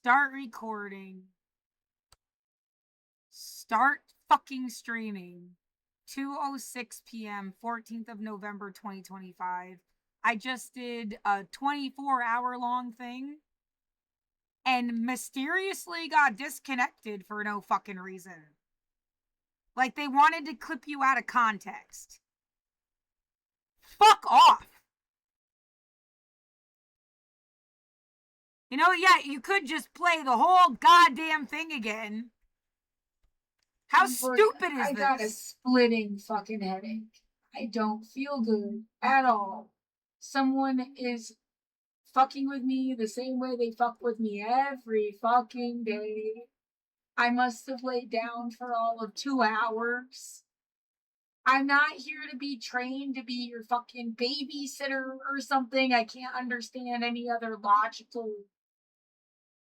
Start recording. Start fucking streaming. 2:06 p.m., 14th of November, 2025. I just did a 24-hour long thing and mysteriously got disconnected for no fucking reason. Like they wanted to clip you out of context. Fuck off. You know, yeah, you could just play the whole goddamn thing again. How stupid is this? I got a splitting fucking headache. I don't feel good at all. Someone is fucking with me the same way they fuck with me every fucking day. I must have laid down for all of 2 hours. I'm not here to be trained to be your fucking babysitter or something. I can't understand any other logical.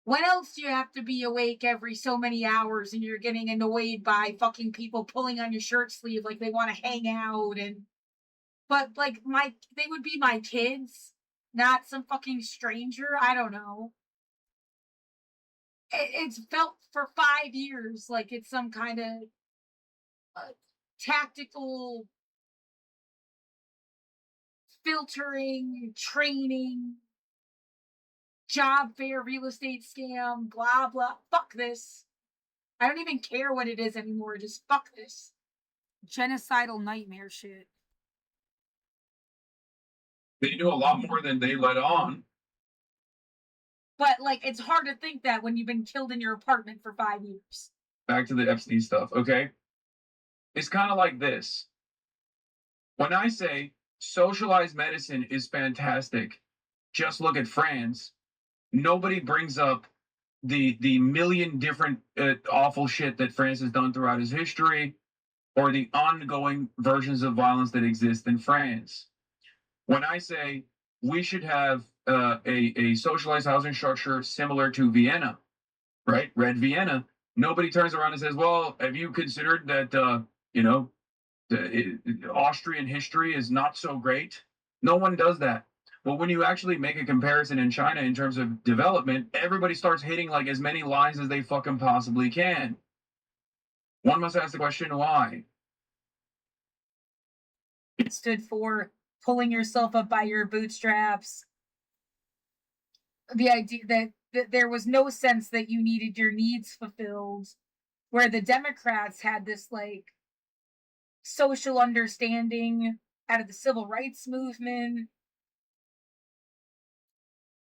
When else do you have to be awake every so many hours and you're getting annoyed by fucking people pulling on your shirt sleeve like they want to hang out but like they would be my kids, not some fucking stranger. I don't know. It's felt for 5 years like it's some kind of tactical filtering, training, job fair, real estate scam, blah, blah. Fuck this. I don't even care what it is anymore. Just fuck this. Genocidal nightmare shit. They do a lot more than they let on. But, like, it's hard to think that when you've been killed in your apartment for 5 years. Back to the Epstein stuff, okay? It's kind of like this. When I say socialized medicine is fantastic, just look at France. Nobody brings up the million different awful shit that France has done throughout its history or the ongoing versions of violence that exist in France. When I say we should have a socialized housing structure similar to Vienna, right? Red Vienna, nobody turns around and says, well, have you considered that, the Austrian history is not so great? No one does that. But when you actually make a comparison in China in terms of development, everybody starts hitting like as many lines as they fucking possibly can. One must ask the question, why? It stood for pulling yourself up by your bootstraps. The idea that there was no sense that you needed your needs fulfilled, where the Democrats had this like social understanding out of the civil rights movement.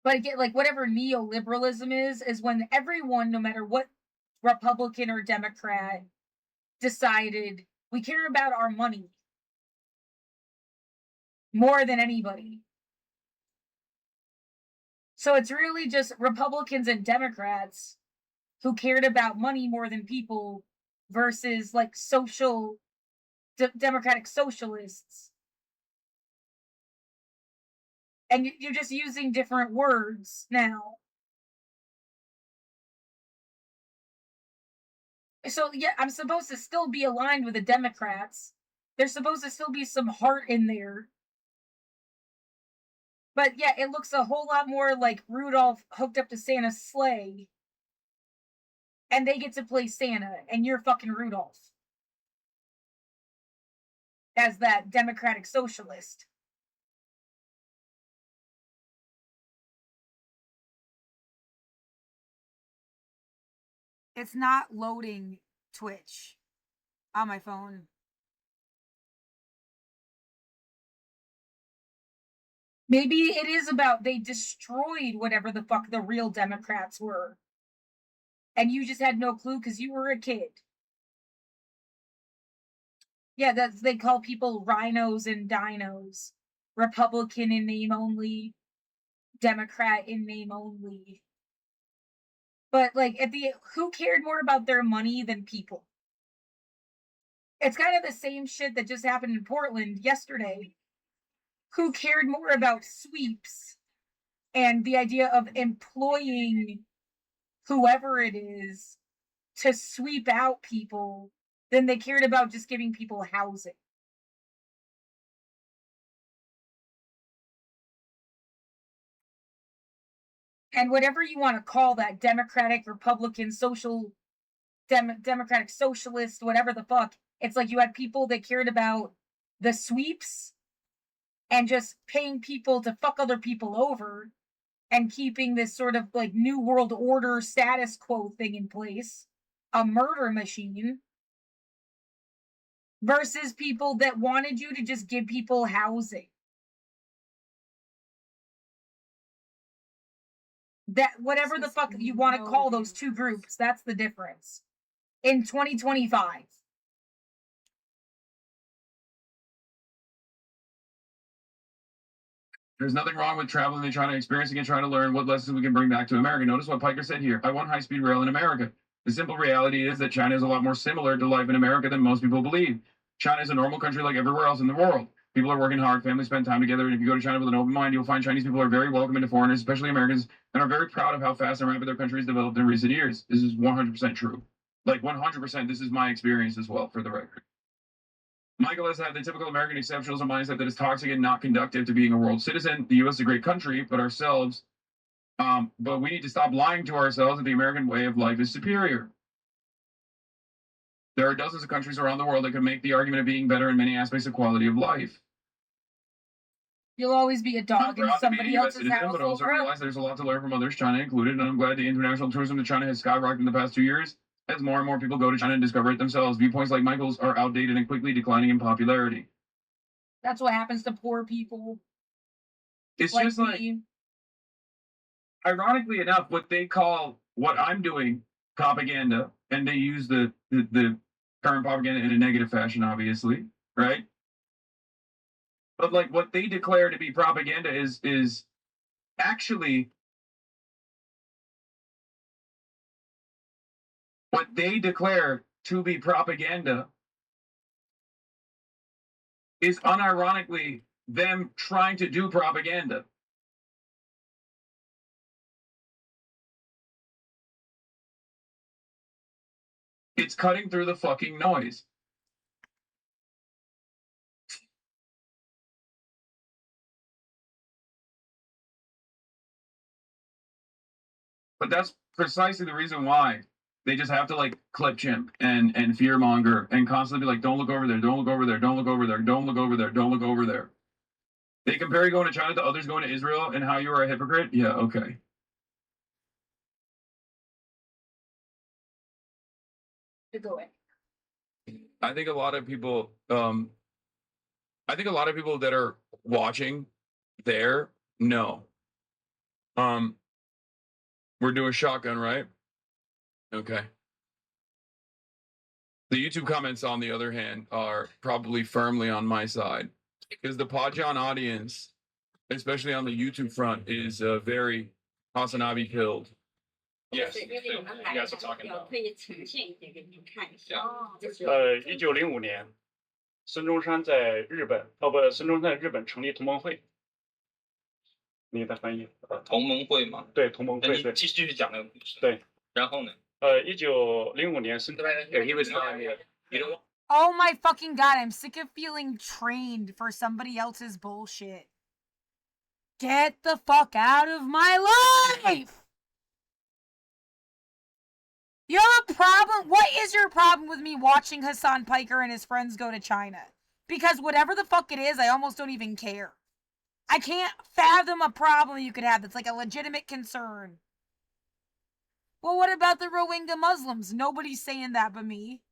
But again, like whatever neoliberalism is when everyone, no matter what Republican or Democrat, decided we care about our money more than anybody. So it's really just Republicans and Democrats who cared about money more than people versus like social democratic socialists. And you're just using different words now. So yeah, I'm supposed to still be aligned with the Democrats. There's supposed to still be some heart in there. But yeah, it looks a whole lot more like Rudolph hooked up to Santa's sleigh. And they get to play Santa, and you're fucking Rudolph. As that democratic socialist. It's not loading Twitch on my phone. Maybe it is about they destroyed whatever the fuck the real Democrats were. And you just had no clue because you were a kid. Yeah, they call people rhinos and dinos. Republican in name only. Democrat in name only. But like who cared more about their money than people? It's kind of the same shit that just happened in Portland yesterday. Who cared more about sweeps and the idea of employing whoever it is to sweep out people than they cared about just giving people housing? and whatever you want to call that, Democratic, Republican, Democratic Socialist, whatever the fuck, it's like you had people that cared about the sweeps and just paying people to fuck other people over and keeping this sort of like new world order status quo thing in place, a murder machine, versus people that wanted you to just give people housing. That whatever the fuck you want to call those two groups, that's the difference in 2025. There's nothing wrong with traveling to China, experiencing and trying to learn what lessons we can bring back to America. Notice what Piker said here. I want high-speed rail in America. The simple reality is that China is a lot more similar to life in America than most people believe. China is a normal country like everywhere else in the world. People are working hard, families spend time together, and if you go to China with an open mind, you'll find Chinese people are very welcoming to foreigners, especially Americans, and are very proud of how fast and rapid their country has developed in recent years. This is 100% true. Like 100%, this is my experience as well, for the record. Michael has had the typical American exceptionalism mindset that is toxic and not conducive to being a world citizen. The U.S. is a great country, but we need to stop lying to ourselves that the American way of life is superior. There are dozens of countries around the world that could make the argument of being better in many aspects of quality of life. You'll always be a dog in somebody else's house. But also realize there's a lot to learn from others, China included, and I'm glad the international tourism to China has skyrocketed in the past 2 years. As more and more people go to China and discover it themselves, viewpoints like Michael's are outdated and quickly declining in popularity. That's what happens to poor people. It's just like, ironically enough, what they call what I'm doing propaganda, and they use the current propaganda in a negative fashion, obviously, right? But like what they declare to be propaganda is actually what they declare to be propaganda is unironically them trying to do propaganda. It's cutting through the fucking noise. But that's precisely the reason why they just have to like clip chimp and fearmonger and constantly be like, don't look over there, don't look over there, don't look over there, don't look over there, don't look over there. They compare you going to China to others going to Israel and how you are a hypocrite? Yeah, okay. Go ahead. I think a lot of people that are watching there know. We're doing shotgun, right? Okay. The YouTube comments, on the other hand, are probably firmly on my side because the Podjohn audience, especially on the YouTube front, is very Hasanabi pilled. Yes, you guys are talking about. 1905年，孙中山在日本，孙中山在日本成立同盟会。你的翻译？同盟会吗？对，同盟会。你继续讲那个故事。对，然后呢？1905年，孙中山。He was telling me, you know what? Oh my fucking god! I'm sick of feeling trained for somebody else's bullshit. Get the fuck out of my life! You have a problem? What is your problem with me watching Hassan Piker and his friends go to China? Because whatever the fuck it is, I almost don't even care. I can't fathom a problem you could have that's like a legitimate concern. Well, what about the Rohingya Muslims? Nobody's saying that but me.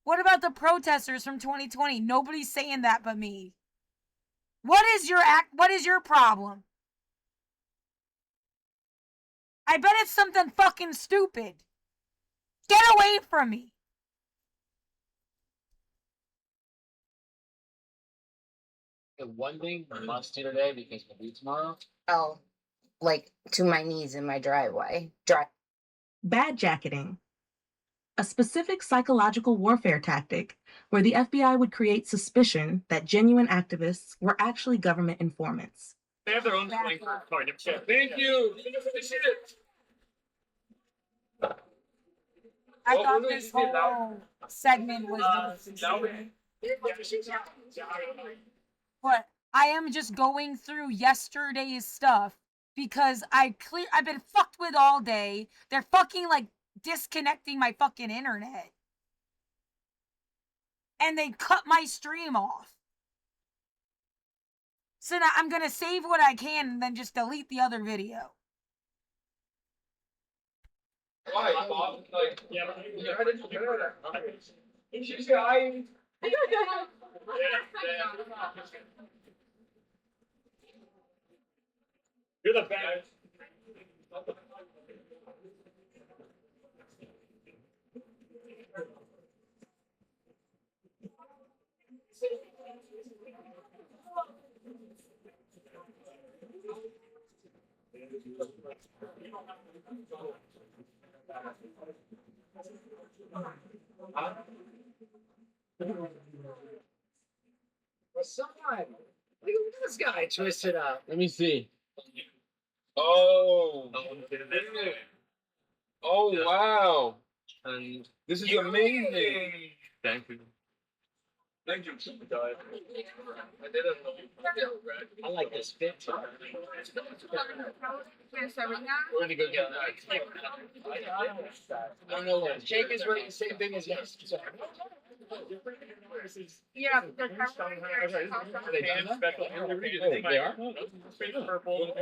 What about the protesters from 2020? Nobody's saying that but me. What is your problem? I bet it's something fucking stupid. Get away from me. One thing I must do today because we'll leave tomorrow. Oh, like to my knees in my driveway. Badjacketing, a specific psychological warfare tactic where the FBI would create suspicion that genuine activists were actually government informants. They have their own slang for it. Thank you. I thought this whole segment was but I am just going through yesterday's stuff because I've been fucked with all day. They're fucking like disconnecting my fucking internet. And they cut my stream off. So now I'm gonna save what I can and then just delete the other video. Why, Bob? Like, yeah, I didn't do that. She's guy. You're the best. What's up? Look at this guy twisted up. Let me see. Oh. Oh wow. And This is amazing. thank you. Thank you. I like this fit. We're gonna go get I don't know what. Jake is wearing the same thing as yesterday. Yeah, Are they done now? Oh, they are? Purple.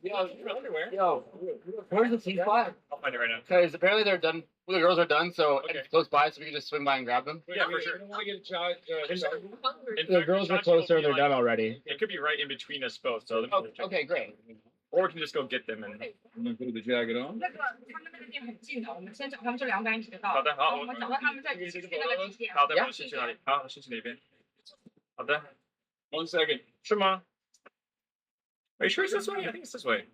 Yo, where's the team flag? I'll find it right now. Because apparently they're done. Well, the girls are done, so Okay. it's close by, so we can just swim by and grab them. Yeah, for sure. I want to get a shot. In The fact, girls the are shots will closer, be they're like- done already. It could be right in between us both, so let me Oh, check. okay, great. Or we can just go get them and. I'm gonna put the jacket on. 那个他们那个店很近的，我们先找他们这两个一起到。好的，好，我们找到他们在去那个几点？好的，呀我是去哪里？好，是去哪边？好的， 1 second. 是吗？ Are you sure it's this way? I think it's this way.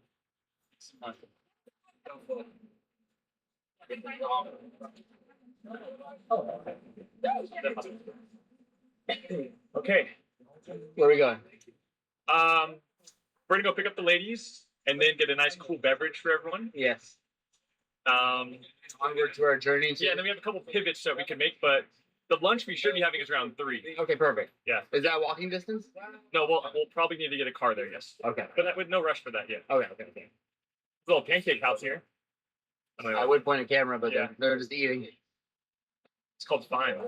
Okay. Where are we going? We're gonna go pick up the ladies and then get a nice cool beverage for everyone. Yes. Um, Onward to our journey. yeah, and then we have a couple pivots that we can make, but the lunch we should be having is around 3. Okay, perfect. Yeah. Is that walking distance? No, we'll probably need to get a car there. Yes, Okay. but that with no rush for that yet. Okay. Little pancake house here. I would point a camera, but Yeah. they're just eating. It's called Fine.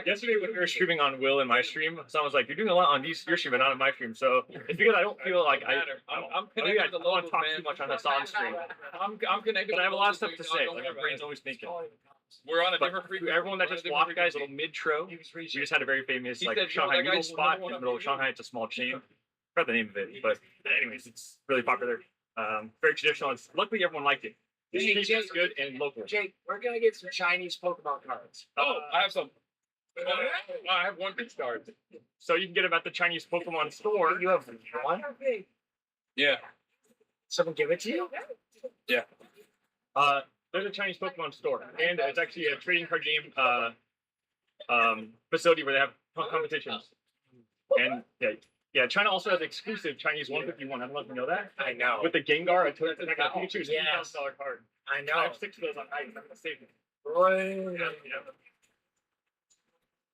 Yesterday when we were streaming on Will and my stream, someone was like, "You're doing a lot on your stream, but not on my stream." So it's because I don't feel like I'm I connected to the don't want local to talk man. too much on Hassan stream. I'm connected. But I have a lot of stuff to to say. Like my brain's always thinking. We're on a But different to frequency. everyone that just walked, guys, a little mid-tro. We just had a very famous He like said, "Yo, Shanghai that noodle guy's spot in one the of middle of you." Shanghai. It's a small chain. I forgot the name of it, but anyways, it's really popular. Very traditional. It's, luckily, everyone liked it. The Hey, street is Jake. good and local. Jake, we're gonna get some Chinese Pokemon cards. Oh, I have some. I have one big star. So you can get them at the Chinese Pokemon store. You have one? Yeah. Someone give it to you? There's a Chinese Pokemon store, and it's actually a trading card game facility where they have competitions. And yeah, China also has exclusive Chinese 151. I don't know if you know that. I know. With the Gengar, a Pikachu, it's a Yes. $2,000 card. I I know. have 6 of those on ice. I'm gonna save them. Right. Yeah.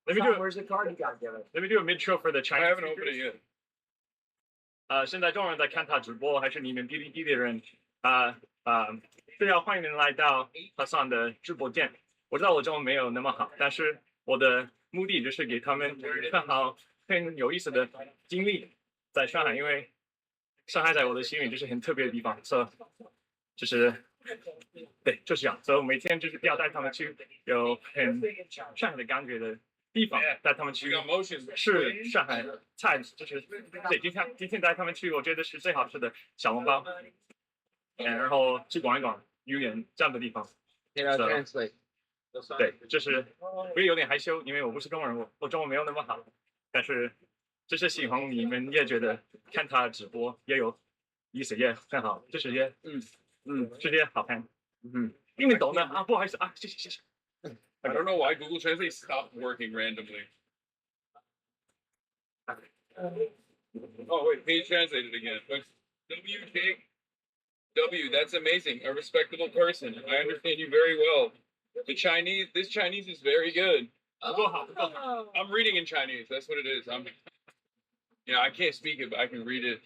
Let me do Where's the card you got, Dylan? Let me do a mid show for the I Chinese. haven't opened it yet. 现在众人在看他直播，还是你们哔哩哔哩的人非常欢迎您来到他上的直播间。我知道我中文没有那么好，但是我的目的就是给他们更好、更有意思的经历在上海，因为上海在我的心里就是很特别的地方，所以就是对，就是这样。所以我每天就是要带他们去有很上海的感觉的地方，带他们 We 去 got motions. 是上海菜，就是对，今天带他们去，我觉得是最好吃的小笼包，然后去逛一逛游园这样的地方。 Here, I'll So- translate. 对，就是我也有点害羞，因为我不是中国人，我中文没有那么好，但是就是喜欢你们也觉得看他直播也有意思，也很好，就是也直接好看，听得懂的啊，不好意思啊，谢谢。 I don't know why Google Translate stopped working randomly. Oh wait, page translated again. WJW, that's amazing. A respectable person. I understand you very well. This Chinese is very good. I'm reading in Chinese. That's what it is. I can't speak it, but I can read it.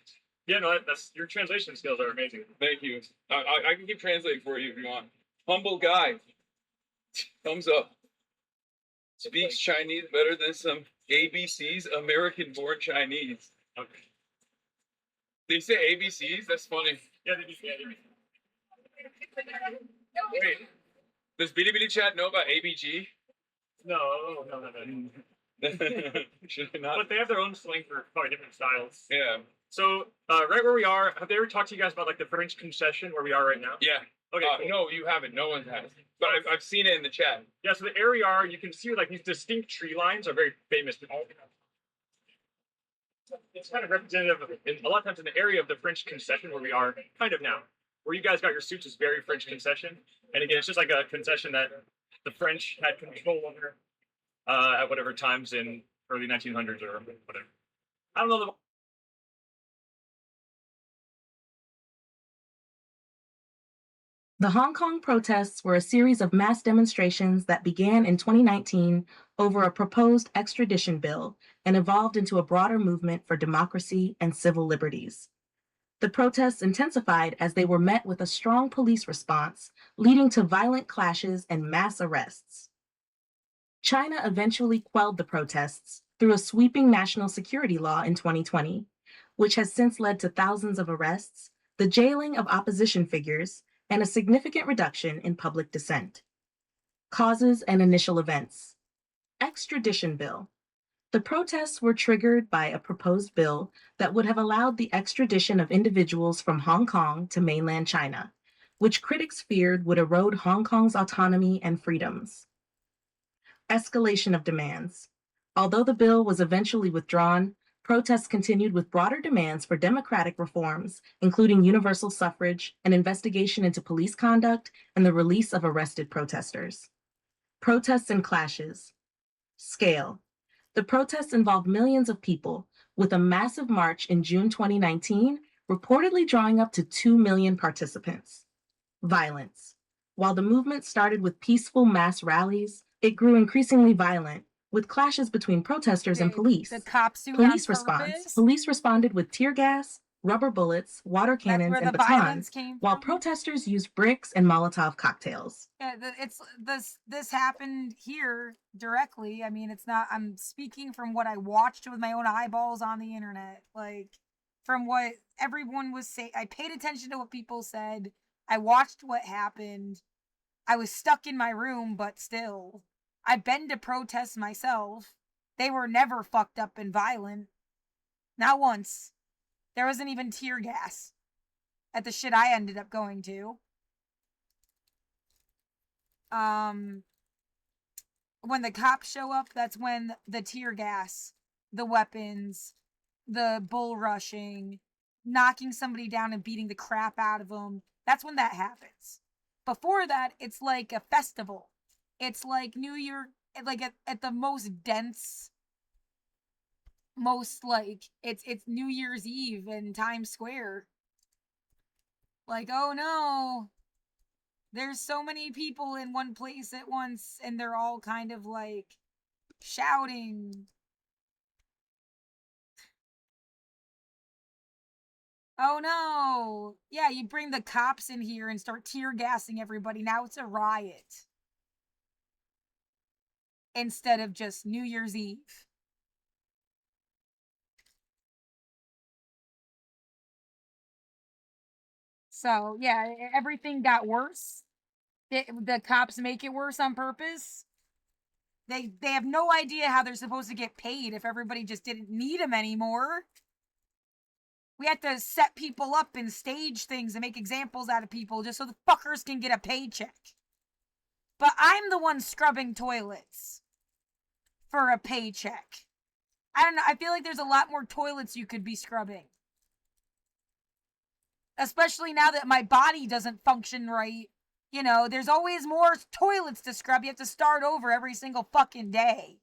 Yeah, no, that's your translation skills are amazing. Thank you. I can keep translating for you if you want. Humble guy. Thumbs up. Speaks Chinese better than some ABCs, American-born Chinese. Okay. They say ABCs? That's funny. Yeah, they do. Yeah, Wait, does Bilibili chat know about ABG? no. Should I not? But they have their own slang for probably different styles. Yeah. So, right where we are, have they ever talked to you guys about like the French concession where we are right now? Yeah. Okay. Cool. No, you haven't. No one has. But I've seen it in the chat. Yeah. So the area we are, you can see like these distinct tree lines are very famous. It's kind of representative of, a lot of times in the area of the French concession where we are kind of now. Where you guys got your suits is very French concession. And again, it's just like a concession that the French had control over at whatever times in early 1900s or whatever. I don't know the The Hong Kong protests were a series of mass demonstrations that began in 2019 over a proposed extradition bill and evolved into a broader movement for democracy and civil liberties. The protests intensified as they were met with a strong police response, leading to violent clashes and mass arrests. China eventually quelled the protests through a sweeping national security law in 2020, which has since led to thousands of arrests, the jailing of opposition figures, and a significant reduction in public dissent. Causes and initial events. Extradition bill. The protests were triggered by a proposed bill that would have allowed the extradition of individuals from Hong Kong to mainland China, which critics feared would erode Hong Kong's autonomy and freedoms. Escalation of demands. Although the bill was eventually withdrawn, protests continued with broader demands for democratic reforms, including universal suffrage, an investigation into police conduct, and the release of arrested protesters. Protests and clashes. Scale. The protests involved millions of people, with a massive march in June 2019 reportedly drawing up to 2 million participants. Violence. While the movement started with peaceful mass rallies, it grew increasingly violent, with clashes between protesters and police. The cops do Police on response. purpose? Police responded with tear gas, rubber bullets, water That's cannons, where and the violence batons, came while from? protesters used bricks and Molotov cocktails. Yeah, this happened here directly. I mean, it's not. I'm speaking from what I watched with my own eyeballs on the internet, like from what everyone was saying. I paid attention to what people said. I watched what happened. I was stuck in my room, but still, I've been to protests myself. They were never fucked up and violent. Not once. There wasn't even tear gas at the shit I ended up going to. When the cops show up, that's when the tear gas, the weapons, the bull rushing, knocking somebody down and beating the crap out of them, that's when that happens. Before that, it's like a festival. It's like New Year, like at the most dense, most like it's New Year's Eve in Times Square. Like, oh no, there's so many people in one place at once, and they're all kind of like shouting. Oh no. Yeah, you bring the cops in here and start tear gassing everybody. Now it's a riot. Instead of just New Year's Eve. So, yeah, everything got worse. The cops make it worse on purpose. They have no idea how they're supposed to get paid if everybody just didn't need them anymore. We have to set people up and stage things and make examples out of people just so the fuckers can get a paycheck. But I'm the one scrubbing toilets for a paycheck. I don't know. I feel like there's a lot more toilets you could be scrubbing. Especially now that my body doesn't function right. You know, there's always more toilets to scrub. You have to start over every single fucking day.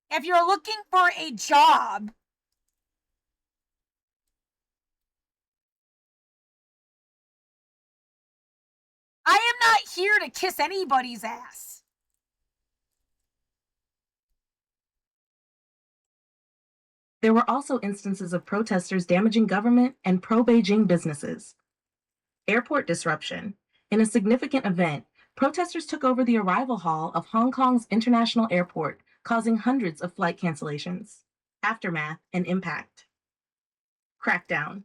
If you're looking for a job, I am not here to kiss anybody's ass. There were also instances of protesters damaging government and pro-Beijing businesses. Airport disruption. In a significant event, protesters took over the arrival hall of Hong Kong's international airport, causing hundreds of flight cancellations. Aftermath and impact. Crackdown.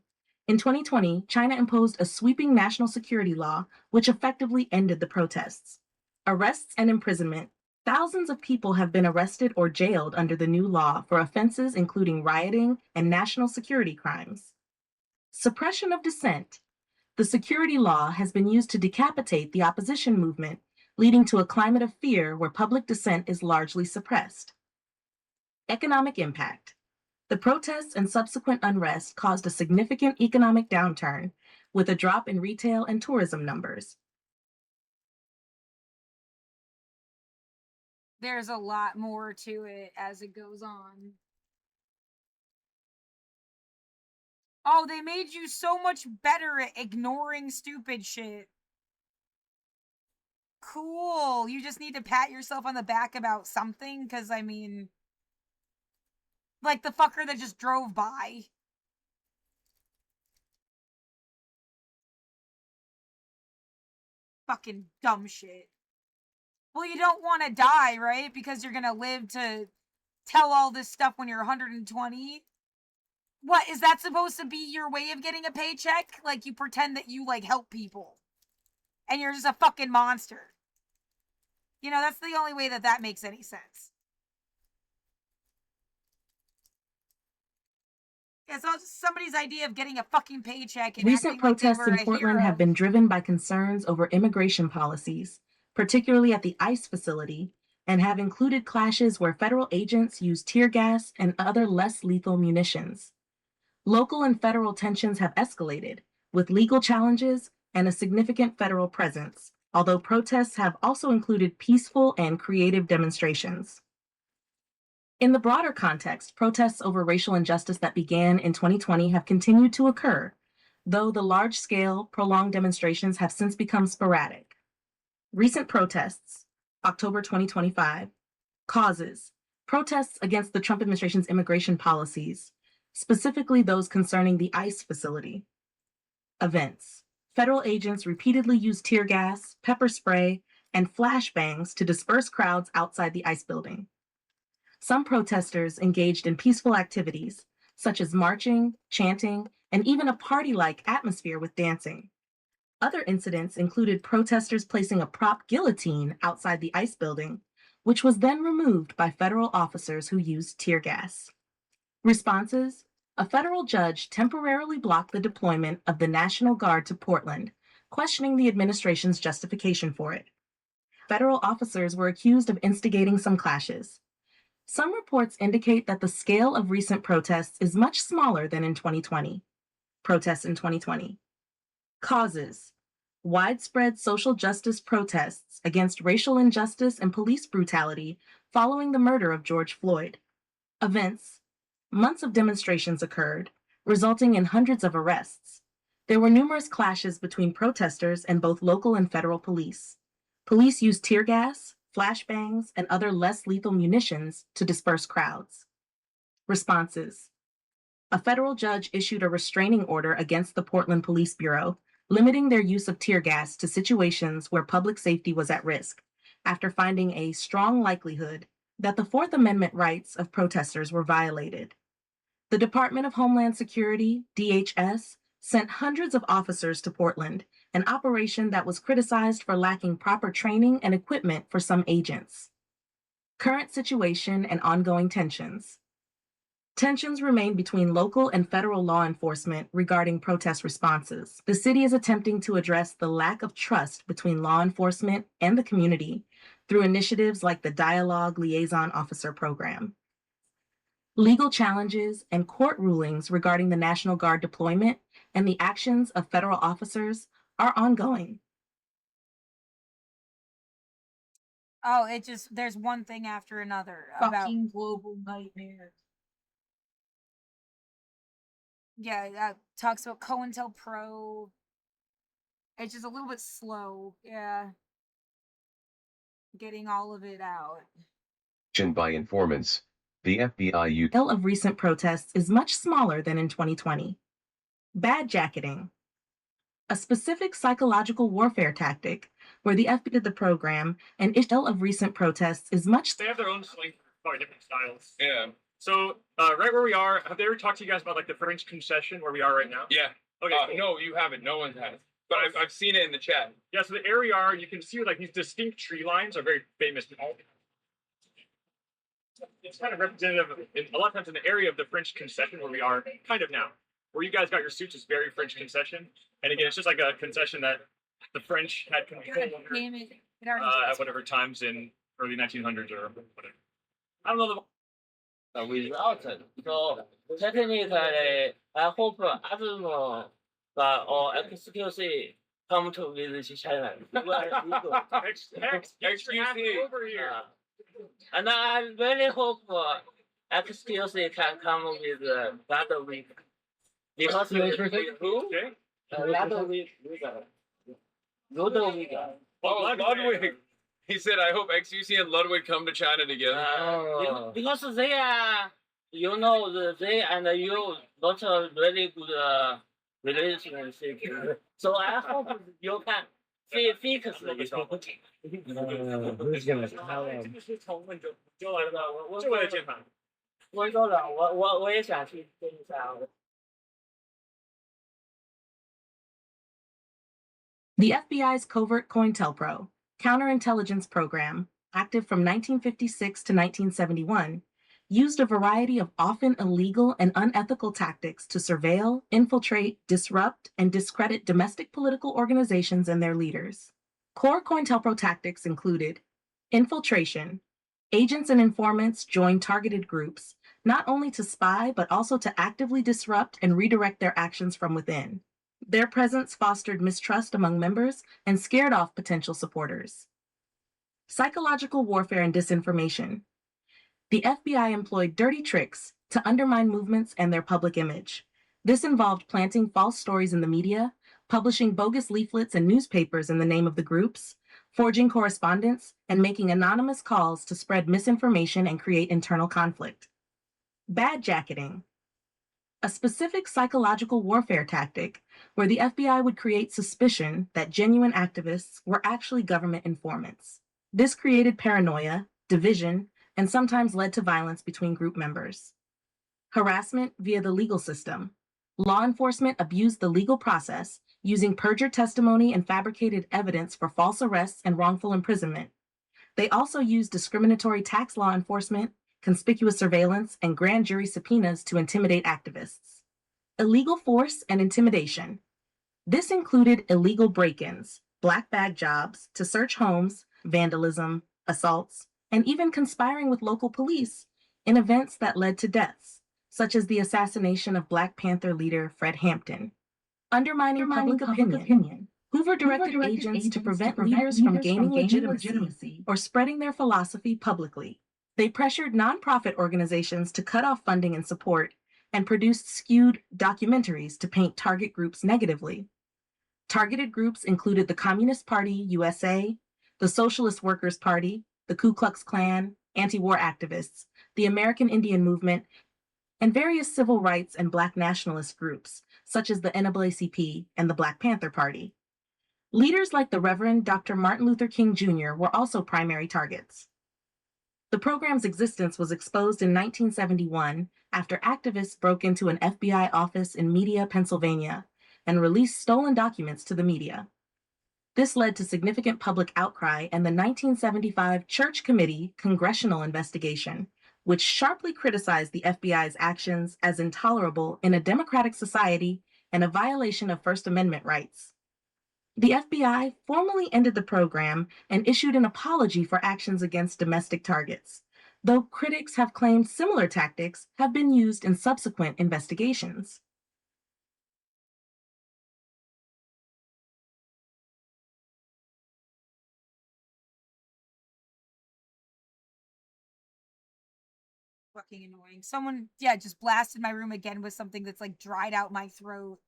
In 2020, China imposed a sweeping national security law which effectively ended the protests. Arrests and imprisonment. Thousands of people have been arrested or jailed under the new law for offenses including rioting and national security crimes. Suppression of dissent. The security law has been used to decapitate the opposition movement, leading to a climate of fear where public dissent is largely suppressed. Economic impact. The protests and subsequent unrest caused a significant economic downturn, with a drop in retail and tourism numbers. There's a lot more to it as it goes on. Oh, they made you so much better at ignoring stupid shit. Cool. You just need to pat yourself on the back about something, because, I mean, like the fucker that just drove by. Fucking dumb shit. Well, you don't want to die, right? Because you're gonna live to tell all this stuff when you're 120. What, is that supposed to be your way of getting a paycheck? Like, you pretend that you, like, help people. And you're just a fucking monster. You know, that's the only way that that makes any sense. It's all just somebody's idea of getting a fucking paycheck. And Recent protests in Portland have been driven by concerns over immigration policies, particularly at the ICE facility, and have included clashes where federal agents use tear gas and other less lethal munitions. Local and federal tensions have escalated, with legal challenges and a significant federal presence, although protests have also included peaceful and creative demonstrations. In the broader context, protests over racial injustice that began in 2020 have continued to occur, though the large-scale, prolonged demonstrations have since become sporadic. Recent protests, October 2025, causes, protests against the Trump administration's immigration policies, specifically those concerning the ICE facility. Events, federal agents repeatedly used tear gas, pepper spray, and flashbangs to disperse crowds outside the ICE building. Some protesters engaged in peaceful activities, such as marching, chanting, and even a party-like atmosphere with dancing. Other incidents included protesters placing a prop guillotine outside the ICE building, which was then removed by federal officers who used tear gas. Responses: a federal judge temporarily blocked the deployment of the National Guard to Portland, questioning the administration's justification for it. Federal officers were accused of instigating some clashes. Some reports indicate that the scale of recent protests is much smaller than in 2020. Protests in 2020. Causes: widespread social justice protests against racial injustice and police brutality following the murder of George Floyd. Events: months of demonstrations occurred, resulting in hundreds of arrests. There were numerous clashes between protesters and both local and federal police. Police used tear gas, flashbangs, and other less lethal munitions to disperse crowds. Responses: a federal judge issued a restraining order against the Portland Police Bureau, limiting their use of tear gas to situations where public safety was at risk, after finding a strong likelihood that the Fourth Amendment rights of protesters were violated. The Department of Homeland Security, DHS, sent hundreds of officers to Portland, an operation that was criticized for lacking proper training and equipment for some agents. Current situation and ongoing tensions. Tensions remain between local and federal law enforcement regarding protest responses. The city is attempting to address the lack of trust between law enforcement and the community through initiatives like the Dialogue Liaison Officer Program. Legal challenges and court rulings regarding the National Guard deployment and the actions of federal officers are ongoing. Oh, it just, there's one thing after another Fucking global nightmare. Yeah, that talks about cointelpro. It's just a little bit slow, yeah. Getting all of it out. By informants, The FBI scale of recent protests is much smaller than in 2020. Bad jacketing. A specific psychological warfare tactic where the FBI did the program and scale of recent protests is much. They have their own slang, probably different styles. Yeah. So, right where we are, have they ever talked to you guys about like the French concession where we are right now? Yeah. Okay. Cool. No, you haven't. No one has. But I've seen it in the chat. Yeah. So the area we are, you can see like these distinct tree lines are very famous. It's kind of representative of, a lot of times in the area of the French concession where we are kind of now. Where you guys got your suits is very French concession. And again, it's just like a concession that the French had control over Damn it. It already at whatever times in early 1900s or whatever. I don't know the without it. So technically, I hope everyone or XQC come to visit China. XQC over here. And I really hope XQC can come with that week. Because who? Okay. That week. Ludwig. Oh, Ludwig. He said, I hope XUC and Ludwig come to China together. Because they are, you know, they and you not a really good relationship. So I hope you can fix it. Who's gonna tell him? 就来了，就为了见他。我说了，我也想去见一下。The FBI's covert cointelpro, counterintelligence program, active from 1956 to 1971, used a variety of often illegal and unethical tactics to surveil, infiltrate, disrupt, and discredit domestic political organizations and their leaders. Core cointelpro tactics included infiltration. Agents and informants joined targeted groups, not only to spy, but also to actively disrupt and redirect their actions from within. Their presence fostered mistrust among members and scared off potential supporters. Psychological warfare and disinformation. The FBI employed dirty tricks to undermine movements and their public image. This involved planting false stories in the media, publishing bogus leaflets and newspapers in the name of the groups, forging correspondence, and making anonymous calls to spread misinformation and create internal conflict. Bad jacketing. A specific psychological warfare tactic where the FBI would create suspicion that genuine activists were actually government informants. This created paranoia, division, and sometimes led to violence between group members. Harassment via the legal system. Law enforcement abused the legal process, using perjured testimony and fabricated evidence for false arrests and wrongful imprisonment. They also used discriminatory tax law enforcement, conspicuous surveillance, and grand jury subpoenas to intimidate activists. Illegal force and intimidation. This included illegal break-ins, black bag jobs to search homes, vandalism, assaults, and even conspiring with local police in events that led to deaths, such as the assassination of Black Panther leader Fred Hampton. Undermining public opinion. Hoover directed agents to prevent leaders from gaining legitimacy or spreading their philosophy publicly. They pressured nonprofit organizations to cut off funding and support and produced skewed documentaries to paint target groups negatively. Targeted groups included the Communist Party USA, the Socialist Workers' Party, the Ku Klux Klan, anti-war activists, the American Indian Movement, and various civil rights and Black nationalist groups, such as the NAACP and the Black Panther Party. Leaders like the Reverend Dr. Martin Luther King Jr. were also primary targets. The program's existence was exposed in 1971 after activists broke into an FBI office in Media, Pennsylvania, and released stolen documents to the media. This led to significant public outcry and the 1975 Church Committee congressional investigation, which sharply criticized the FBI's actions as intolerable in a democratic society and a violation of First Amendment rights. The FBI formally ended the program and issued an apology for actions against domestic targets, though critics have claimed similar tactics have been used in subsequent investigations. Fucking annoying. Someone, just blasted my room again with something that's like dried out my throat.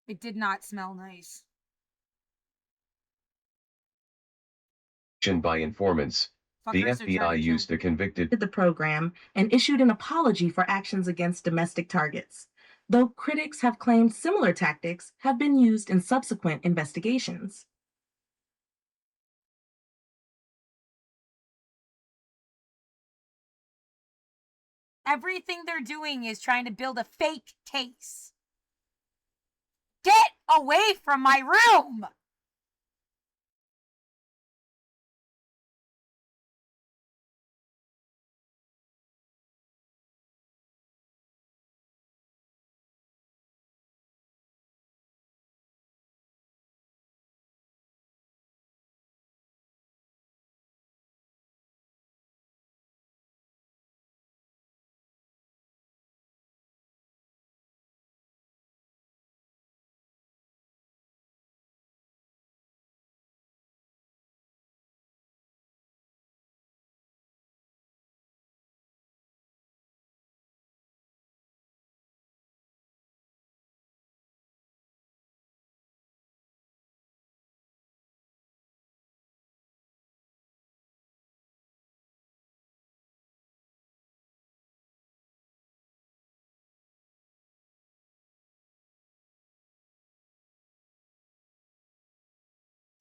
It did not smell nice. By informants, The Fuckers are trying FBI to used kill a convicted the program and issued an apology for actions against domestic targets, though critics have claimed similar tactics have been used in subsequent investigations. Everything they're doing is trying to build a fake case. Get away from my room!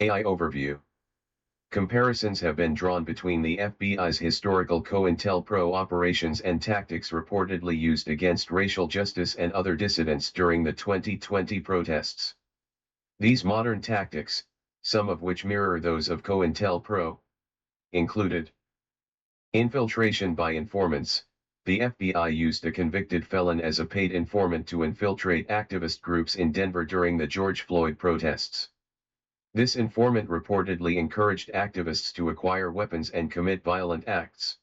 AI overview. Comparisons have been drawn between the FBI's historical COINTELPRO operations and tactics reportedly used against racial justice and other dissidents during the 2020 protests. These modern tactics, some of which mirror those of COINTELPRO, included infiltration by informants. The FBI used a convicted felon as a paid informant to infiltrate activist groups in Denver during the George Floyd protests. This informant reportedly encouraged activists to acquire weapons and commit violent acts.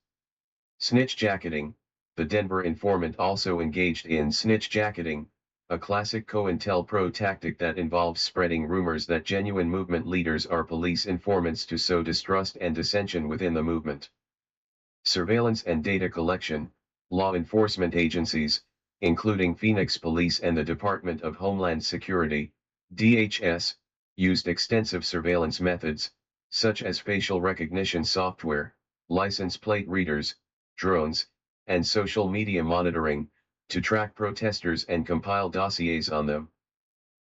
Snitch jacketing. The Denver informant also engaged in snitch jacketing, a classic COINTELPRO tactic that involves spreading rumors that genuine movement leaders are police informants to sow distrust and dissension within the movement. Surveillance and data collection. Law enforcement agencies, including Phoenix Police and the Department of Homeland Security, DHS, used extensive surveillance methods, such as facial recognition software, license plate readers, drones, and social media monitoring, to track protesters and compile dossiers on them.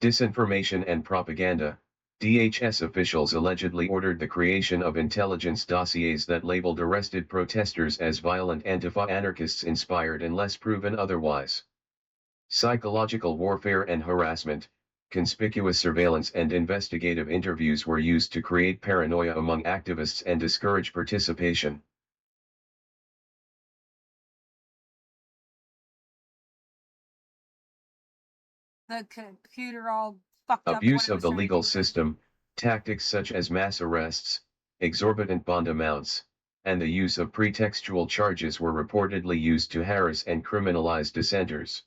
Disinformation and propaganda. DHS officials allegedly ordered the creation of intelligence dossiers that labeled arrested protesters as violent Antifa anarchists inspired unless proven otherwise. Psychological warfare and harassment. Conspicuous surveillance and investigative interviews were used to create paranoia among activists and discourage participation. the computer all fucked up. Abuse when I of was the trying to legal do this. system, tactics such as mass arrests, exorbitant bond amounts, and the use of pretextual charges were reportedly used to harass and criminalize dissenters.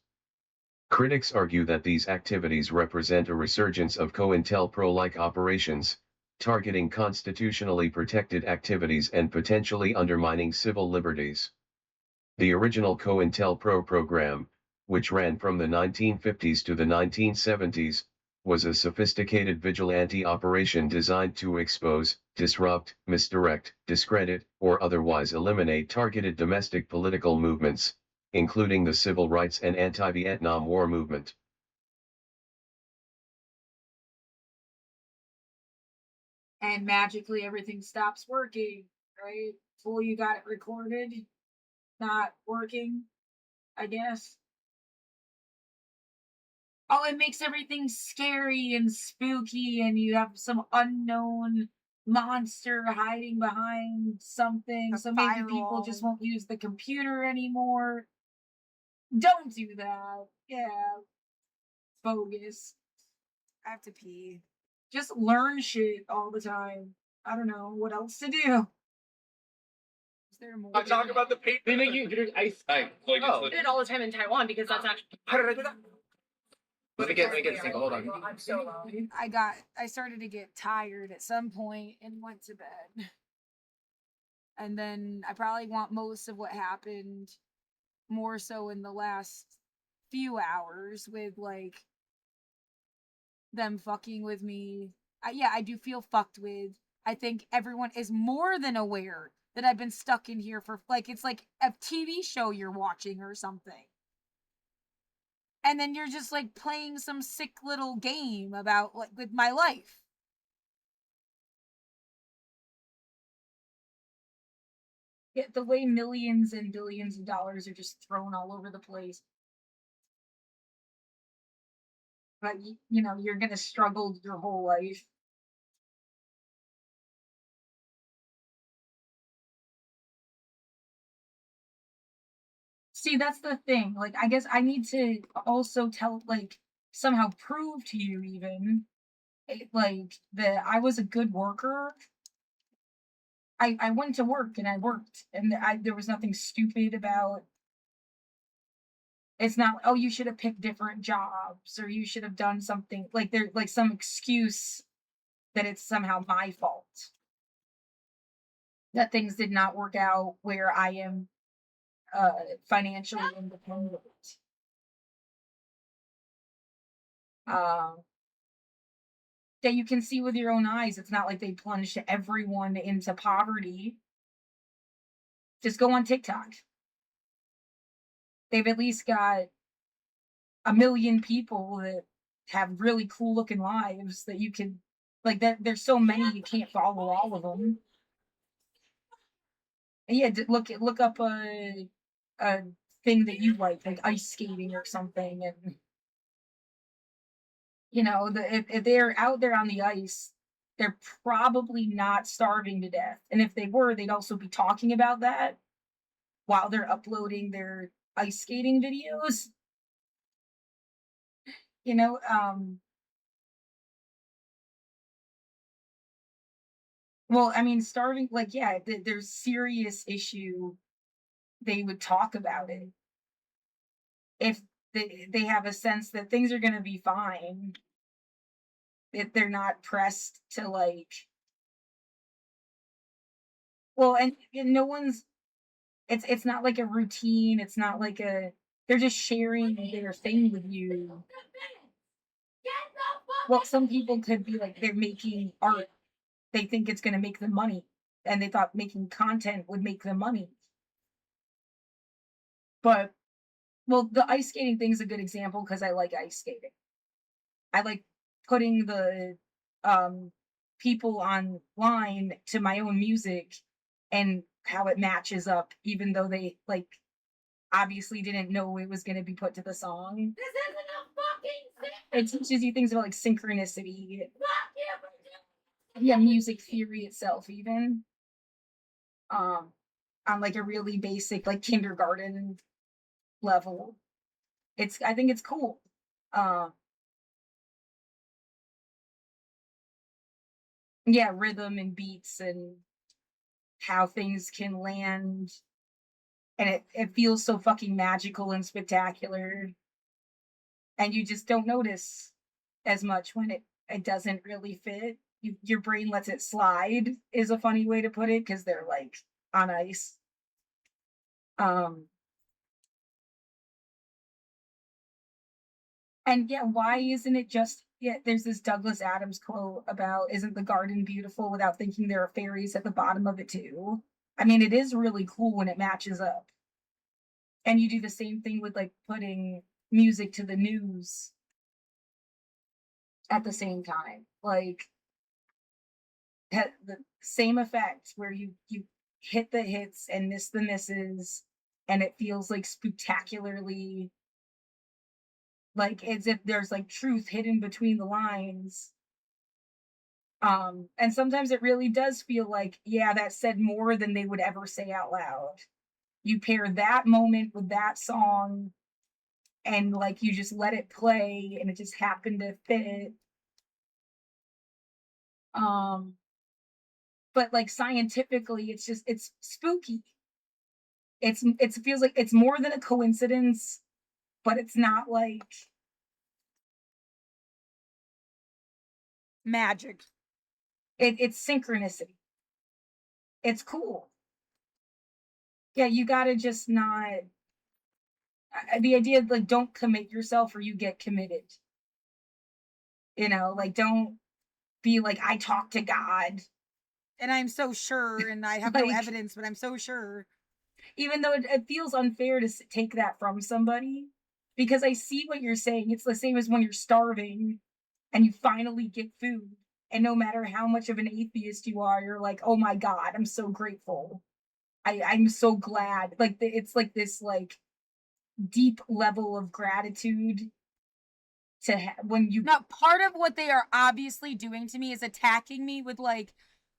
Critics argue that these activities represent a resurgence of COINTELPRO-like operations, targeting constitutionally protected activities and potentially undermining civil liberties. The original COINTELPRO program, which ran from the 1950s to the 1970s, was a sophisticated vigilante operation designed to expose, disrupt, misdirect, discredit, or otherwise eliminate targeted domestic political movements, including the civil rights and anti-Vietnam War movement. And magically everything stops working, right? Fool, you got it recorded, not working, I guess. Oh, it makes everything scary and spooky, and you have some unknown monster hiding behind something. A So maybe people firewall. just won't use the computer anymore. Don't do that. Yeah. Bogus. I have to pee. Just learn shit all the time. I don't know what else to do. Is there more? Talk about the paper. They make you drink ice. Like, Oh. I did it all the time in Taiwan because that's actually. How did I do that? Let me get a single. Hold on. I'm so lonely. I started to get tired at some point and went to bed. And then I probably want most of what happened more so in the last few hours with like them fucking with me. Yeah, I do feel fucked with. I think everyone is more than aware that I've been stuck in here for, like, it's like a TV show you're watching or something. And then you're just like playing some sick little game about, like, with my life. Yeah, the way millions and billions of dollars are just thrown all over the place. But, you know, you're gonna struggle your whole life. See, that's the thing. Like, I guess I need to also like, somehow prove to you even, like, that I was a good worker. I went to work and I worked, and there was nothing stupid about. It's not, oh, you should have picked different jobs, or you should have done something, like, there, like, some excuse that it's somehow my fault that things did not work out where I am financially independent. Um, that you can see with your own eyes. It's not like they plunged everyone into poverty. Just go on TikTok. They've at least got 1 million people that have really cool looking lives that you can, like, that there's so many you can't follow all of them. And yeah, look up a thing that you like ice skating or something, and you know, if they're out there on the ice, they're probably not starving to death. And if they were, they'd also be talking about that while they're uploading their ice skating videos. You know, well, I mean, starving, like, yeah, there's serious issue. They would talk about it if they have a sense that things are going to be fine. If they're not pressed to, like, well, and no one's, it's not like a routine. It's not like they're just sharing their thing with you. Well, some people could be like, they're making art. They think it's going to make them money, and they thought making content would make them money. But, well, the ice skating thing is a good example because I like ice skating. I like putting the people online to my own music and how it matches up, even though they, like, obviously didn't know it was going to be put to the song. This isn't a fucking thing. It teaches you things about, like, synchronicity. Yeah, music theory itself, even. On, like, a really basic, like, kindergarten level. I think it's cool. Yeah, rhythm and beats and how things can land, and it feels so fucking magical and spectacular, and you just don't notice as much when it doesn't really fit. Your brain lets it slide is a funny way to put it, because they're, like, on ice. And yeah, why isn't it just, yeah, there's this Douglas Adams quote about, isn't the garden beautiful without thinking there are fairies at the bottom of it too? I mean, it is really cool when it matches up. And you do the same thing with, like, putting music to the news at the same time. Like, the same effect where you hit the hits and miss the misses, and it feels, like, spectacularly, like, as if there's, like, truth hidden between the lines. And sometimes it really does feel like, yeah, that said more than they would ever say out loud. You pair that moment with that song, and, like, you just let it play, and it just happened to fit. But, like, scientifically, it's spooky. It feels like it's more than a coincidence, but it's not like magic. It's synchronicity. It's cool. Yeah, you gotta just not. The idea of, like, don't commit yourself or you get committed. You know, like, don't be like, I talk to God And I'm so sure, and I have no Like- evidence, but I'm so sure. Even though it feels unfair to take that from somebody, because I see what you're saying. It's the same as when you're starving and you finally get food, and no matter how much of an atheist you are, you're like, oh my god, I'm so grateful. I'm so glad. Like it's like this like deep level of gratitude to when you. Now, part of what they are obviously doing to me is attacking me with like,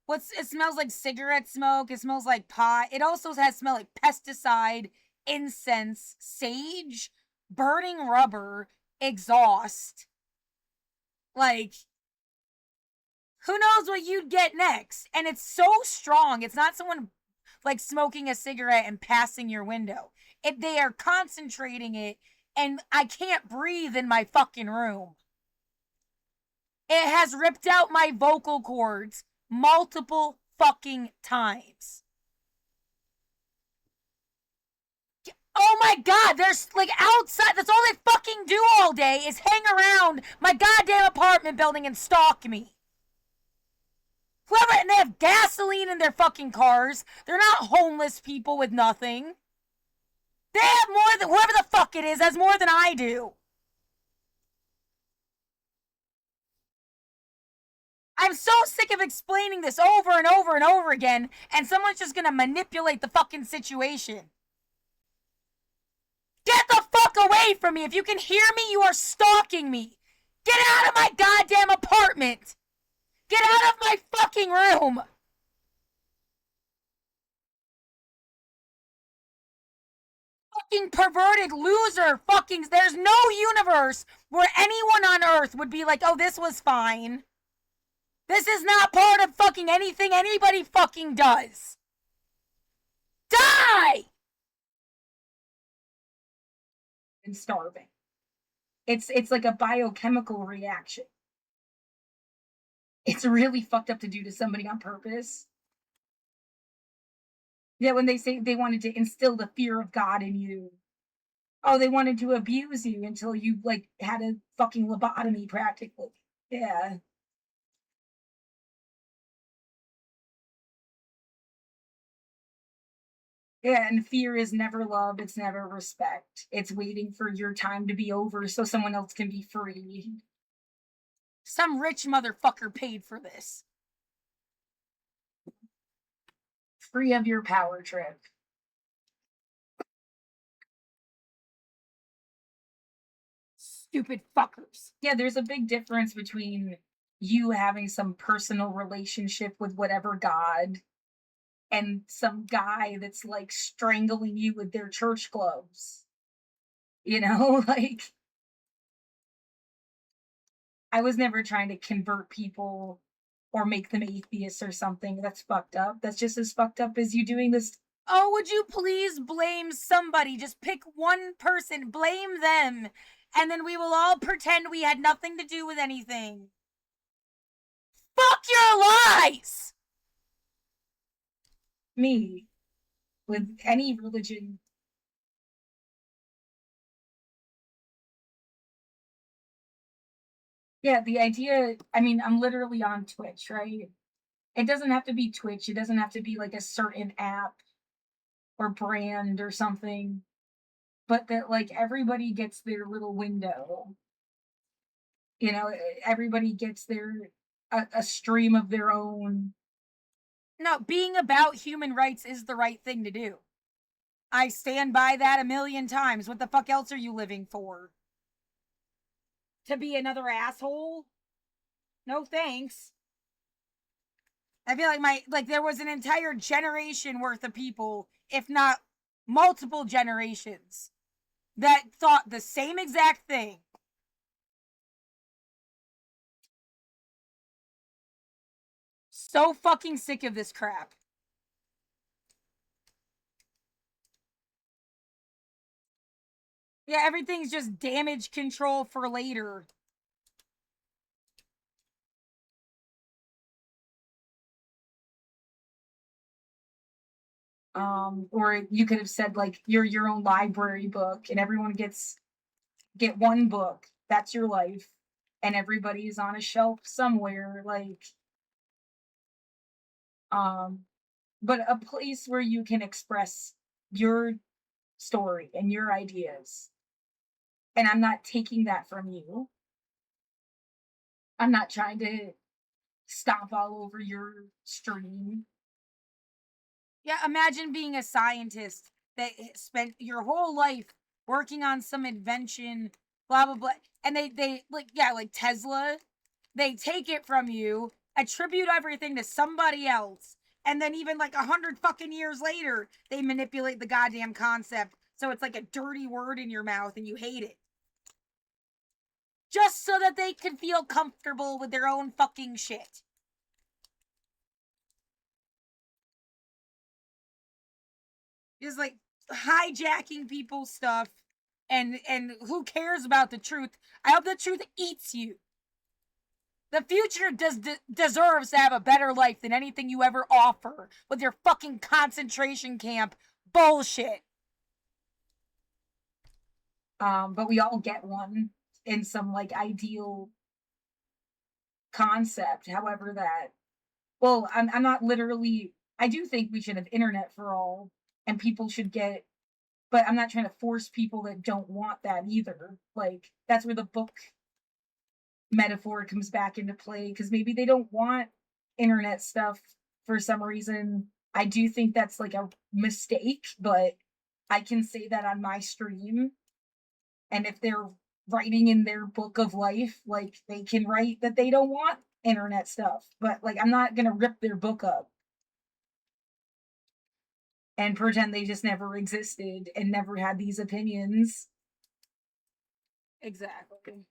it smells like cigarette smoke. It smells like pot. It also has smell like pesticide, incense, sage, burning rubber, exhaust. Like, who knows what you'd get next? And it's so strong. It's not someone like smoking a cigarette and passing your window. They are concentrating it, and I can't breathe in my fucking room. It has ripped out my vocal cords multiple fucking times. Oh my god, there's like outside, that's all they fucking do all day is hang around my goddamn apartment building and stalk me. And they have gasoline in their fucking cars. They're not homeless people with nothing. They have more than, whoever the fuck it is has more than I do. I'm so sick of explaining this over and over and over again, and someone's just gonna manipulate the fucking situation. Get the fuck away from me! If you can hear me, you are stalking me! Get out of my goddamn apartment! Get out of my fucking room! Fucking perverted loser fucking... There's no universe where anyone on Earth would be like, oh, this was fine. This is not part of fucking anything anybody fucking does. Die! And starving. It's like a biochemical reaction. It's really fucked up to do to somebody on purpose. Yeah, when they say they wanted to instill the fear of God in you. Oh, they wanted to abuse you until you like had a fucking lobotomy practically. Yeah. Yeah, and fear is never love, it's never respect. It's waiting for your time to be over so someone else can be free. Some rich motherfucker paid for this. Free of your power trip. Stupid fuckers. Yeah, there's a big difference between you having some personal relationship with whatever God and some guy that's like strangling you with their church gloves. You know, like I was never trying to convert people or make them atheists or something. That's fucked up. That's just as fucked up as you doing this. Oh, would you please blame somebody? Just pick one person, blame them, and then we will all pretend we had nothing to do with anything. Fuck your lies! Me, with any religion. Yeah, the idea, I mean, I'm literally on Twitch, right? It doesn't have to be Twitch. It doesn't have to be like a certain app or brand or something. But that like everybody gets their little window. You know, everybody gets a stream of their own. No, being about human rights is the right thing to do. I stand by that a million times. What the fuck else are you living for? To be another asshole? No thanks. I feel like there was an entire generation worth of people, if not multiple generations, that thought the same exact thing. So fucking sick of this crap. Yeah, everything's just damage control for later. Or you could have said like you're your own library book and everyone get one book. That's your life. And everybody's on a shelf somewhere, like But a place where you can express your story and your ideas. And I'm not taking that from you. I'm not trying to stomp all over your stream. Yeah, imagine being a scientist that spent your whole life working on some invention, blah blah blah, and they like Tesla, they take it from you, attribute everything to somebody else, and then even like 100 fucking years later, they manipulate the goddamn concept so it's like a dirty word in your mouth and you hate it. Just so that they can feel comfortable with their own fucking shit. Just like hijacking people's stuff, and who cares about the truth? I hope the truth eats you. The future deserves to have a better life than anything you ever offer with your fucking concentration camp bullshit. But we all get one in some like ideal concept. However, that, well, I'm not literally. I do think we should have internet for all, and people should get. But I'm not trying to force people that don't want that either. Like, that's where the book metaphor comes back into play, because maybe they don't want internet stuff for some reason. I do think that's like a mistake, but I can say that on my stream. And if they're writing in their book of life, like, they can write that they don't want internet stuff. But like, I'm not gonna rip their book up and pretend they just never existed and never had these opinions. Exactly.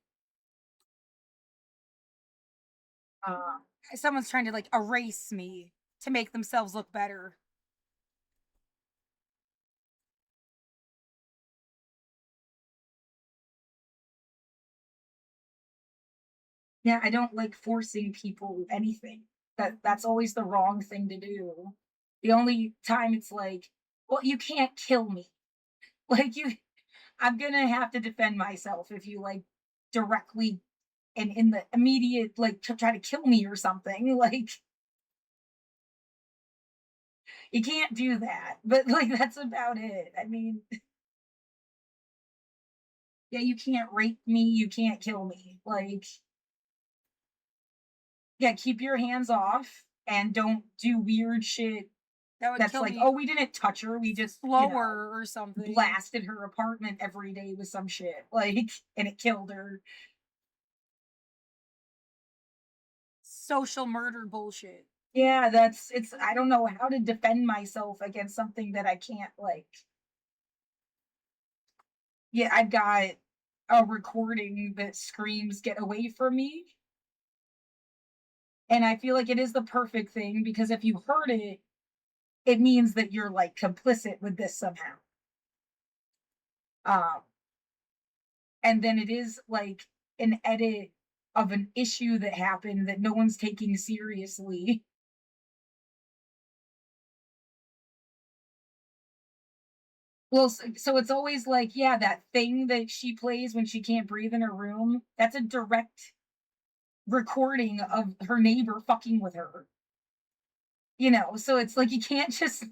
Uh, Someone's trying to like erase me to make themselves look better. Yeah, I don't like forcing people anything. That's always the wrong thing to do. The only time it's like, well, you can't kill me. Like, I'm gonna have to defend myself if you like directly and in the immediate like try to kill me or something. Like, you can't do that. But like, that's about it. I mean, yeah, you can't rape me, you can't kill me. Like, yeah, keep your hands off and don't do weird shit That would that's kill like, me oh, we didn't touch her, we just slower or something. blasted her apartment every day with some shit, like, and it killed her. Social murder bullshit. Yeah, it's I don't know how to defend myself against something that I can't, like. Yeah, I've got a recording that screams "get away from me," and I feel like it is the perfect thing, because if you heard it, it means that you're like complicit with this somehow. Um, and then it is like an edit of an issue that happened that no one's taking seriously. Well, so it's always like, yeah, that thing that she plays when she can't breathe in her room, that's a direct recording of her neighbor fucking with her. You know, so it's like, you can't just,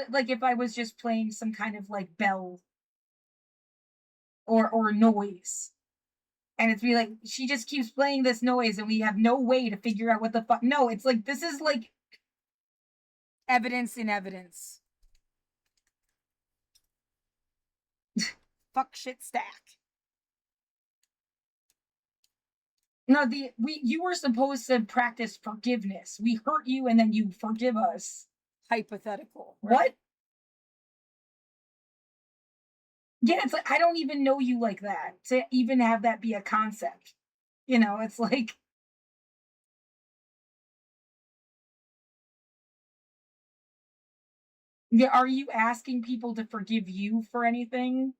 like, if I was just playing some kind of like bell or noise, and it's be like, she just keeps playing this noise and we have no way to figure out what the fuck. No, it's like, this is like evidence in evidence. Fuck shit stack. No, you were supposed to practice forgiveness. We hurt you and then you forgive us. Hypothetical. Right? What? Yeah, it's like, I don't even know you like that to even have that be a concept. You know, it's like, yeah, are you asking people to forgive you for anything?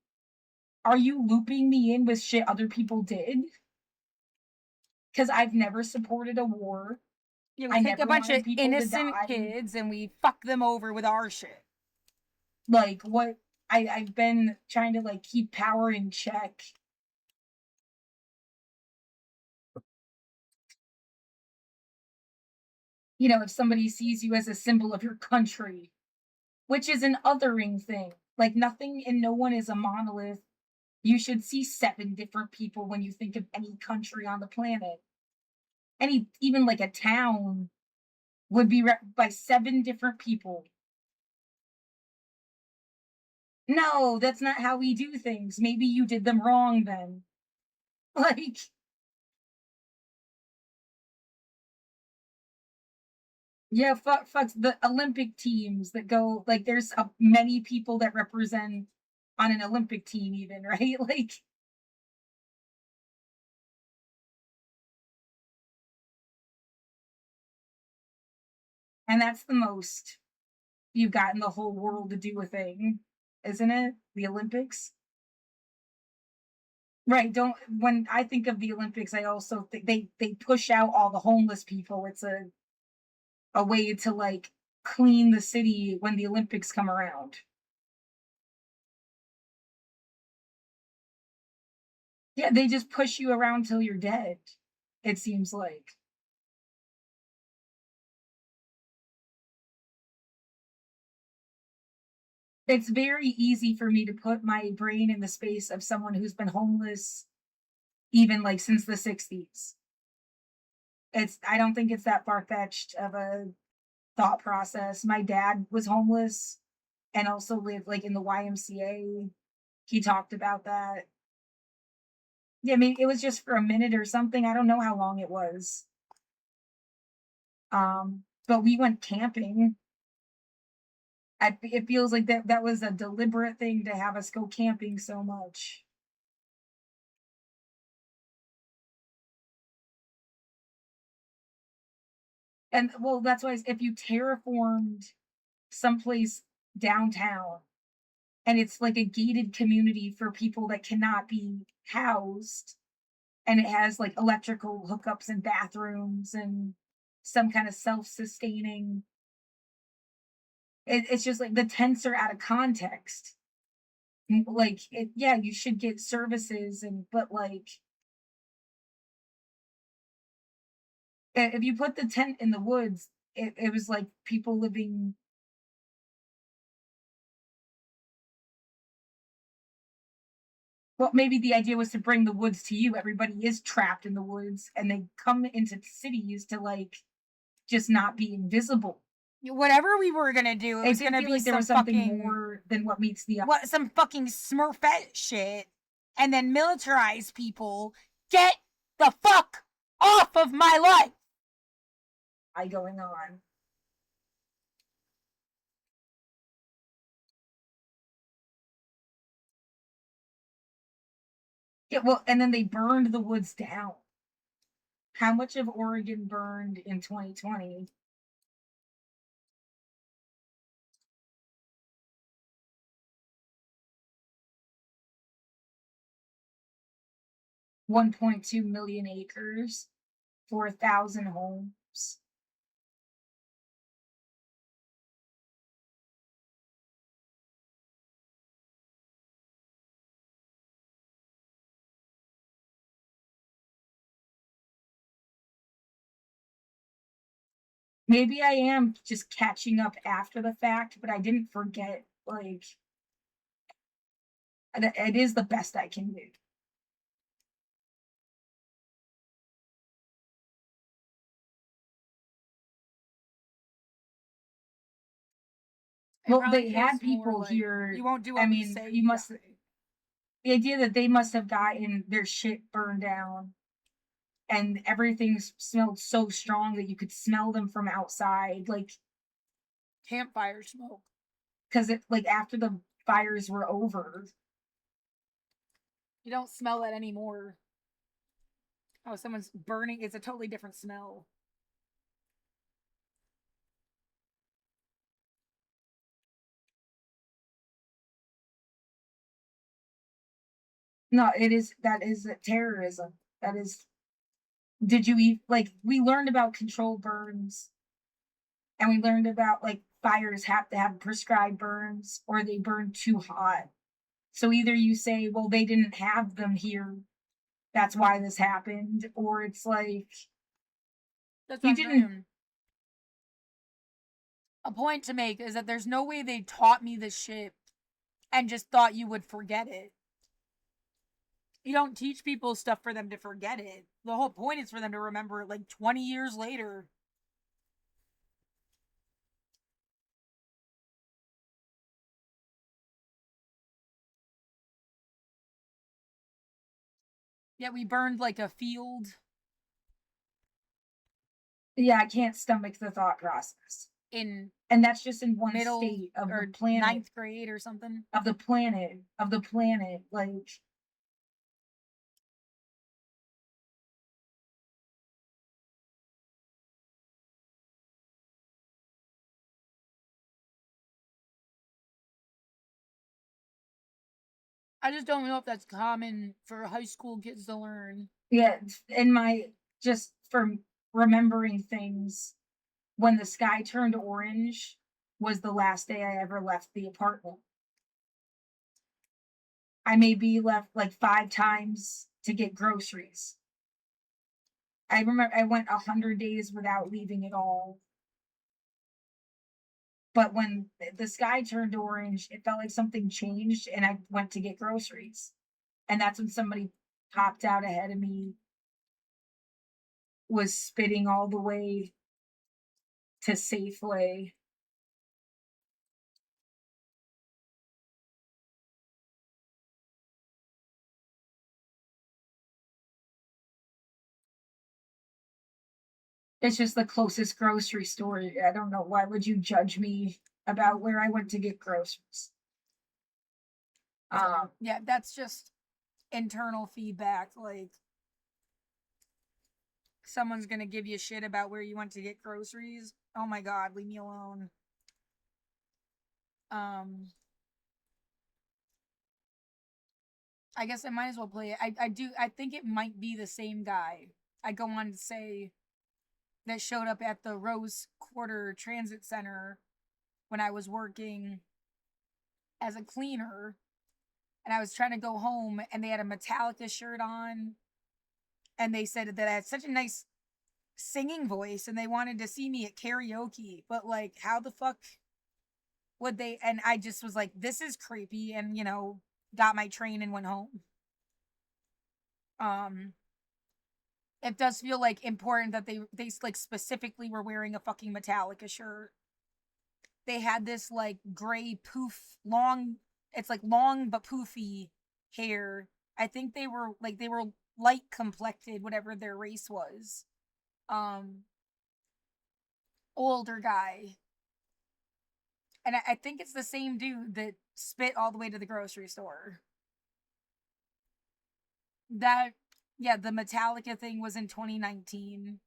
Are you looping me in with shit other people did? Because I've never supported a war. Yeah, we take a bunch of innocent kids and we fuck them over with our shit. Like, what? I've been trying to like keep power in check. you know, if somebody sees you as a symbol of your country, which is an othering thing. Like nothing and no one is a monolith. You should see 7 different people when you think of any country on the planet. Even like a town would be by 7 different people. No, that's not how we do things. Maybe you did them wrong then. Like, yeah, fuck the Olympic teams that go, like, there's many people that represent on an Olympic team, even, right? Like, and that's the most you've got in the whole world to do a thing, isn't it? The Olympics. Right, don't when I think of the Olympics, I also think they push out all the homeless people. It's a way to like clean the city when the Olympics come around. Yeah, they just push you around till you're dead, it seems like. It's very easy for me to put my brain in the space of someone who's been homeless even like since the 60s. I don't think it's that far-fetched of a thought process. My dad was homeless and also lived like in the YMCA. He talked about that. Yeah, maybe it was just for a minute or something. I don't know how long it was. But we went camping. It feels like that was a deliberate thing to have us go camping so much. And well, that's why if you terraformed someplace downtown and it's like a gated community for people that cannot be housed, and it has like electrical hookups and bathrooms and some kind of self-sustaining, it's just like the tents are out of context. Like yeah, you should get services, and but like if you put the tent in the woods, it was like people living. Well, maybe the idea was to bring the woods to you. Everybody is trapped in the woods, and they come into cities to like just not be invisible. Whatever we were gonna do, it was gonna be like there was something more than what meets the eye. What some fucking Smurfette shit, and then militarize people. Get the fuck off of my life. Going on. Yeah, well, and then they burned the woods down. How much of Oregon burned in 2020? $1.2 million acres, 4,000 homes. Maybe I am just catching up after the fact, but I didn't forget, like, it is the best I can do. Well, they had people like, here. You won't do what I we mean, say. you must. The idea that they must have gotten their shit burned down, and everything smelled so strong that you could smell them from outside, like campfire smoke. Because it like after the fires were over, you don't smell that anymore. Oh, someone's burning. It's a totally different smell. No, that is terrorism. That is. Did you eat like we learned about controlled burns, and we learned about like fires have to have prescribed burns or they burn too hot. So either you say, well, they didn't have them here, that's why this happened, or it's like that's you didn't. a point to make is that there's no way they taught me this shit and just thought you would forget it. You don't teach people stuff for them to forget it. The whole point is for them to remember it like 20 years later. Yeah, we burned like a field. Yeah, I can't stomach the thought process. In And that's just in one middle state of or the planet. 9th grade or something. Of the planet. Like, I just don't know if that's common for high school kids to learn. yeah, in my, just from remembering things, when the sky turned orange was the last day I ever left the apartment. I maybe left like 5 times to get groceries. I remember I went 100 days without leaving at all. But when the sky turned orange, it felt like something changed and I went to get groceries. And that's when somebody popped out ahead of me, was spitting all the way to Safeway. It's just the closest grocery store. I don't know. Why would you judge me about where I went to get groceries? Yeah, that's just internal feedback. Like, someone's gonna give you shit about where you went to get groceries. Oh my god, leave me alone. I guess I might as well play it. I think it might be the same guy. I go on to say that showed up at the Rose Quarter Transit Center when I was working as a cleaner, and I was trying to go home, and they had a Metallica shirt on, and they said that I had such a nice singing voice, and they wanted to see me at karaoke, but like, how the fuck would they? And I just was like, this is creepy, and got my train and went home. It does feel like important that they like specifically were wearing a fucking Metallica shirt. They had this like gray poof, long, it's like long but poofy hair. I think they were light complected, whatever their race was. Older guy. And I think it's the same dude that spit all the way to the grocery store. The Metallica thing was in 2019.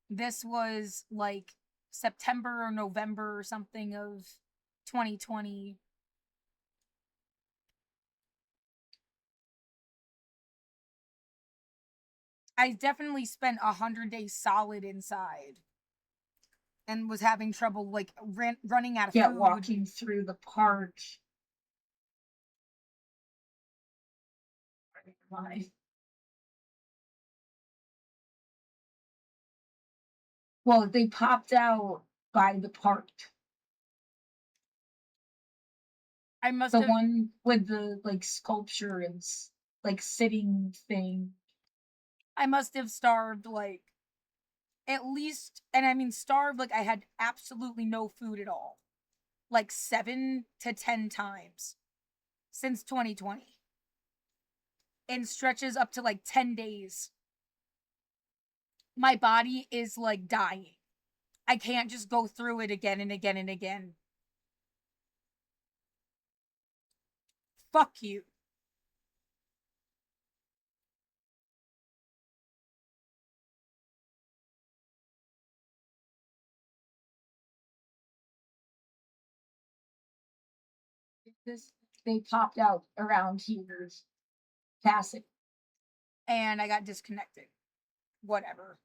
This was like September or November or something of 2020. I definitely spent 100 days solid inside and was having trouble like running out of food. Walking through the park. Well, they popped out by the park. I must the have one with the like sculpture and like sitting thing. I must have starved like at least, and I mean starved like I had absolutely no food at all. Like 7 to 10 times since 2020. In stretches up to like 10 days. My body is like dying. I can't just go through it again and again and again. Fuck you. They popped out around here, passing. And I got disconnected. Whatever.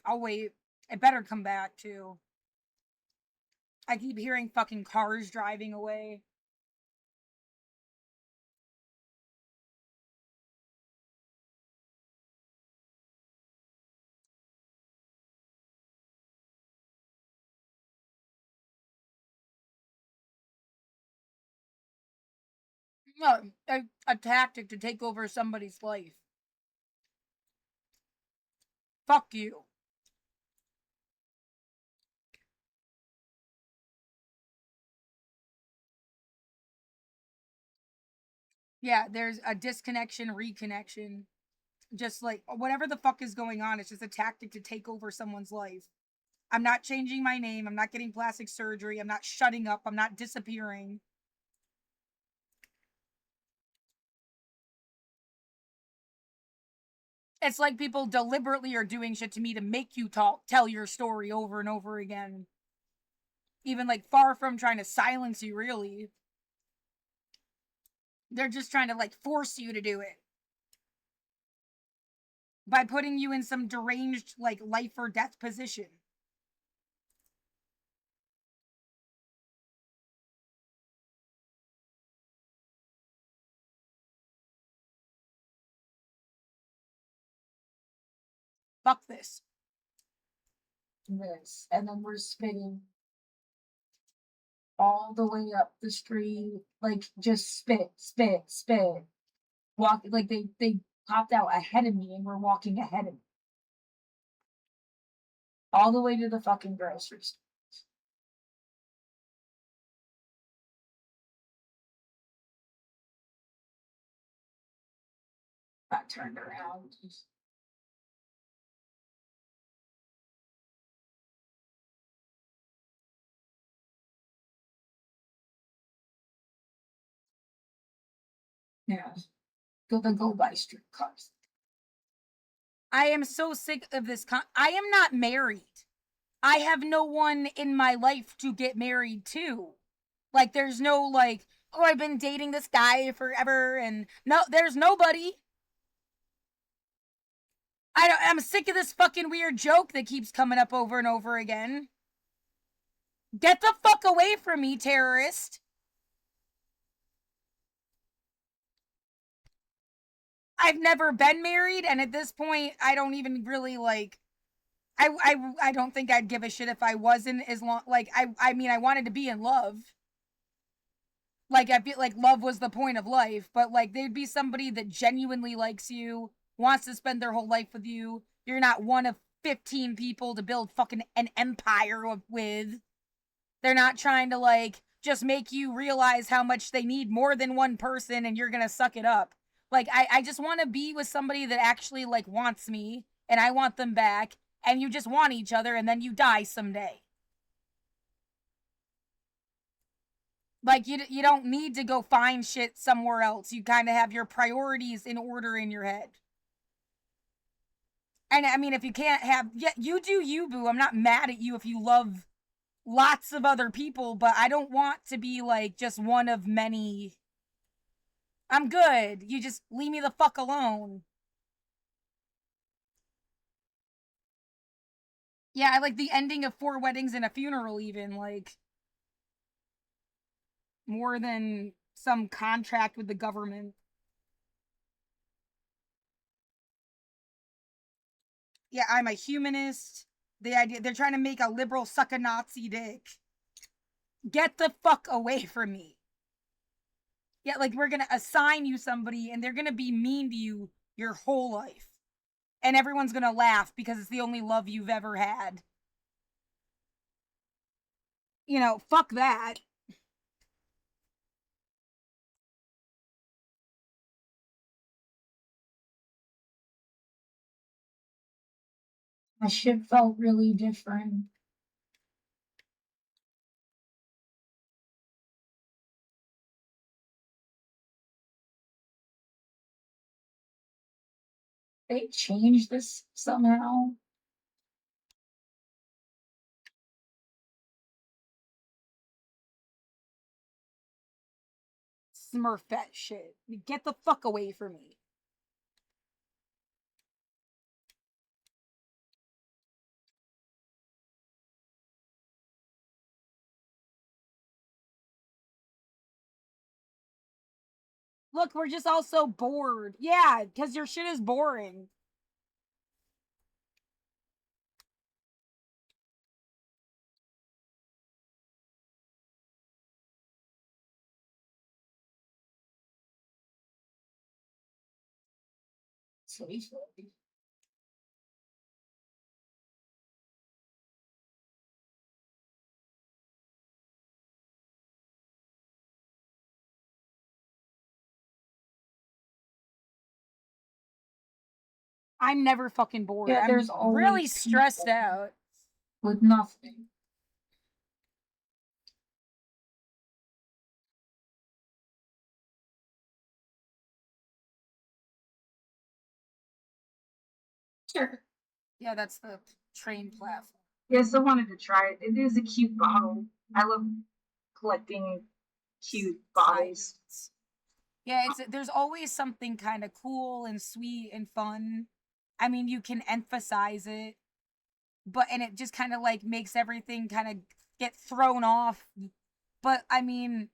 I'll wait. It better come back too. I keep hearing fucking cars driving away. No, a tactic to take over somebody's life. Fuck you. Yeah, there's a disconnection, reconnection. Just like whatever the fuck is going on, it's just a tactic to take over someone's life. I'm not changing my name. I'm not getting plastic surgery. I'm not shutting up. I'm not disappearing. It's like people deliberately are doing shit to me to make you tell your story over and over again. Even like far from trying to silence you, really. They're just trying to like force you to do it. By putting you in some deranged like life or death position. Fuck this. This. And then we're spitting all the way up the street. Like, just spit, spit, spit. Walk, like, they popped out ahead of me and were walking ahead of me. All the way to the fucking grocery store. I turned around. Yeah. Go buy streetcars. I am so sick of this. I am not married. I have no one in my life to get married to. Like, there's no, like, oh, I've been dating this guy forever, and no, there's nobody. I'm sick of this fucking weird joke that keeps coming up over and over again. Get the fuck away from me, terrorist. I've never been married, and at this point, I don't even really, like, I don't think I'd give a shit if I wasn't, as long, like, I mean, I wanted to be in love. Like, I feel like love was the point of life, but, like, there'd be somebody that genuinely likes you, wants to spend their whole life with you. You're not one of 15 people to build fucking an empire with. They're not trying to, like, just make you realize how much they need more than one person and you're gonna suck it up. Like, I just want to be with somebody that actually, like, wants me, and I want them back, and you just want each other, and then you die someday. Like, you don't need to go find shit somewhere else. You kind of have your priorities in order in your head. And I mean, if you can't have, yeah, you do you, boo. I'm not mad at you if you love lots of other people, but I don't want to be, like, just one of many. I'm good. You just leave me the fuck alone. Yeah, I like the ending of 4 Weddings and a Funeral, even, like, more than some contract with the government. Yeah, I'm a humanist. The idea, they're trying to make a liberal suck a Nazi dick. Get the fuck away from me. Yeah, like, we're gonna assign you somebody and they're gonna be mean to you your whole life. And everyone's gonna laugh because it's the only love you've ever had. You know, fuck that. My shit felt really different. They changed this somehow. Smurfette shit. Get the fuck away from me. Look, we're just all so bored. Yeah, because your shit is boring. safely. I'm never fucking bored. Yeah, I'm there's always really stressed people out. with nothing. Sure. Yeah, that's the train platform. Yes, I wanted to try it. It is a cute bottle. I love collecting cute bottles. Silence. Yeah, there's always something kind of cool and sweet and fun. I mean, you can emphasize it, and it just kind of like makes everything kind of get thrown off. But I mean,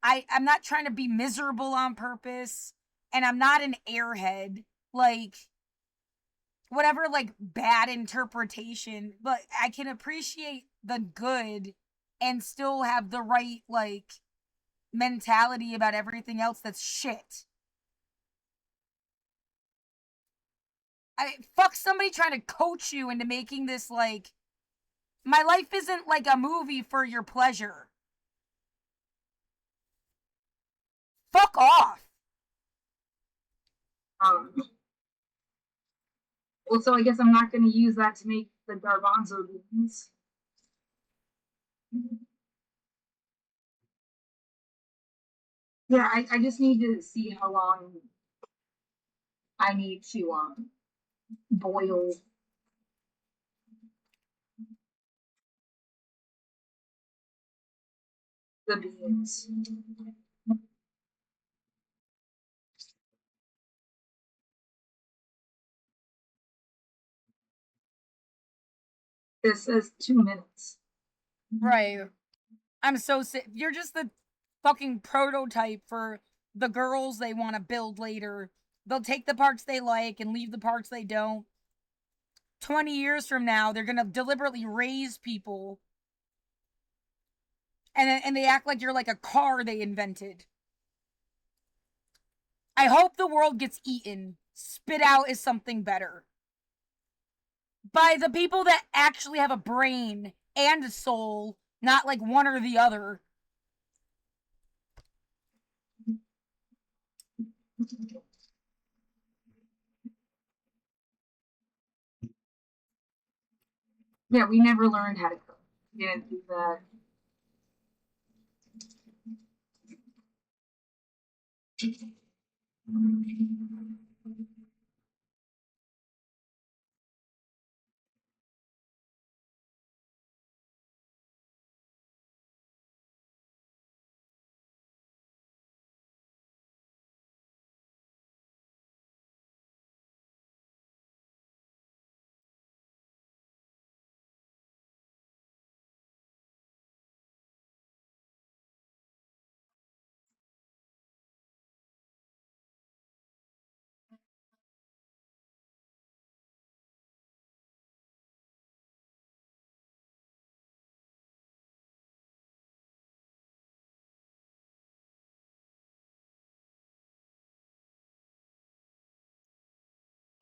I'm not trying to be miserable on purpose, and I'm not an airhead. Like, whatever, like, bad interpretation, but I can appreciate the good and still have the right, like, mentality about everything else that's shit. Fuck somebody trying to coach you into making this, like, my life isn't like a movie for your pleasure. Fuck off. Well, so I guess I'm not going to use that to make the garbanzo beans. Yeah, I just need to see how long I need to boil the beans. This says 2 minutes. Right. I'm so sick. You're just the fucking prototype for the girls they want to build later. They'll take the parts they like and leave the parts they don't. 20 years from now, they're going to deliberately raise people. And they act like you're like a car they invented. I hope the world gets eaten, spit out as something better. By the people that actually have a brain and a soul, not like one or the other. Yeah, we never learned how to cook. We didn't do that.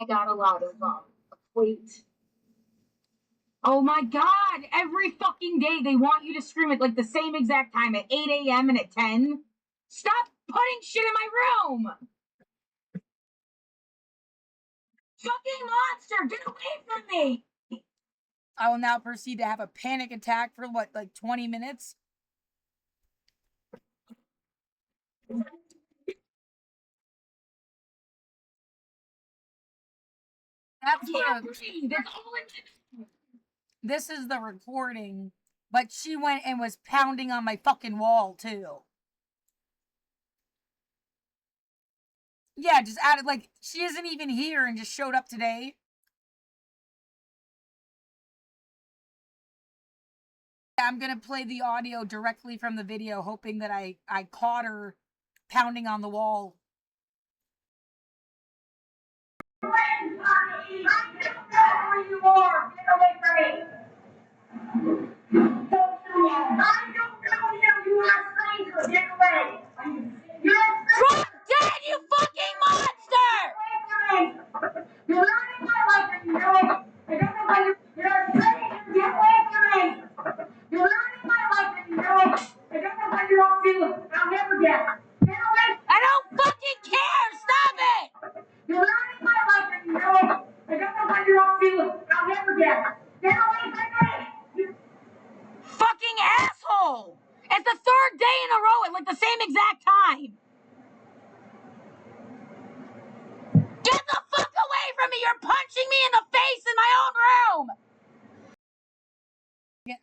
I got a lot of weight. Oh my god! Every fucking day they want you to stream at like the same exact time at 8 a.m. and at 10. Stop putting shit in my room! Fucking monster! Get away from me! I will now proceed to have a panic attack for what, like 20 minutes? That's all it is. This is the recording, but she went and was pounding on my fucking wall too. Yeah, just added like she isn't even here and just showed up today. I'm gonna play the audio directly from the video, hoping that I caught her pounding on the wall. I don't know who you are. Get away from me. I don't know him. You are a stranger. Get away. You're a stranger. Drop dead, you fucking monster! Get away from me. want to. I'll never guess. Get away. I don't fucking care! Stop it! You're ruining my life and you know it. I don't know what you're up to. I'll never guess. Get away from me. You Fucking asshole! It's the third day in a row at like the same exact time. Get the fuck away from me! You're punching me in the face in my own room!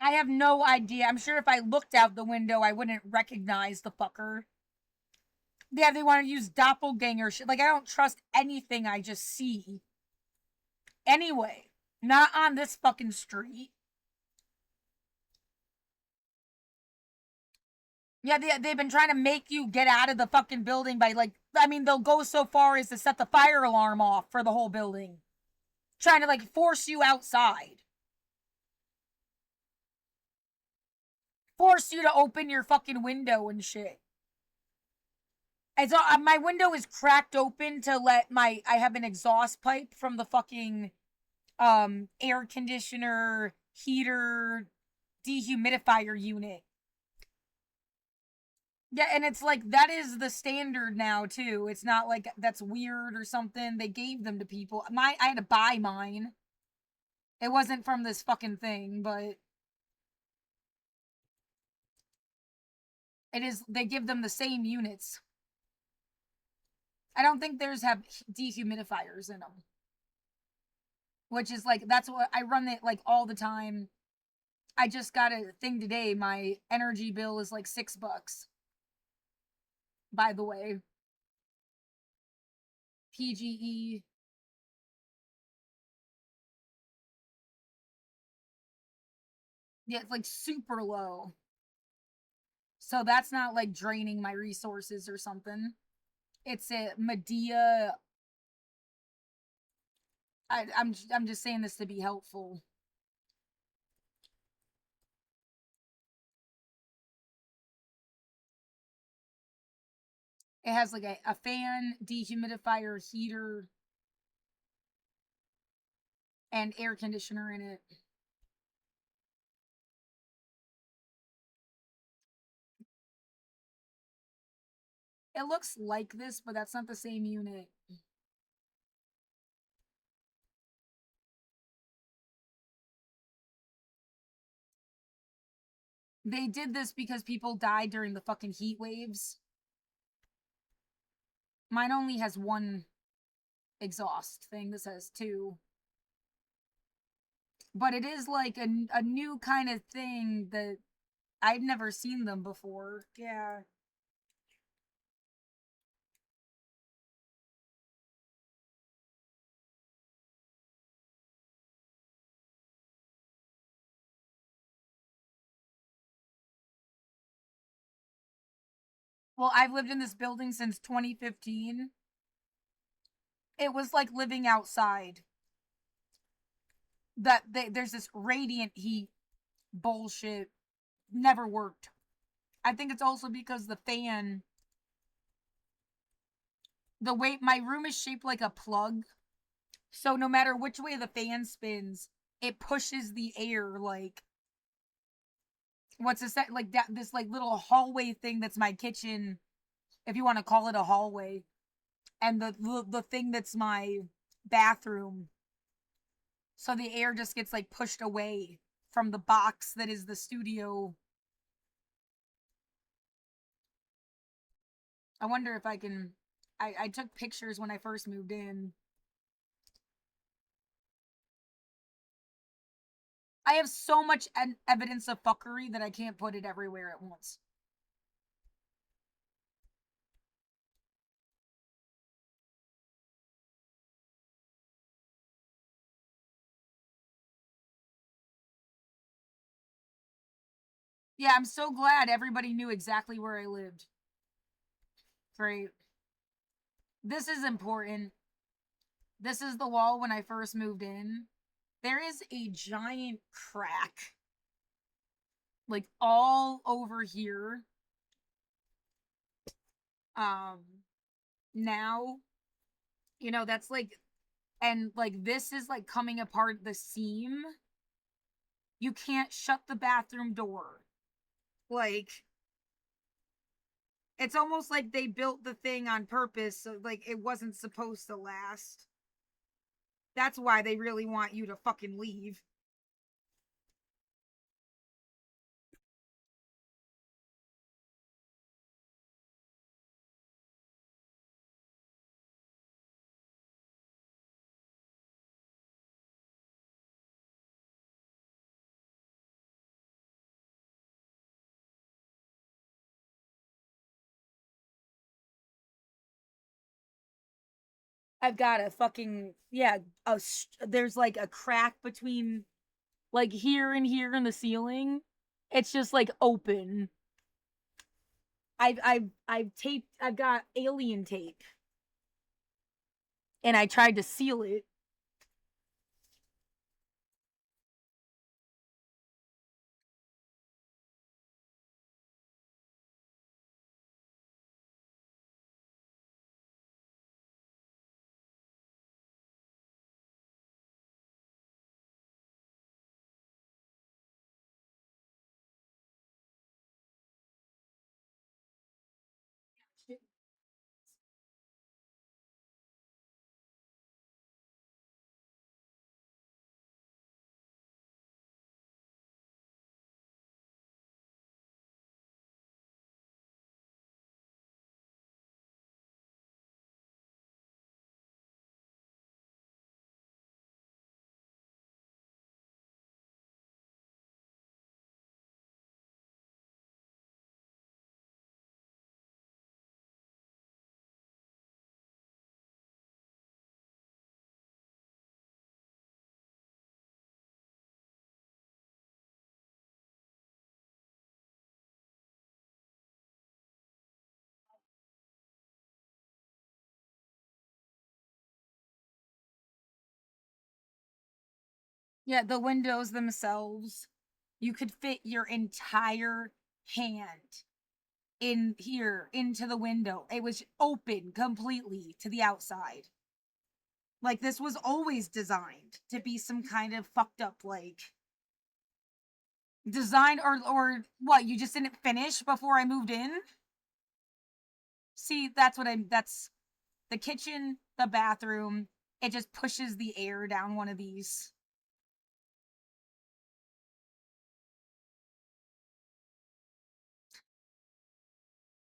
I have no idea. I'm sure if I looked out the window, I wouldn't recognize the fucker. Yeah, they want to use doppelganger shit. Like, I don't trust anything I just see. Anyway, not on this fucking street. Yeah, they've been trying to make you get out of the fucking building by, like, I mean, they'll go so far as to set the fire alarm off for the whole building. Trying to, like, force you outside. Force you to open your fucking window and shit. And so my window is cracked open to let I have an exhaust pipe from the fucking air conditioner, heater, dehumidifier unit. Yeah, and it's like, that is the standard now, too. It's not like that's weird or something. They gave them to people. I had to buy mine. It wasn't from this fucking thing, but it is, they give them the same units. I don't think theirs have dehumidifiers in them. Which is like, that's what, I run it like all the time. I just got a thing today. My energy bill is like $6. By the way. PGE. Yeah, it's like super low. So that's not like draining my resources or something. It's a Medea. I'm just saying this to be helpful. It has like a fan, dehumidifier, heater, and air conditioner in it. It looks like this, but that's not the same unit. They did this because people died during the fucking heat waves. Mine only has one exhaust thing. This has two. But it is like a new kind of thing that I've never seen them before. Yeah. Well, I've lived in this building since 2015. It was like living outside. There's this radiant heat bullshit. Never worked. I think it's also because the fan, the way my room is shaped like a plug. So no matter which way the fan spins, it pushes the air like, what's this, like that, this like little hallway thing that's my kitchen, if you want to call it a hallway, and the thing that's my bathroom. So the air just gets like pushed away from the box that is the studio. I wonder if I can, I took pictures when I first moved in. I have so much evidence of fuckery that I can't put it everywhere at once. Yeah, I'm so glad everybody knew exactly where I lived. Great. This is important. This is the wall when I first moved in. There is a giant crack, like all over here. Now, you know, that's like, and like this is like coming apart the seam. You can't shut the bathroom door. Like, It's almost like they built the thing on purpose, so like it wasn't supposed to last. That's why they really want you to fucking leave. I've got a fucking there's like a crack between like here and here in the ceiling. It's just like open. I've got alien tape. And I tried to seal it. Yeah, the windows themselves, you could fit your entire hand in here into the window. It was open completely to the outside. Like this was always designed to be some kind of fucked up like design or what, you just didn't finish before I moved in? See, that's the kitchen, the bathroom, it just pushes the air down one of these.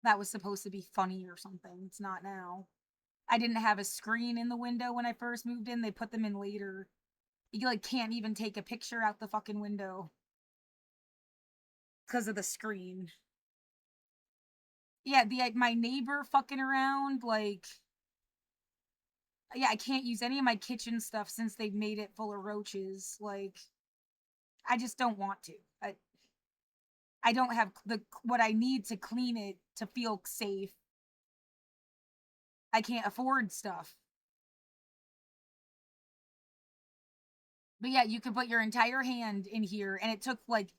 That was supposed to be funny or something. It's not now. I didn't have a screen in the window when I first moved in. They put them in later. You like can't even take a picture out the fucking window because of the screen. Yeah, my neighbor fucking around, like, yeah, I can't use any of my kitchen stuff since they've made it full of roaches. Like, I just don't want to. I don't have what I need to clean it to feel safe. I can't afford stuff. But yeah, you could put your entire hand in here, and it took like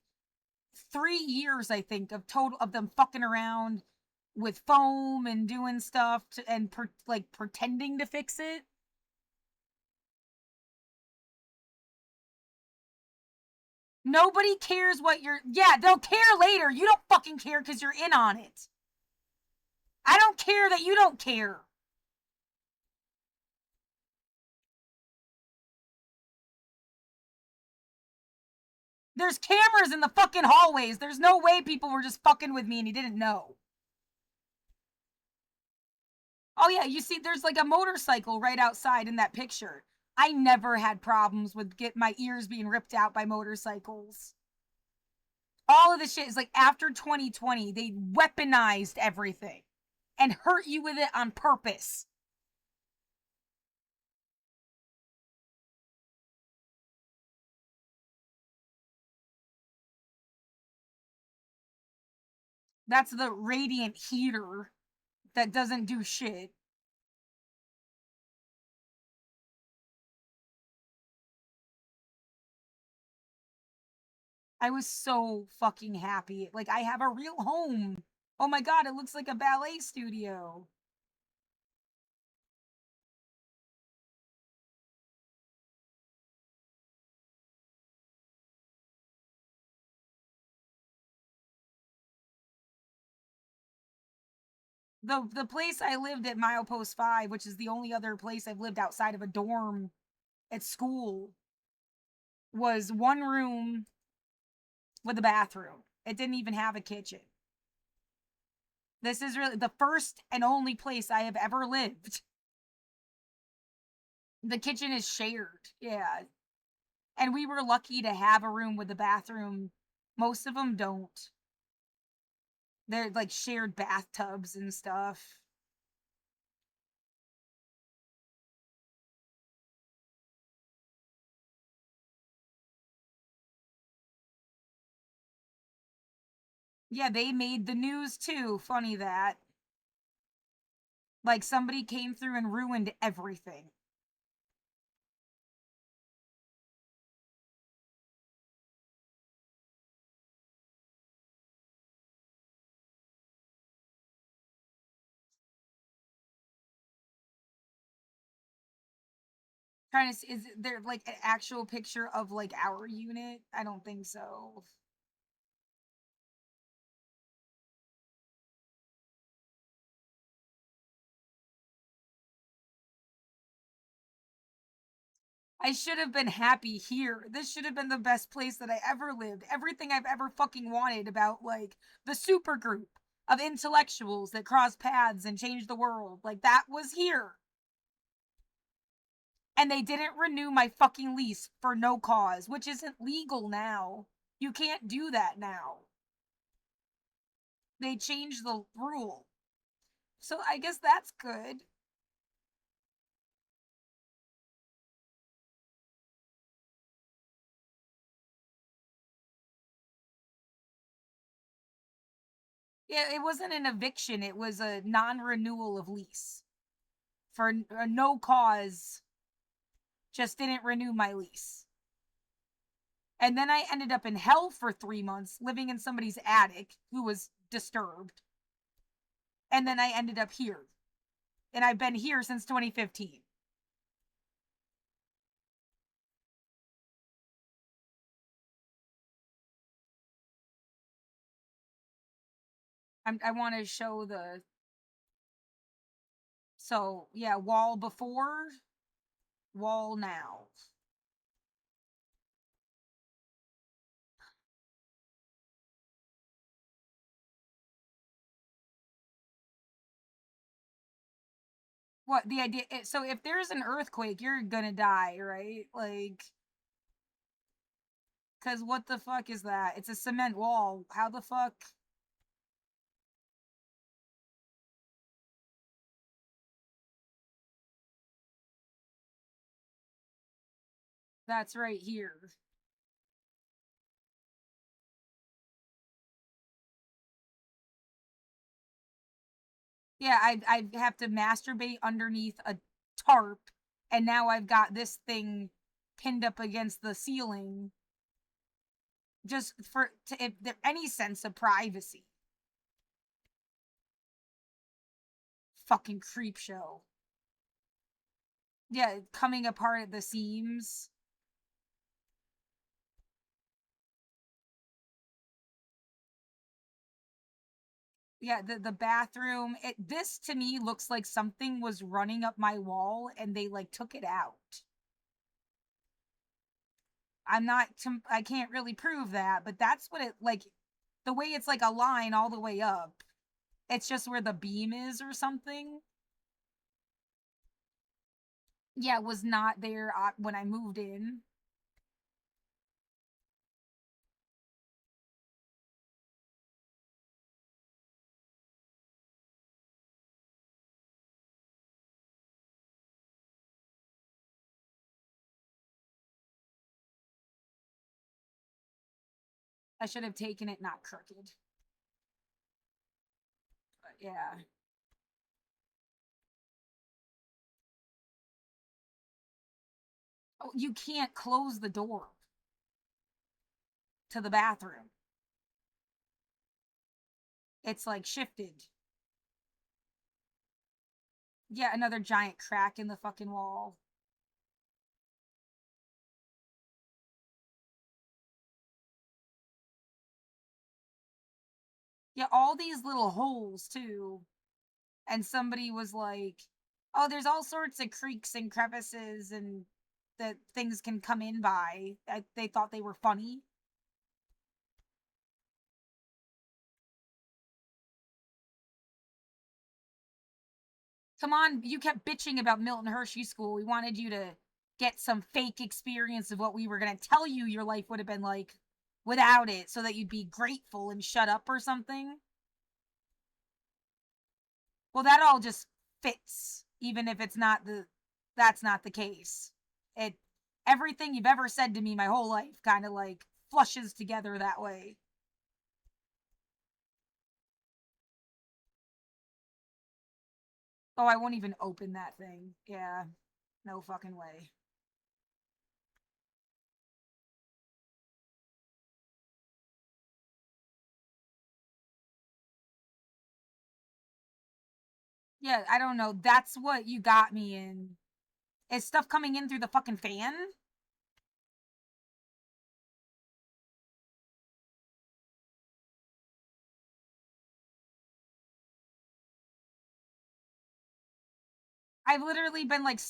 3 years, I think, of total of them fucking around with foam and doing stuff and like pretending to fix it. Nobody cares what you're. Yeah, they'll care later. You don't fucking care because you're in on it. I don't care that you don't care. There's cameras in the fucking hallways. There's no way people were just fucking with me and he didn't know. Oh yeah, you see, there's like a motorcycle right outside in that picture. I never had problems with my ears being ripped out by motorcycles. All of the shit is like after 2020, they weaponized everything and hurt you with it on purpose. That's the radiant heater that doesn't do shit. I was so fucking happy. Like, I have a real home. Oh my god, it looks like a ballet studio. The place I lived at Milepost 5, which is the only other place I've lived outside of a dorm at school, was one room with a bathroom. It didn't even have a kitchen. This is really the first and only place I have ever lived. The kitchen is shared. Yeah. And we were lucky to have a room with a bathroom. Most of them don't. They're like shared bathtubs and stuff. Yeah, they made the news too. Funny that. Like somebody came through and ruined everything. Trying to see, is there like an actual picture of like our unit? I don't think so. I should have been happy here. This should have been the best place that I ever lived. Everything I've ever fucking wanted about like the super group of intellectuals that cross paths and change the world. Like that was here. And they didn't renew my fucking lease for no cause, which isn't legal now. You can't do that now. They changed the rule. So I guess that's good. Yeah, it wasn't an eviction, it was a non-renewal of lease. For no cause, just didn't renew my lease. And then I ended up in hell for 3 months, living in somebody's attic who was disturbed. And then I ended up here. And I've been here since 2015. I want to show the... So, yeah, wall before, wall now. What, the idea... So if there's an earthquake, you're gonna die, right? Like... Because what the fuck is that? It's a cement wall. How the fuck... That's right here. Yeah, I have to masturbate underneath a tarp, and now I've got this thing pinned up against the ceiling, just for if there any sense of privacy. Fucking creep show. Yeah, coming apart at the seams. Yeah, the bathroom. This to me looks like something was running up my wall and they like took it out. I can't really prove that, but that's what it like. The way it's like a line all the way up. It's just where the beam is or something. Yeah, it was not there when I moved in. I should have taken it not crooked. But yeah. Oh, you can't close the door to the bathroom. It's like shifted. Yeah, another giant crack in the fucking wall. Yeah, all these little holes too. and somebody was like, oh, there's all sorts of creeks and crevices and that things can come in by. They thought they were funny. Come on, you kept bitching about Milton Hershey School. We wanted you to get some fake experience of what we were going to tell you your life would have been like without it, so that you'd be grateful and shut up or something. Well, that all just fits, even if it's not that's not the case. Everything you've ever said to me my whole life kind of like flushes together that way. Oh, I won't even open that thing. Yeah, no fucking way. Yeah, I don't know. That's what you got me in. Is stuff coming in through the fucking fan? I've literally been like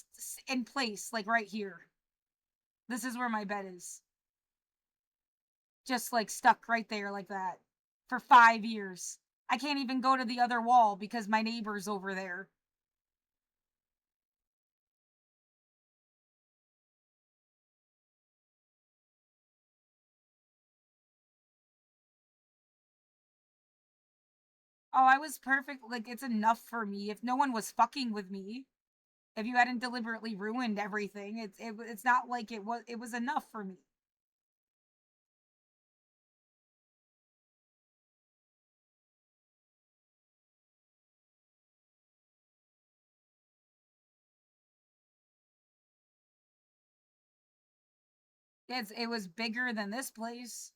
in place, like right here. This is where my bed is. Just like stuck right there like that for 5 years. I can't even go to the other wall because my neighbor's over there. Oh, I was perfect. Like, it's enough for me. If no one was fucking with me, if you hadn't deliberately ruined everything, it's not like it was enough for me. It was bigger than this place.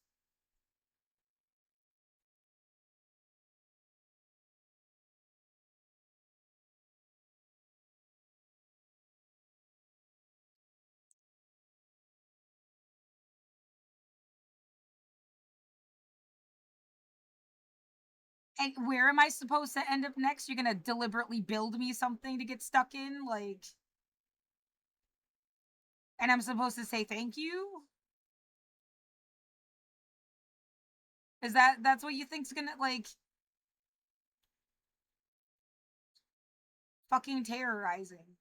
And where am I supposed to end up next? You're gonna deliberately build me something to get stuck in, like, and I'm supposed to say thank you? That's what you think's gonna, like, fucking terrorizing?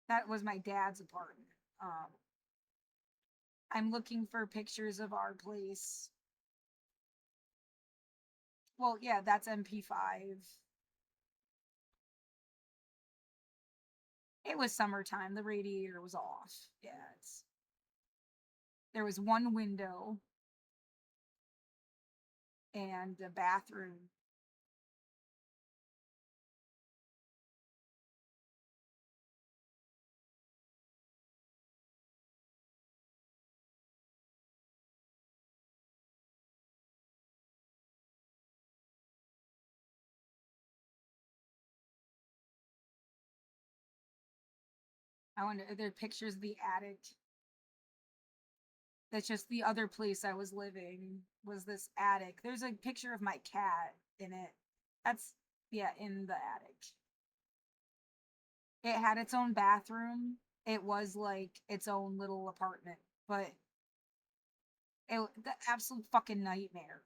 That was my dad's apartment. I'm looking for pictures of our place. Well, yeah, that's MP5. It was summertime. The radiator was off. Yeah, there was one window and a bathroom. I wonder if there are pictures of the attic. That's just the other place I was living, was this attic. There's a picture of my cat in it. That's, yeah, in the attic. It had its own bathroom. It was like its own little apartment, but the absolute fucking nightmare.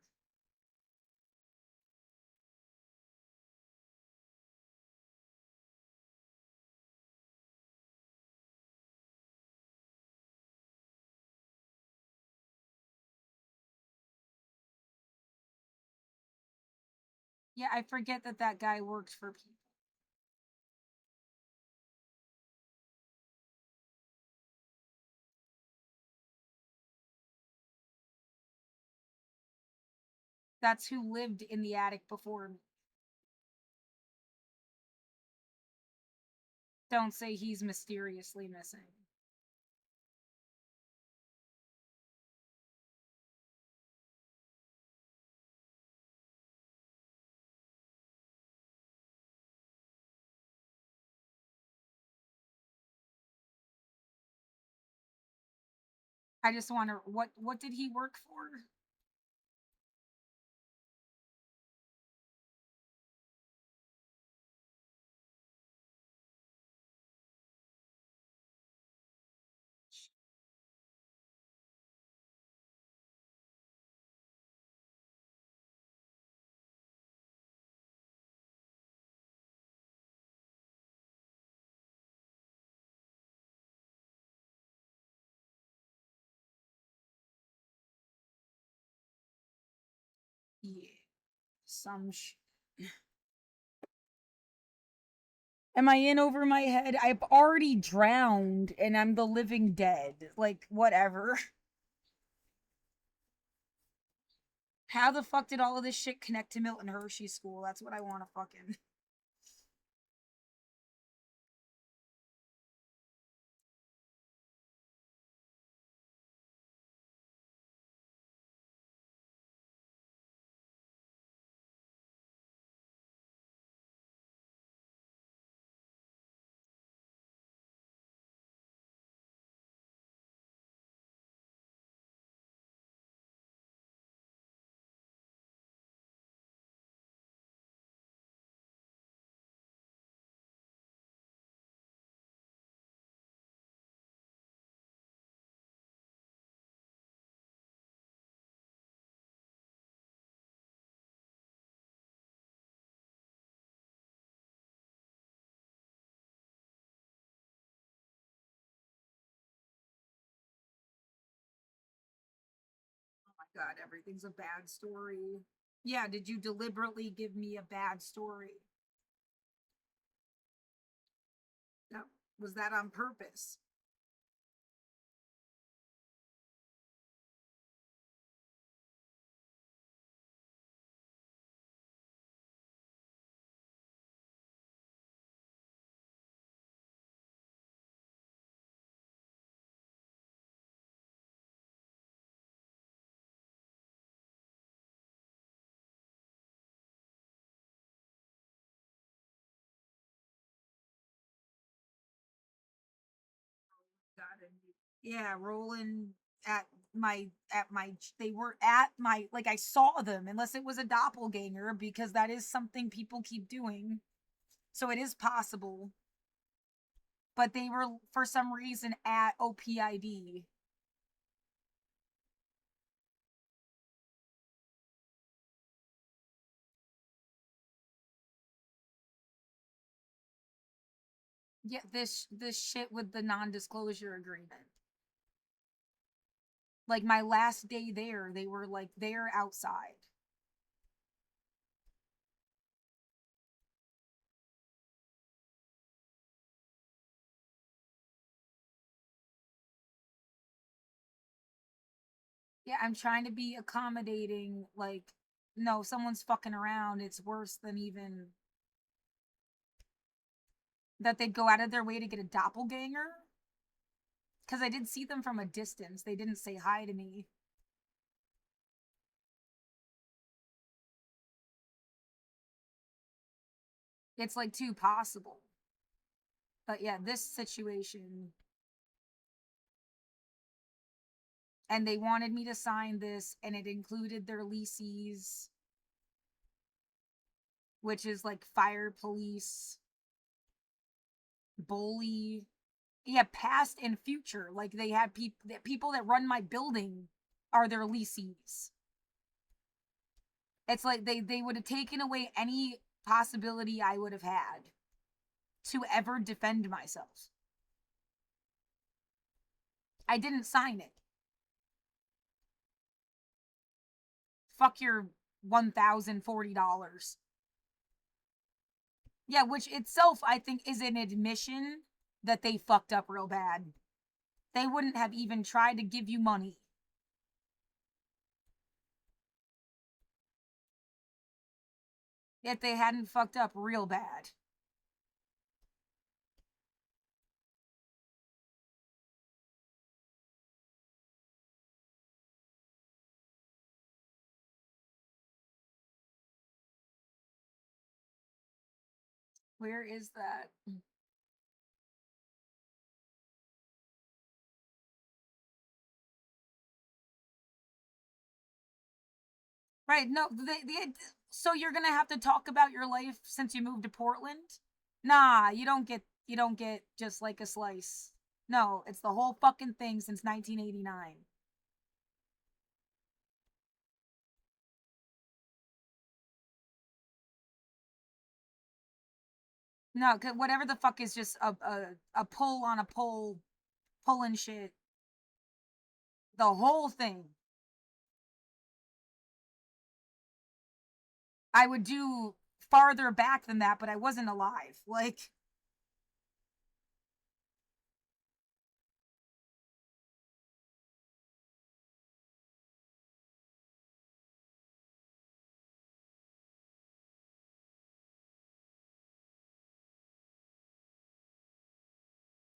Yeah, I forget that guy works for people. That's who lived in the attic before me. Don't say he's mysteriously missing. I just wonder what did he work for? some Am I in over my head? I've already drowned and I'm the living dead. Like, whatever. How the fuck did all of this shit connect to Milton Hershey School? That's what I want to fucking... God, everything's a bad story. Yeah, did you deliberately give me a bad story? No, was that on purpose? God, yeah, rolling at my they were at my, like, I saw them, unless it was a doppelganger, because that is something people keep doing. So it is possible. But they were for some reason at OPID. Yeah, this shit with the non-disclosure agreement. Like, my last day there, they were like there outside. Yeah, I'm trying to be accommodating. Like, no, someone's fucking around. It's worse than even that they'd go out of their way to get a doppelganger. Because I did see them from a distance. They didn't say hi to me. It's like too possible. But yeah, this situation. And they wanted me to sign this, and it included their leases, which is like fire, police, bully. Yeah, past and future. Like, they had people that run my building are their leases. It's like they would have taken away any possibility I would have had to ever defend myself. I didn't sign it. Fuck your $1,040. Yeah, which itself I think is an admission that they fucked up real bad. They wouldn't have even tried to give you money. If they hadn't fucked up real bad. Where is that? Right, no, so you're gonna have to talk about your life since you moved to Portland? Nah, you don't get just like a slice. No, it's the whole fucking thing since 1989. No, whatever the fuck is just a pull on a pole, pulling shit. The whole thing. I would do farther back than that, but I wasn't alive. Like,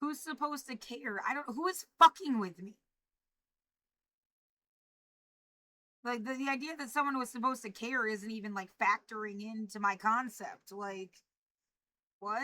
who's supposed to care? Who is fucking with me? Like, the idea that someone was supposed to care isn't even, like, factoring into my concept. Like, what?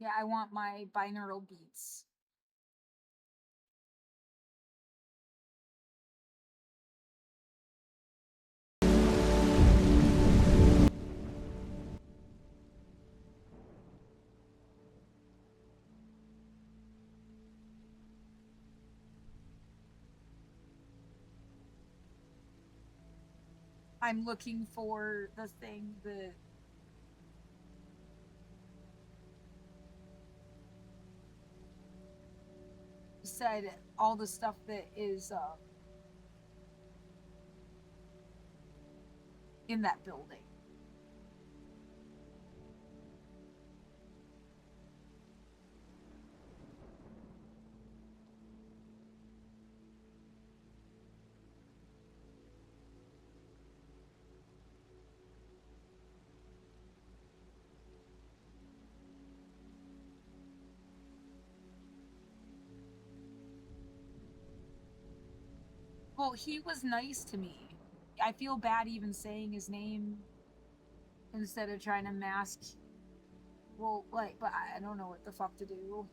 Yeah, I want my binaural beats. I'm looking for the thing that said all the stuff that is in that building. Well, he was nice to me. I feel bad even saying his name instead of trying to mask. Well, like, but I don't know what the fuck to do.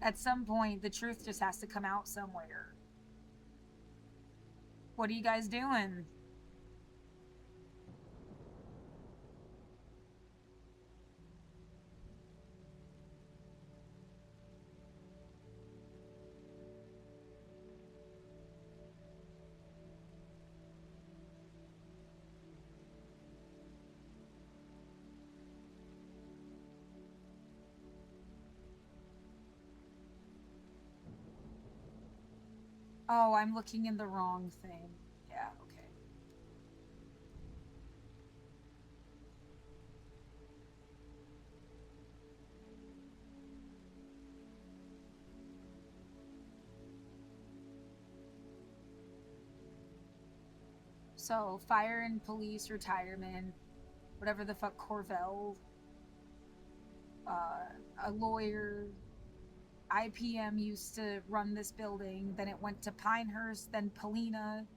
At some point, the truth just has to come out somewhere. What are you guys doing? Oh, I'm looking in the wrong thing. Yeah, okay. So, fire and police retirement, whatever the fuck, Corvell, a lawyer, IPM used to run this building, then it went to Pinehurst, then Polina.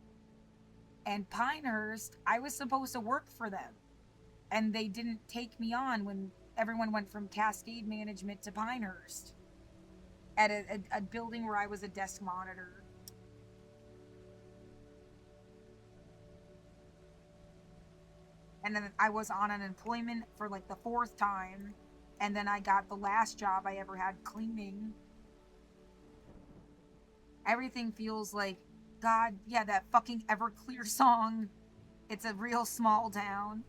And Pinehurst, I was supposed to work for them. And they didn't take me on when everyone went from Cascade Management to Pinehurst. At a building where I was a desk monitor. And then I was on unemployment for like the 4th time. And then I got the last job I ever had cleaning. Everything feels like, God, yeah, that fucking Everclear song. It's a real small town.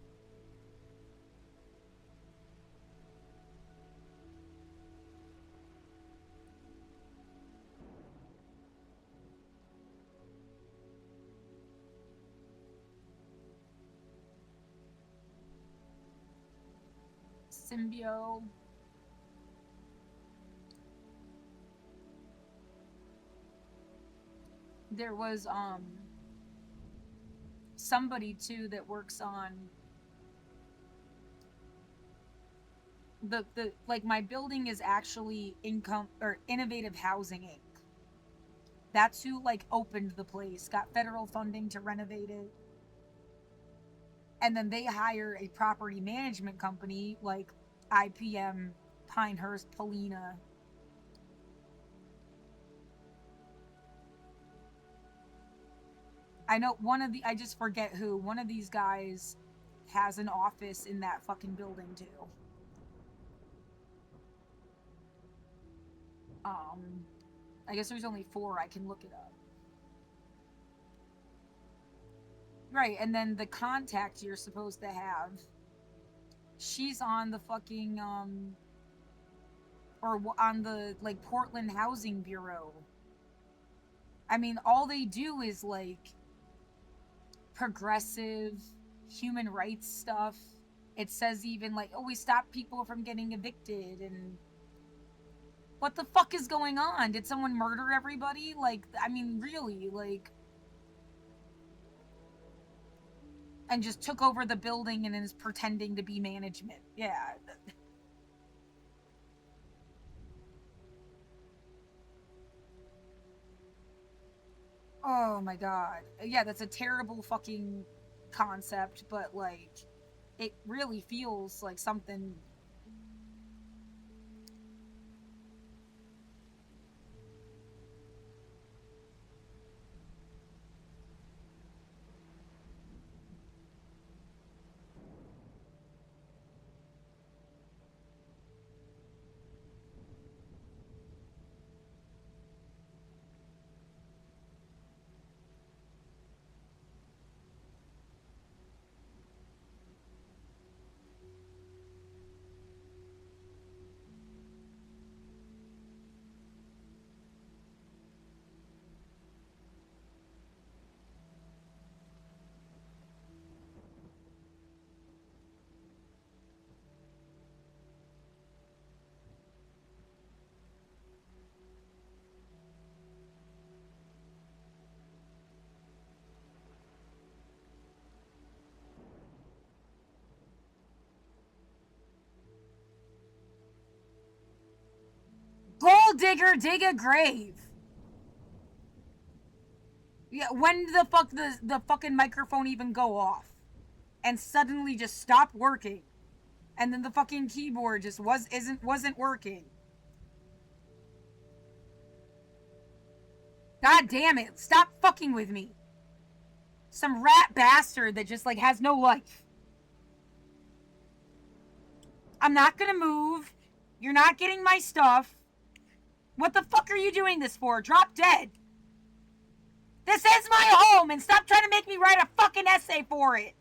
Symbio. There was somebody too that works on the like, my building is actually Income or Innovative Housing Inc. That's who like opened the place, got federal funding to renovate it. And then they hire a property management company like IPM, Pinehurst, Polina. I know I just forget who, one of these guys has an office in that fucking building too. I guess there's only 4. I can look it up. Right, and then the contact you're supposed to have, she's on the fucking, or on the, like, Portland Housing Bureau. I mean, all they do is, like, progressive human rights stuff. It says even, like, oh, we stop people from getting evicted, and what the fuck is going on? Did someone murder everybody? Like, I mean, really, like, and just took over the building and is pretending to be management. Yeah. Oh my god. Yeah, that's a terrible fucking concept, but like, it really feels like something. Gold digger, dig a grave. Yeah, when the fuck the fucking microphone even go off? And suddenly just stop working. And then the fucking keyboard just wasn't working. God damn it, stop fucking with me. Some rat bastard that just like has no life. I'm not gonna move. You're not getting my stuff. What the fuck are you doing this for? Drop dead. This is my home, and stop trying to make me write a fucking essay for it.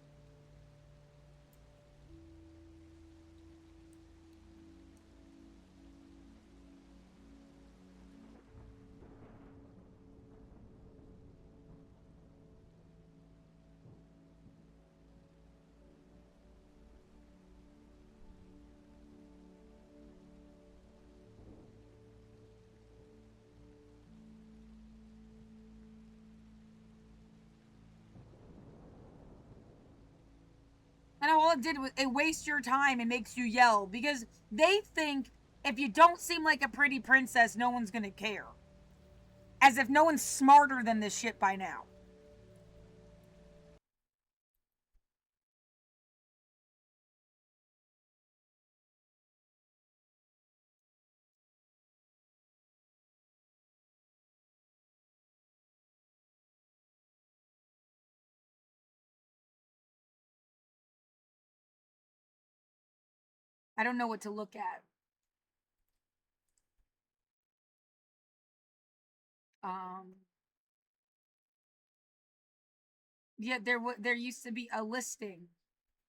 And all it did was it wastes your time and makes you yell because they think if you don't seem like a pretty princess, no one's gonna care. As if no one's smarter than this shit by now. I don't know what to look at. Yeah, there used to be a listing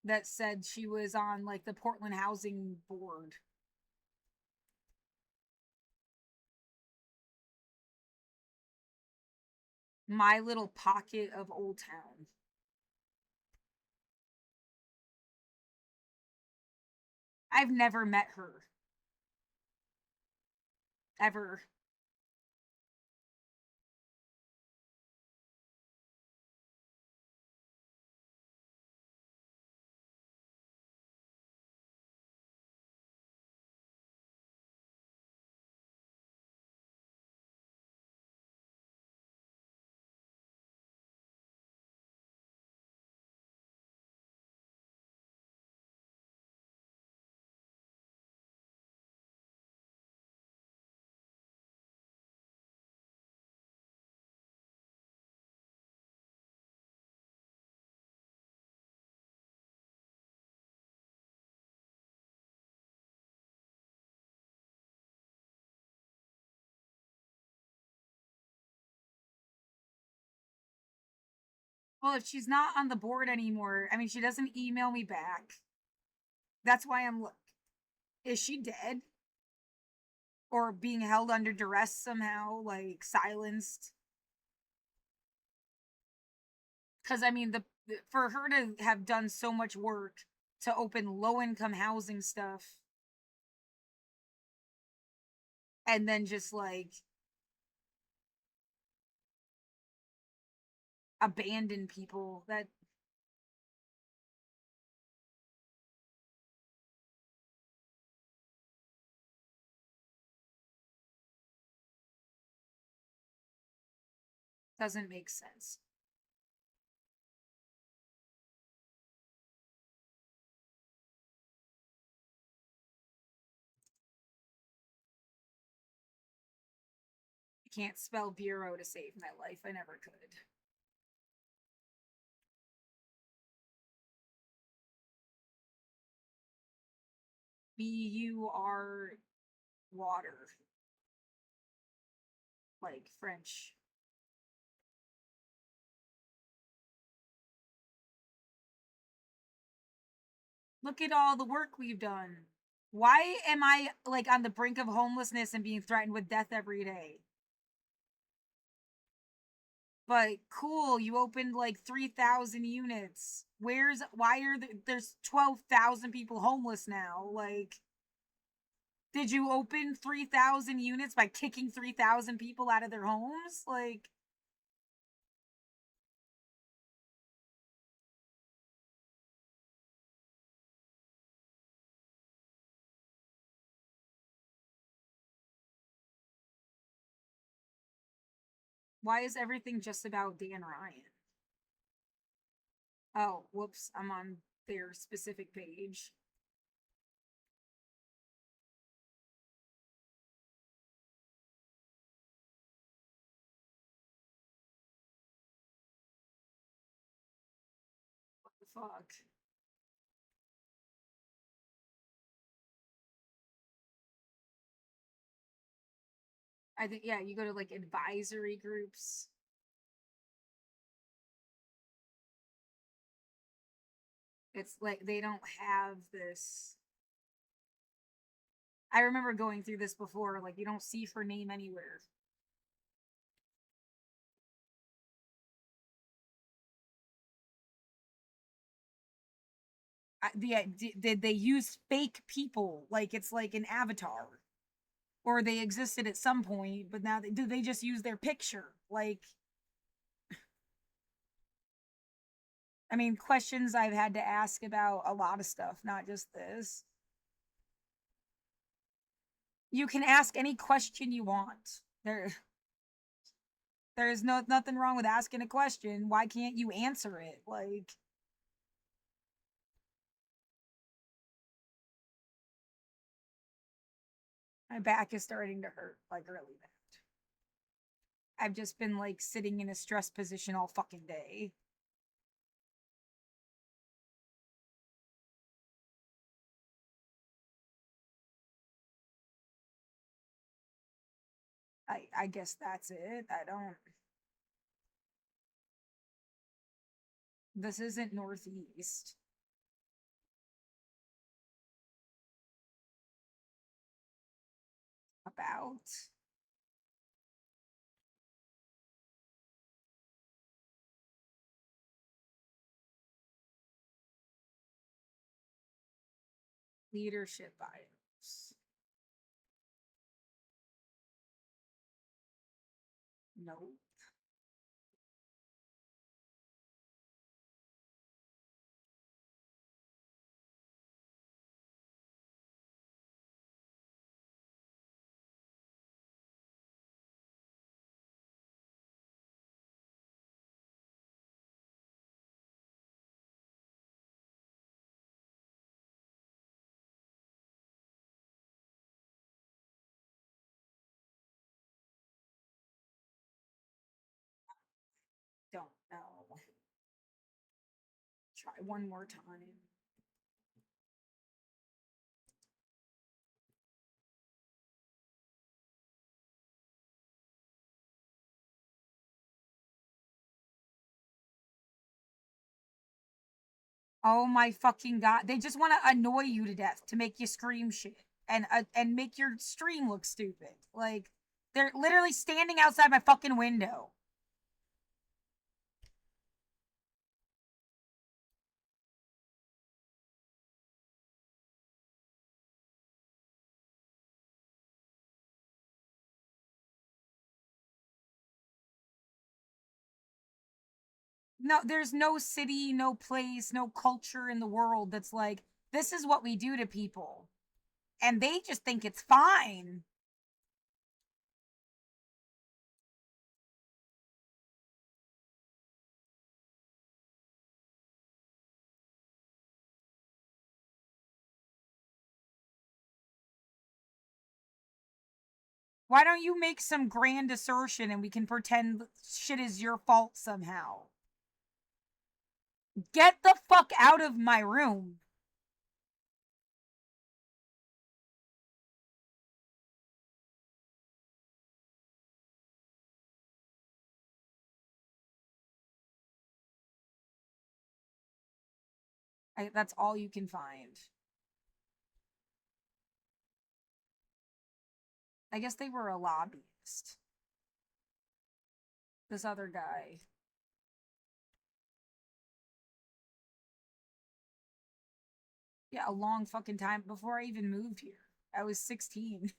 that said she was on like the Portland Housing Board. My little pocket of Old Town. I've never met her. Ever. Well, if she's not on the board anymore, I mean, she doesn't email me back. That's why I'm. Is she dead? Or being held under duress somehow, like silenced? Because I mean, for her to have done so much work to open low-income housing stuff, and then just like abandon people, that doesn't make sense. I can't spell bureau to save my life. I never could. B-U-R water. Like French. Look at all the work we've done. Why am I like on the brink of homelessness and being threatened with death every day? But cool, you opened like 3,000 units. Why are there's 12,000 people homeless now? Like, did you open 3,000 units by kicking 3,000 people out of their homes? Like, why is everything just about Dan Ryan? Oh, whoops, I'm on their specific page. What the fuck? I think, yeah, you go to like advisory groups. It's like they don't have this. I remember going through this before, like you don't see her name anywhere. Did they use fake people? Like it's like an avatar, or they existed at some point, but now did they just use their picture? Like, I mean, questions I've had to ask about a lot of stuff, not just this. You can ask any question you want. There's nothing wrong with asking a question. Why can't you answer it? Like, my back is starting to hurt, like really bad. I've just been like sitting in a stress position all fucking day. I guess that's it. I don't. This isn't Northeast. About. Leadership bios. No. Don't know. Try one more time. Oh my fucking god. They just want to annoy you to death to make you scream shit and make your stream look stupid. Like, they're literally standing outside my fucking window. No, there's no city, no place, no culture in the world that's like, this is what we do to people. And they just think it's fine. Why don't you make some grand assertion and we can pretend shit is your fault somehow? Get the fuck out of my room. That's all you can find. I guess they were a lobbyist. This other guy. Yeah, a long fucking time before I even moved here. I was 16.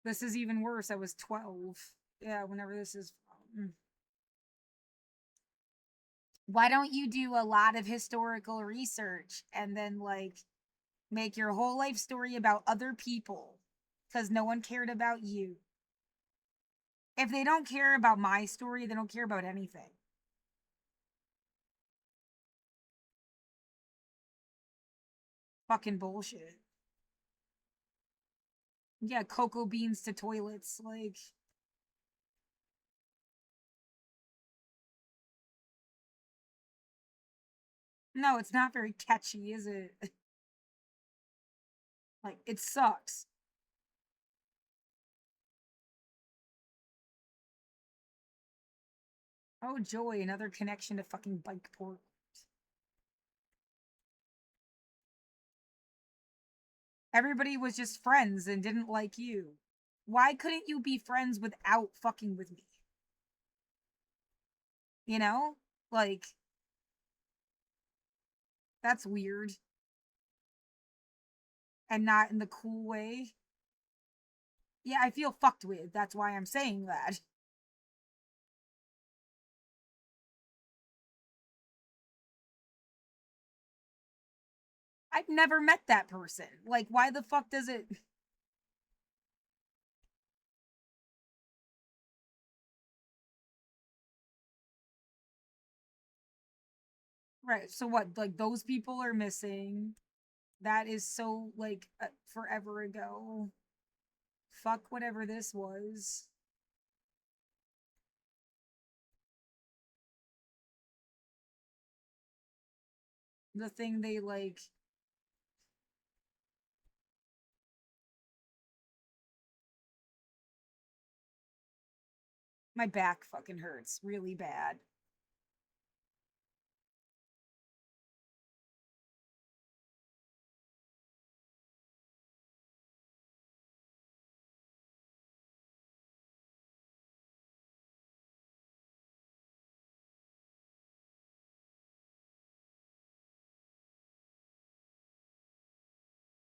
This is even worse. I was 12. Yeah, whenever this is from. Why don't you do a lot of historical research and then, like, make your whole life story about other people? Because no one cared about you. If they don't care about my story, they don't care about anything. Fucking bullshit. Yeah, cocoa beans to toilets, like. No, it's not very catchy, is it? Like, it sucks. Oh, joy, another connection to fucking Bikeport. Everybody was just friends and didn't like you. Why couldn't you be friends without fucking with me? You know? Like, that's weird. And not in the cool way. Yeah, I feel fucked with. That's why I'm saying that. I've never met that person. Like, why the fuck does it... Right, so what, like, those people are missing. That is so, like, forever ago. Fuck whatever this was. The thing they, like... My back fucking hurts really bad.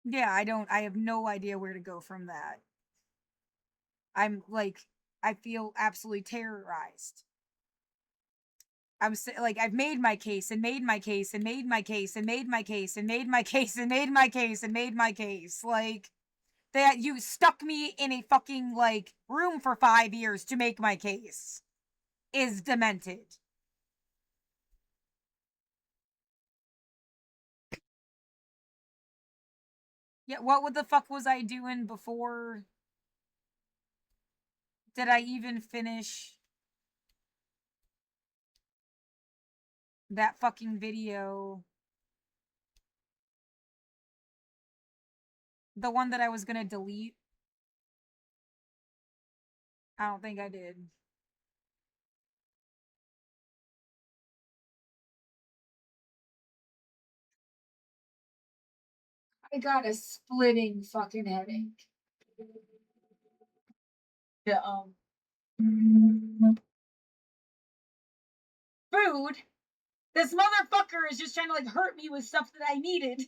Yeah, I have no idea where to go from that. I'm like, I feel absolutely terrorized. Like, I've made my case and made my case and made my case and made my case and made my case and made my case and made my case. Like, that you stuck me in a fucking, like, room for 5 years to make my case is demented. Yeah, what the fuck was I doing before? Did I even finish? that fucking video. The one that I was gonna delete. I don't think I did. I got a splitting fucking headache. Yeah. Food? This motherfucker is just trying to like hurt me with stuff that I needed.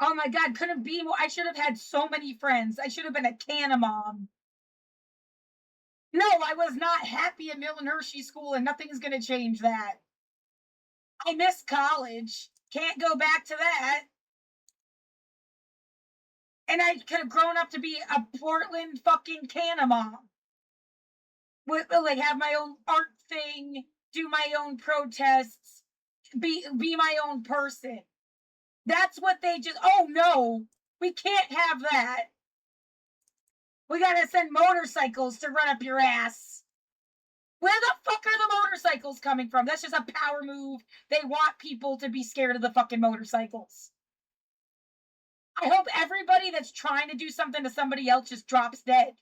Oh my god, couldn't be more. I should have had so many friends. I should have been a canna mom. No, I was not happy at Mill and Hershey School, and nothing's gonna change that. I miss college. Can't go back to that. And I could have grown up to be a Portland fucking canna mom. With like have my own art thing, do my own protests, be my own person. That's what they just. Oh no, we can't have that. We gotta send motorcycles to run up your ass. Where the fuck are the motorcycles coming from? That's just a power move. They want people to be scared of the fucking motorcycles. I hope everybody that's trying to do something to somebody else just drops dead.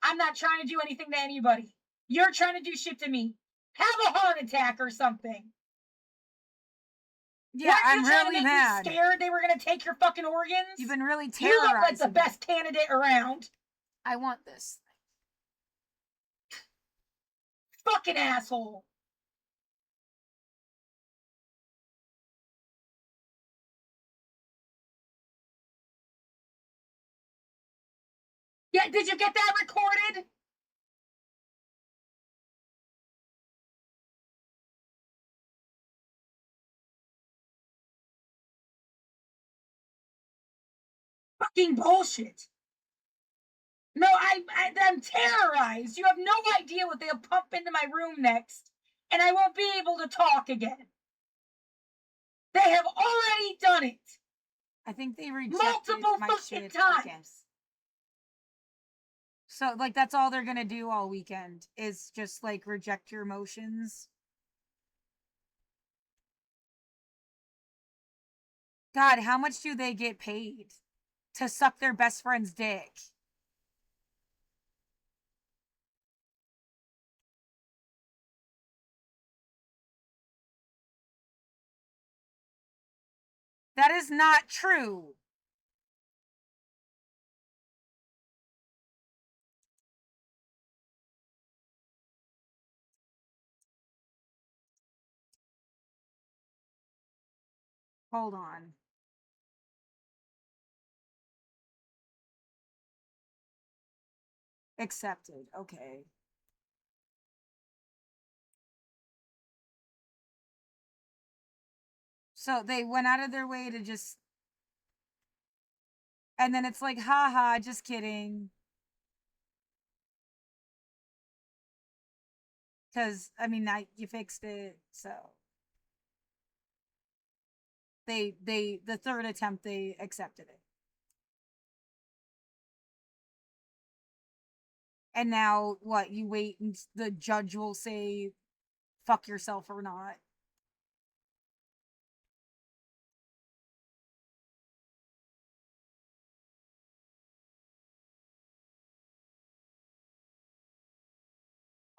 I'm not trying to do anything to anybody. You're trying to do shit to me. Have a heart attack or something. Yeah, I'm really to make mad. Me scared they were gonna take your fucking organs. You've been really You look like terrorizing. the best candidate around. I want this. Fucking asshole. Yeah, did you get that recorded? Fucking bullshit. No, I'm terrorized. You have no idea what they'll pump into my room next, and I won't be able to talk again. They have already done it. I think they rejected multiple my fucking shit times. again. So, like, that's all they're gonna do all weekend is just like reject your emotions. God, how much do they get paid to suck their best friend's dick? That is not true. Hold on. Accepted. Okay. So they went out of their way to just. And then it's like, haha, just kidding. Because, I mean, you fixed it, so. The third attempt, they accepted it. And now, what, you wait and the judge will say, fuck yourself or not.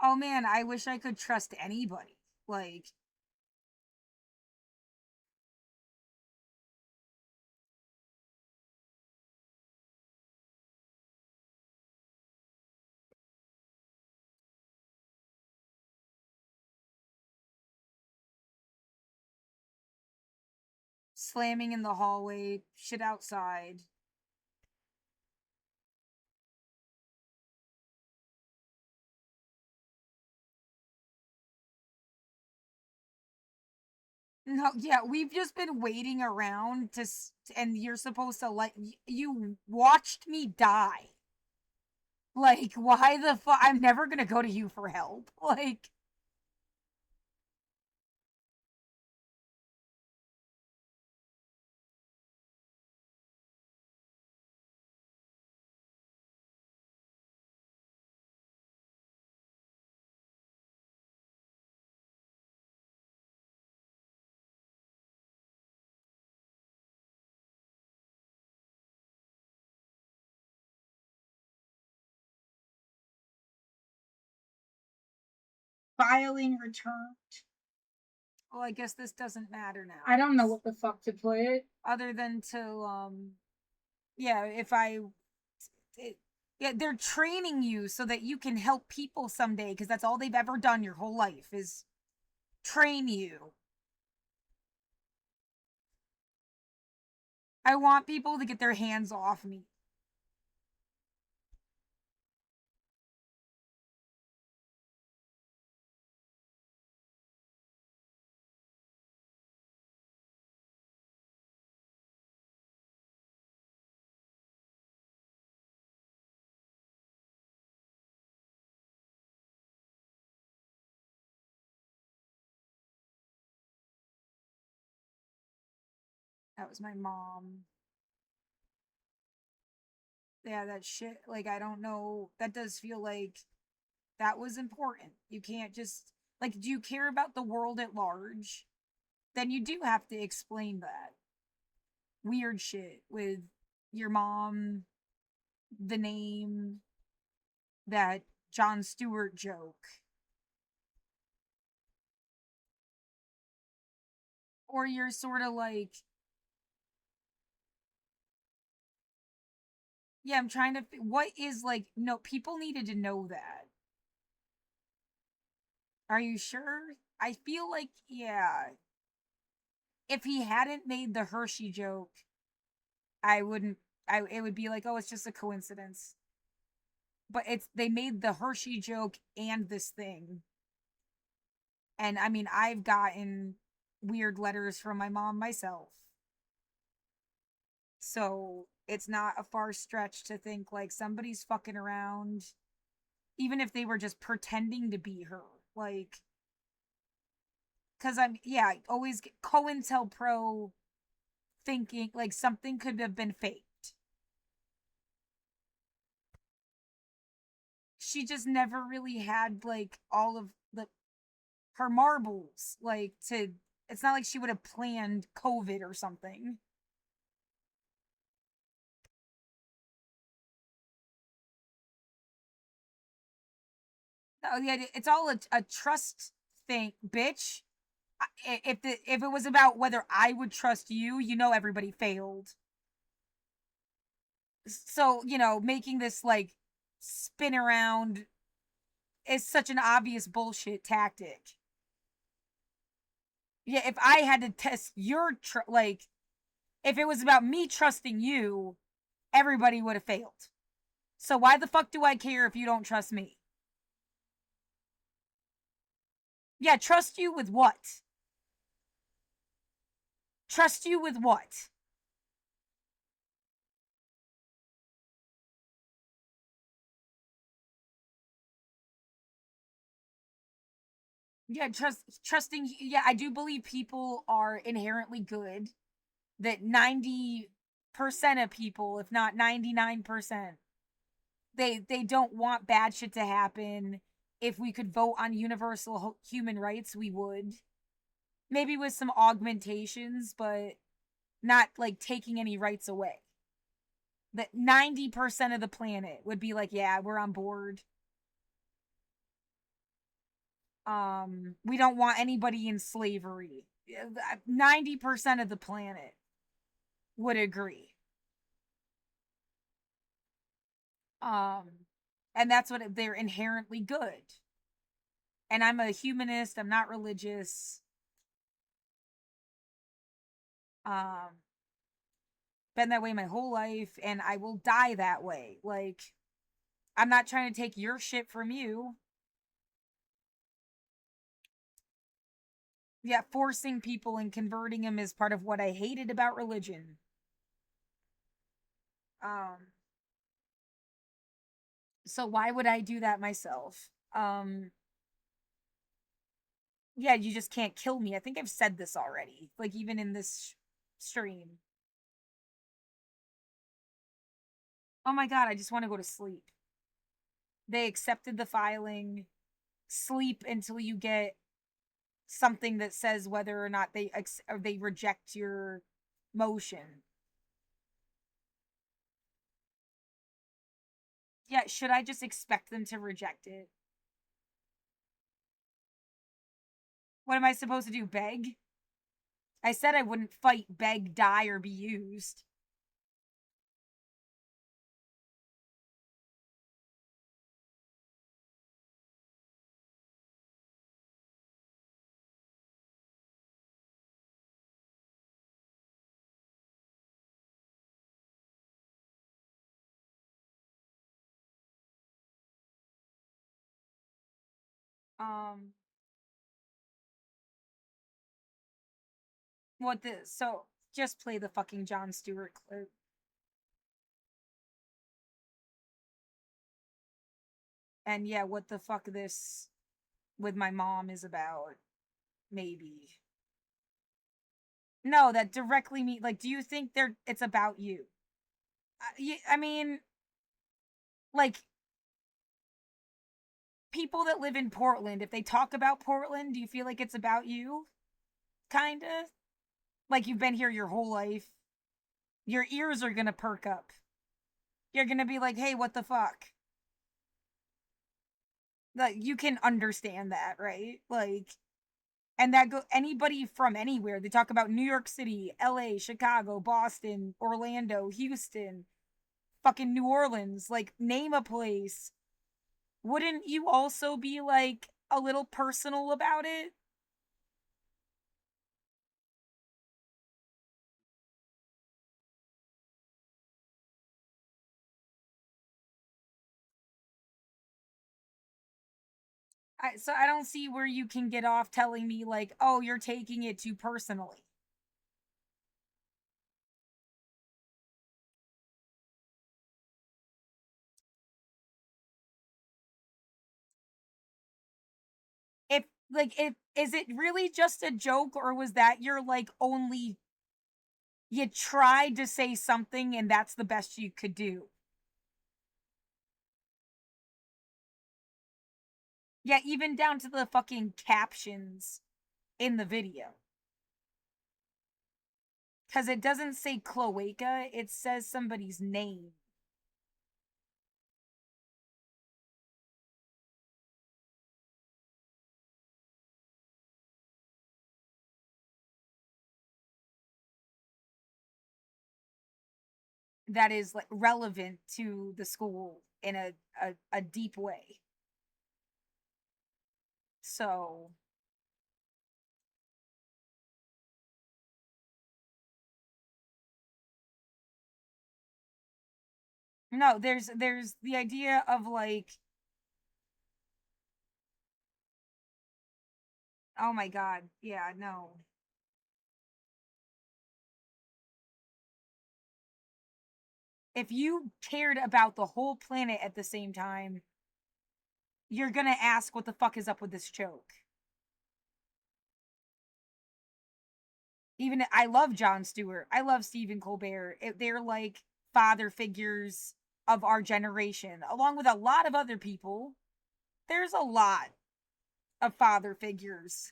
Oh man, I wish I could trust anybody. Like, slamming in the hallway, shit outside. No, yeah, we've just been waiting around and you're supposed to you watched me die. Like, why the fuck? I'm never gonna go to you for help. Like, Filing returned. Well, I guess this doesn't matter now. I don't know what the fuck to put. Other than to, yeah, yeah, they're training you so that you can help people someday, because that's all they've ever done your whole life is train you. I want people to get their hands off me. That was my mom. Yeah, that shit, like, I don't know. That does feel like that was important. You can't just, like, do you care about the world at large? Then you do have to explain that. Weird shit with your mom, the name, that Jon Stewart joke. Or you're sort of like, yeah, I'm trying to, what is like, no, people needed to know that. Are you sure? I feel like, yeah. If he hadn't made the Hershey joke, I wouldn't, it would be like, oh, it's just a coincidence. But they made the Hershey joke and this thing. And I mean, I've gotten weird letters from my mom myself. So it's not a far stretch to think like somebody's fucking around, even if they were just pretending to be her. Like, because I always get cointelpro thinking like something could have been faked. She just never really had like all of her marbles, like, to, it's not like she would have planned COVID or something. Oh, yeah, it's all a trust thing, bitch. If it was about whether I would trust you, everybody failed. So, making this like spin around is such an obvious bullshit tactic. Yeah, if I had to test your like, if it was about me trusting you, everybody would have failed. So why the fuck do I care if you don't trust me? Yeah, trust you with what? Trust you with what? Yeah, trusting. Yeah, I do believe people are inherently good. That 90% of people, if not 99%, they don't want bad shit to happen. If we could vote on universal human rights, we would. Maybe with some augmentations, but not like taking any rights away. That 90% of the planet would be like, yeah, we're on board. We don't want anybody in slavery. 90% of the planet would agree. And that's what they're inherently good. And I'm a humanist, I'm not religious. Been that way my whole life, and I will die that way. Like, I'm not trying to take your shit from you. Yeah, forcing people and converting them is part of what I hated about religion. So why would I do that myself? Yeah, you just can't kill me. I think I've said this already, like even in this stream. Oh my god, I just want to go to sleep. They accepted the filing. Sleep until you get something that says whether or not they reject your motion. Yeah, should I just expect them to reject it? What am I supposed to do? Beg? I said I wouldn't fight, beg, die, or be used. What the, so, just play the fucking Jon Stewart clip. And yeah, what the fuck this with my mom is about. Maybe. No, that directly me, like, do you think it's about you? I mean, like, people that live in Portland, if they talk about Portland, do you feel like it's about you? Kinda? Like you've been here your whole life. Your ears are gonna perk up. You're gonna be like, hey, what the fuck? Like, you can understand that, right? Like, and that go anybody from anywhere. They talk about New York City, LA, Chicago, Boston, Orlando, Houston, fucking New Orleans. Like, name a place. Wouldn't you also be like a little personal about it? So I don't see where you can get off telling me like, oh, you're taking it too personally. If is it really just a joke, or was that your like only, you tried to say something and that's the best you could do? Yeah, even down to the fucking captions in the video. Because it doesn't say cloaca, it says somebody's name. That is like relevant to the school in a deep way. So no, there's the idea of like, oh my god, yeah, no. If you cared about the whole planet at the same time, you're gonna ask what the fuck is up with this joke. Even I love Jon Stewart. I love Stephen Colbert. They're like father figures of our generation, along with a lot of other people. There's a lot of father figures.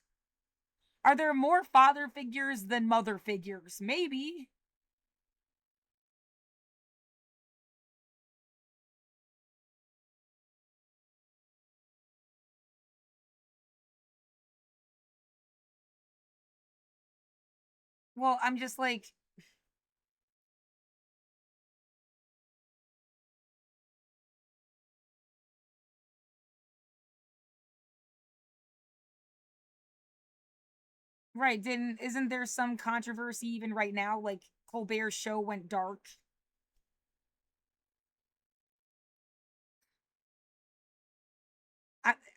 Are there more father figures than mother figures? Maybe. Well, I'm just like, right, isn't there some controversy even right now? Like, Colbert's show went dark.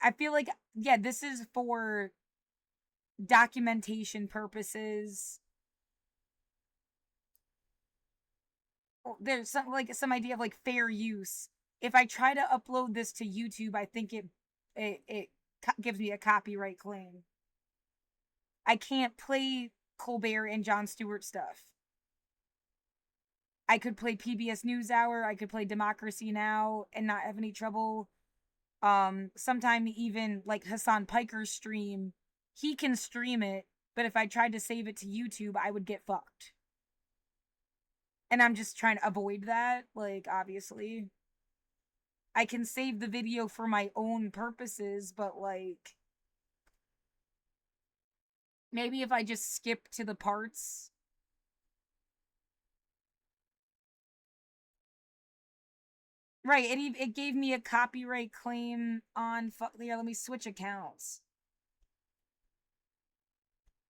I feel like, yeah, this is for documentation purposes. There's some idea of like fair use. If I try to upload this to YouTube, I think it gives me a copyright claim. I can't play Colbert and Jon Stewart stuff. I could play PBS NewsHour, I could play Democracy Now! And not have any trouble. Sometime even like Hassan Piker's stream, he can stream it, but if I tried to save it to YouTube, I would get fucked. And I'm just trying to avoid that, like, obviously. I can save the video for my own purposes, but like, Maybe if I just skip to the parts. Right, it gave me a copyright claim on yeah, let me switch accounts.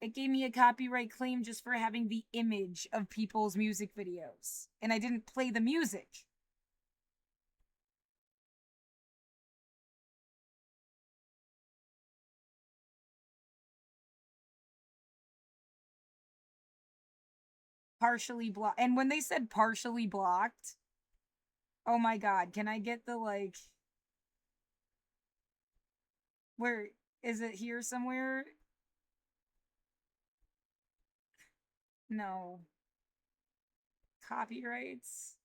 It gave me a copyright claim just for having the image of people's music videos. And I didn't play the music. Partially blocked. And when they said partially blocked, oh my god, can I get the, like... Where... Is it here somewhere? No. Copyrights.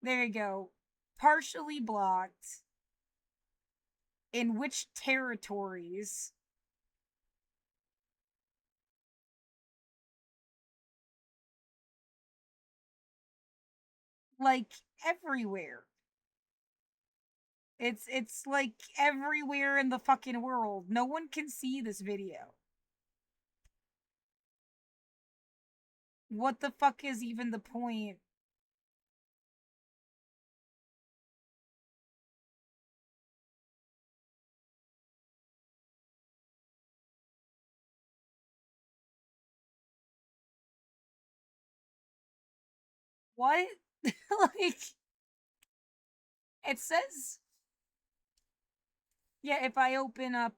There you go. Partially blocked. In which territories? Like, everywhere. It's like everywhere in the fucking world. No one can see this video. What the fuck is even the point? What? Like, it says... Yeah, if I open up,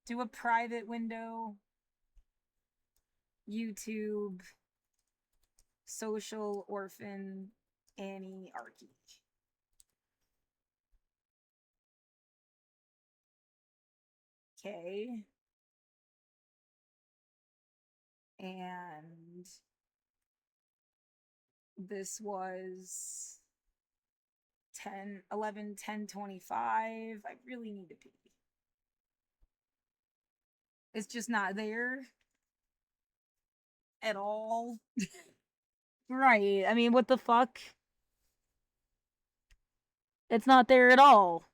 do a private window, YouTube, social, orphan, Annie, archy. Okay. And this was 10/11/10/25. I really need to pee. It's just not there at all. Right. I mean, what the fuck? It's not there at all.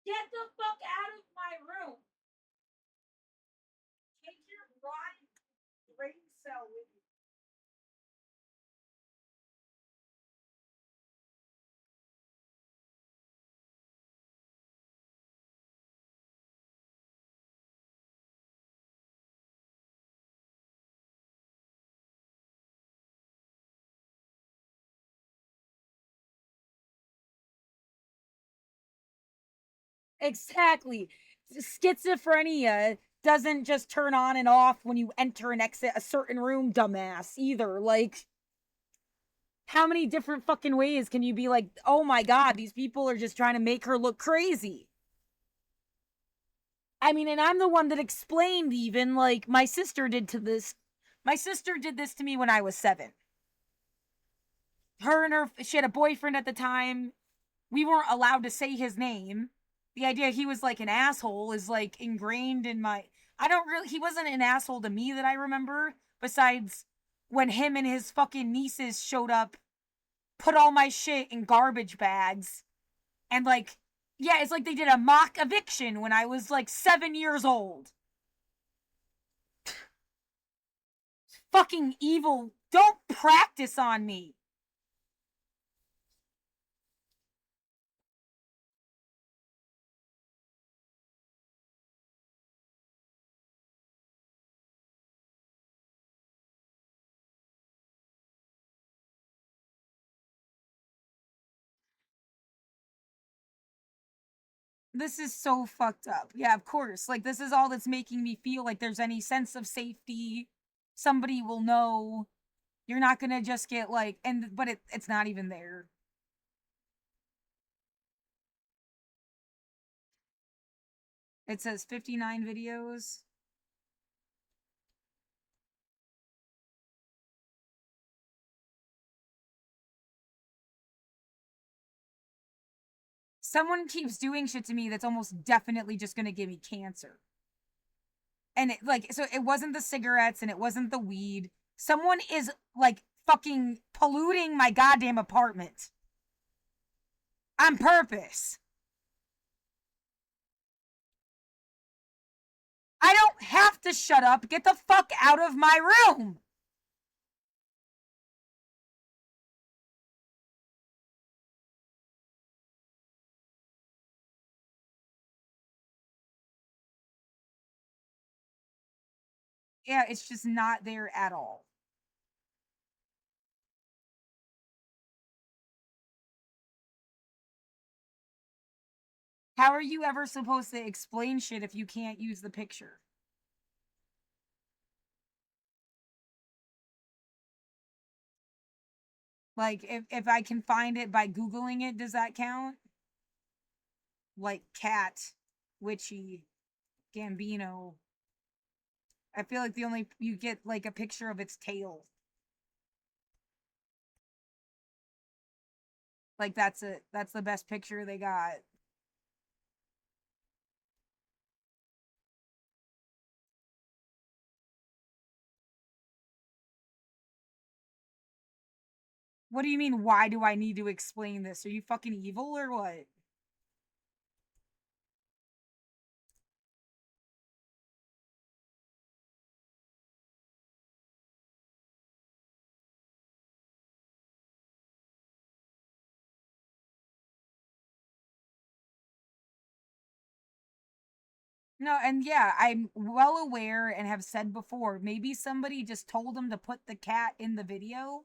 Get the fuck out of my room. Take your rotten brain cell with you. Exactly. Schizophrenia doesn't just turn on and off when you enter and exit a certain room, dumbass, either. Like, how many different fucking ways can you be like, oh my god, these people are just trying to make her look crazy? I mean, and I'm the one that explained even, like, my sister did this to me when I was 7. She had a boyfriend at the time. We weren't allowed to say his name. The idea he was like an asshole is like ingrained in my, he wasn't an asshole to me that I remember, besides when him and his fucking nieces showed up, put all my shit in garbage bags, and like, yeah, it's like they did a mock eviction when I was like 7 years old. Fucking evil. Don't practice on me. This is so fucked up. Yeah, of course. Like, this is all that's making me feel like there's any sense of safety. Somebody will know. You're not gonna just get like, but it's not even there. It says 59 videos. Someone keeps doing shit to me that's almost definitely just gonna give me cancer. And so it wasn't the cigarettes and it wasn't the weed. Someone is like fucking polluting my goddamn apartment. On purpose. I don't have to shut up. Get the fuck out of my room. Yeah, it's just not there at all. How are you ever supposed to explain shit if you can't use the picture? Like, if I can find it by Googling it, does that count? Like, cat, witchy, Gambino. I feel like you get, like, a picture of its tail. Like, that's it. That's the best picture they got. What do you mean, why do I need to explain this? Are you fucking evil or what? No, and yeah, I'm well aware and have said before, maybe somebody just told them to put the cat in the video.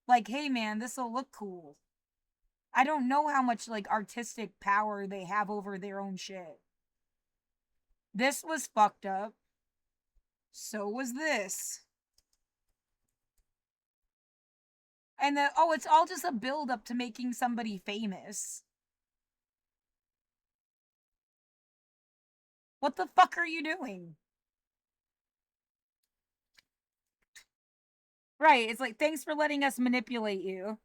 Like, hey man, this'll look cool. I don't know how much, like, artistic power they have over their own shit. This was fucked up. So was this. And it's all just a build up to making somebody famous. What the fuck are you doing? Right, it's like, thanks for letting us manipulate you.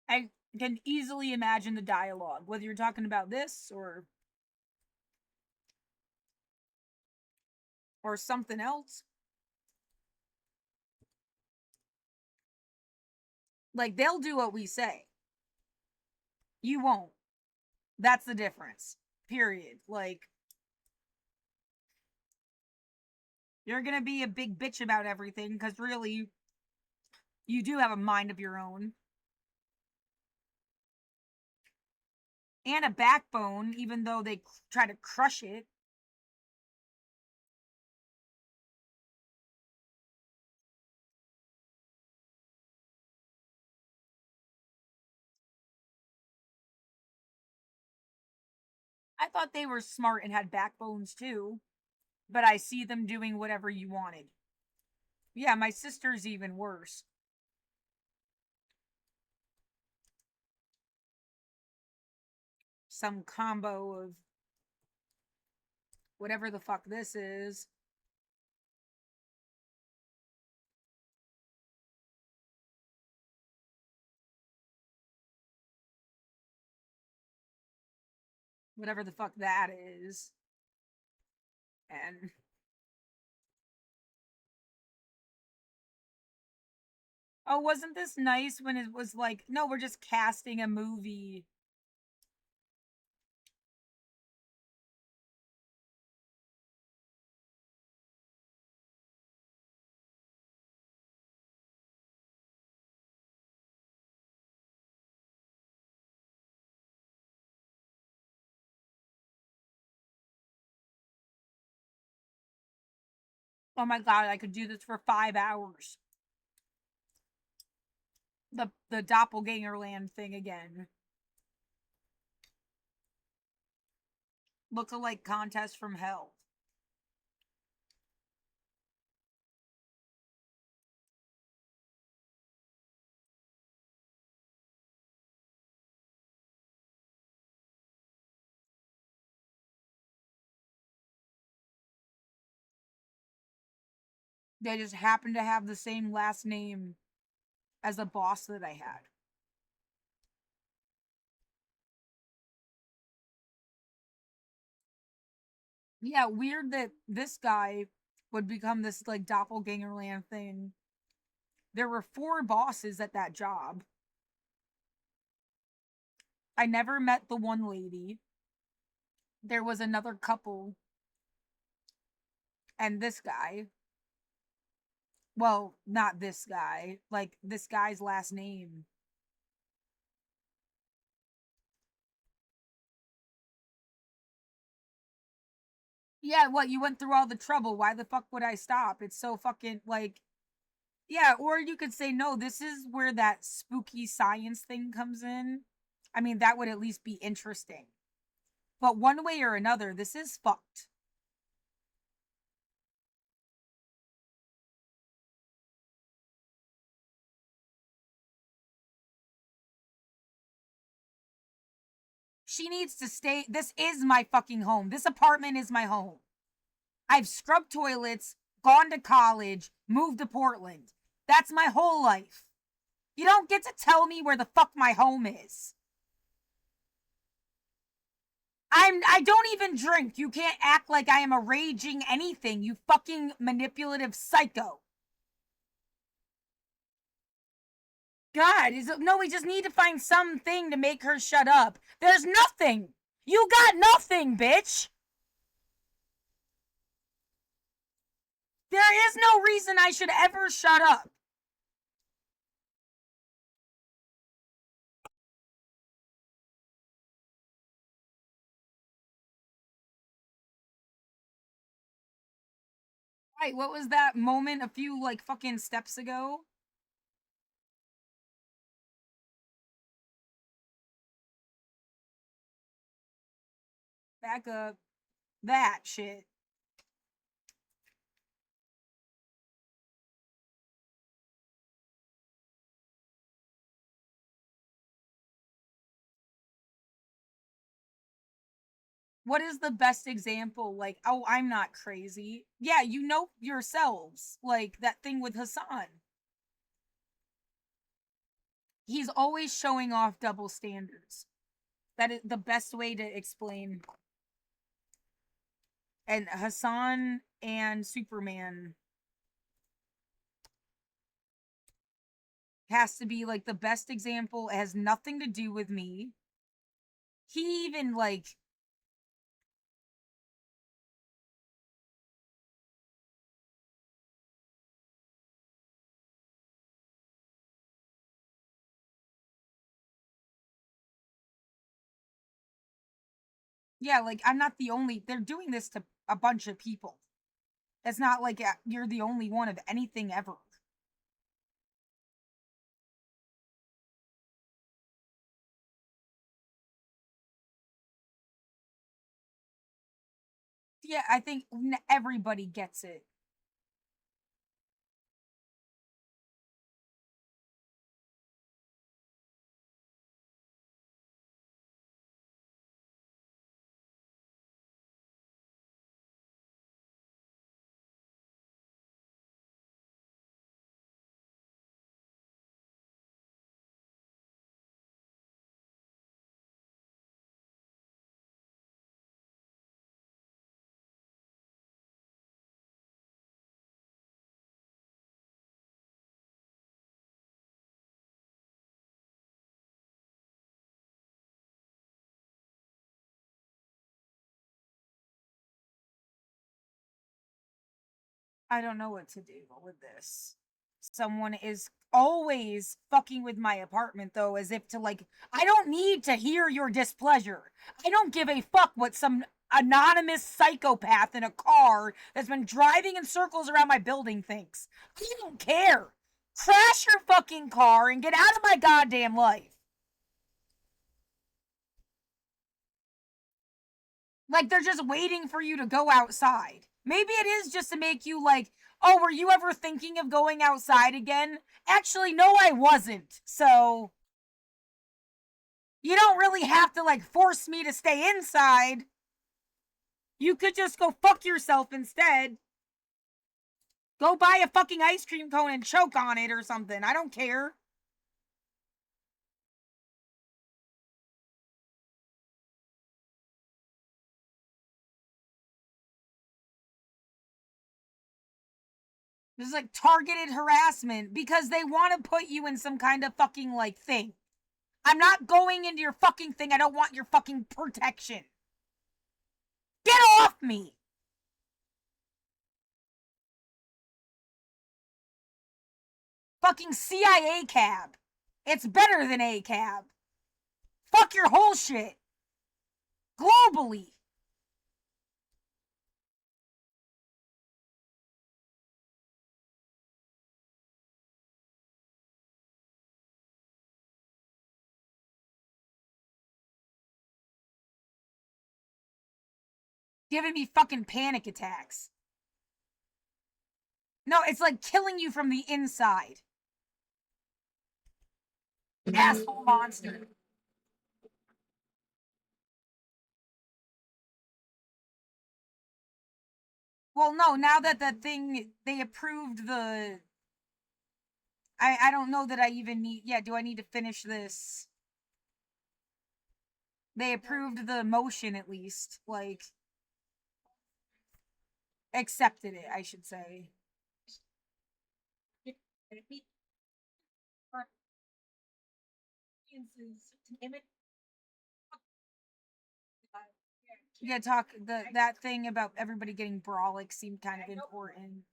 I can easily imagine the dialogue, whether you're talking about this or something else. Like, they'll do what we say. You won't. That's the difference. Period. Like, you're gonna be a big bitch about everything because really, you do have a mind of your own. And a backbone, even though they try to crush it. I thought they were smart and had backbones too, but I see them doing whatever you wanted. Yeah, my sister's even worse. Some combo of whatever the fuck this is. Whatever the fuck that is. And oh, wasn't this nice when it was like, no, we're just casting a movie. Oh my god, I could do this for 5 hours. The doppelganger land thing again. Look-alike contest from hell. They just happen to have the same last name as a boss that I had. Yeah, weird that this guy would become this like doppelganger land thing. There were 4 bosses at that job. I never met the one lady. There was another couple. And this guy. Well, not this guy. Like, this guy's last name. Yeah, what? You went through all the trouble. Why the fuck would I stop? It's so fucking, like... Yeah, or you could say, no, this is where that spooky science thing comes in. I mean, that would at least be interesting. But one way or another, this is fucked. She needs to stay. This is my fucking home. This apartment is my home. I've scrubbed toilets, gone to college, moved to Portland. That's my whole life. You don't get to tell me where the fuck my home is. I don't even drink. You can't act like I am a raging anything, you fucking manipulative psycho. God, no, we just need to find something to make her shut up. There's nothing. You got nothing, bitch. There is no reason I should ever shut up. Right, what was that moment a few, like, fucking steps ago? Back up. That shit. What is the best example? Like, oh, I'm not crazy. Yeah, you know yourselves. Like, that thing with Hassan. He's always showing off double standards. That is the best way to explain. And Hassan and Superman has to be, like, the best example. It has nothing to do with me. He even, like... Yeah, like, I'm not the only... They're doing this to a bunch of people. It's not like you're the only one of anything ever. Yeah, I think everybody gets it. I don't know what to do with this. Someone is always fucking with my apartment, though, as if to, like, I don't need to hear your displeasure. I don't give a fuck what some anonymous psychopath in a car that's been driving in circles around my building thinks. I don't care. Crash your fucking car and get out of my goddamn life. Like, they're just waiting for you to go outside. Maybe it is just to make you like, oh, were you ever thinking of going outside again? Actually, no, I wasn't. So, you don't really have to, like, force me to stay inside. You could just go fuck yourself instead. Go buy a fucking ice cream cone and choke on it or something. I don't care. This is like targeted harassment because they want to put you in some kind of fucking, like, thing. I'm not going into your fucking thing. I don't want your fucking protection. Get off me! Fucking CIA cab. It's better than a cab. Fuck your whole shit. Globally. Giving me fucking panic attacks. No, it's like killing you from the inside. Asshole monster. Well, no, now that they approved the... I don't know that I even need... Yeah, do I need to finish this? They approved the motion, at least. Like... Accepted it, I should say. Yeah, that thing about everybody getting brolic seemed kind of important.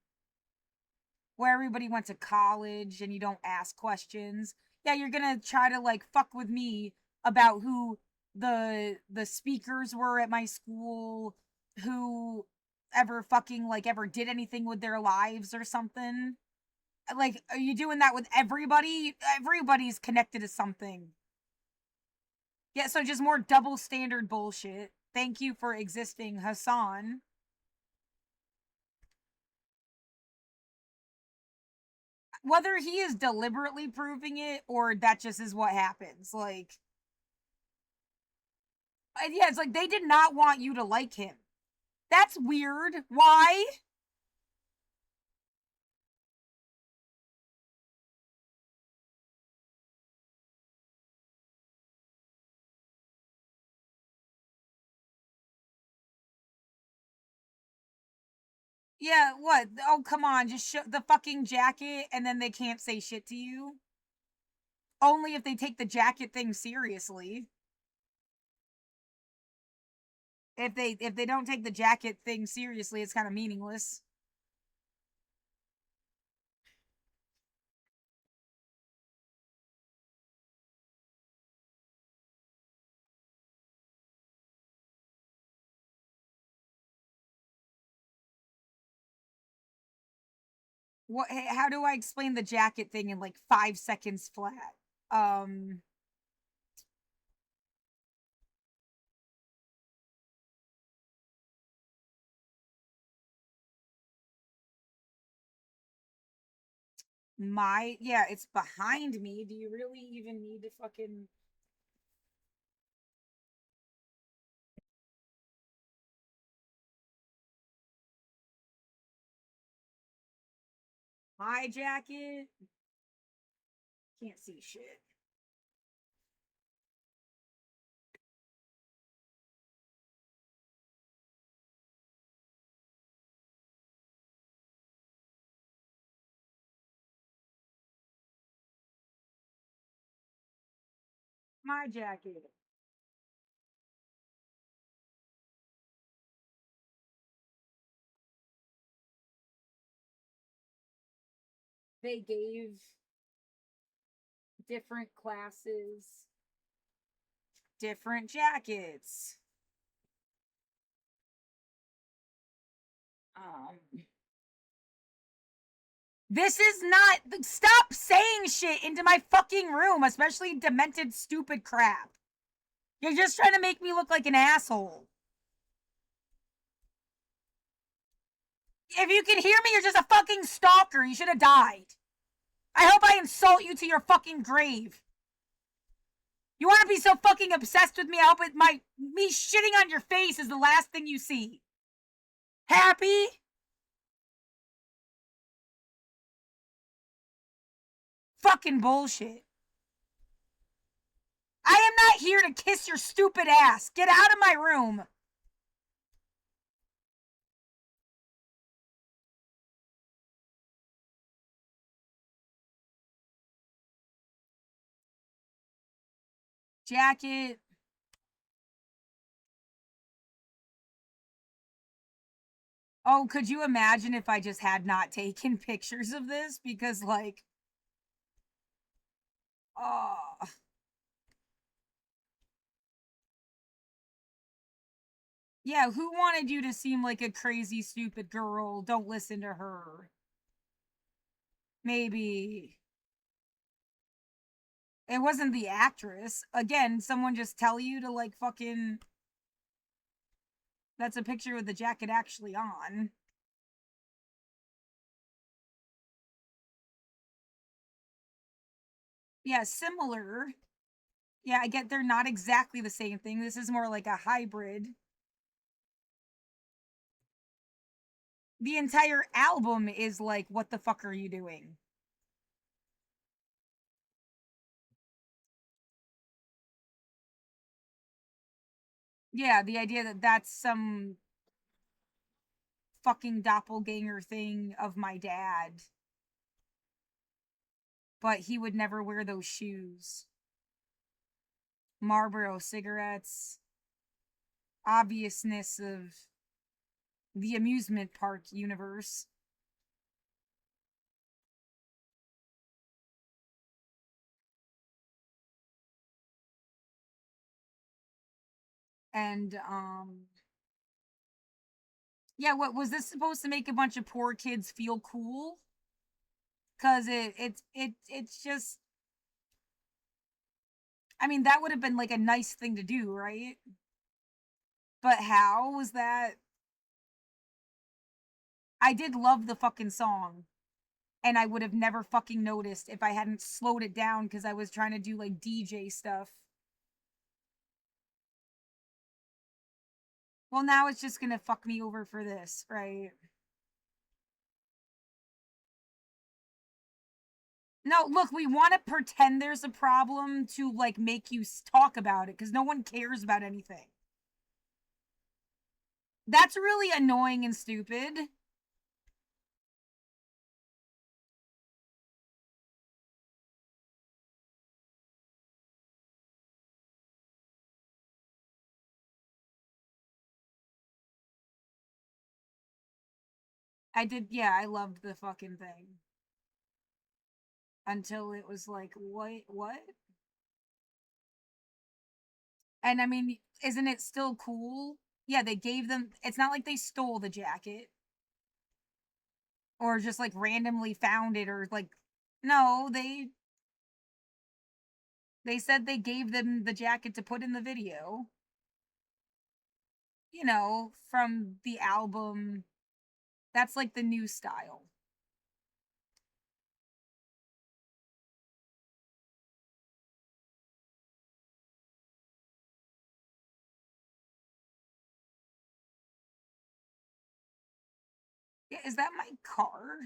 Where everybody went to college and you don't ask questions. Yeah, you're gonna try to, like, fuck with me about who the speakers were at my school, who ever fucking, like, ever did anything with their lives or something. Like, are you doing that with everybody? Everybody's connected to something. Yeah, so just more double standard bullshit. Thank you for existing, Hassan. Whether he is deliberately proving it or that just is what happens, like... Yeah, it's like they did not want you to like him. That's weird. Why? Yeah, what? Oh, come on. Just show the fucking jacket and then they can't say shit to you. Only if they take the jacket thing seriously. If they don't take the jacket thing seriously, it's kind of meaningless. What? How do I explain the jacket thing in, like, 5 seconds flat? Yeah, it's behind me. Do you really even need to fucking... My jacket? Can't see shit. My jacket. They gave different classes different jackets. This is not... Stop saying shit into my fucking room, especially demented stupid crap. You're just trying to make me look like an asshole. If you can hear me, you're just a fucking stalker. You should have died. I hope I insult you to your fucking grave. You want to be so fucking obsessed with me, I hope me shitting on your face is the last thing you see. Happy? Fucking bullshit. I am not here to kiss your stupid ass. Get out of my room. Jacket. Oh, could you imagine if I just had not taken pictures of this? Because, like... Oh... Yeah, who wanted you to seem like a crazy, stupid girl? Don't listen to her. Maybe. It wasn't the actress. Again, someone just tell you to, like, fucking... That's a picture with the jacket actually on. Yeah, similar. Yeah, I get they're not exactly the same thing. This is more like a hybrid. The entire album is like, what the fuck are you doing? Yeah, the idea that that's some fucking doppelganger thing of my dad. But he would never wear those shoes. Marlboro cigarettes. Obviousness of the amusement park universe. And, yeah, what was this supposed to make a bunch of poor kids feel cool? Cause it's just, I mean, that would have been like a nice thing to do, right? But how was that? I did love the fucking song. And I would have never fucking noticed if I hadn't slowed it down because I was trying to do like DJ stuff. Well, now it's just gonna fuck me over for this, right? No, look, we want to pretend there's a problem to like make you talk about it because no one cares about anything. That's really annoying and stupid. I did, yeah, I loved the fucking thing. Until it was like, what? And I mean, isn't it still cool? Yeah, they gave them, it's not like they stole the jacket. Or just like randomly found it or like, no, they said they gave them the jacket to put in the video. You know, from the album. That's like the new style. Yeah, is that my car?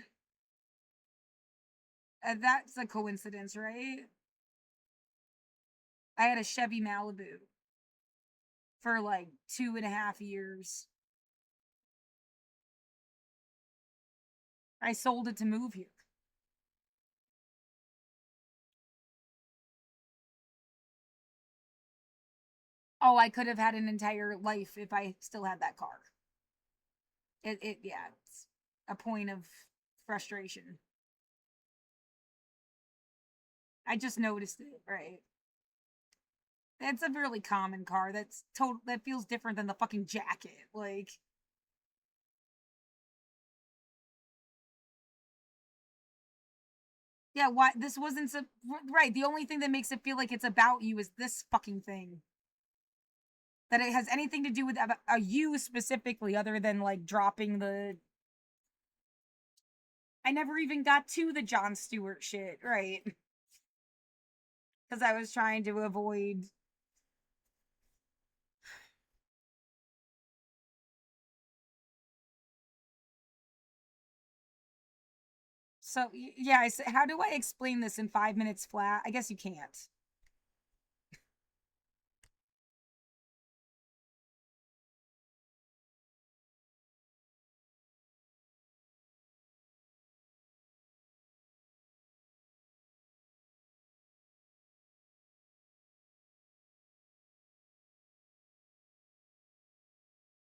That's a coincidence, right? I had a Chevy Malibu for like 2.5 years. I sold it to move here. Oh, I could have had an entire life if I still had that car. Yeah, it's a point of frustration. I just noticed it, right? That's a really common car. That feels different than the fucking jacket. Like, yeah, why this wasn't right. The only thing that makes it feel like it's about you is this fucking thing. That it has anything to do with a you specifically, other than like dropping the. I never even got to the Jon Stewart shit, right? Because I was trying to avoid. So yeah, I said, how do I explain this in 5 minutes flat? I guess you can't.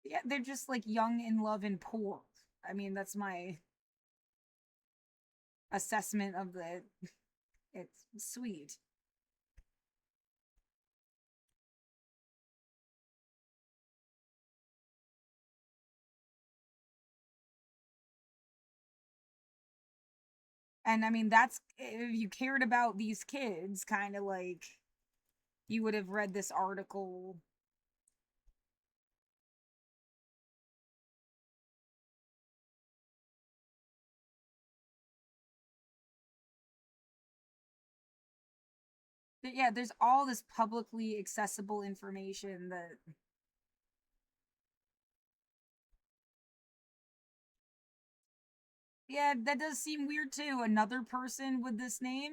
Yeah, they're just like young, in love, and poor. I mean, that's my assessment of the. It's sweet. And I mean, that's if you cared about these kids, kind of like you would have read this article. But yeah, there's all this publicly accessible information that. Yeah, that does seem weird too. Another person with this name?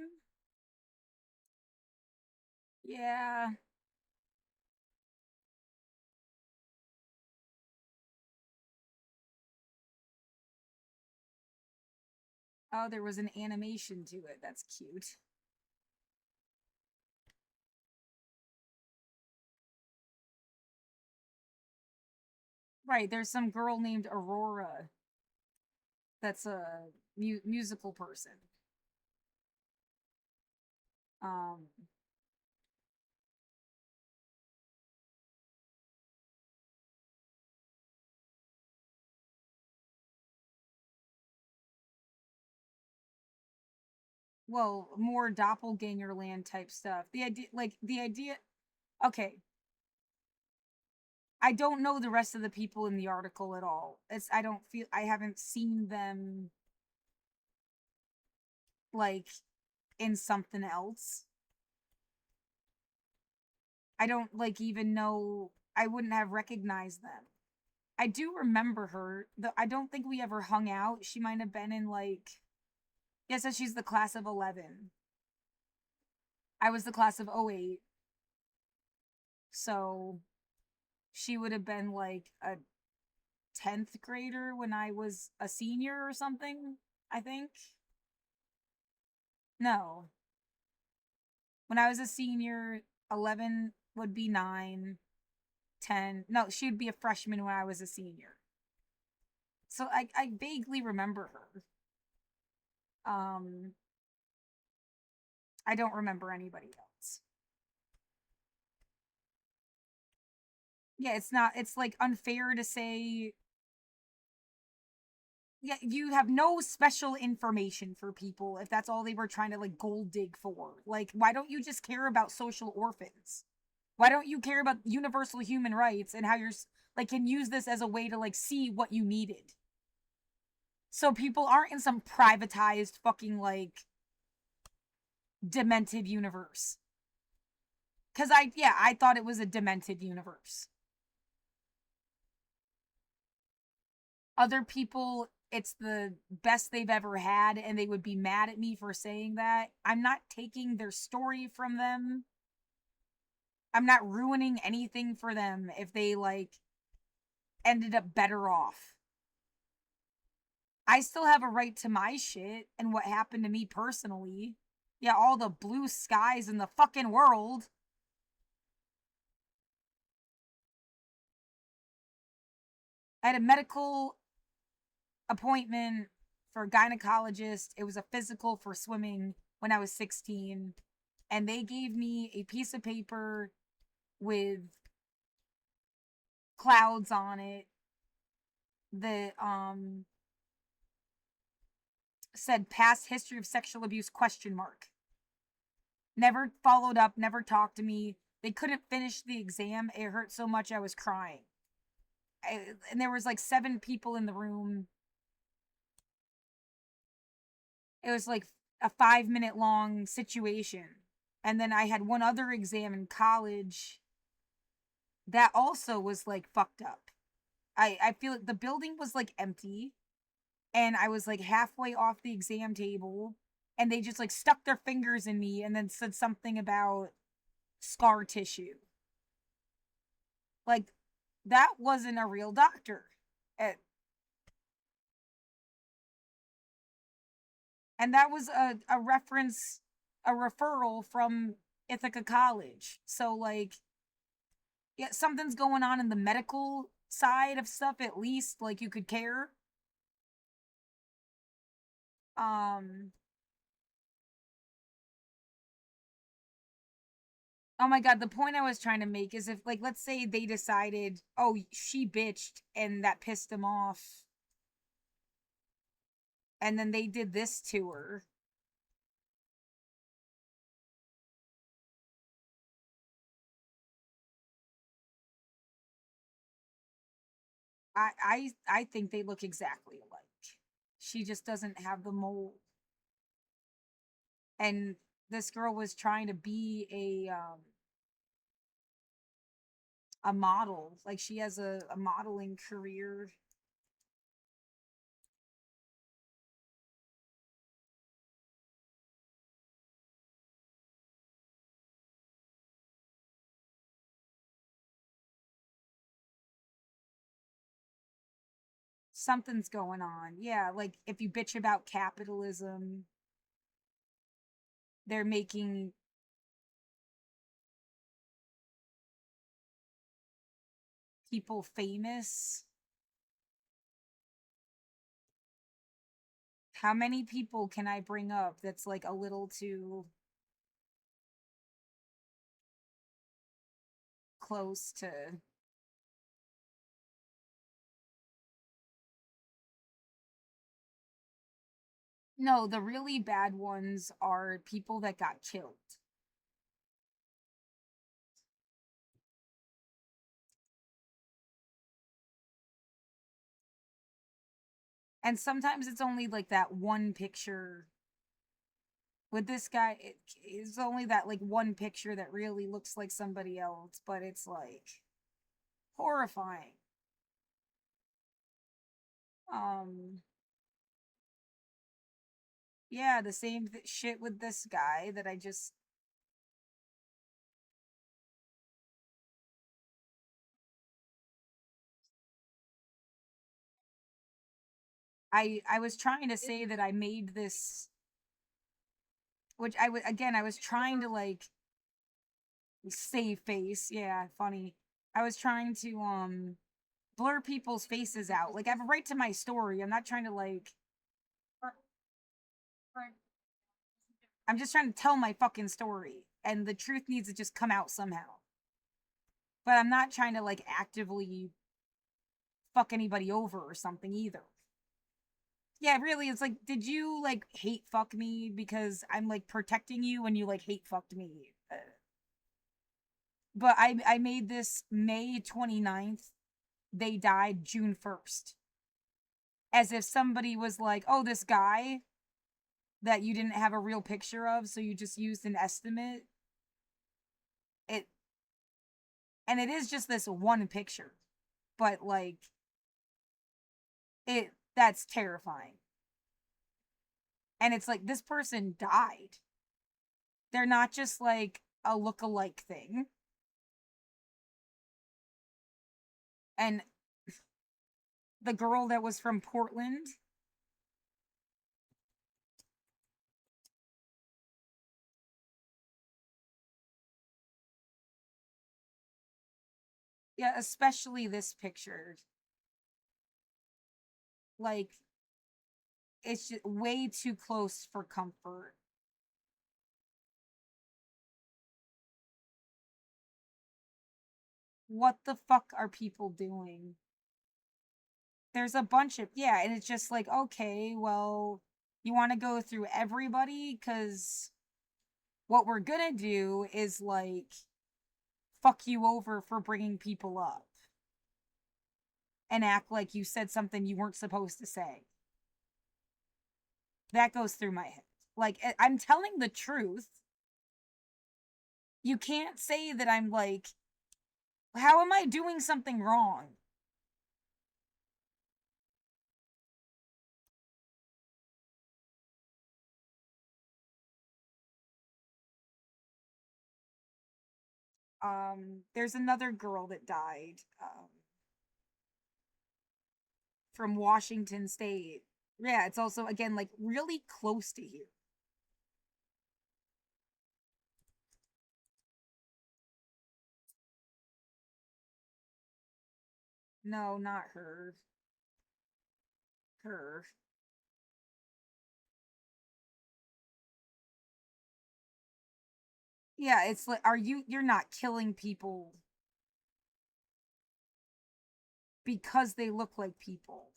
Yeah. Oh, there was an animation to it. That's cute. Right, there's some girl named Aurora that's a musical person. Um, well, more doppelganger land type stuff. The idea, okay. I don't know the rest of the people in the article at all. I haven't seen them like in something else. I don't like even know, I wouldn't have recognized them. I do remember her. I don't think we ever hung out. She might have been in like. Yeah, so she's the class of 11. I was the class of 08. So she would have been like a 10th grader when I was a senior or something, I think. No. When I was a senior, 11 would be 9, 10. No, she would be a freshman when I was a senior. So I vaguely remember her. I don't remember anybody else. Yeah, it's like unfair to say. Yeah, you have no special information for people if that's all they were trying to like gold dig for. Like, why don't you just care about social orphans? Why don't you care about universal human rights and how you're like can use this as a way to like see what you needed? So people aren't in some privatized fucking like demented universe. Cause I thought it was a demented universe. Other people it's the best they've ever had and they would be mad at me for saying that. I'm not taking their story from them. I'm not ruining anything for them if they like ended up better off. I still have a right to my shit and what happened to me personally. Yeah, all the blue skies in the fucking world. I had a medical appointment for a gynecologist. It was a physical for swimming when I was 16. And they gave me a piece of paper with clouds on it that said past history of sexual abuse ? Never followed up, never talked to me. They couldn't finish the exam. It hurt so much I was crying. And there was like 7 people in the room. It was like a 5-minute long situation. And then I had one other exam in college that also was like fucked up. I feel like the building was like empty and I was like halfway off the exam table and they just like stuck their fingers in me and then said something about scar tissue. Like, that wasn't a real doctor. And that was a reference, a referral from Ithaca College. So, like, yeah, something's going on in the medical side of stuff, at least, like, you could care. Oh my god, the point I was trying to make is if, like, let's say they decided, oh, she bitched and that pissed him off. And then they did this to her. I think they look exactly alike. She just doesn't have the mold. And this girl was trying to be a model. Like, she has a modeling career. Something's going on. Yeah, like if you bitch about capitalism, they're making people famous. How many people can I bring up that's like a little too close to... No, the really bad ones are people that got killed. And sometimes it's only like that one picture. With this guy, it's only that like one picture that really looks like somebody else, but it's like horrifying. Yeah, the same shit with this guy that I was trying to say that I made this, which I was trying to like save face. Yeah, funny. I was trying to blur people's faces out. Like, I have a right to my story. I'm not trying to like... I'm just trying to tell my fucking story. And the truth needs to just come out somehow. But I'm not trying to like actively fuck anybody over or something either. Yeah, really, it's like, did you like hate fuck me because I'm like protecting you when you like hate fucked me? But I made this May 29th. They died June 1st. As if somebody was like, oh, this guy that you didn't have a real picture of, so you just used an estimate. And it is just this one picture. But like, That's terrifying. And it's like, this person died. They're not just like a look-alike thing. And the girl that was from Portland, yeah, especially this picture. Like, it's just way too close for comfort. What the fuck are people doing? There's a bunch of, yeah, and it's just like, okay, well, you want to go through everybody? Because what we're gonna do is, like, fuck you over for bringing people up. And act like you said something you weren't supposed to say. That goes through my head. Like, I'm telling the truth. You can't say that I'm like, how am I doing something wrong? There's another girl that died from Washington State. Yeah, it's also, again, like, really close to here. No, not her. Her. Yeah, it's like, you're not killing people because they look like people.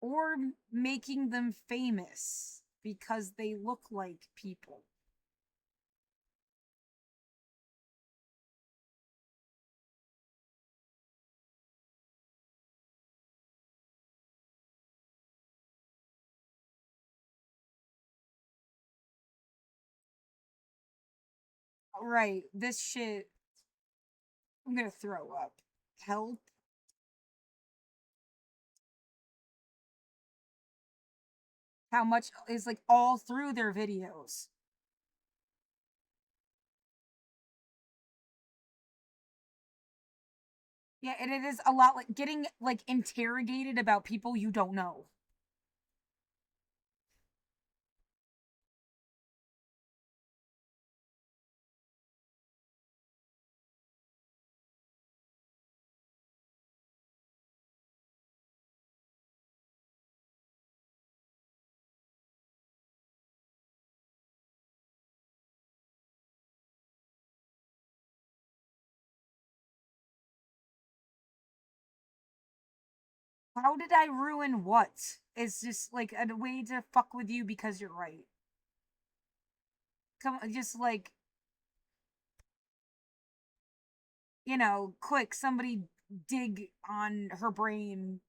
Or making them famous because they look like people. Right, this shit. I'm gonna throw up. Help. How much is, like, all through their videos. Yeah, and it is a lot like getting, like, interrogated about people you don't know. How did I ruin what? It's just like a way to fuck with you because you're right. Come on, just like, you know, quick, somebody dig on her brain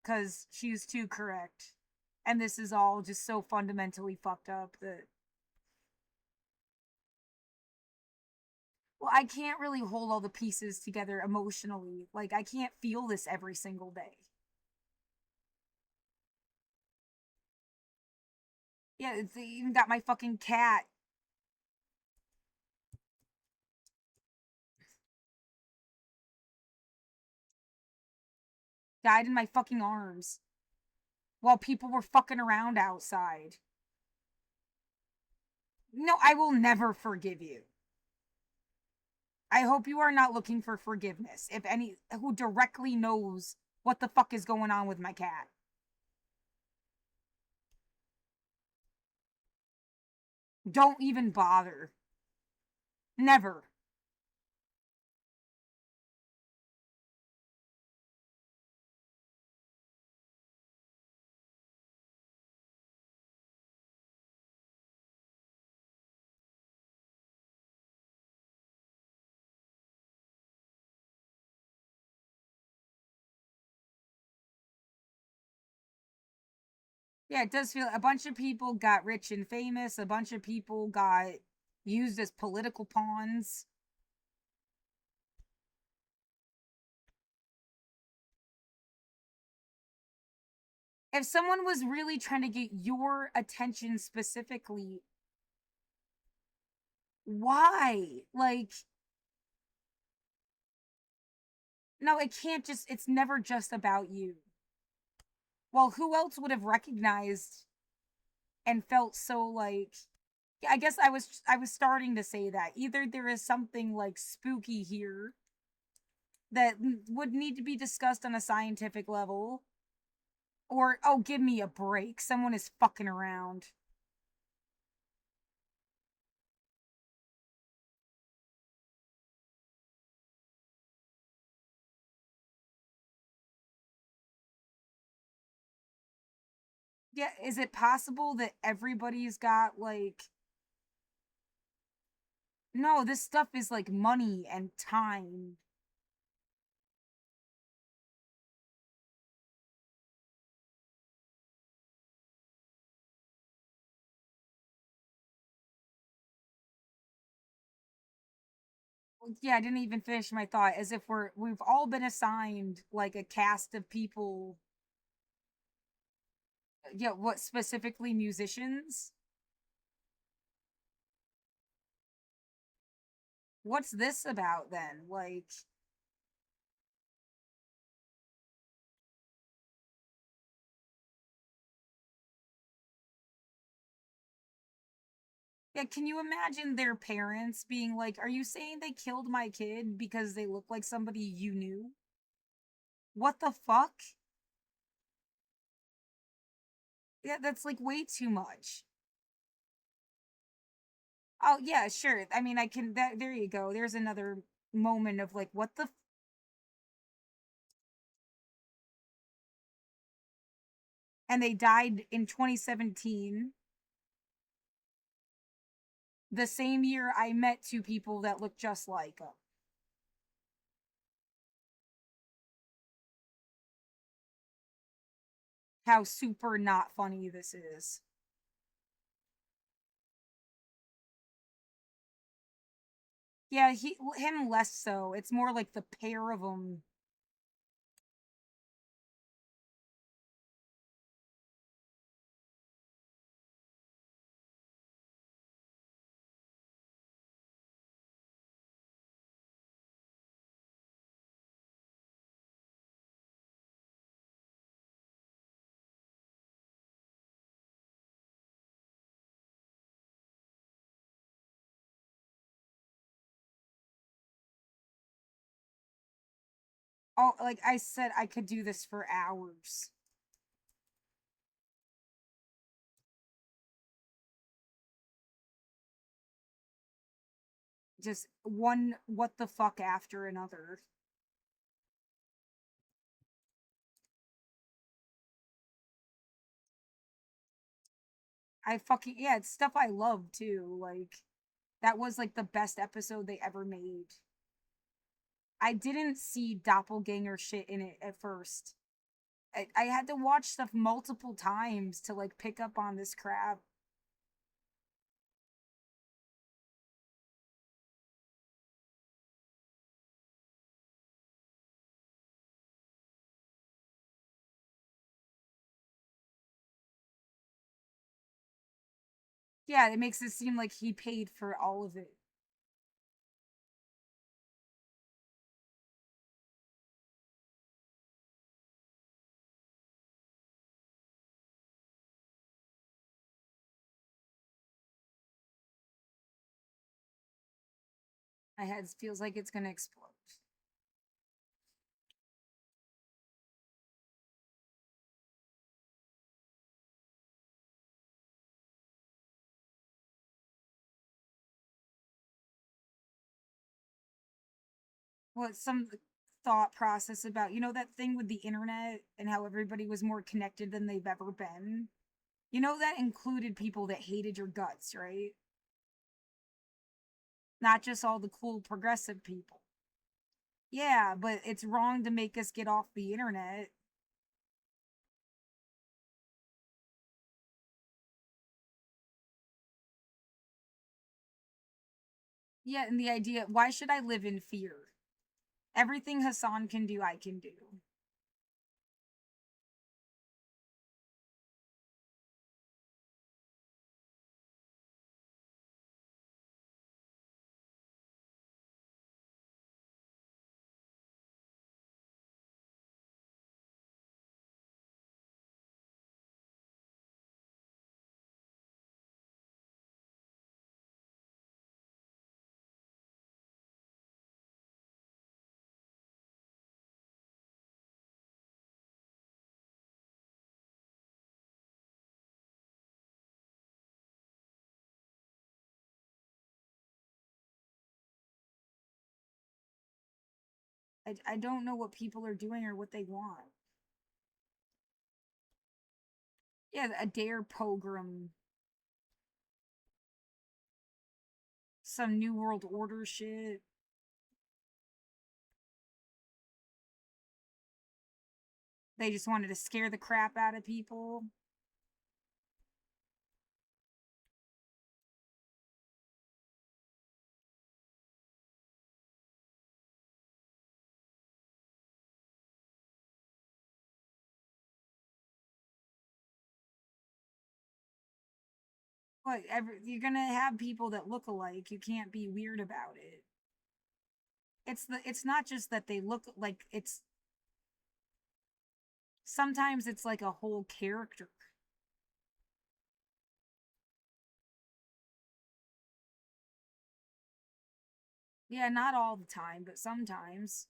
because she's too correct. And this is all just so fundamentally fucked up that. Well, I can't really hold all the pieces together emotionally. Like, I can't feel this every single day. Yeah, it's even got my fucking cat. Died in my fucking arms. While people were fucking around outside. No, I will never forgive you. I hope you are not looking for forgiveness. If any, who directly knows what the fuck is going on with my cat. Don't even bother. Never. Yeah, it does feel a bunch of people got rich and famous. A bunch of people got used as political pawns. If someone was really trying to get your attention specifically, why? Like, no, it can't just, it's never just about you. Well, who else would have recognized and felt so like, I guess I was starting to say that either there is something like spooky here that would need to be discussed on a scientific level, or oh, give me a break, someone is fucking around. Yeah, is it possible that everybody's got like, no, this stuff is like money and time. Yeah, I didn't even finish my thought. As if we've all been assigned like a cast of people. Yeah, what specifically musicians? What's this about then? Like, yeah, can you imagine their parents being like, "Are you saying they killed my kid because they look like somebody you knew?" What the fuck? Yeah, that's like way too much. Oh, yeah, sure. I mean, I can that there you go. There's another moment of like, what the and they died in 2017. The same year I met two people that looked just like them. How super not funny this is. Yeah, him less so. It's more like the pair of them. Oh, like I said, I could do this for hours. Just one what the fuck after another. I fucking, yeah, it's stuff I love too. Like, that was like the best episode they ever made. I didn't see doppelganger shit in it at first. I had to watch stuff multiple times to like pick up on this crap. Yeah, it makes it seem like he paid for all of it. My head feels like it's gonna explode. What some thought process about, that thing with the internet and how everybody was more connected than they've ever been? That included people that hated your guts, right? Not just all the cool progressive people. Yeah, but it's wrong to make us get off the internet. Yeah, and the idea, why should I live in fear? Everything Hassan can do, I can do. I don't know what people are doing or what they want. Yeah, a dare pogrom. Some New World Order shit. They just wanted to scare the crap out of people. What, you're gonna have people that look alike. You can't be weird about it. It's not just that they look like, it's sometimes it's like a whole character. Yeah, not all the time, but sometimes.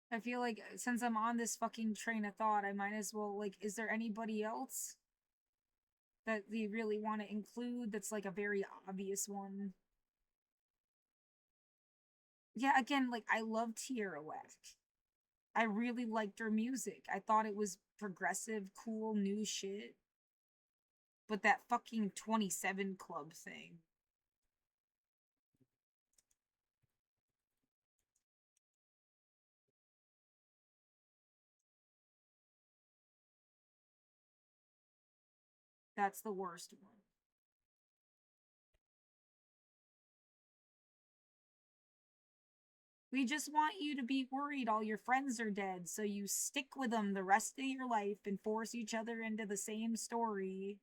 I feel like since I'm on this fucking train of thought, I might as well, like, is there anybody else that they really want to include that's like a very obvious one? Yeah, again, like, I love Tierra Whack. I really liked her music. I thought it was progressive, cool, new shit. But that fucking 27 Club thing. That's the worst one. We just want you to be worried all your friends are dead, so you stick with them the rest of your life and force each other into the same story.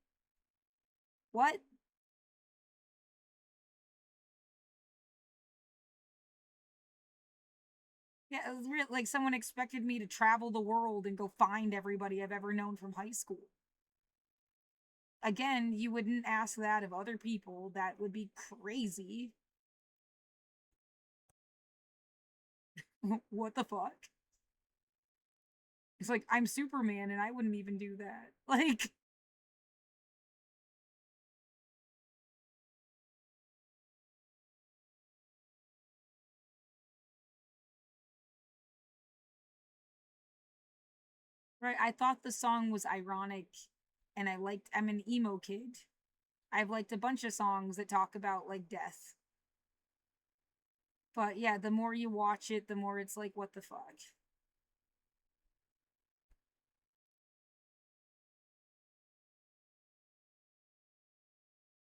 What? Yeah, it was like someone expected me to travel the world and go find everybody I've ever known from high school. Again, you wouldn't ask that of other people. That would be crazy. What the fuck? It's like, I'm Superman and I wouldn't even do that. Like, right, I thought the song was ironic and I'm an emo kid. I've liked a bunch of songs that talk about like death. But yeah, the more you watch it, the more it's like, what the fuck?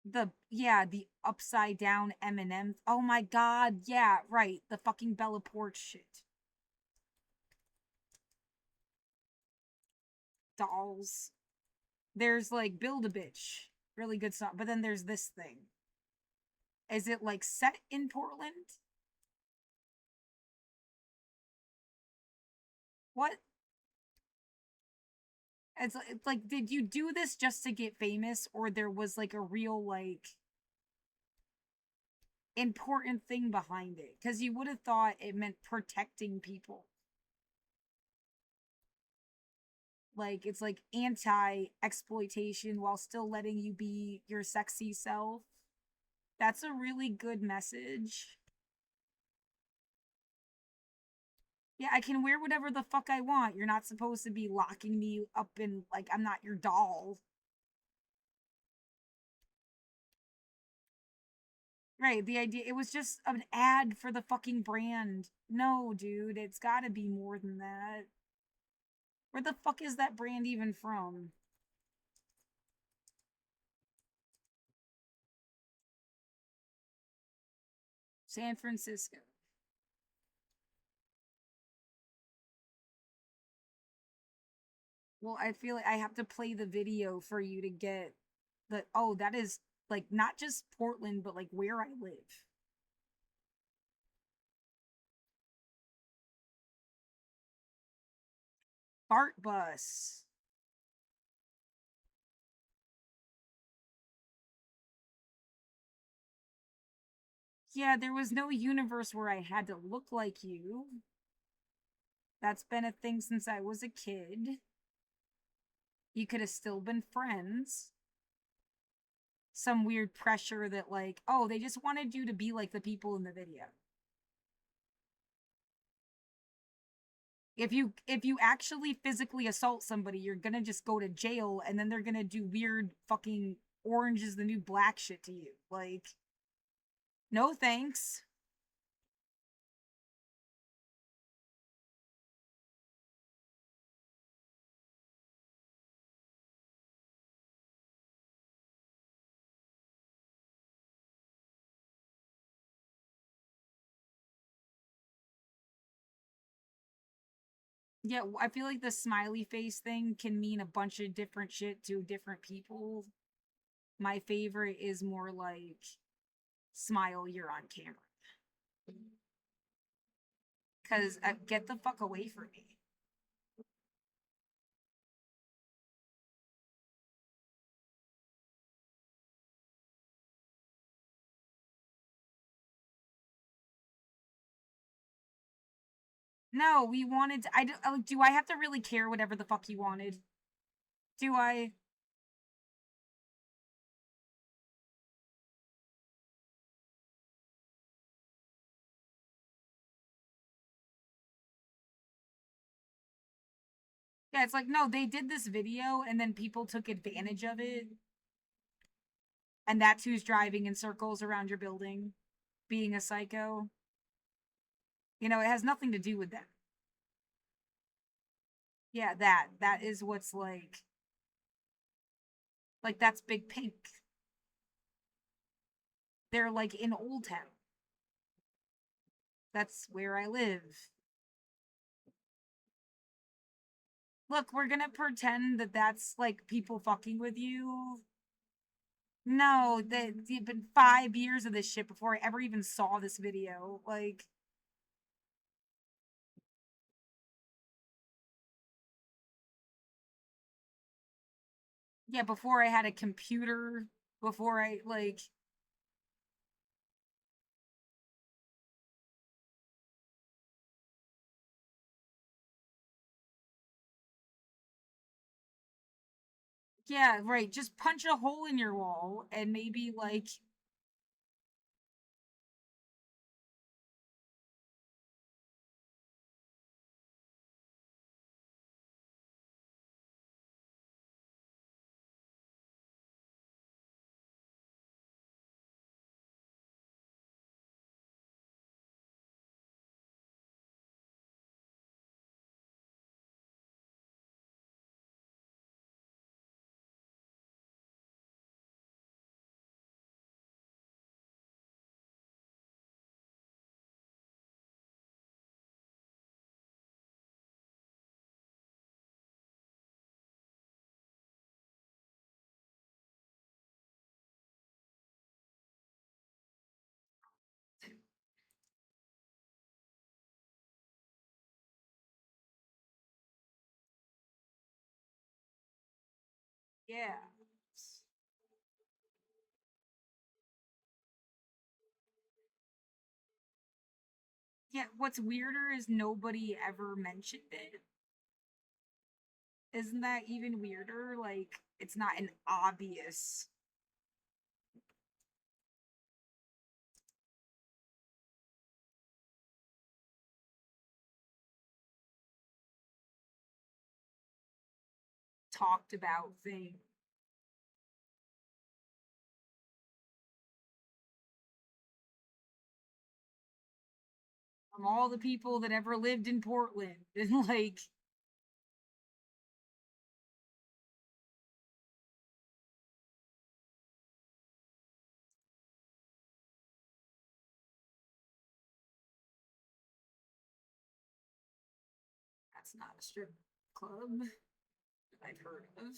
The upside down M&M. Oh my god, yeah, right. The fucking Bella Porch shit. Dolls. There's like Build a Bitch. Really good song. But then there's this thing. Is it like set in Portland? What? It's like, did you do this just to get famous, or there was like a real like important thing behind it? Because you would have thought it meant protecting people. Like, it's like anti-exploitation while still letting you be your sexy self. That's a really good message. Yeah, I can wear whatever the fuck I want. You're not supposed to be locking me up in, like, I'm not your doll. Right, the idea, it was just an ad for the fucking brand. No, dude, it's gotta be more than that. Where the fuck is that brand even from? San Francisco. Well, I feel like I have to play the video for you to get the, oh, that is, like, not just Portland, but, like, where I live. Fart bus. Yeah, there was no universe where I had to look like you. That's been a thing since I was a kid. You could have still been friends. Some weird pressure that, like, oh, they just wanted you to be like the people in the video. If you actually physically assault somebody, you're gonna just go to jail, and then they're gonna do weird fucking orange is the new black shit to you. Like, no thanks. Yeah, I feel like the smiley face thing can mean a bunch of different shit to different people. My favorite is more like, smile, you're on camera. Because get the fuck away from me. No, we wanted to, do I have to really care whatever the fuck you wanted? Do I? Yeah, it's like, no, they did this video and then people took advantage of it. And that's who's driving in circles around your building, being a psycho. You know, it has nothing to do with that. Yeah, that is what's like that's Big Pink. They're like in Old Town. That's where I live. Look, we're gonna pretend that that's like people fucking with you. No, that it's been 5 years of this shit before I ever even saw this video. Like, yeah, before I had a computer, before I, like, yeah, right, just punch a hole in your wall and maybe, like, yeah. Yeah, what's weirder is nobody ever mentioned it. Isn't that even weirder? Like, it's not an obvious. talked about thing. From all the people that ever lived in Portland. And like, that's not a strip club that I've heard of.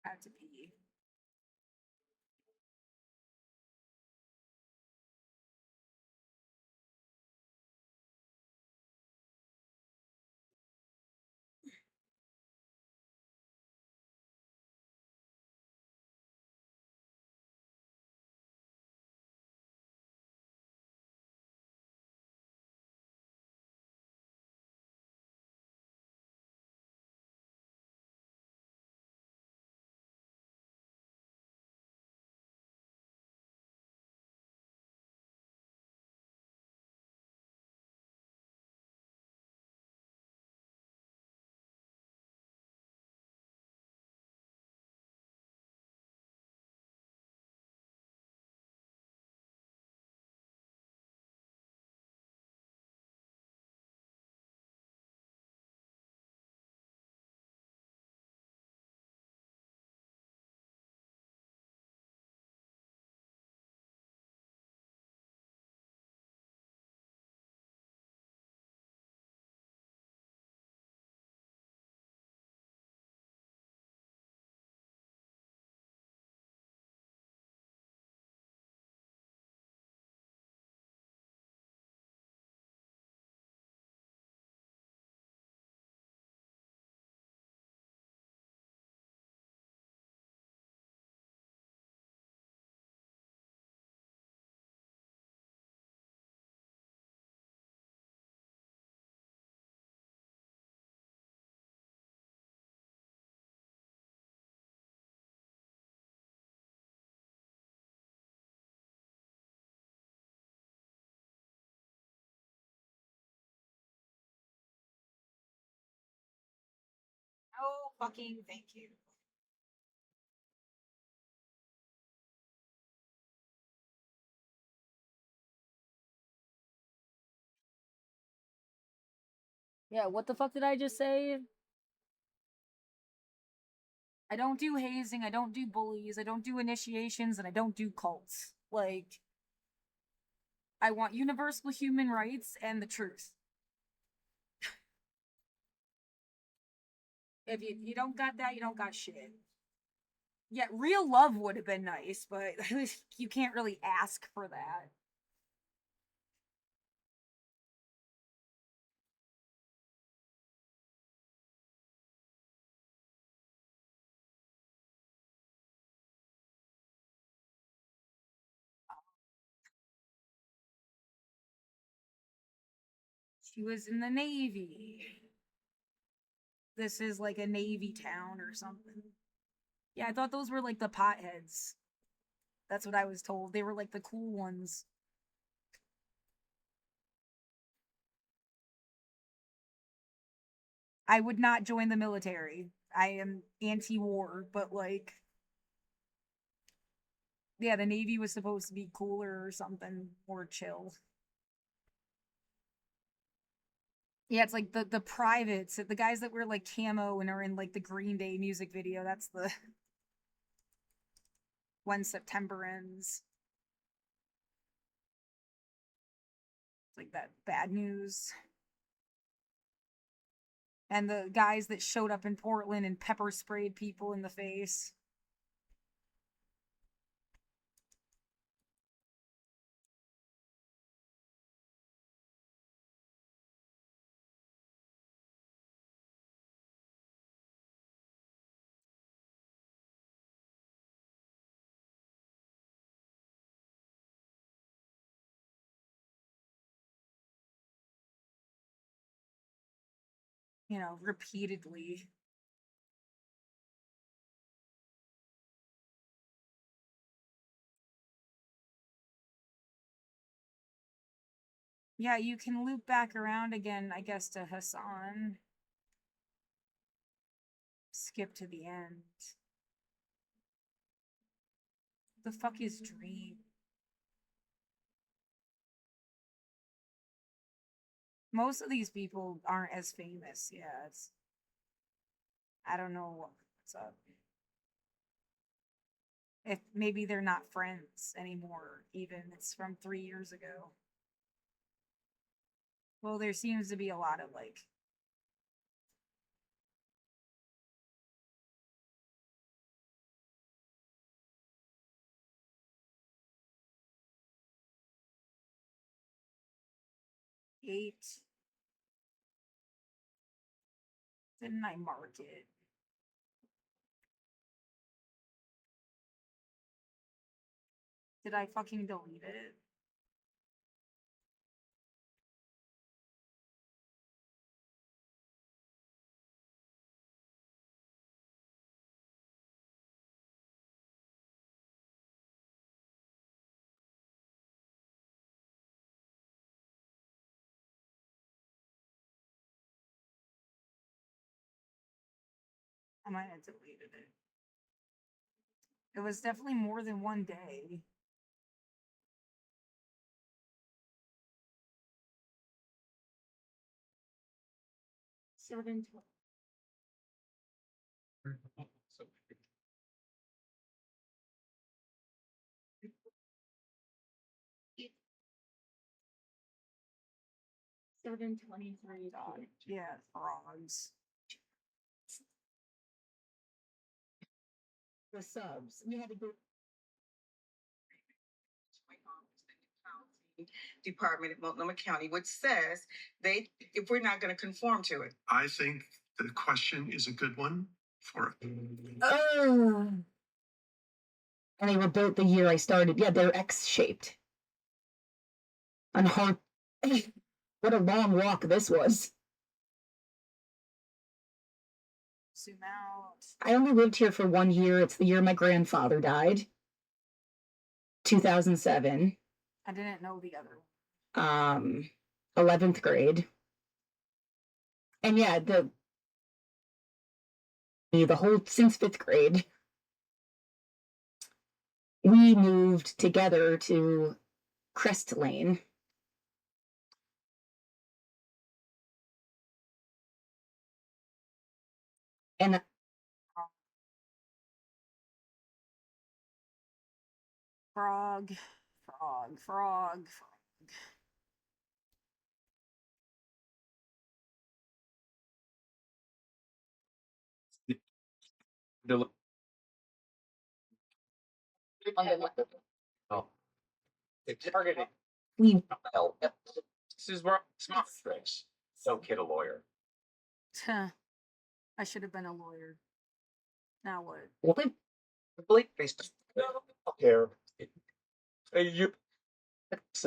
Had to pee. Oh, fucking thank you. Yeah, what the fuck did I just say? I don't do hazing, I don't do bullies, I don't do initiations, and I don't do cults. Like, I want universal human rights and the truth. If you don't got that, you don't got shit. Yeah, real love would have been nice, but you can't really ask for that. She was in the Navy. This is like a Navy town or something. Yeah, I thought those were like the potheads. That's what I was told. They were like the cool ones. I would not join the military. I am anti-war, but like, yeah, the Navy was supposed to be cooler or something, more chill. Yeah, it's like the privates, the guys that wear like camo and are in like the Green Day music video. That's the when September ends. It's like that bad news. And the guys that showed up in Portland and pepper sprayed people in the face. you know, repeatedly. Yeah, you can loop back around again, I guess, to Hassan. Skip to the end. The fuck is Dream? Most of these people aren't as famous. Yeah, I don't know what's up. If maybe they're not friends anymore, even. It's from 3 years ago. Well, there seems to be a lot of like. Eight. Didn't I mark it? Did I fucking delete it? I might have deleted it. It was definitely more than one day. $7.23. Yeah, frogs. The subs. We had to go. Department of Multnomah County, which says if we're not going to conform to it. I think the question is a good one for. And they were built the year I started. Yeah, they're X-shaped. And hard. What a long walk this was. Zoom out. I only lived here for 1 year. It's the year my grandfather died. 2007. I didn't know the other one. 11th grade. And yeah, the whole since 5th grade, we moved together to Crest Lane. And frog. Oh. It's targeted. We This is where smart tricks. Don't kid a lawyer. I should have been a lawyer. Now what? Complete based. Here. You. It's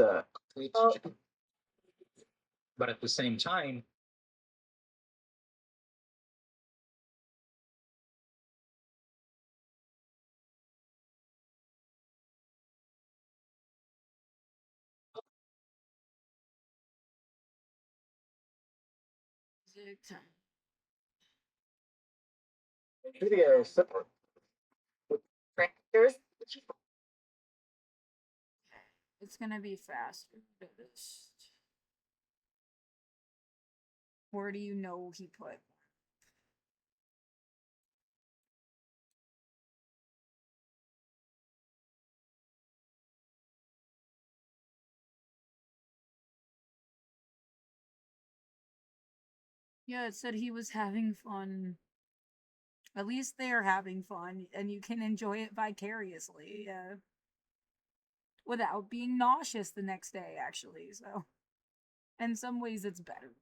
but at the same time. Video separate. It's gonna be faster. Where do you know he put? Yeah, it said he was having fun. At least they're having fun, and you can enjoy it vicariously, without being nauseous the next day, actually. So, in some ways, it's better.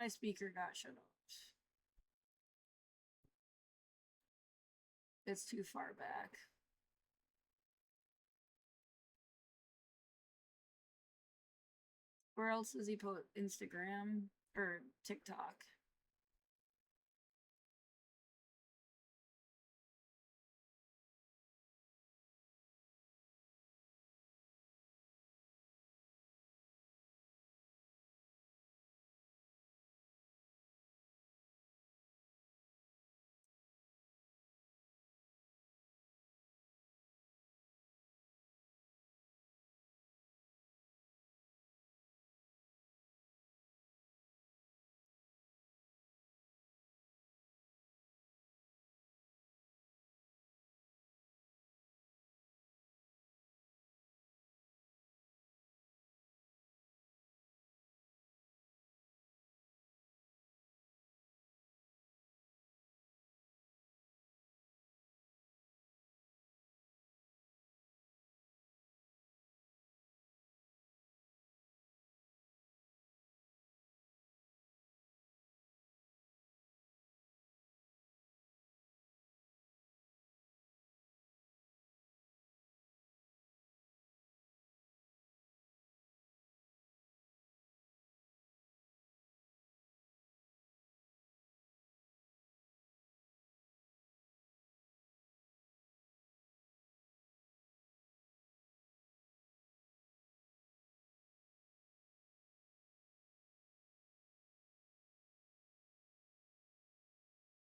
My speaker got shut off. It's too far back. Where else does he put Instagram or TikTok?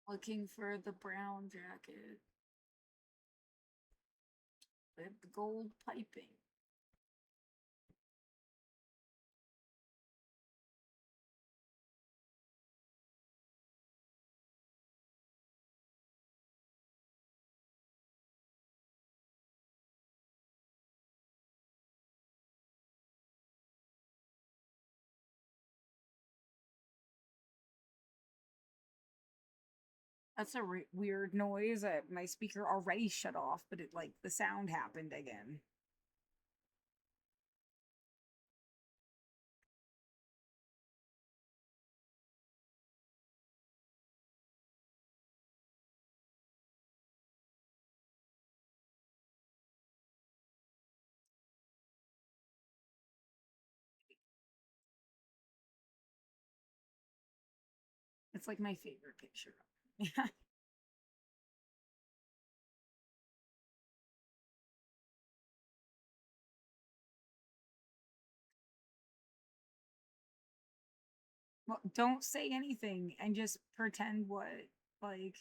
Looking for the brown jacket with the gold piping. That's a weird noise that my speaker already shut off, but it like the sound happened again. It's like my favorite picture. Yeah. Well, don't say anything and just pretend what, like,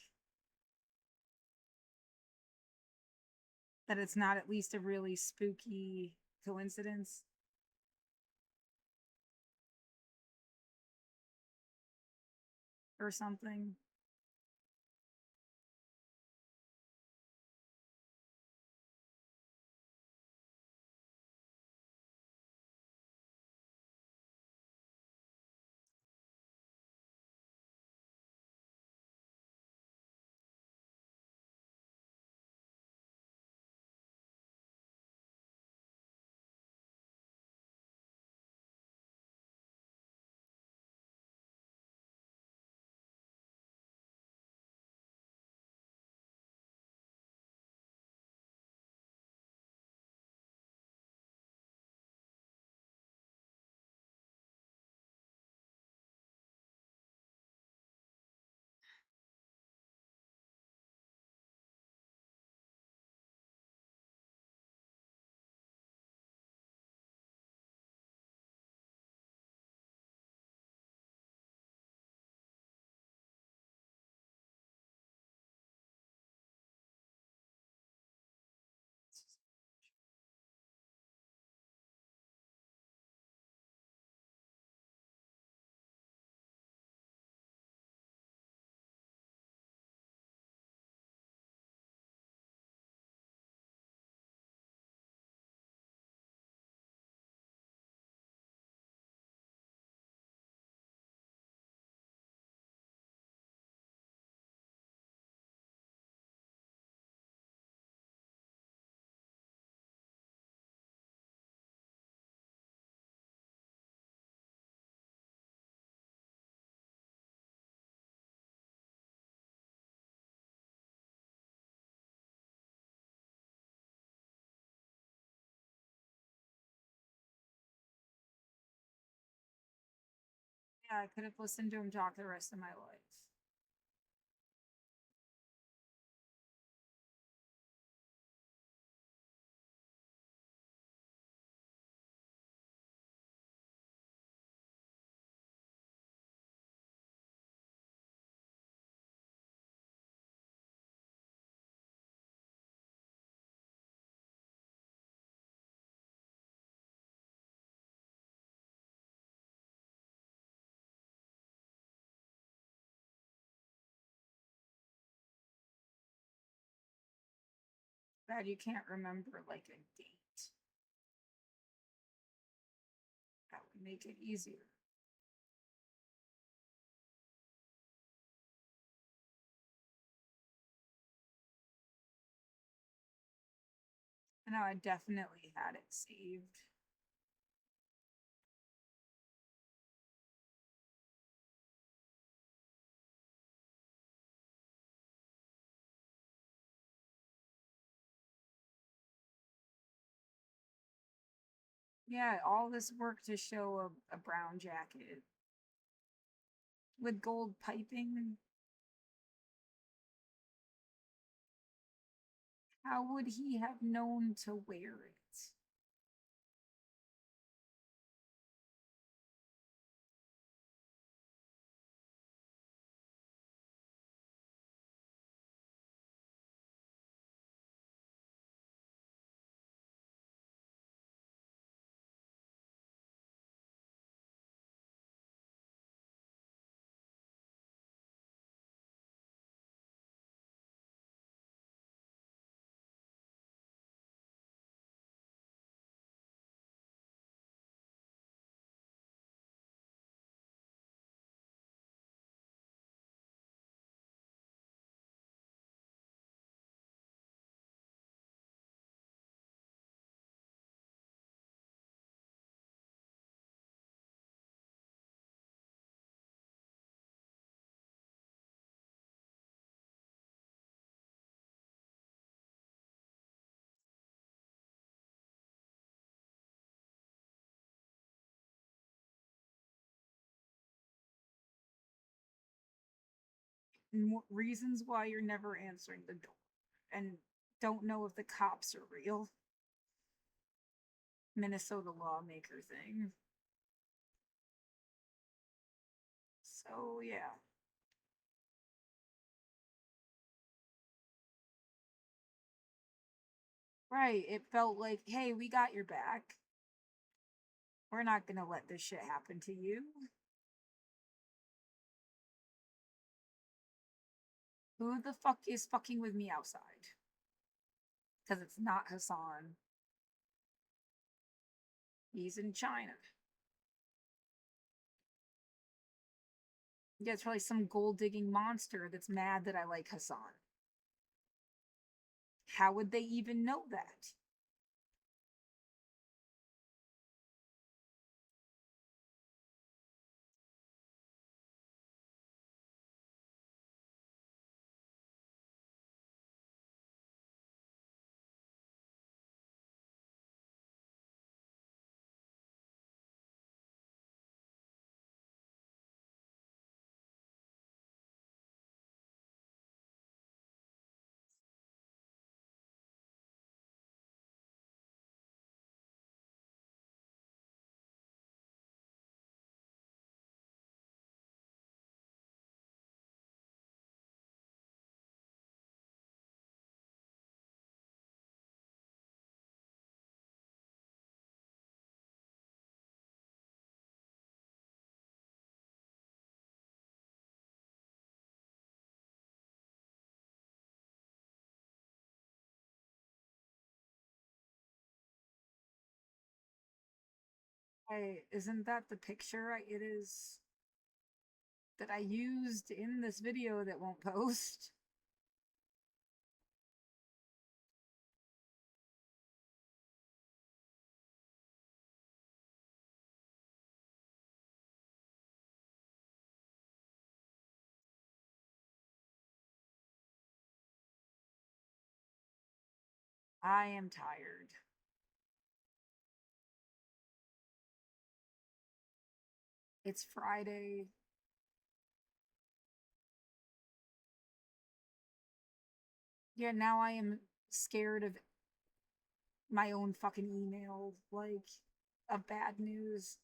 that it's not at least a really spooky coincidence. Or something. Yeah, I could have listened to him talk the rest of my life. Bad you can't remember like a date. That would make it easier. I know I definitely had it saved. Yeah, all this work to show a brown jacket with gold piping. How would he have known to wear it? Reasons why you're never answering the door and don't know if the cops are real. Minnesota lawmaker thing. So, yeah. Right, it felt like, hey, we got your back. We're not gonna let this shit happen to you. Who the fuck is fucking with me outside? Because it's not Hassan. He's in China. Yeah, it's probably some gold digging monster that's mad that I like Hassan. How would they even know that? Hey, isn't that the picture it is that I used in this video that won't post? I am tired. It's Friday. Yeah, now I am scared of my own fucking email, like, of bad news.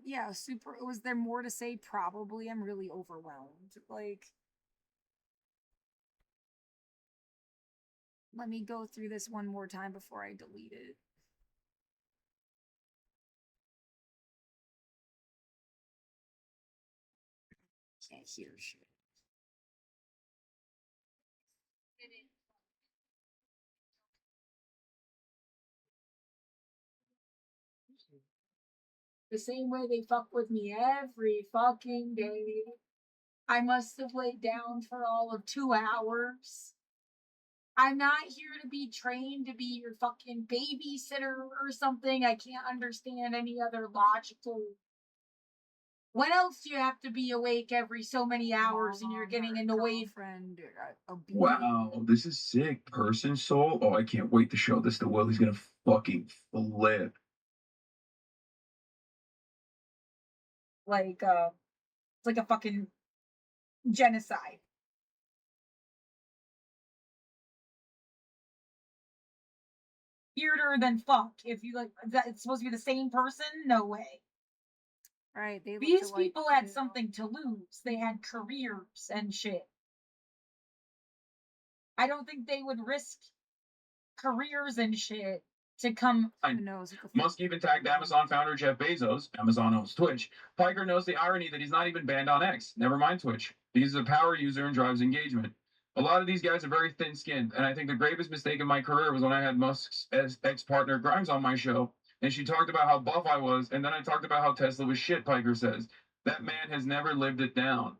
Yeah, super. Was there more to say? Probably. I'm really overwhelmed. Like, let me go through this one more time before I delete it. Can't hear shit. The same way they fuck with me every fucking day. I must have laid down for all of 2 hours. I'm not here to be trained to be your fucking babysitter or something. I can't understand any other logical. When else do you have to be awake every so many hours and you're getting annoyed? Wow, this is sick. Person soul. Oh, I can't wait to show this to Will. He's gonna fucking flip. Like, it's like a fucking genocide. Weirder than fuck. If you like, that it's supposed to be the same person? No way. Right. These people had something to lose. They had careers and shit. I don't think they would risk careers and shit to come. I Musk even tagged Amazon founder Jeff Bezos. Amazon owns Twitch. Piker knows the irony that he's not even banned on X. Never mind Twitch. He's a power user and drives engagement. A lot of these guys are very thin-skinned, and I think the gravest mistake in my career was when I had Musk's ex-partner Grimes on my show, and she talked about how buff I was, and then I talked about how Tesla was shit, Piker says. That man has never lived it down.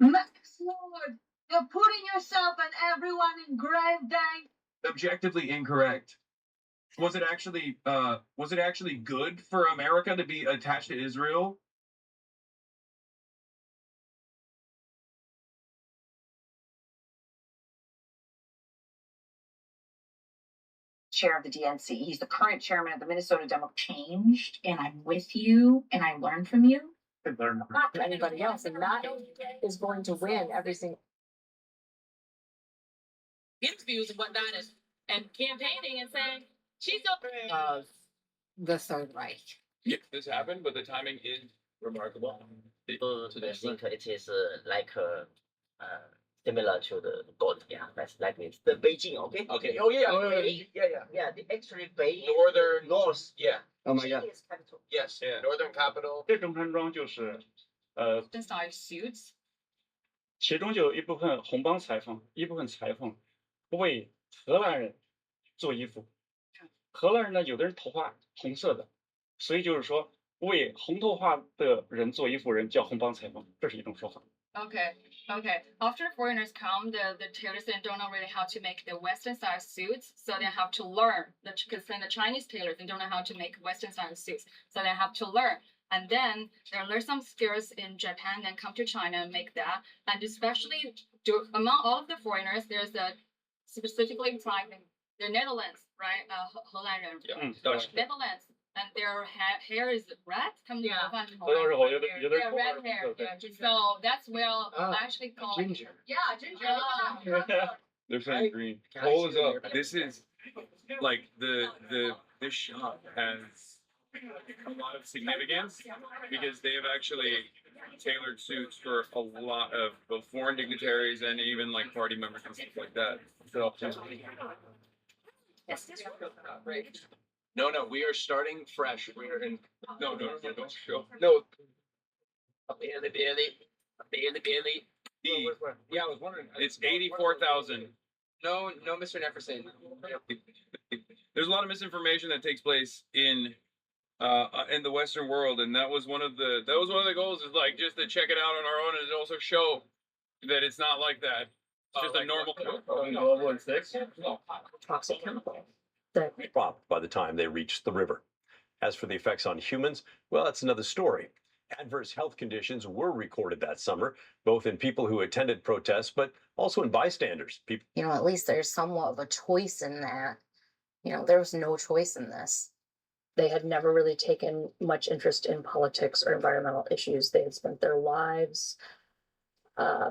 Max Lord, you're putting yourself and everyone in grave danger. Objectively incorrect. Was it actually good for America to be attached to Israel? Chair of the DNC. He's the current chairman of the Minnesota Demo. Changed, and I'm with you, and I learn from you. Not anybody else, and that is going to win every single. Interviews and whatnot and campaigning and saying she's The Third Reich. Yes, this happened, but the timing is remarkable. I think it is similar to the God. Yeah, that's like it's the Beijing. Okay. Okay. Oh yeah. Oh, Yeah. Actually, Beijing. Northern North. Yeah. Oh my God. Yes. Yeah. Northern capital. 这种喷装就是style suits. 其中就有一部分红帮裁缝，一部分裁缝为荷兰人做衣服。荷兰人呢，有的人头发红色的，所以就是说为红头发的人做衣服人叫红帮裁缝，这是一种说法。Okay. After foreigners come, the tailors they don't know really how to make the Western style suits, so they have to learn. Because then the Chinese tailors they don't know how to make Western style suits, so they have to learn. And then they learn some skills in Japan, then come to China and make that. And especially among all of the foreigners, there's a specifically private the Netherlands, right? Holland, Netherlands. And their hair is red. Yeah, red hair. Yeah. So that's where I actually call ginger. Yeah, ginger. They're saying green. Hold us up. This is like this shop has a lot of significance because they have actually tailored suits for a lot of both foreign dignitaries and even like party members and stuff like that. So No, we are starting fresh. We are in. No, don't show. No. Bailey. Yeah, I was wondering. it's 84,000. No, no, Mr. Neferson. There's a lot of misinformation that takes place in the Western world, and that was one of the goals, is like just to check it out on our own and also show that it's not like that. It's just a normal global and six. Toxic chemical. Dropped by the time they reached the river. As for the effects on humans, well, that's another story. Adverse health conditions were recorded that summer, both in people who attended protests, but also in bystanders. People, You know, at least there's somewhat of a choice in that. You know, there was no choice in this. They had never really taken much interest in politics or environmental issues. They had spent their lives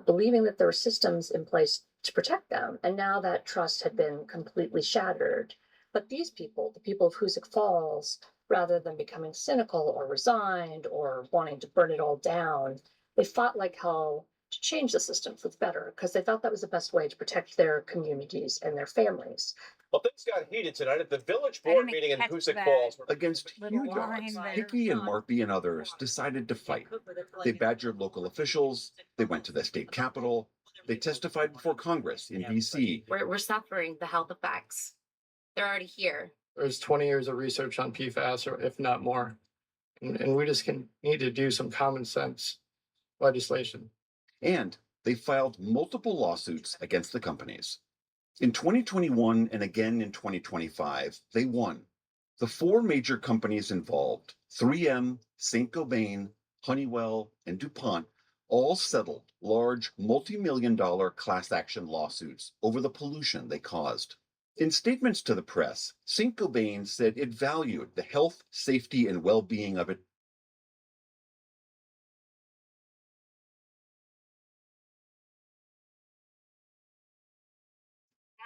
believing that there were systems in place to protect them. And now that trust had been completely shattered. But these people, the people of Hoosick Falls, rather than becoming cynical or resigned or wanting to burn it all down, they fought like hell to change the system for the better because they thought that was the best way to protect their communities and their families. Well, things got heated tonight at the village board meeting in Hoosick Falls. Against huge odds, Hickey and Marpy and others decided to fight. They badgered local officials, they went to the state capitol, they testified before Congress in DC. We're suffering the health effects. They're already here. There's 20 years of research on PFAS, or if not more. And we just need to do some common sense legislation. And they filed multiple lawsuits against the companies. In 2021 and again in 2025, they won. The four major companies involved, 3M, Saint-Gobain, Honeywell, and DuPont, all settled large multi-million-dollar class action lawsuits over the pollution they caused. In statements to the press, Saint-Gobain said it valued the health, safety, and well-being of its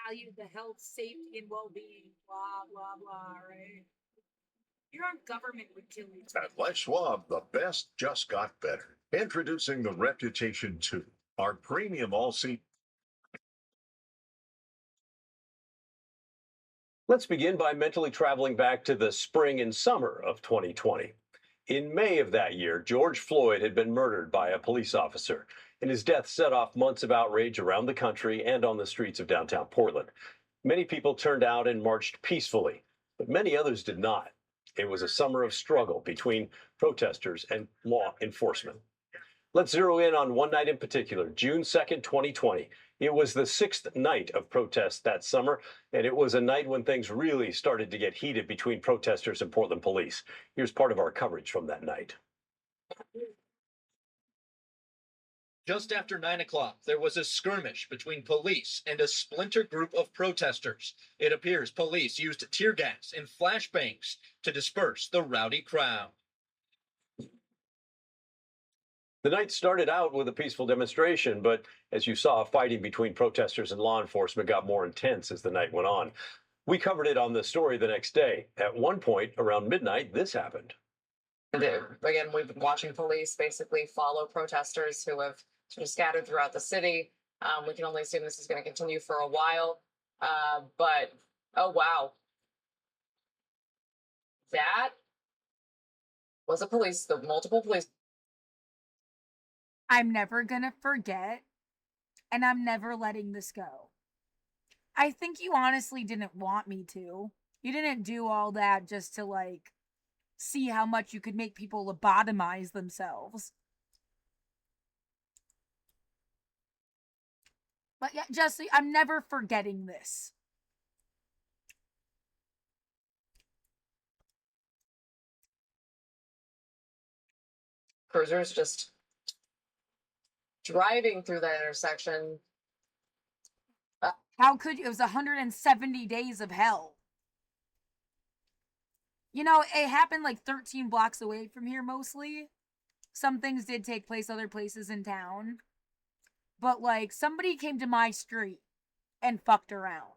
value the health, safety, and well-being, blah, blah, blah, right? Your own government would kill you. At Les Schwab, the best just got better. Introducing the Reputation 2, our premium all-seat. let's begin by mentally traveling back to the spring and summer of 2020. In May of that year, George Floyd had been murdered by a police officer, and his death set off months of outrage around the country and on the streets of downtown Portland. Many people turned out and marched peacefully, but many others did not. It was a summer of struggle between protesters and law enforcement. Let's zero in on one night in particular, June 2nd, 2020. It was the sixth night of protests that summer, and it was a night when things really started to get heated between protesters and Portland police. Here's part of our coverage from that night. Just after 9 o'clock, there was a skirmish between police and a splinter group of protesters. It appears police used tear gas and flashbangs to disperse the rowdy crowd. The night started out with a peaceful demonstration, but as you saw, fighting between protesters and law enforcement got more intense as the night went on. We covered it on the story the next day. At one point, around midnight, this happened. Again, we've been watching police basically follow protesters who have sort of scattered throughout the city. We can only assume this is going to continue for a while. But, oh, wow. That was the multiple police. I'm never gonna forget, and I'm never letting this go. I think you honestly didn't want me to. You didn't do all that just to, like, see how much you could make people lobotomize themselves. But yeah, Jesse, I'm never forgetting this. Cruisers just driving through that intersection. How could you? It was 170 days of hell. You know, it happened like 13 blocks away from here mostly. Some things did take place other places in town. But, like, somebody came to my street and fucked around.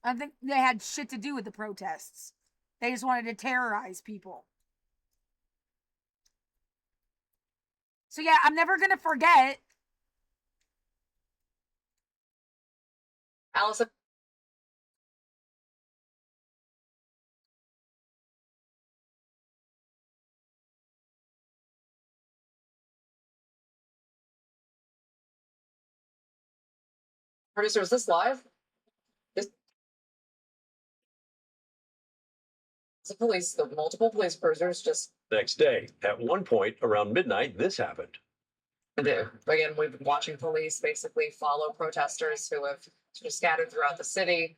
I think they had shit to do with the protests. They just wanted to terrorize people. So, yeah, I'm never gonna forget. Allison. Producer, is this live? The multiple police cruisers just. Next day, at one point around midnight, this happened. Again, we've been watching police basically follow protesters who have sort of scattered throughout the city.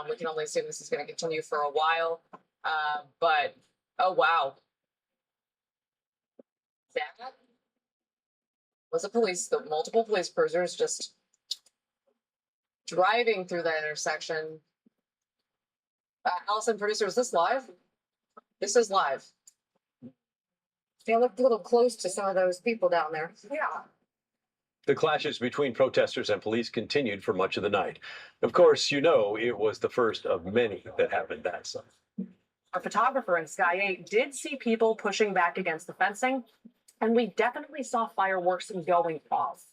We can only assume this is going to continue for a while. But, oh, wow. That was the multiple police cruisers just driving through the intersection. Allison, producer, is this live? This is live. They looked a little close to some of those people down there. Yeah. The clashes between protesters and police continued for much of the night. Of course, you know it was the first of many that happened that summer. Our photographer in Sky 8 did see people pushing back against the fencing, and we definitely saw fireworks going off.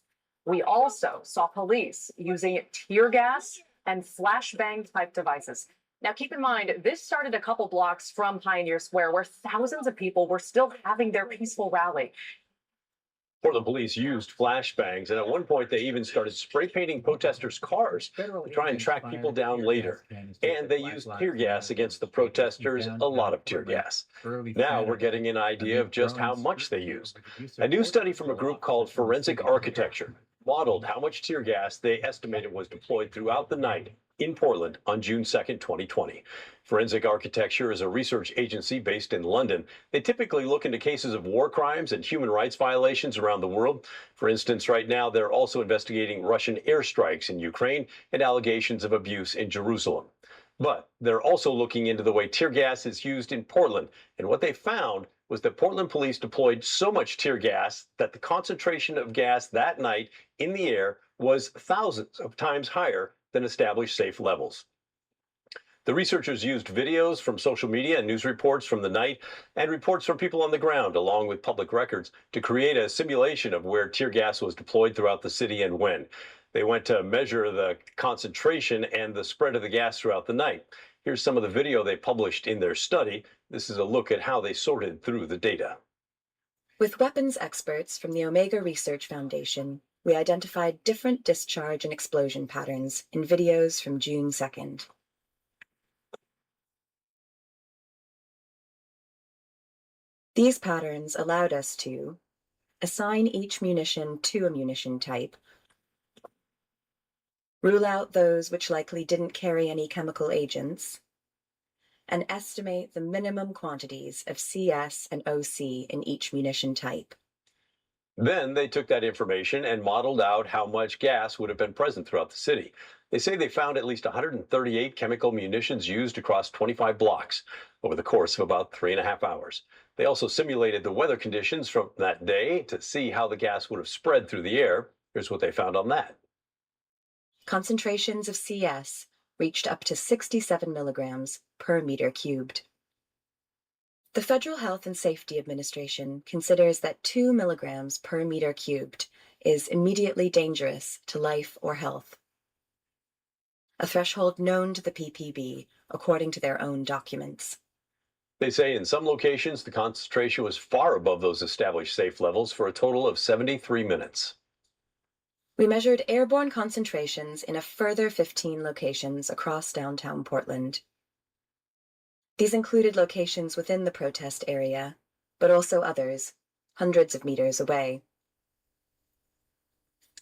We also saw police using tear gas and flashbang type devices. Now, keep in mind, this started a couple blocks from Pioneer Square, where thousands of people were still having their peaceful rally. Portland police used flashbangs, and at one point they even started spray painting protesters' cars to try and track people down later. And they used tear gas against the protesters, a lot of tear gas. Now we're getting an idea of just how much they used. A new study from a group called Forensic Architecture modeled how much tear gas they estimated was deployed throughout the night in Portland on June 2nd, 2020. Forensic Architecture is a research agency based in London. They typically look into cases of war crimes and human rights violations around the world. For instance, right now, they're also investigating Russian airstrikes in Ukraine and allegations of abuse in Jerusalem. But they're also looking into the way tear gas is used in Portland. And what they found was that Portland police deployed so much tear gas that the concentration of gas that night in the air was thousands of times higher than established safe levels. The researchers used videos from social media and news reports from the night and reports from people on the ground, along with public records, to create a simulation of where tear gas was deployed throughout the city and when. They went to measure the concentration and the spread of the gas throughout the night. Here's some of the video they published in their study. This is a look at how they sorted through the data. With weapons experts from the Omega Research Foundation, we identified different discharge and explosion patterns in videos from June 2nd. These patterns allowed us to assign each munition to a munition type, rule out those which likely didn't carry any chemical agents, and estimate the minimum quantities of CS and OC in each munition type. Then they took that information and modeled out how much gas would have been present throughout the city. They say they found at least 138 chemical munitions used across 25 blocks over the course of about 3.5 hours. They also simulated the weather conditions from that day to see how the gas would have spread through the air. Here's what they found on that. Concentrations of CS reached up to 67 milligrams per meter cubed. The Federal Health and Safety Administration considers that 2 milligrams per meter cubed is immediately dangerous to life or health, a threshold known to the PPB according to their own documents. They say in some locations the concentration was far above those established safe levels for a total of 73 minutes. We measured airborne concentrations in a further 15 locations across downtown Portland. These included locations within the protest area, but also others, hundreds of meters away.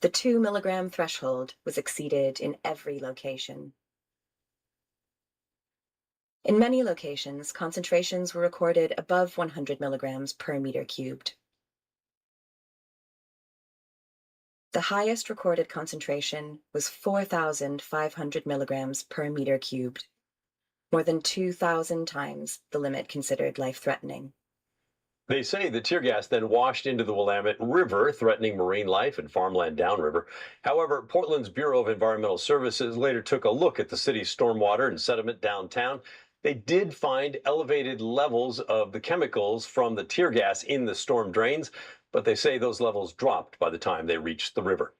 The 2 milligram threshold was exceeded in every location. In many locations, concentrations were recorded above 100 milligrams per meter cubed. The highest recorded concentration was 4,500 milligrams per meter cubed, more than 2,000 times the limit considered life-threatening. They say the tear gas then washed into the Willamette River, threatening marine life and farmland downriver. However, Portland's Bureau of Environmental Services later took a look at the city's stormwater and sediment downtown. They did find elevated levels of the chemicals from the tear gas in the storm drains, but they say those levels dropped by the time they reached the river.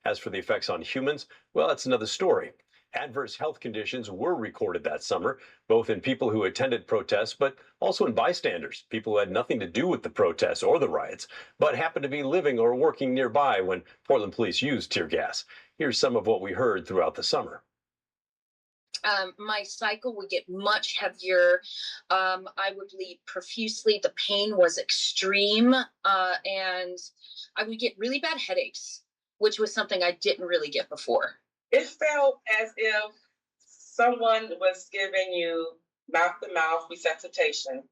As for the effects on humans, well, that's another story. Adverse health conditions were recorded that summer, both in people who attended protests, but also in bystanders, people who had nothing to do with the protests or the riots, but happened to be living or working nearby when Portland police used tear gas. Here's some of what we heard throughout the summer. My cycle would get much heavier. I would bleed profusely. The pain was extreme. And I would get really bad headaches, which was something I didn't really get before. It felt as if someone was giving you mouth-to-mouth resuscitation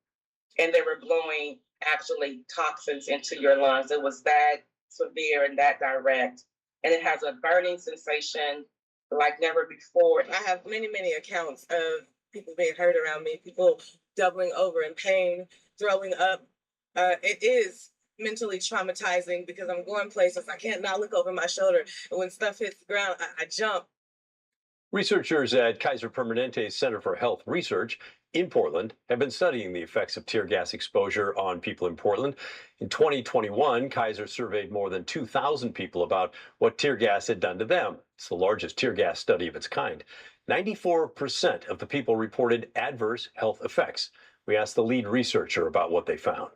and they were blowing actually toxins into your lungs. It was that severe and that direct. And it has a burning sensation like never before. I have many accounts of people being hurt around me, people doubling over in pain, throwing up. It is mentally traumatizing because I'm going places. I can't not look over my shoulder. And when stuff hits the ground, I jump. Researchers at Kaiser Permanente's Center for Health Research in Portland have been studying the effects of tear gas exposure on people in Portland. In 2021, Kaiser surveyed more than 2,000 people about what tear gas had done to them. It's the largest tear gas study of its kind. 94% of the people reported adverse health effects. We asked the lead researcher about what they found.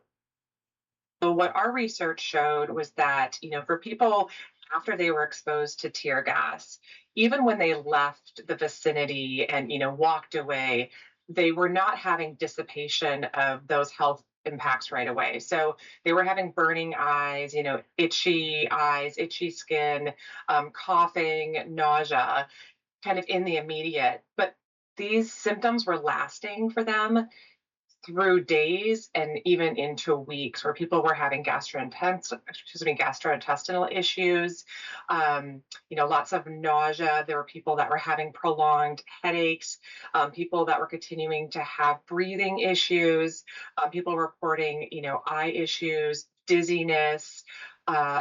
So what our research showed was that, for people after they were exposed to tear gas, even when they left the vicinity and, walked away, they were not having dissipation of those health impacts right away. So they were having burning eyes, itchy skin, coughing, nausea, kind of in the immediate. But these symptoms were lasting for them through days and even into weeks, where people were having gastrointestinal issues, lots of nausea. There were people that were having prolonged headaches, people that were continuing to have breathing issues, people reporting, eye issues, dizziness,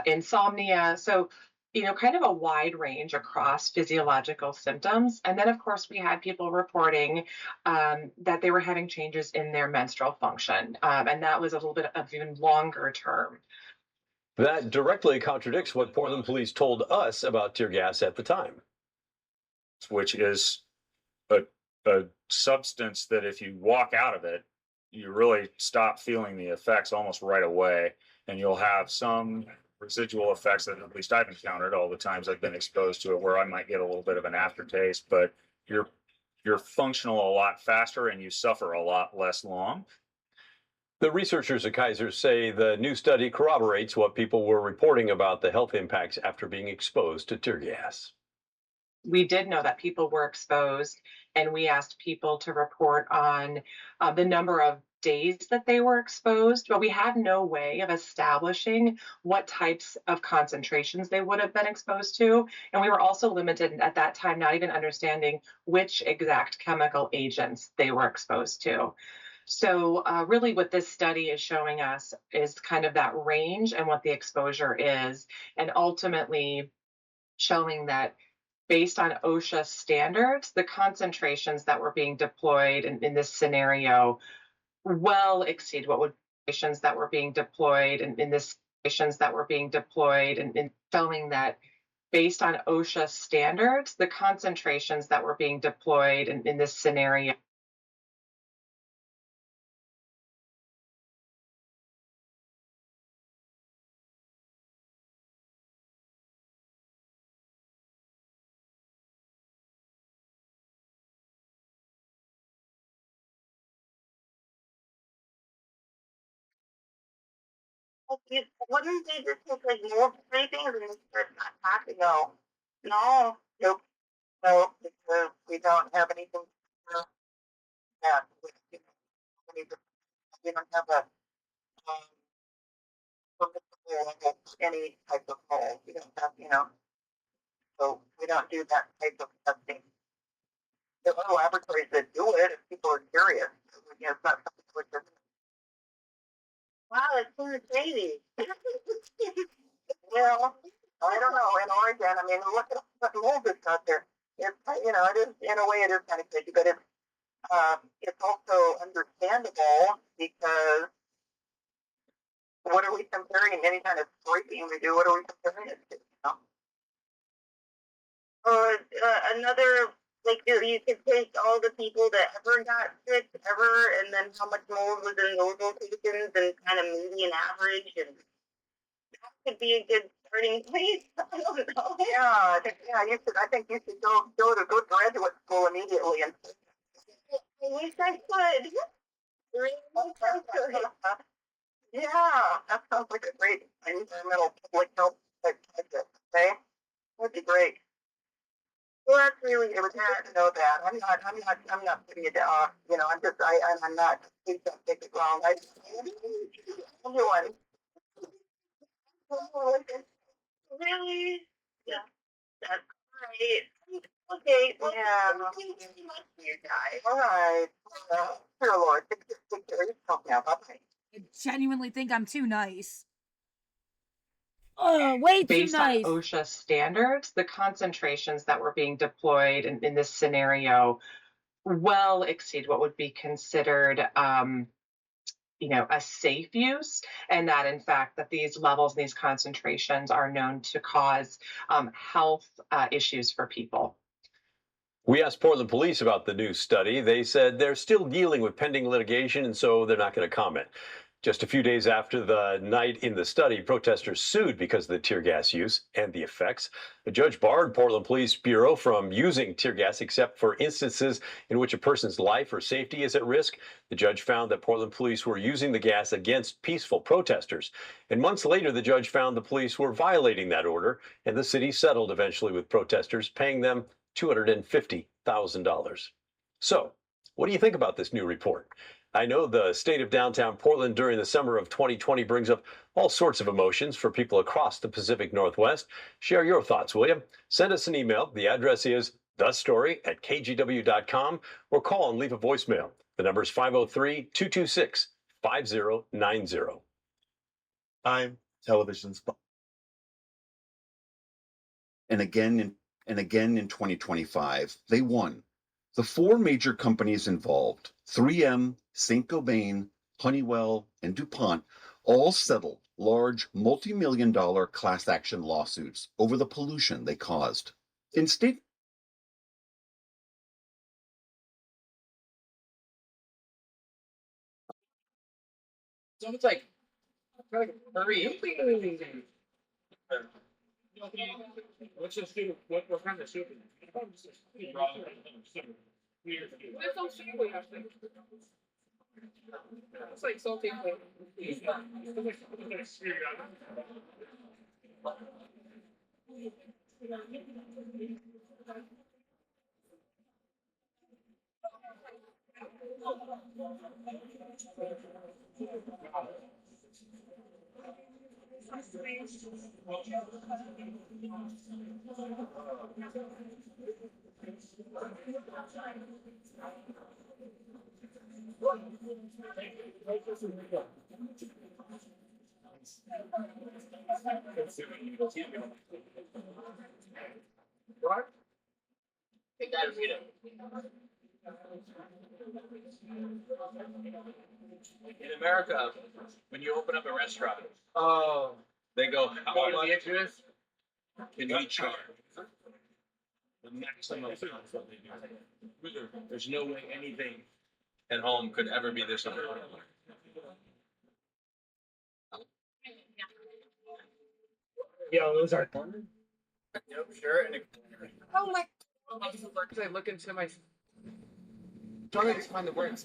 insomnia. So, kind of a wide range across physiological symptoms. And then, of course, we had people reporting that they were having changes in their menstrual function. And that was a little bit of even longer term. That directly contradicts what Portland police told us about tear gas at the time. Which is a substance that if you walk out of it, you really stop feeling the effects almost right away. And you'll have some residual effects that at least I've encountered all the times I've been exposed to it, where I might get a little bit of an aftertaste, but you're functional a lot faster and you suffer a lot less long. The researchers at Kaiser say the new study corroborates what people were reporting about the health impacts after being exposed to tear gas. We did know that people were exposed, and we asked people to report on the number of days that they were exposed, but we had no way of establishing what types of concentrations they would have been exposed to. And we were also limited at that time, not even understanding which exact chemical agents they were exposed to. So really what this study is showing us is kind of that range and what the exposure is, and ultimately showing that based on OSHA standards, the concentrations that were being deployed in this scenario well exceed what would concentrations that were being deployed in this situations that were being deployed, and showing that based on OSHA standards, the concentrations that were being deployed in this scenario Wouldn't they just take like more scrapings and start not no. No, nope, no, because we don't have anything that we don't have a any type of mold. We don't have, so we don't do that type of testing. There are laboratories that do it if people are curious. It's not something we're just wow, it's so crazy. Well, I don't know. In Oregon, I mean, look at what mold is out there. It's, it is, in a way, it is kind of crazy, but it's also understandable because what are we comparing any kind of scraping we do? What are we comparing it to? Another, like, you could take all the people that ever got sick ever, and then how much mold was in those locations, and kind of median average, and that could be a good Learning, please. I don't know. Yeah, I think you should go to graduate school immediately and. I wish I could. Really wish I could. Yeah, that sounds like a great environmental public health type project. Okay, would be great. Well, that's really it was nice to know that. I'm not putting it down. You know, I'm not. Please don't take it wrong. Everyone. Really? Yeah. That's great. Okay. Well, thank you so much for your time. All right. Dear Lord, take care of yourself now. Bye-bye. I genuinely think I'm too nice. Oh, way too Based on nice. OSHA standards, the concentrations that were being deployed in this scenario well exceed what would be considered a safe use, and that in fact that these levels, these concentrations are known to cause health issues for people. We asked Portland police about the new study. They said they're still dealing with pending litigation, and so they're not going to comment. Just a few days after the night in the study, protesters sued because of the tear gas use and the effects. The judge barred Portland Police Bureau from using tear gas except for instances in which a person's life or safety is at risk. The judge found that Portland police were using the gas against peaceful protesters. And months later, the judge found the police were violating that order, and the city settled eventually with protesters, paying them $250,000. So, what do you think about this new report? I know the state of downtown Portland during the summer of 2020 brings up all sorts of emotions for people across the Pacific Northwest. Share your thoughts, will you? Send us an email. The address is thestory@kgw.com, or call and leave a voicemail. The number is 503-226-5090. I'm television's. And again in 2025, they won. The four major companies involved, 3M, Saint-Gobain, Honeywell, and DuPont, all settled large multi-million-dollar class action lawsuits over the pollution they caused. In state Sounds like hurry. What's the soup? What kind of soup is it? What's some soup we have? It's like salty. What? You gotta read it. In America, when you open up a restaurant, they go, how much interest can we charge? The maximum amount that they do. There's no way anything at home could ever be this affordable. Yo, those are fun. Yep, sure. And oh my! I look into my. Trying to find the words.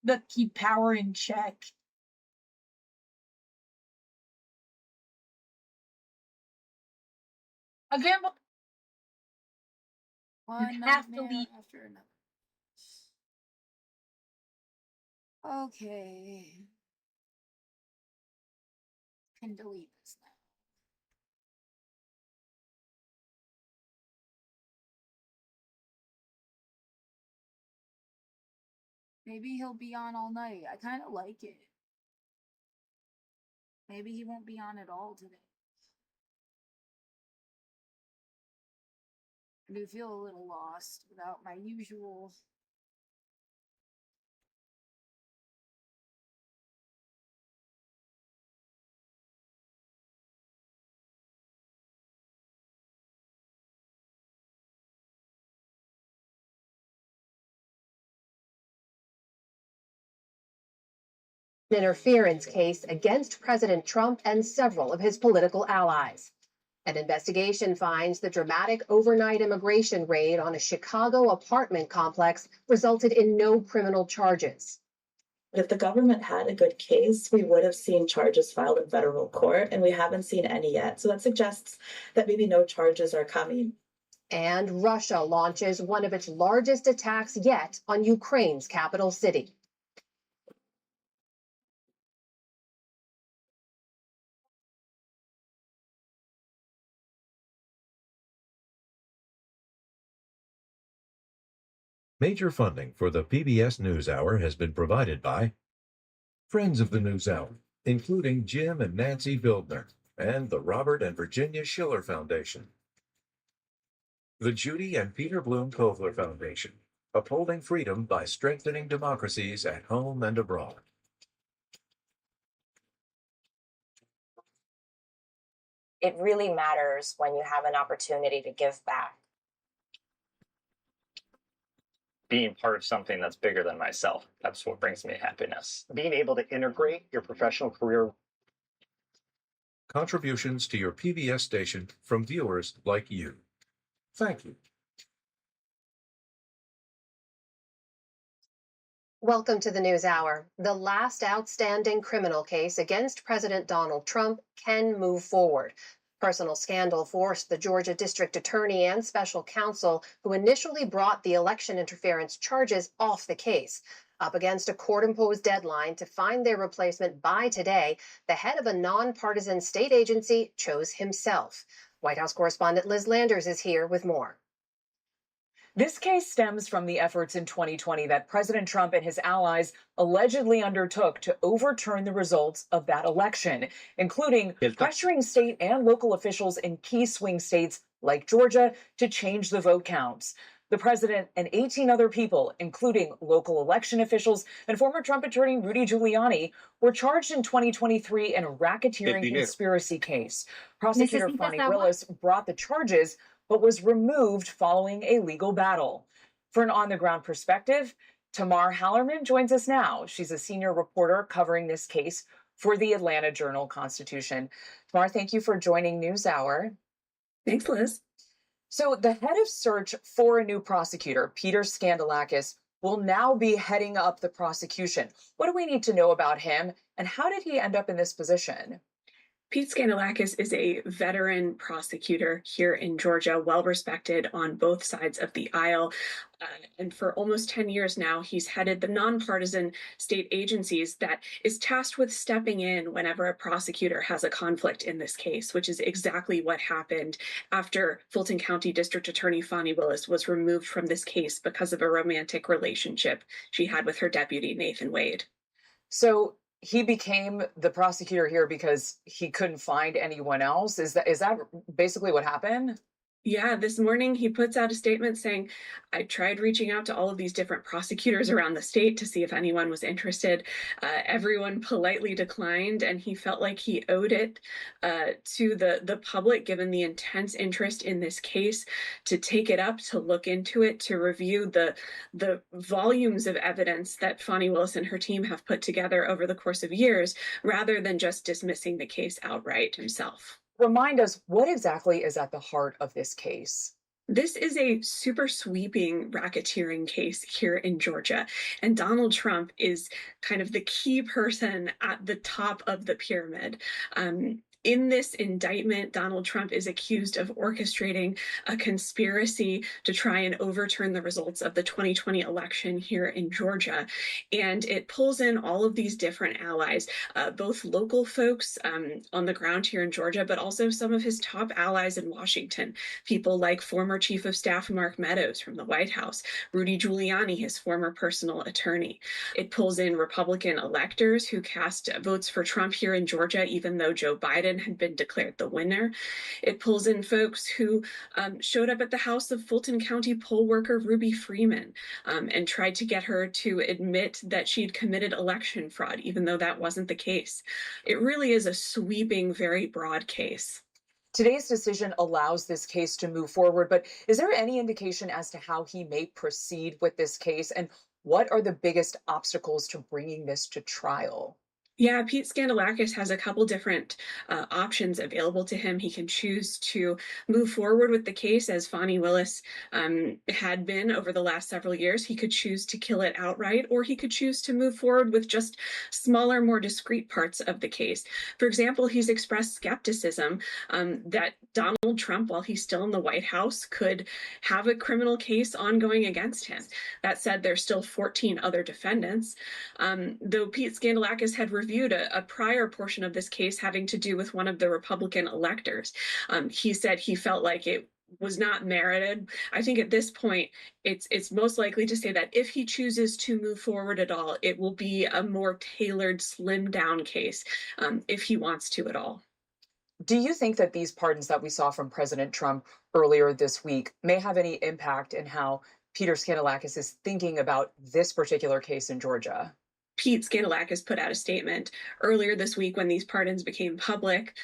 The keep power in check. Again, One have to nightmare leave. after another. Okay. Can delete this now. Maybe he'll be on all night. I kind of like it. Maybe he won't be on at all today. I do feel a little lost without my usual interference case against President Trump and several of his political allies. An investigation finds the dramatic overnight immigration raid on a Chicago apartment complex resulted in no criminal charges. If the government had a good case, we would have seen charges filed in federal court, and we haven't seen any yet. So that suggests that maybe no charges are coming. And Russia launches one of its largest attacks yet on Ukraine's capital city. Major funding for the PBS NewsHour has been provided by friends of the NewsHour, including Jim and Nancy Bildner, and the Robert and Virginia Schiller Foundation. The Judy and Peter Bloom Kovler Foundation, upholding freedom by strengthening democracies at home and abroad. It really matters when you have an opportunity to give back. Being part of something that's bigger than myself. That's what brings me happiness. Being able to integrate your professional career. Contributions to your PBS station from viewers like you. Thank you. Welcome to the NewsHour. The last outstanding criminal case against President Donald Trump can move forward. Personal scandal forced the Georgia District Attorney and Special Counsel, who initially brought the election interference charges, off the case. Up against a court-imposed deadline to find their replacement by today, the head of a nonpartisan state agency chose himself. White House correspondent Liz Landers is here with more. This case stems from the efforts in 2020 that President Trump and his allies allegedly undertook to overturn the results of that election, including pressuring state and local officials in key swing states like Georgia to change the vote counts. The president and 18 other people, including local election officials and former Trump attorney Rudy Giuliani, were charged in 2023 in a racketeering conspiracy case. Prosecutor Fani Willis brought the charges, but was removed following a legal battle. For an on-the-ground perspective, Tamar Hallerman joins us now. She's a senior reporter covering this case for the Atlanta Journal-Constitution. Tamar, thank you for joining NewsHour. Thanks, Liz. So the head of search for a new prosecutor, Peter Skandalakis, will now be heading up the prosecution. What do we need to know about him, and how did he end up in this position? Pete Skandalakis is a veteran prosecutor here in Georgia, well respected on both sides of the aisle. And for almost 10 years now, he's headed the nonpartisan state agencies that is tasked with stepping in whenever a prosecutor has a conflict in this case, which is exactly what happened after Fulton County District Attorney Fani Willis was removed from this case because of a romantic relationship she had with her deputy, Nathan Wade. So he became the prosecutor here because he couldn't find anyone else? Is that basically what happened? Yeah, this morning he puts out a statement saying, I tried reaching out to all of these different prosecutors around the state to see if anyone was interested. Everyone politely declined, and he felt like he owed it to the public, given the intense interest in this case, to take it up, to look into it, to review the volumes of evidence that Fani Willis and her team have put together over the course of years, rather than just dismissing the case outright himself. Remind us, what exactly is at the heart of this case? This is a super sweeping racketeering case here in Georgia, and Donald Trump is kind of the key person at the top of the pyramid. In this indictment, Donald Trump is accused of orchestrating a conspiracy to try and overturn the results of the 2020 election here in Georgia. And it pulls in all of these different allies, both local folks on the ground here in Georgia, but also some of his top allies in Washington, people like former Chief of Staff Mark Meadows from the White House, Rudy Giuliani, his former personal attorney. It pulls in Republican electors who cast votes for Trump here in Georgia, even though Joe Biden had been declared the winner. It pulls in folks who showed up at the house of Fulton County poll worker Ruby Freeman and tried to get her to admit that she'd committed election fraud, even though that wasn't the case. It really is a sweeping, very broad case. Today's decision allows this case to move forward, but is there any indication as to how he may proceed with this case, and what are the biggest obstacles to bringing this to trial? Yeah, Pete Scandalakis has a couple different options available to him. He can choose to move forward with the case as Fani Willis had been over the last several years. He could choose to kill it outright, or he could choose to move forward with just smaller, more discrete parts of the case. For example, he's expressed skepticism that Donald Trump, while he's still in the White House, could have a criminal case ongoing against him. That said, there's still 14 other defendants. Though Pete Scandalakis had reviewed a prior portion of this case having to do with one of the Republican electors. He said he felt like it was not merited. I think at this point, it's most likely to say that if he chooses to move forward at all, it will be a more tailored, slimmed down case, if he wants to at all. Do you think that these pardons that we saw from President Trump earlier this week may have any impact in how Peter Scandalakis is thinking about this particular case in Georgia? Pete Scandalakis put out a statement earlier this week when these pardons became public,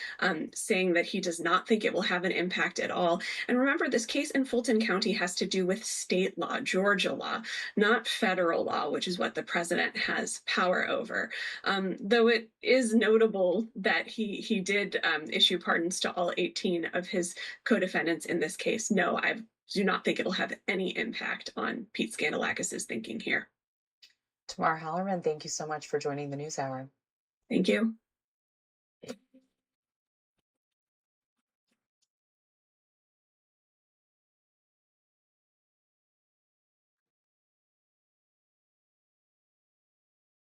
saying that he does not think it will have an impact at all. And remember, this case in Fulton County has to do with state law, Georgia law, not federal law, which is what the president has power over. Though it is notable that he did issue pardons to all 18 of his co-defendants in this case. No, I do not think it'll have any impact on Pete Scandalakis' thinking here. Tamar Hallerman, thank you so much for joining the NewsHour. Thank you.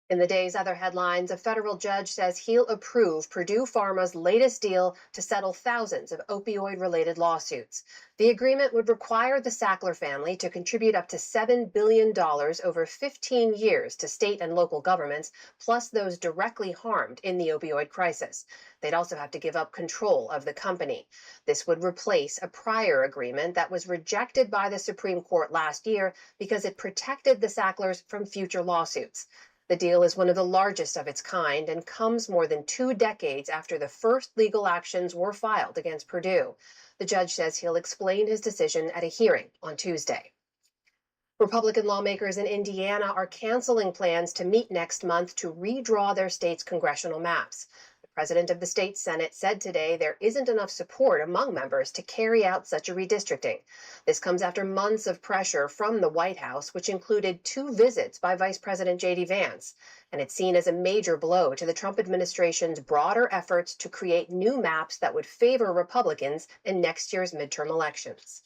In the day's other headlines, a federal judge says he'll approve Purdue Pharma's latest deal to settle thousands of opioid-related lawsuits. The agreement would require the Sackler family to contribute up to $7 billion over 15 years to state and local governments, plus those directly harmed in the opioid crisis. They'd also have to give up control of the company. This would replace a prior agreement that was rejected by the Supreme Court last year because it protected the Sacklers from future lawsuits. The deal is one of the largest of its kind and comes more than 2 decades after the first legal actions were filed against Purdue. The judge says he'll explain his decision at a hearing on Tuesday. Republican lawmakers in Indiana are canceling plans to meet next month to redraw their state's congressional maps. The president of the state Senate said today there isn't enough support among members to carry out such a redistricting. This comes after months of pressure from the White House, which included 2 visits by Vice President J.D. Vance, and it's seen as a major blow to the Trump administration's broader efforts to create new maps that would favor Republicans in next year's midterm elections.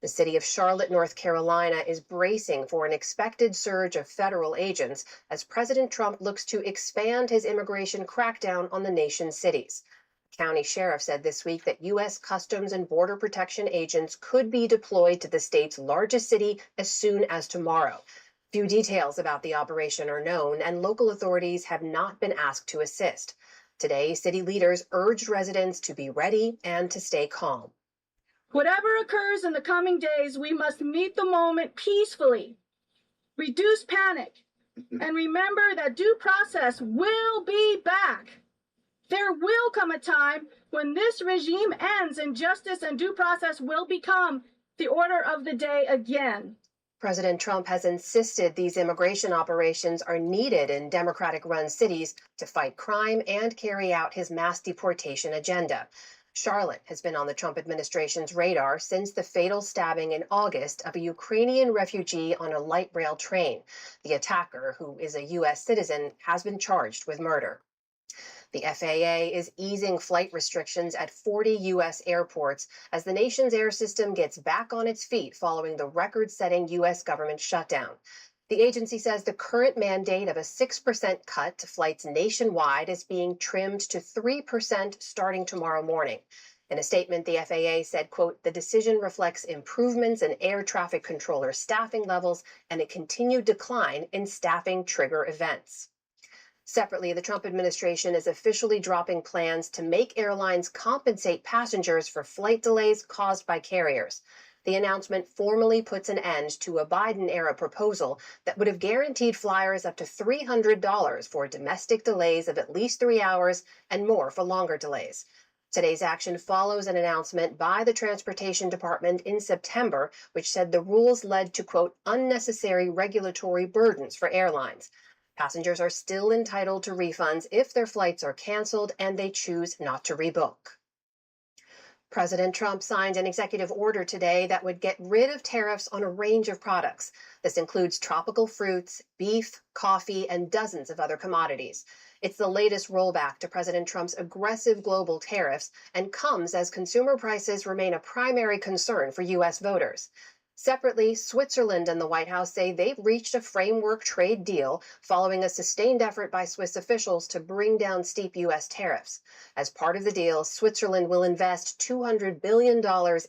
The city of Charlotte, North Carolina, is bracing for an expected surge of federal agents as President Trump looks to expand his immigration crackdown on the nation's cities. The county sheriff said this week that U.S. Customs and Border Protection agents could be deployed to the state's largest city as soon as tomorrow. Few details about the operation are known, and local authorities have not been asked to assist. Today, city leaders urged residents to be ready and to stay calm. Whatever occurs in the coming days, we must meet the moment peacefully, reduce panic, and remember that due process will be back. There will come a time when this regime ends and justice and due process will become the order of the day again. President Trump has insisted these immigration operations are needed in Democratic-run cities to fight crime and carry out his mass deportation agenda. Charlotte has been on the Trump administration's radar since the fatal stabbing in August of a Ukrainian refugee on a light rail train. The attacker, who is a U.S. citizen, has been charged with murder. The FAA is easing flight restrictions at 40 U.S. airports as the nation's air system gets back on its feet following the record-setting U.S. government shutdown. The agency says the current mandate of a 6% cut to flights nationwide is being trimmed to 3% starting tomorrow morning. In a statement, the FAA said, quote, the decision reflects improvements in air traffic controller staffing levels and a continued decline in staffing trigger events. Separately, the Trump administration is officially dropping plans to make airlines compensate passengers for flight delays caused by carriers. The announcement formally puts an end to a Biden-era proposal that would have guaranteed flyers up to $300 for domestic delays of at least 3 hours and more for longer delays. Today's action follows an announcement by the Transportation Department in September, which said the rules led to, quote, unnecessary regulatory burdens for airlines. Passengers are still entitled to refunds if their flights are canceled and they choose not to rebook. President Trump signed an executive order today that would get rid of tariffs on a range of products. This includes tropical fruits, beef, coffee, and dozens of other commodities. It's the latest rollback to President Trump's aggressive global tariffs and comes as consumer prices remain a primary concern for U.S. voters. Separately, Switzerland and the White House say they've reached a framework trade deal following a sustained effort by Swiss officials to bring down steep U.S. tariffs. As part of the deal, Switzerland will invest $200 billion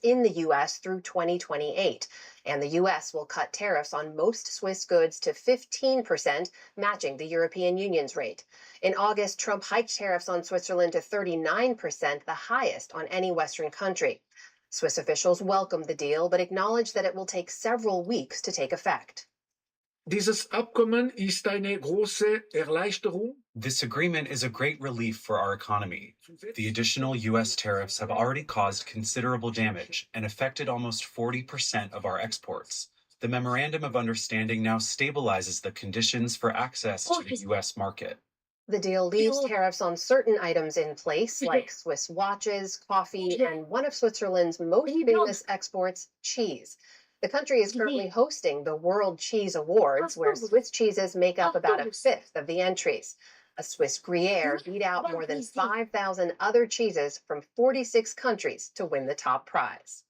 in the U.S. through 2028, and the U.S. will cut tariffs on most Swiss goods to 15%, matching the European Union's rate. In August, Trump hiked tariffs on Switzerland to 39%, the highest on any Western country. Swiss officials welcomed the deal, but acknowledged that it will take several weeks to take effect. Dieses Abkommen ist eine große Erleichterung. This agreement is a great relief for our economy. The additional U.S. tariffs have already caused considerable damage and affected almost 40% of our exports. The Memorandum of Understanding now stabilizes the conditions for access to the U.S. market. The deal leaves tariffs on certain items in place, like Swiss watches, coffee, and one of Switzerland's most famous exports, cheese. The country is currently hosting the World Cheese Awards, where Swiss cheeses make up about a fifth of the entries. A Swiss Gruyere beat out more than 5,000 other cheeses from 46 countries to win the top prize.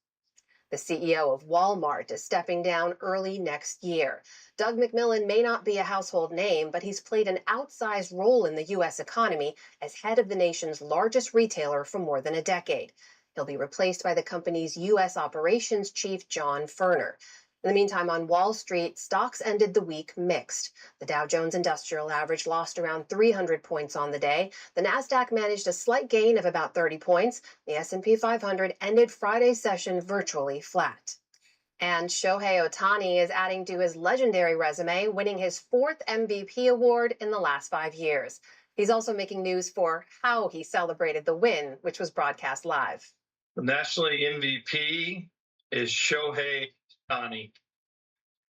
The CEO of Walmart is stepping down early next year. Doug McMillon may not be a household name, but he's played an outsized role in the U.S. economy as head of the nation's largest retailer for more than a decade. He'll be replaced by the company's U.S. operations chief, John Furner. In the meantime, on Wall Street, stocks ended the week mixed. The Dow Jones Industrial Average lost around 300 points on the day. The Nasdaq managed a slight gain of about 30 points. The S&P 500 ended Friday's session virtually flat. And Shohei Ohtani is adding to his legendary resume, winning his fourth MVP award in the last 5 years. He's also making news for how he celebrated the win, which was broadcast live. The National MVP is Shohei Ohtani.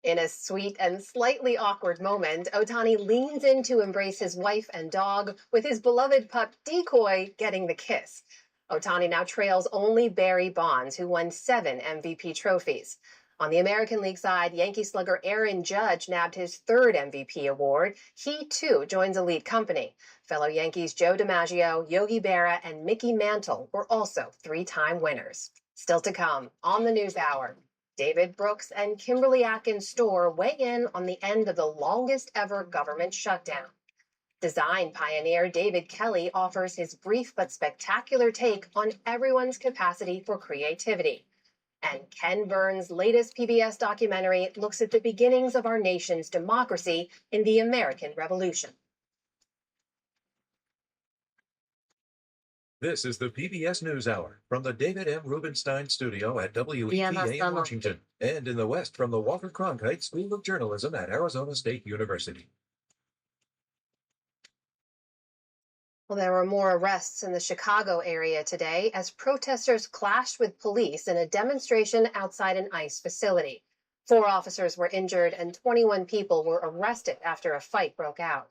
In a sweet and slightly awkward moment, Ohtani leans in to embrace his wife and dog, with his beloved pup Decoy getting the kiss. Ohtani now trails only Barry Bonds, who won 7 MVP trophies. On the American League side, Yankee slugger Aaron Judge nabbed his 3rd MVP award. He, too, joins a lead company. Fellow Yankees Joe DiMaggio, Yogi Berra, and Mickey Mantle were also 3-time winners. Still to come on the News Hour. David Brooks and Kimberly Atkins Store weigh in on the end of the longest ever government shutdown. Design pioneer David Kelly offers his brief but spectacular take on everyone's capacity for creativity. And Ken Burns' latest PBS documentary looks at the beginnings of our nation's democracy in the American Revolution. This is the PBS NewsHour from the David M. Rubenstein studio at WETA in Washington, and in the West from the Walter Cronkite School of Journalism at Arizona State University. Well, there were more arrests in the Chicago area today as protesters clashed with police in a demonstration outside an ICE facility. 4 officers were injured and 21 people were arrested after a fight broke out.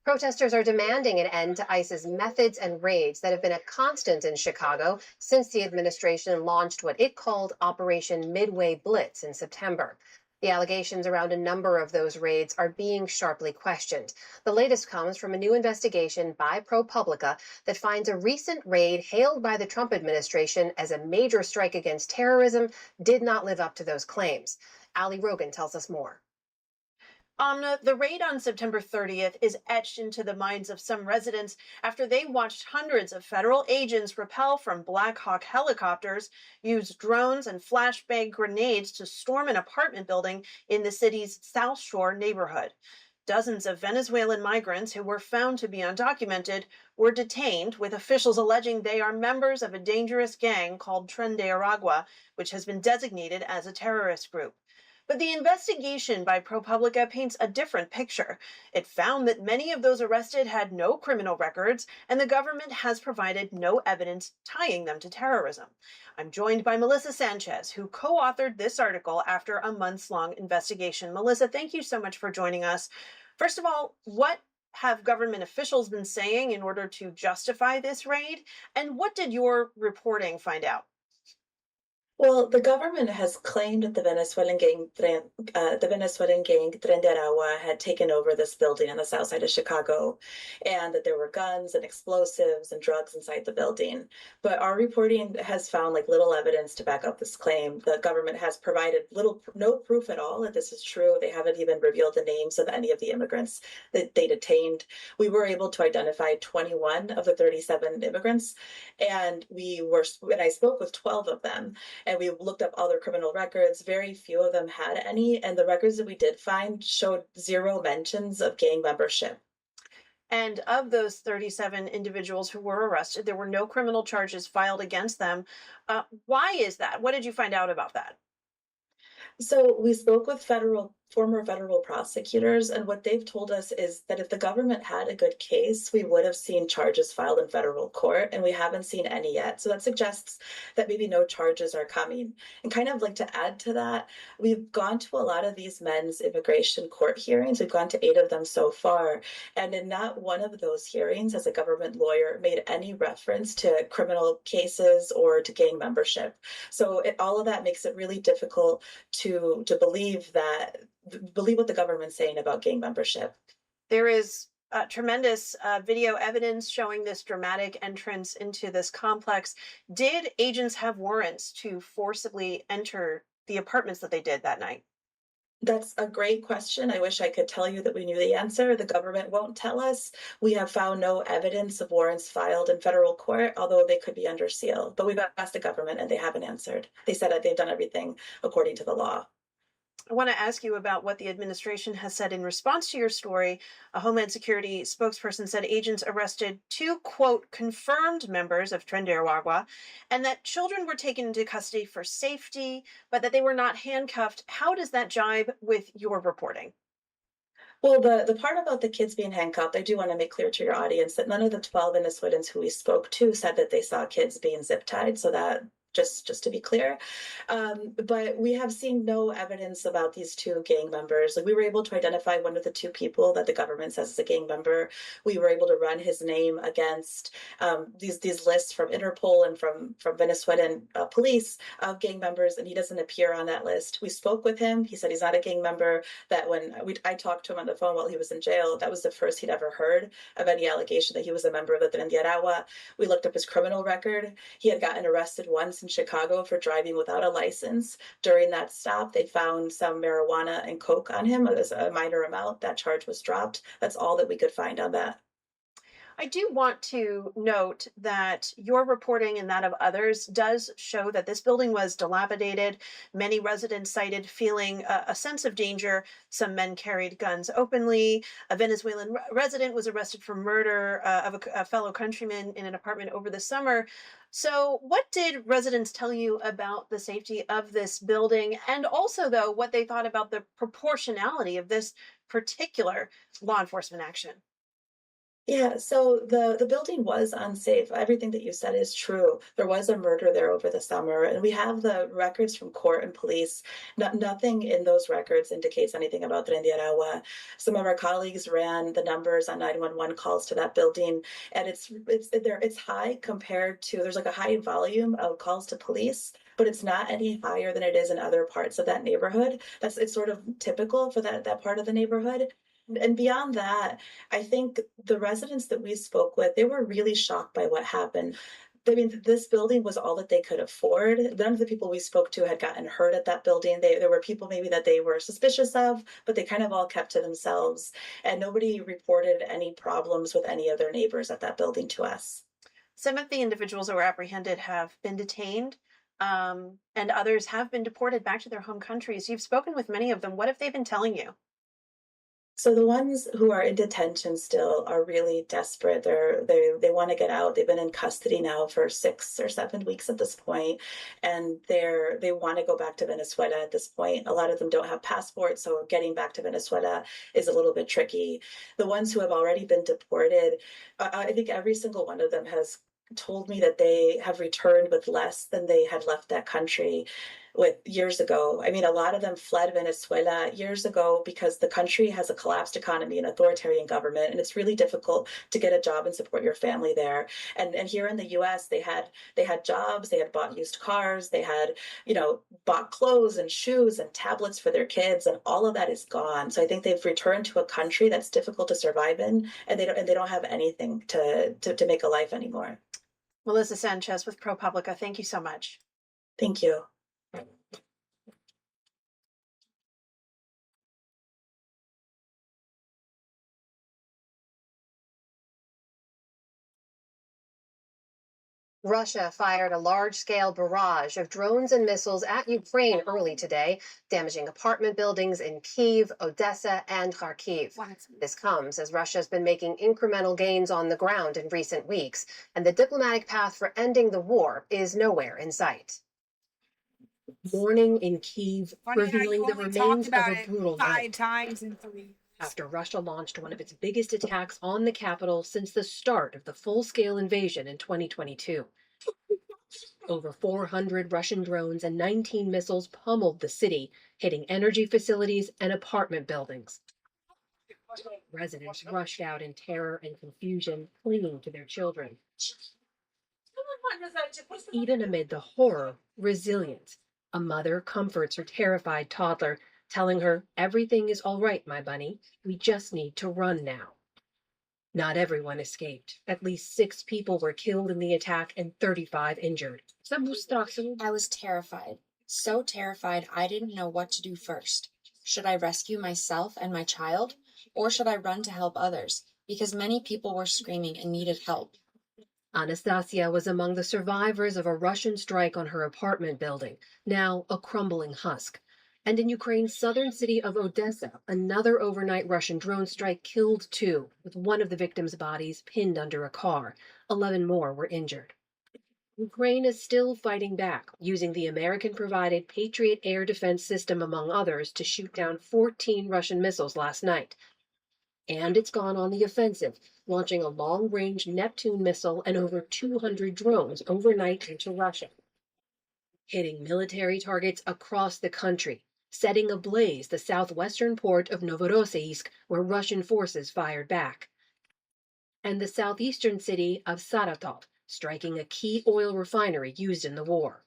Protesters are demanding an end to ICE's methods and raids that have been a constant in Chicago since the administration launched what it called Operation Midway Blitz in September. The allegations around a number of those raids are being sharply questioned. The latest comes from a new investigation by ProPublica that finds a recent raid hailed by the Trump administration as a major strike against terrorism did not live up to those claims. Ali Rogan tells us more. Amna, the raid on September 30th is etched into the minds of some residents after they watched hundreds of federal agents rappel from Black Hawk helicopters, use drones and flashbang grenades to storm an apartment building in the city's South Shore neighborhood. Dozens of Venezuelan migrants who were found to be undocumented were detained, with officials alleging they are members of a dangerous gang called Tren de Aragua, which has been designated as a terrorist group. But the investigation by ProPublica paints a different picture. It found that many of those arrested had no criminal records, and the government has provided no evidence tying them to terrorism. I'm joined by Melissa Sanchez, who co-authored this article after a months-long investigation. Melissa, thank you so much for joining us. First of all, what have government officials been saying in order to justify this raid? And what did your reporting find out? Well, the government has claimed that the Venezuelan gang Tren de Aragua had taken over this building on the south side of Chicago, and that there were guns and explosives and drugs inside the building. But our reporting has found like little evidence to back up this claim. The government has provided no proof at all that this is true. They haven't even revealed the names of any of the immigrants that they detained. We were able to identify 21 of the 37 immigrants, and I spoke with 12 of them. And we looked up all their criminal records. Very few of them had any. And the records that we did find showed zero mentions of gang membership. And of those 37 individuals who were arrested, there were no criminal charges filed against them. Why is that? What did you find out about that? So we spoke with former federal prosecutors, and what they've told us is that if the government had a good case, we would have seen charges filed in federal court, and we haven't seen any yet. So that suggests that maybe no charges are coming. And kind of like to add to that, we've gone to a lot of these men's immigration court hearings. We've gone to 8 of them so far. And in not one of those hearings has a government lawyer made any reference to criminal cases or to gang membership. So all of that makes it really difficult to believe what the government's saying about gang membership. There is tremendous video evidence showing this dramatic entrance into this complex. Did agents have warrants to forcibly enter the apartments that they did that night? That's a great question. I wish I could tell you that we knew the answer. The government won't tell us. We have found no evidence of warrants filed in federal court, although they could be under seal. But we've asked the government and they haven't answered. They said that they've done everything according to the law. I want to ask you about what the administration has said in response to your story. A Homeland Security spokesperson said agents arrested 2, quote, confirmed members of Tren de Aragua, and that children were taken into custody for safety, but that they were not handcuffed. How does that jibe with your reporting? Well, the part about the kids being handcuffed, I do want to make clear to your audience that none of the 12 Venezuelans who we spoke to said that they saw kids being zip tied. So that just to be clear. But we have seen no evidence about these 2 gang members. Like, we were able to identify one of the 2 people that the government says is a gang member. We were able to run his name against these lists from Interpol and from Venezuelan police of gang members, and he doesn't appear on that list. We spoke with him. He said he's not a gang member. That when I talked to him on the phone while he was in jail, that was the first he'd ever heard of any allegation that he was a member of the Tren de Aragua. We looked up his criminal record. He had gotten arrested once in Chicago for driving without a license. During that stop, they found some marijuana and coke on him. It was a minor amount. That charge was dropped. That's all that we could find on that. I do want to note that your reporting and that of others does show that this building was dilapidated. Many residents cited feeling a sense of danger. Some men carried guns openly. A Venezuelan resident was arrested for murder of a fellow countryman in an apartment over the summer. So what did residents tell you about the safety of this building, and also, though, what they thought about the proportionality of this particular law enforcement action? Yeah, so the building was unsafe. Everything that you said is true. There was a murder there over the summer, and we have the records from court and police. Nothing in those records indicates anything about Tren de Aragua. Some of our colleagues ran the numbers on 911 calls to that building, and it's high compared to, there's like a high volume of calls to police, but it's not any higher than it is in other parts of that neighborhood. It's sort of typical for that part of the neighborhood. And beyond that, I think the residents that we spoke with, they were really shocked by what happened. I mean, this building was all that they could afford. None of the people we spoke to had gotten hurt at that building. There were people maybe that they were suspicious of, but they kind of all kept to themselves. And nobody reported any problems with any of their neighbors at that building to us. Some of the individuals that were apprehended have been detained, and others have been deported back to their home countries. You've spoken with many of them. What have they been telling you? So the ones who are in detention still are really desperate. They want to get out. They've been in custody now for 6 or 7 weeks at this point, and they want to go back to Venezuela at this point. A lot of them don't have passports, so getting back to Venezuela is a little bit tricky. The ones who have already been deported, I think every single one of them has told me that they have returned with less than they had left that country. with years ago. I mean, a lot of them fled Venezuela years ago because the country has a collapsed economy and authoritarian government, and it's really difficult to get a job and support your family there. And here in the US, they had jobs, they had bought used cars, they had, bought clothes and shoes and tablets for their kids, and all of that is gone. So I think they've returned to a country that's difficult to survive in, and they don't have anything to make a life anymore. Melissa Sanchez with ProPublica, thank you so much. Thank you. Russia fired a large-scale barrage of drones and missiles at Ukraine early today, damaging apartment buildings in Kyiv, Odessa, and Kharkiv. This comes as Russia's been making incremental gains on the ground in recent weeks, and the diplomatic path for ending the war is nowhere in sight. Morning in Kyiv, revealing the remains of a brutal night 5 times in 3. after Russia launched one of its biggest attacks on the capital since the start of the full-scale invasion in 2022. Over 400 Russian drones and 19 missiles pummeled the city, hitting energy facilities and apartment buildings. Residents rushed out in terror and confusion, clinging to their children. Even amid the horror, resilience. A mother comforts her terrified toddler, telling her, "Everything is all right, my bunny. We just need to run now." Not everyone escaped. At least 6 people were killed in the attack and 35 injured. I was terrified. So terrified I didn't know what to do first. Should I rescue myself and my child? Or should I run to help others? Because many people were screaming and needed help. Anastasia was among the survivors of a Russian strike on her apartment building, now a crumbling husk. And in Ukraine's southern city of Odessa, another overnight Russian drone strike killed 2, with one of the victims' bodies pinned under a car. 11 more were injured. Ukraine is still fighting back, using the American-provided Patriot air defense system, among others, to shoot down 14 Russian missiles last night. And it's gone on the offensive, launching a long-range Neptune missile and over 200 drones overnight into Russia, hitting military targets across the country, setting ablaze the southwestern port of Novorossiysk, where Russian forces fired back, and the southeastern city of Saratov, striking a key oil refinery used in the war.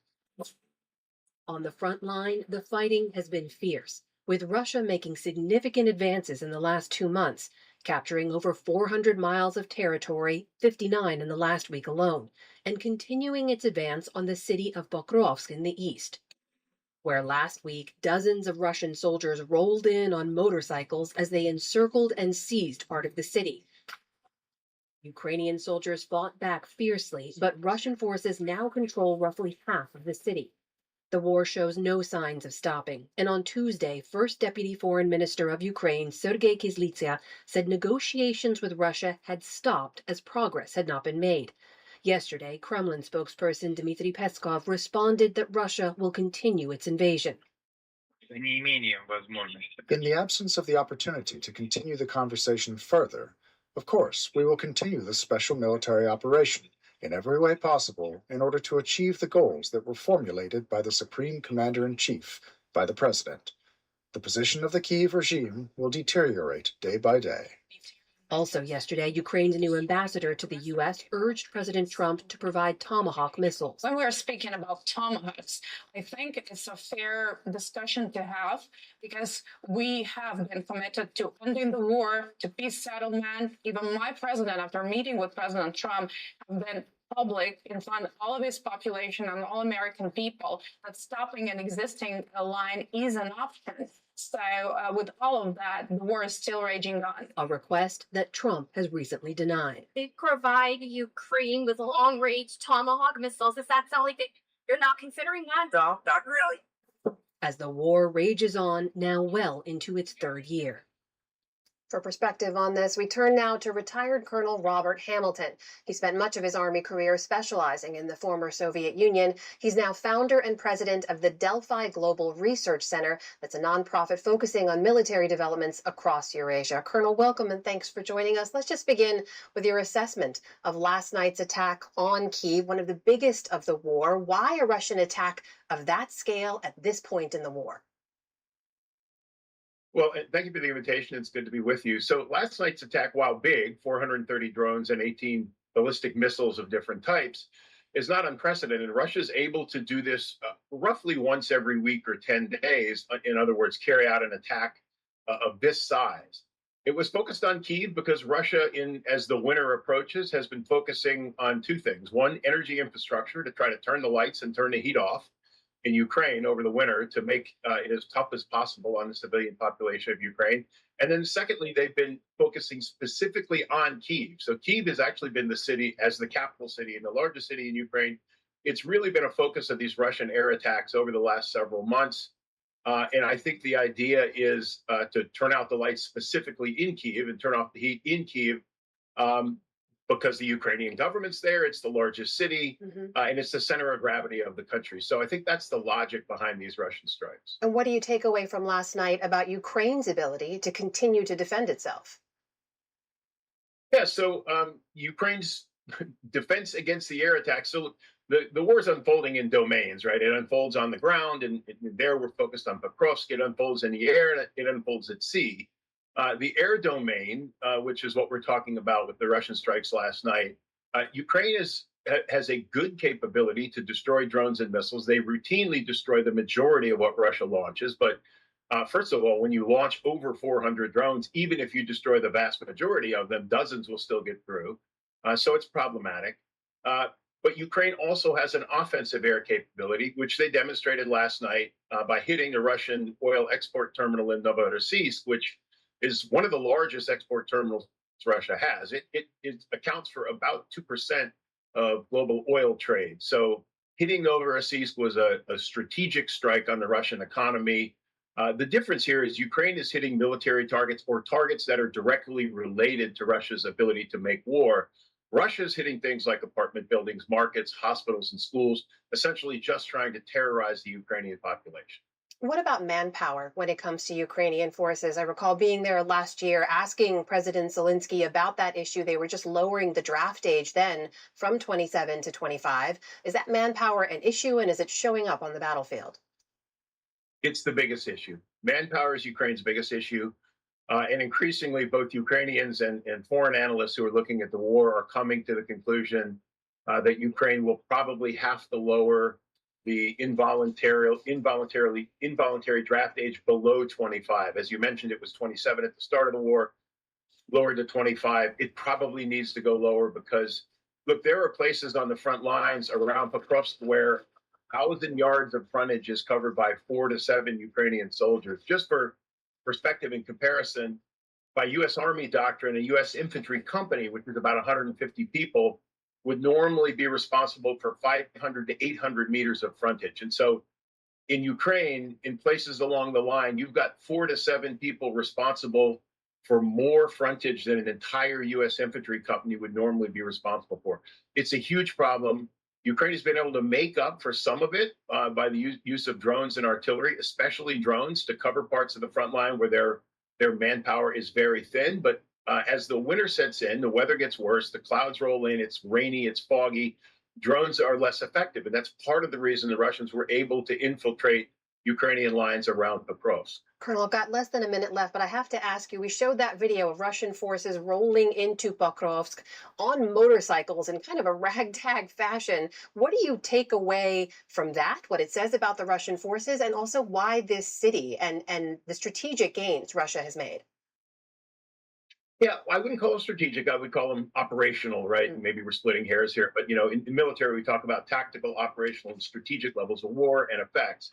On the front line, the fighting has been fierce, with Russia making significant advances in the last 2 months, capturing over 400 miles of territory, 59 in the last week alone, and continuing its advance on the city of Pokrovsk in the east, where last week dozens of Russian soldiers rolled in on motorcycles as they encircled and seized part of the city. Ukrainian soldiers fought back fiercely, but Russian forces now control roughly half of the city. The war shows no signs of stopping, and on Tuesday, First Deputy Foreign Minister of Ukraine, Sergei Kyslytsya, said negotiations with Russia had stopped as progress had not been made. Yesterday, Kremlin spokesperson Dmitry Peskov responded that Russia will continue its invasion. In the absence of the opportunity to continue the conversation further, of course, we will continue this special military operation in every way possible in order to achieve the goals that were formulated by the Supreme Commander-in-Chief, by the President. The position of the Kyiv regime will deteriorate day by day. Also yesterday, Ukraine's new ambassador to the U.S. urged President Trump to provide Tomahawk missiles. When we're speaking about Tomahawks, I think it's a fair discussion to have because we have been committed to ending the war, to peace settlement. Even my president, after meeting with President Trump, have been public in front of all of his population and all American people that stopping an existing line is an option. So with all of that, the war is still raging on. A request that Trump has recently denied. They provide Ukraine with long-range Tomahawk missiles. Does that sound like you're not considering that? No, not really. As the war rages on, now well into its 3rd year. For perspective on this, we turn now to retired Colonel Robert Hamilton. He spent much of his Army career specializing in the former Soviet Union. He's now founder and president of the Delphi Global Research Center. That's a nonprofit focusing on military developments across Eurasia. Colonel, welcome and thanks for joining us. Let's just begin with your assessment of last night's attack on Kyiv, one of the biggest of the war. Why a Russian attack of that scale at this point in the war? Well, thank you for the invitation. It's good to be with you. So last night's attack, while big, 430 drones and 18 ballistic missiles of different types, is not unprecedented. Russia's able to do this roughly once every week or 10 days. In other words, carry out an attack of this size. It was focused on Kyiv because Russia, as the winter approaches, has been focusing on two things. One, energy infrastructure to try to turn the lights and turn the heat off in Ukraine over the winter to make it as tough as possible on the civilian population of Ukraine. And then secondly, they've been focusing specifically on Kyiv. So Kyiv has actually been the city as the capital city and the largest city in Ukraine. It's really been a focus of these Russian air attacks over the last several months. And I think the idea is to turn out the lights specifically in Kyiv and turn off the heat in Kyiv. Because the Ukrainian government's there, it's the largest city, and it's the center of gravity of the country. So I think that's the logic behind these Russian strikes. And what do you take away from last night about Ukraine's ability to continue to defend itself? Yeah, so Ukraine's defense against the air attack. So the war is unfolding in domains, right? It unfolds on the ground, and there we're focused on Pokrovsk. It unfolds in the air, and it unfolds at sea. The air domain, which is what we're talking about with the Russian strikes last night, Ukraine has a good capability to destroy drones and missiles. They routinely destroy the majority of what Russia launches. But first of all, when you launch over 400 drones, even if you destroy the vast majority of them, dozens will still get through. So it's problematic. But Ukraine also has an offensive air capability, which they demonstrated last night by hitting the Russian oil export terminal in Novorossiysk, which is one of the largest export terminals Russia has. It accounts for about 2% of global oil trade. So hitting Novorossiysk was a strategic strike on the Russian economy. The difference here is Ukraine is hitting military targets or targets that are directly related to Russia's ability to make war. Russia is hitting things like apartment buildings, markets, hospitals, and schools, essentially just trying to terrorize the Ukrainian population. What about manpower when it comes to Ukrainian forces? I recall being there last year asking President Zelensky about that issue. They were just lowering the draft age then from 27 to 25. Is that manpower an issue, and is it showing up on the battlefield? It's the biggest issue. Manpower is Ukraine's biggest issue. And increasingly, both Ukrainians and foreign analysts who are looking at the war are coming to the conclusion that Ukraine will probably have to lower the involuntary draft age below 25. As you mentioned, it was 27 at the start of the war, lowered to 25. It probably needs to go lower because, look, there are places on the front lines around Pokrovsk where 1,000 yards of frontage is covered by 4 to 7 Ukrainian soldiers. Just for perspective and comparison, by U.S. Army doctrine, a U.S. infantry company, which is about 150 people, would normally be responsible for 500 to 800 meters of frontage. And so in Ukraine, in places along the line, you've got 4 to 7 people responsible for more frontage than an entire U.S. infantry company would normally be responsible for. It's a huge problem. Ukraine has been able to make up for some of it by the use of drones and artillery, especially drones, to cover parts of the front line where their manpower is very thin. But as the winter sets in, the weather gets worse, the clouds roll in, it's rainy, it's foggy, drones are less effective. And that's part of the reason the Russians were able to infiltrate Ukrainian lines around Pokrovsk. Colonel, I've got less than a minute left, but I have to ask you, we showed that video of Russian forces rolling into Pokrovsk on motorcycles in kind of a ragtag fashion. What do you take away from that, what it says about the Russian forces, and also why this city and the strategic gains Russia has made? Yeah, I wouldn't call them strategic. I would call them operational, right? Maybe we're splitting hairs here, but in military, we talk about tactical, operational, and strategic levels of war and effects.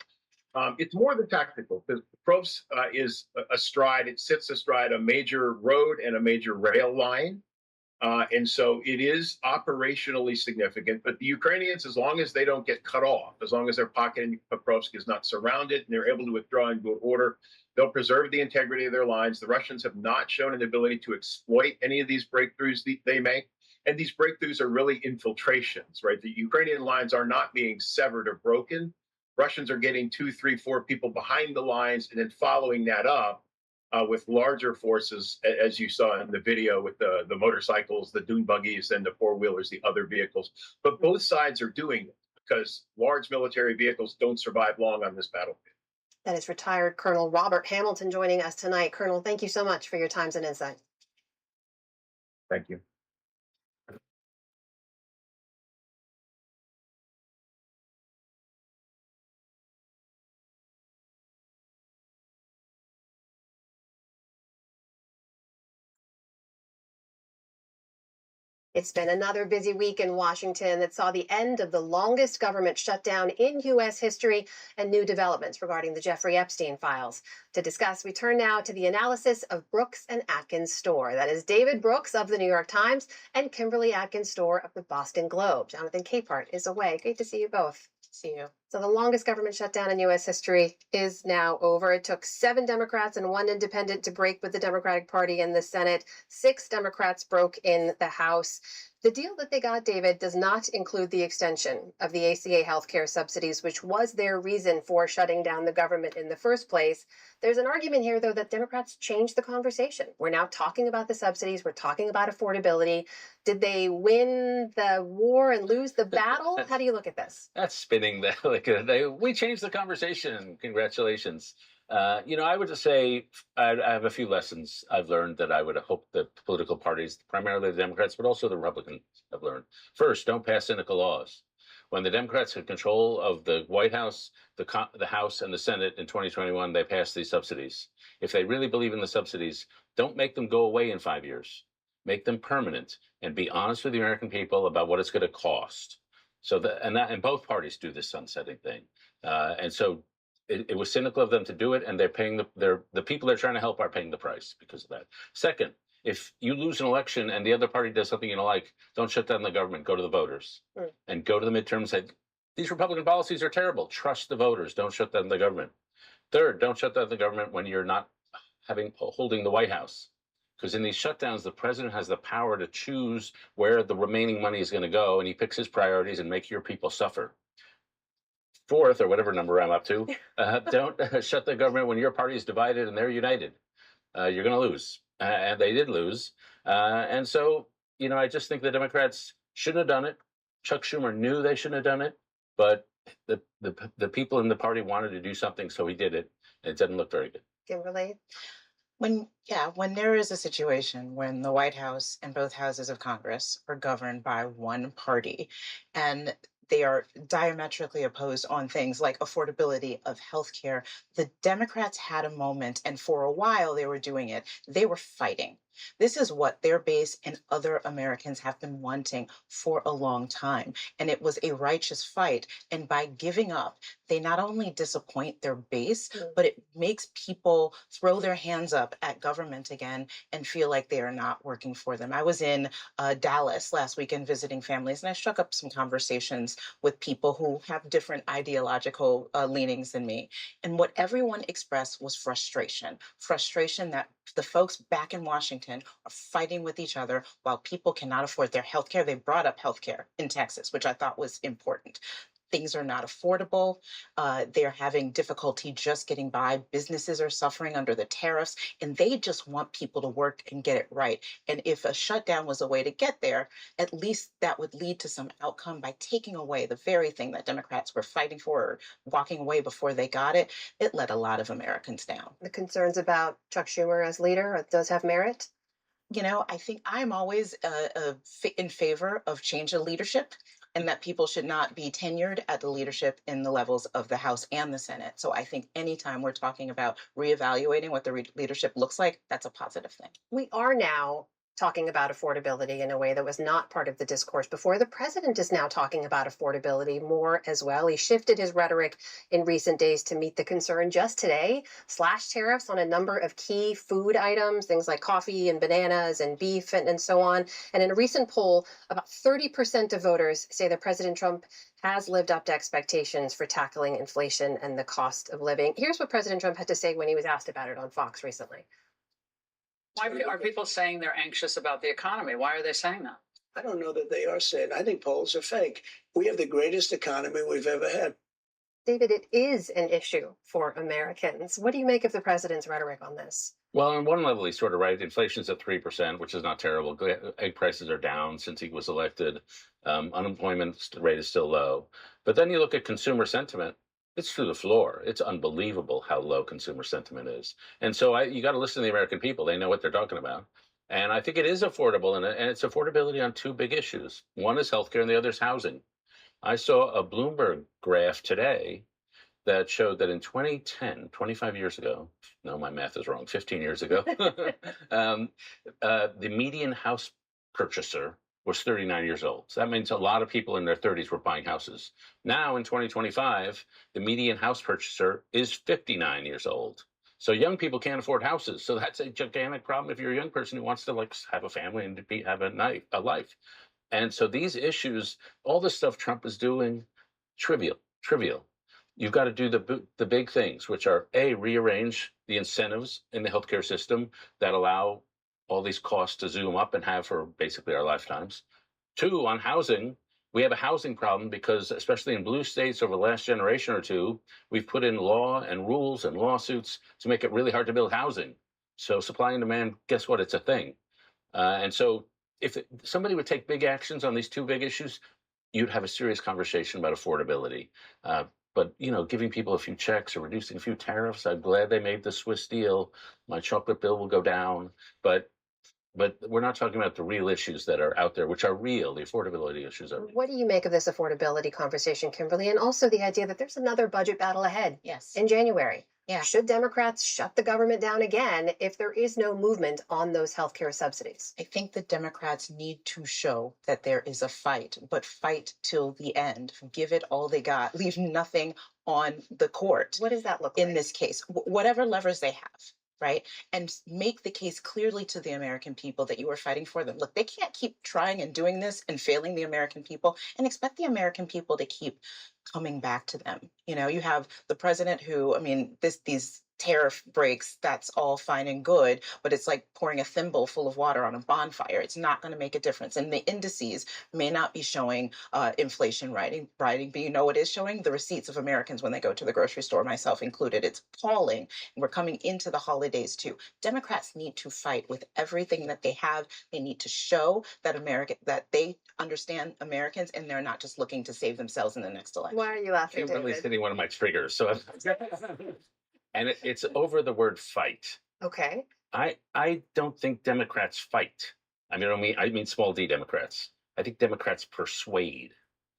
It's more than tactical because Pokrovsk is astride, it sits astride a major road and a major rail line. And so it is operationally significant. But the Ukrainians, as long as they don't get cut off, as long as their pocket in Pokrovsk is not surrounded and they're able to withdraw in good order, They'll preserve the integrity of their lines. The Russians have not shown an ability to exploit any of these breakthroughs they make. And these breakthroughs are really infiltrations, right? The Ukrainian lines are not being severed or broken. Russians are getting 2, 3, 4 people behind the lines and then following that up with larger forces, as you saw in the video with the motorcycles, the dune buggies, and the four-wheelers, the other vehicles. But both sides are doing it because large military vehicles don't survive long on this battlefield. That is retired Colonel Robert Hamilton joining us tonight. Colonel, thank you so much for your times and insight. Thank you. It's been another busy week in Washington that saw the end of the longest government shutdown in U.S. history and new developments regarding the Jeffrey Epstein files. To discuss, we turn now to the analysis of Brooks and Atkins Storr. That is David Brooks of the New York Times and Kimberly Atkins Storr of the Boston Globe. Jonathan Capehart is away. Great to see you both. See you. So the longest government shutdown in U.S. history is now over. It took 7 Democrats and 1 independent to break with the Democratic Party in the Senate. 6 Democrats broke in the House. The deal that they got, David, does not include the extension of the ACA healthcare subsidies, which was their reason for shutting down the government in the first place. There's an argument here, though, that Democrats changed the conversation. We're now talking about the subsidies. We're talking about affordability. Did they win the war and lose the battle? How do you look at this? That's spinning that. We changed the conversation. Congratulations. I would just say I have a few lessons I've learned that I would hope that political parties, primarily the Democrats, but also the Republicans, have learned. First, don't pass cynical laws. When the Democrats had control of the White House, the House, and the Senate in 2021, they passed these subsidies. If they really believe in the subsidies, don't make them go away in 5 years. Make them permanent and be honest with the American people about what it's going to cost. And both parties do this sunsetting thing. And so it was cynical of them to do it, and they're paying the people they're trying to help are paying the price because of that. Second, if you lose an election and the other party does something you don't like, don't shut down the government. Go to the voters and go to the midterms and say, these Republican policies are terrible. Trust the voters. Don't shut down the government. Third, don't shut down the government when you're not holding the White House. Because in these shutdowns, the president has the power to choose where the remaining money is going to go, and he picks his priorities and make your people suffer. Fourth, or whatever number I'm up to, don't shut the government when your party is divided and they're united. You're going to lose. And they did lose. And so, I just think the Democrats shouldn't have done it. Chuck Schumer knew they shouldn't have done it, but the people in the party wanted to do something, so he did it. And it didn't look very good. Kimberly? When there is a situation when the White House and both houses of Congress are governed by one party and they are diametrically opposed on things like affordability of healthcare, the Democrats had a moment, and for a while they were doing it. They were fighting. This is what their base and other Americans have been wanting for a long time. And it was a righteous fight. And by giving up, they not only disappoint their base, but it makes people throw their hands up at government again and feel like they are not working for them. I was in Dallas last weekend visiting families, and I struck up some conversations with people who have different ideological leanings than me. And what everyone expressed was frustration that the folks back in Washington are fighting with each other while people cannot afford their health care. They brought up health care in Texas, which I thought was important. Things are not affordable. They're having difficulty just getting by. Businesses are suffering under the tariffs, and they just want people to work and get it right. And if a shutdown was a way to get there, at least that would lead to some outcome by taking away the very thing that Democrats were fighting for or walking away before they got it. It let a lot of Americans down. The concerns about Chuck Schumer as leader, does have merit? I think I'm always in favor of change of leadership, and that people should not be tenured at the leadership in the levels of the House and the Senate. So I think anytime we're talking about reevaluating what the leadership looks like, that's a positive thing. We are now talking about affordability in a way that was not part of the discourse before. The president is now talking about affordability more as well. He shifted his rhetoric in recent days to meet the concern. Just today, slashed tariffs on a number of key food items, things like coffee and bananas and beef and so on. And in a recent poll, about 30% of voters say that President Trump has lived up to expectations for tackling inflation and the cost of living. Here's what President Trump had to say when he was asked about it on Fox recently. Why are people saying they're anxious about the economy? Why are they saying that? I don't know that they are saying. I think polls are fake. We have the greatest economy we've ever had. David, it is an issue for Americans. What do you make of the president's rhetoric on this? Well, on one level, he's sort of right. Inflation's at 3%, which is not terrible. Egg prices are down since he was elected. Unemployment rate is still low. But then you look at consumer sentiment. It's through the floor. It's unbelievable how low consumer sentiment is. And so you got to listen to the American people. They know what they're talking about. And I think it is affordable, and it's affordability on two big issues. One is healthcare and the other is housing. I saw a Bloomberg graph today that showed that in 2010, 25 years ago, no, my math is wrong, 15 years ago, the median house purchaser was 39 years old. So that means a lot of people in their 30s were buying houses. Now in 2025, the median house purchaser is 59 years old. So young people can't afford houses. So that's a gigantic problem if you're a young person who wants to like have a family and have a life. And so these issues, all the stuff Trump is doing, trivial. You've got to do the big things, which are A, rearrange the incentives in the healthcare system that allow all these costs to zoom up and have for basically our lifetimes. Two, on housing, we have a housing problem because, especially in blue states over the last generation or two, we've put in law and rules and lawsuits to make it really hard to build housing. So supply and demand, guess what? It's a thing. And so if somebody would take big actions on these two big issues, you'd have a serious conversation about affordability. But, you know, giving people a few checks or reducing a few tariffs, I'm glad they made the Swiss deal. My chocolate bill will go down. But we're not talking about the real issues that are out there, which are real. The affordability issues are real. What do you make of this affordability conversation, Kimberly? And also the idea that there's another budget battle ahead in January. Yeah. Should Democrats shut the government down again if there is no movement on those healthcare subsidies? I think the Democrats need to show that there is a fight, but fight till the end. Give it all they got. Leave nothing on the court. What does that look like? In this case, whatever levers they have, right? And make the case clearly to the American people that you are fighting for them. Look, they can't keep trying and doing this and failing the American people and expect the American people to keep coming back to them. You know, you have the president who, I mean, these tariff breaks, that's all fine and good, but it's like pouring a thimble full of water on a bonfire. It's not going to make a difference. And the indices may not be showing inflation rising, but you know what is showing? The receipts of Americans when they go to the grocery store, myself included. It's appalling. And we're coming into the holidays too. Democrats need to fight with everything that they have. They need to show that that they understand Americans and they're not just looking to save themselves in the next election. Why are you laughing, Kimberly's David? hitting one of my triggers. So and it's over the word fight. Okay. I don't think Democrats fight. I mean small d Democrats. I think Democrats persuade.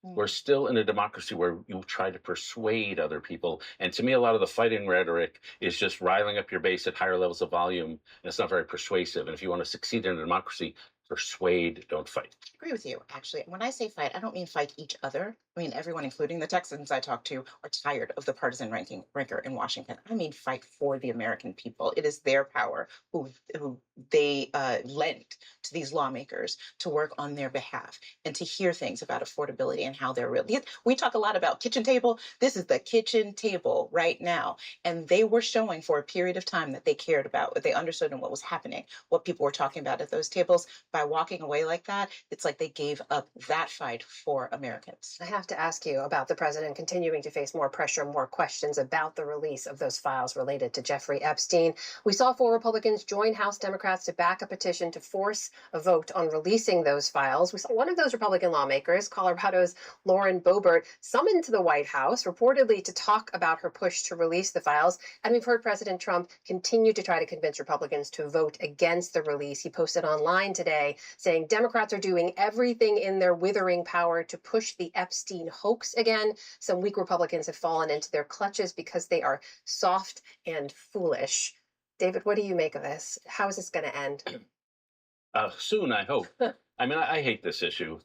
We're still in a democracy where you try to persuade other people. And to me, a lot of the fighting rhetoric is just riling up your base at higher levels of volume. And it's not very persuasive. And if you want to succeed in a democracy, persuade, don't fight. I agree with you, actually. When I say fight, I don't mean fight each other. I mean, everyone, including the Texans I talk to, are tired of the partisan rancor in Washington. I mean, fight for the American people. It is their power who they lent to these lawmakers to work on their behalf and to hear things about affordability and how they're real. We talk a lot about kitchen table. This is the kitchen table right now. And they were showing for a period of time that they cared about what they understood and what was happening, what people were talking about at those tables. By walking away like that, it's like they gave up that fight for Americans. I have to ask you about the president continuing to face more pressure, more questions about the release of those files related to Jeffrey Epstein. We saw 4 Republicans join House Democrats to back a petition to force a vote on releasing those files. We saw one of those Republican lawmakers, Colorado's Lauren Boebert, summoned to the White House, reportedly to talk about her push to release the files. And we've heard President Trump continue to try to convince Republicans to vote against the release. He posted online today saying Democrats are doing everything in their withering power to push the Epstein hoax again. Some weak Republicans have fallen into their clutches because they are soft and foolish. David, what do you make of this? How is this going to end? Soon, I hope. I mean, I hate this issue.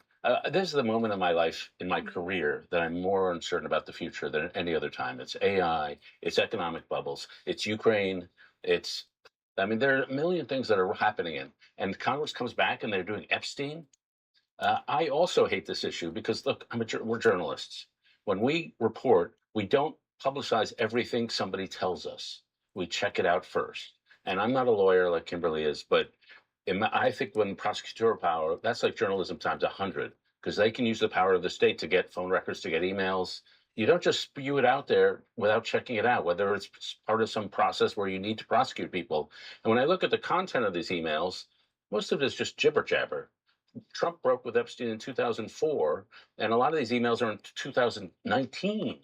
This is the moment in my life, in my career, that I'm more uncertain about the future than any other time. It's AI, it's economic bubbles, it's Ukraine, it's, I mean, there are a million things that are happening and Congress comes back and they're doing Epstein. I also hate this issue because, look, we're journalists. When we report, we don't publicize everything somebody tells us. We check it out first. And I'm not a lawyer like Kimberly is, but I think when prosecutorial power, that's like journalism times 100, because they can use the power of the state to get phone records, to get emails. You don't just spew it out there without checking it out, whether it's part of some process where you need to prosecute people. And when I look at the content of these emails, most of it is just jibber jabber. Trump broke with Epstein in 2004, and a lot of these emails are in 2019.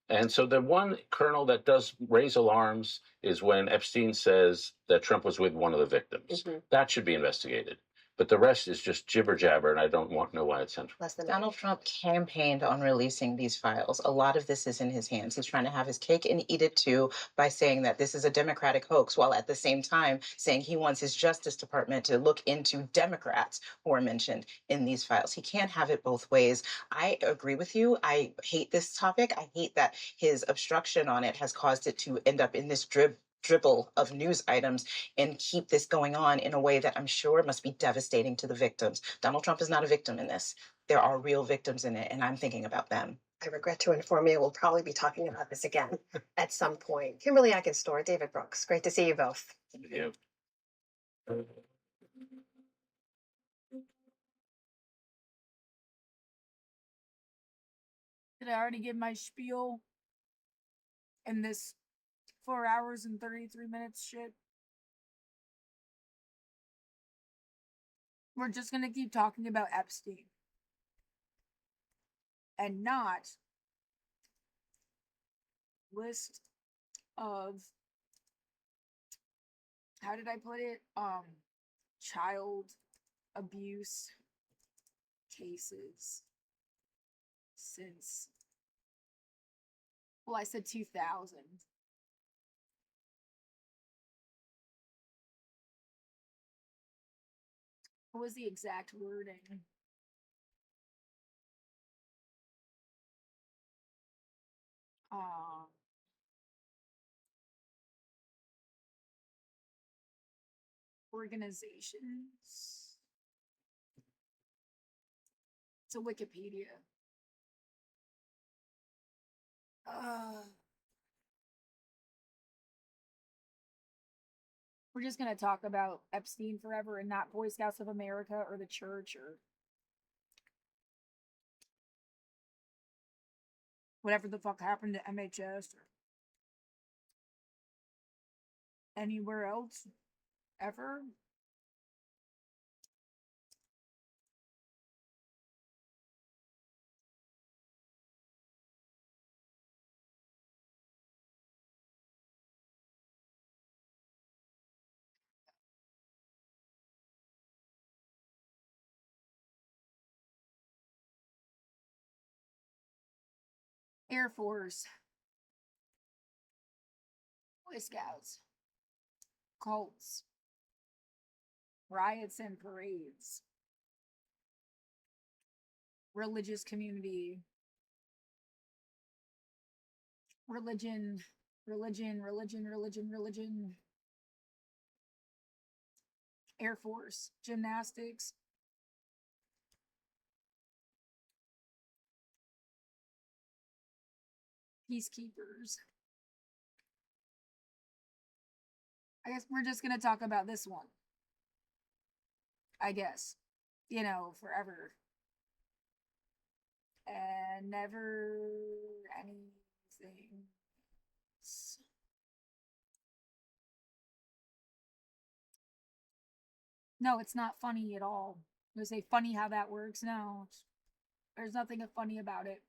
And so the one kernel that does raise alarms is when Epstein says that Trump was with one of the victims. That should be investigated. But the rest is just jibber jabber, and I don't know why it's central. Donald Trump campaigned on releasing these files. A lot of this is in his hands. He's trying to have his cake and eat it too by saying that this is a Democratic hoax, while at the same time saying he wants his Justice Department to look into Democrats who are mentioned in these files. He can't have it both ways. I agree with you. I hate this topic. I hate that his obstruction on it has caused it to end up in this dribble of news items and keep this going on in a way that I'm sure must be devastating to the victims. Donald Trump is not a victim in this. There are real victims in it, and I'm thinking about them. I regret to inform you we'll probably be talking about this again at some point. Kimberly Eckenstor, David Brooks, great to see you both. Yeah. Did I already give my spiel in this 4 hours and 33 minutes shit? We're just gonna keep talking about Epstein. And not list of, how did I put it? Child abuse cases since, well, I said 2000. What was the exact wording? Organizations. It's a Wikipedia. We're just gonna talk about Epstein forever and not Boy Scouts of America or the church or whatever the fuck happened to MHS or anywhere else ever. Air Force, Boy Scouts, cults, riots and parades, religious community, religion, Air Force, gymnastics, peacekeepers. I guess we're just gonna talk about this one. I guess. You know, forever. And never anything else. No, it's not funny at all. I was gonna say funny how that works. No, there's nothing funny about it.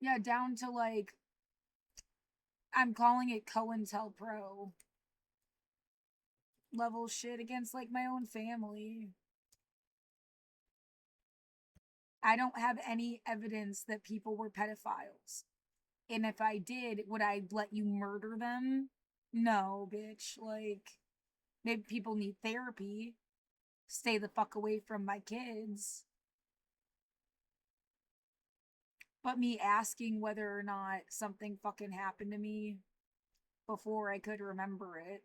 Yeah, down to like, I'm calling it cointelpro level shit against like my own family. I don't have any evidence that people were pedophiles. And if I did, would I let you murder them? No, bitch. Like, Maybe people need therapy. Stay the fuck away from my kids. But me asking whether or not something fucking happened to me before I could remember it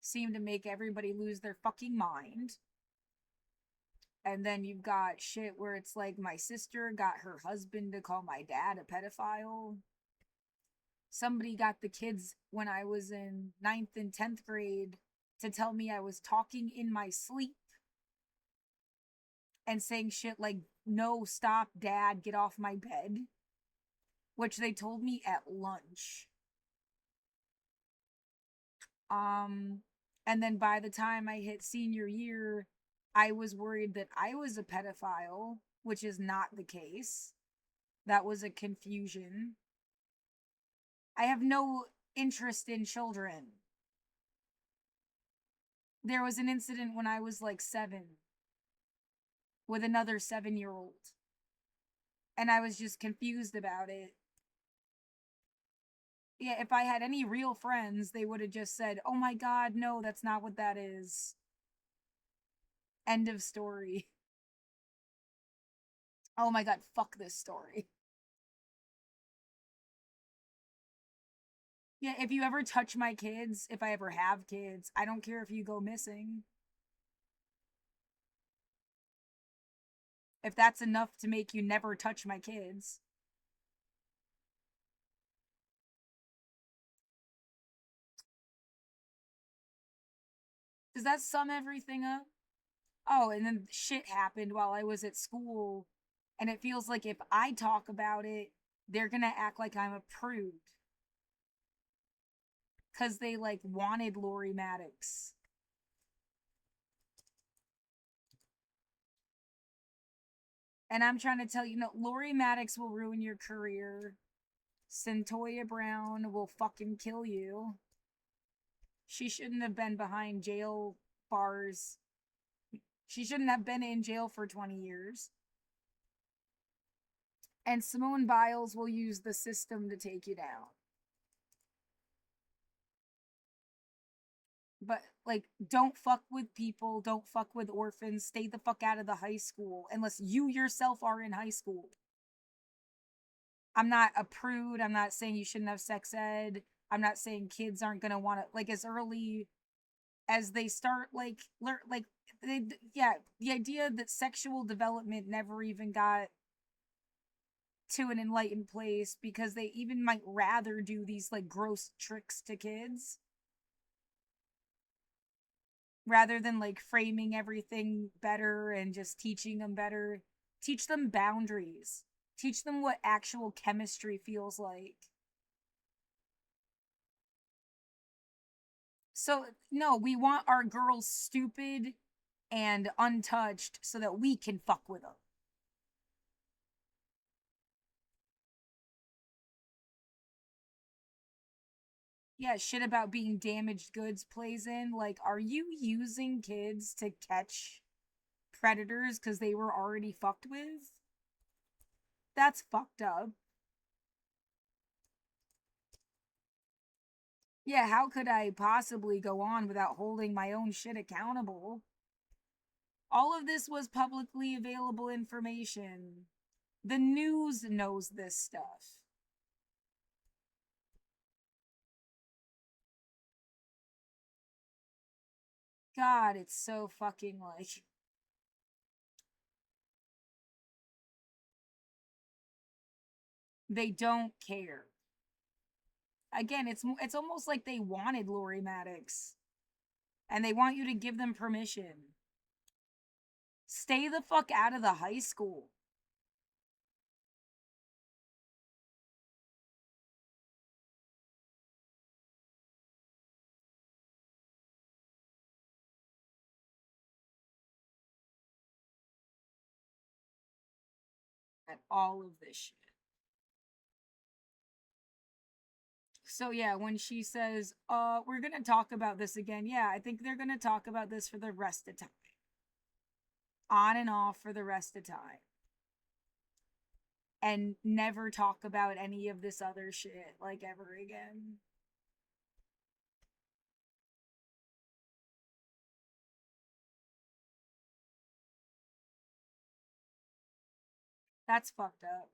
seemed to make everybody lose their fucking mind. And then you've got shit where it's like my sister got her husband to call my dad a pedophile. Somebody got the kids when I was in 9th and 10th grade to tell me I was talking in my sleep and saying shit like, no, stop, dad, get off my bed. Which they told me at lunch. And then by the time I hit senior year, I was worried that I was a pedophile, which is not the case. That was a confusion. I have no interest in children. There was an incident when I was like 7 with another 7-year-old. And I was just confused about it. Yeah, if I had any real friends, they would have just said, oh my god, no, that's not what that is. End of story. Oh my god, fuck this story. Yeah, if you ever touch my kids, if I ever have kids, I don't care if you go missing. If that's enough to make you never touch my kids. Does that sum everything up? Oh, and then shit happened while I was at school, and it feels like if I talk about it, they're gonna act like I'm a prude. Because they, like, wanted Lori Maddox. And I'm trying to tell you, no, Lori Maddox will ruin your career. Centoya Brown will fucking kill you. She shouldn't have been behind jail bars. She shouldn't have been in jail for 20 years. And Simone Biles will use the system to take you down. But, like, don't fuck with people. Don't fuck with orphans. Stay the fuck out of the high school. Unless you yourself are in high school. I'm not a prude. I'm not saying you shouldn't have sex ed. I'm not saying kids aren't going to want to, like, as early as they start, like, the idea that sexual development never even got to an enlightened place because they even might rather do these, like, gross tricks to kids rather than, like, framing everything better and just teaching them better. Teach them boundaries. Teach them what actual chemistry feels like. So, no, we want our girls stupid and untouched so that we can fuck with them. Yeah, shit about being damaged goods plays in. Like, are you using kids to catch predators because they were already fucked with? That's fucked up. Yeah, how could I possibly go on without holding my own shit accountable? All of this was publicly available information. The news knows this stuff. God, it's so fucking like... They don't care. Again, it's almost like they wanted Lori Maddox. And they want you to give them permission. Stay the fuck out of the high school. At all of this shit. So yeah, when she says, we're gonna talk about this again, yeah, I think they're gonna talk about this for the rest of time. On and off for the rest of time. And never talk about any of this other shit, like, ever again. That's fucked up.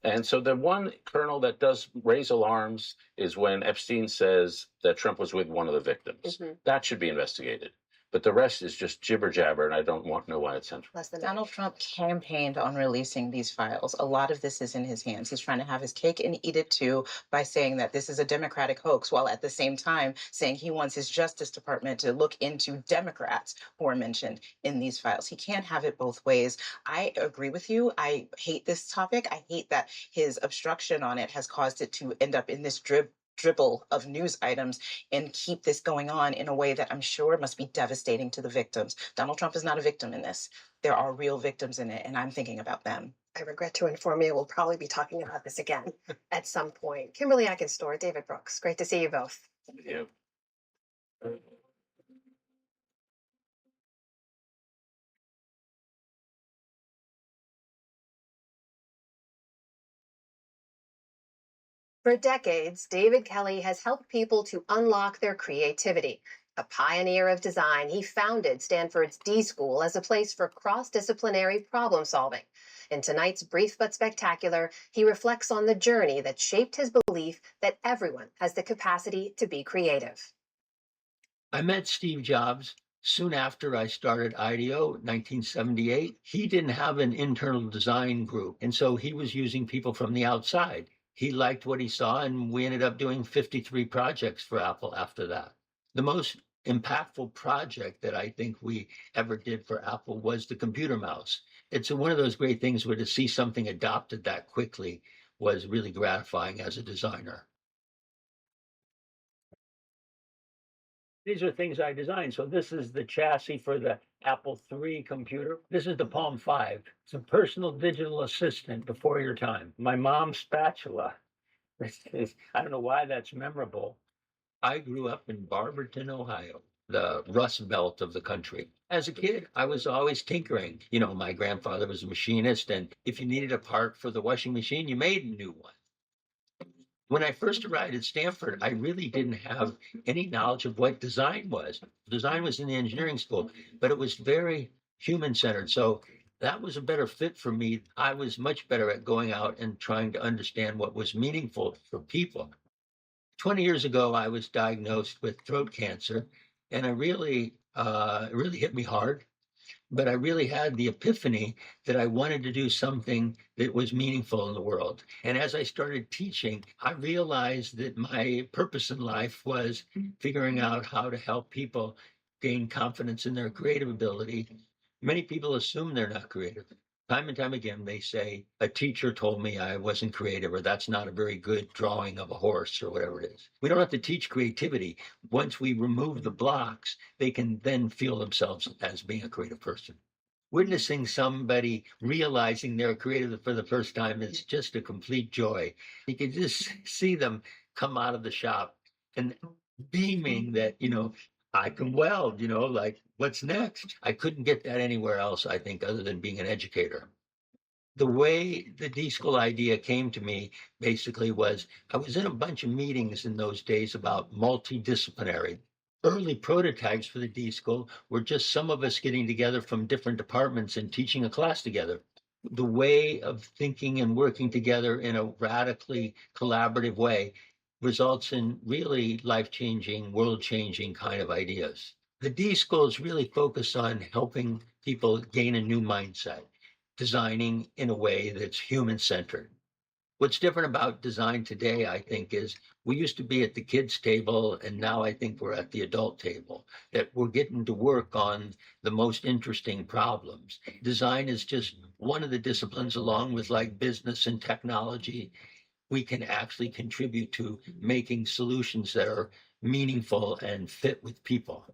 And so the one kernel that does raise alarms is when Epstein says that Trump was with one of the victims. That should be investigated. But the rest is just jibber jabber, and I don't know why it's central. Donald Trump campaigned on releasing these files. A lot of this is in his hands. He's trying to have his cake and eat it too by saying that this is a Democratic hoax, while at the same time saying he wants his Justice Department to look into Democrats who are mentioned in these files. He can't have it both ways. I agree with you. I hate this topic. I hate that his obstruction on it has caused it to end up in this dribble of news items and keep this going on in a way that I'm sure must be devastating to the victims. Donald Trump is not a victim in this. There are real victims in it, and I'm thinking about them. I regret to inform you we'll probably be talking about this again at some point. Kimberly Ackenstor, David Brooks, great to see you both. Yeah. For decades, David Kelly has helped people to unlock their creativity. A pioneer of design, he founded Stanford's D School as a place for cross-disciplinary problem solving. In tonight's Brief but Spectacular, he reflects on the journey that shaped his belief that everyone has the capacity to be creative. I met Steve Jobs soon after I started IDEO in 1978. He didn't have an internal design group, and so he was using people from the outside. He liked what he saw, and we ended up doing 53 projects for Apple after that. The most impactful project that I think we ever did for Apple was the computer mouse. It's one of those great things where to see something adopted that quickly was really gratifying as a designer. These are things I designed. So this is the chassis for the Apple III computer. This is the Palm 5. It's a personal digital assistant before your time. My mom's spatula. I don't know why that's memorable. I grew up in Barberton, Ohio, the Rust Belt of the country. As a kid, I was always tinkering. You know, my grandfather was a machinist, and if you needed a part for the washing machine, you made a new one. When I first arrived at Stanford, I really didn't have any knowledge of what design was. Design was in the engineering school, but it was very human-centered. So that was a better fit for me. I was much better at going out and trying to understand what was meaningful for people. 20 years ago, I was diagnosed with throat cancer, and it really hit me hard. But I really had the epiphany that I wanted to do something that was meaningful in the world. And as I started teaching, I realized that my purpose in life was figuring out how to help people gain confidence in their creative ability. Many people assume they're not creative. Time and time again, they say, a teacher told me I wasn't creative, or that's not a very good drawing of a horse, or whatever it is. We don't have to teach creativity. Once we remove the blocks, they can then feel themselves as being a creative person. Witnessing somebody realizing they're creative for the first time is just a complete joy. You can just see them come out of the shop and beaming that, I can weld, like, what's next? I couldn't get that anywhere else, I think, other than being an educator. The way the D-School idea came to me basically was I was in a bunch of meetings in those days about multidisciplinary. Early prototypes for the D-School were just some of us getting together from different departments and teaching a class together. The way of thinking and working together in a radically collaborative way results in really life-changing, world-changing kind of ideas. The D-Schools really focus on helping people gain a new mindset, designing in a way that's human-centered. What's different about design today, I think, is we used to be at the kids' table, and now I think we're at the adult table, that we're getting to work on the most interesting problems. Design is just one of the disciplines, along with like business and technology. We can actually contribute to making solutions that are meaningful and fit with people.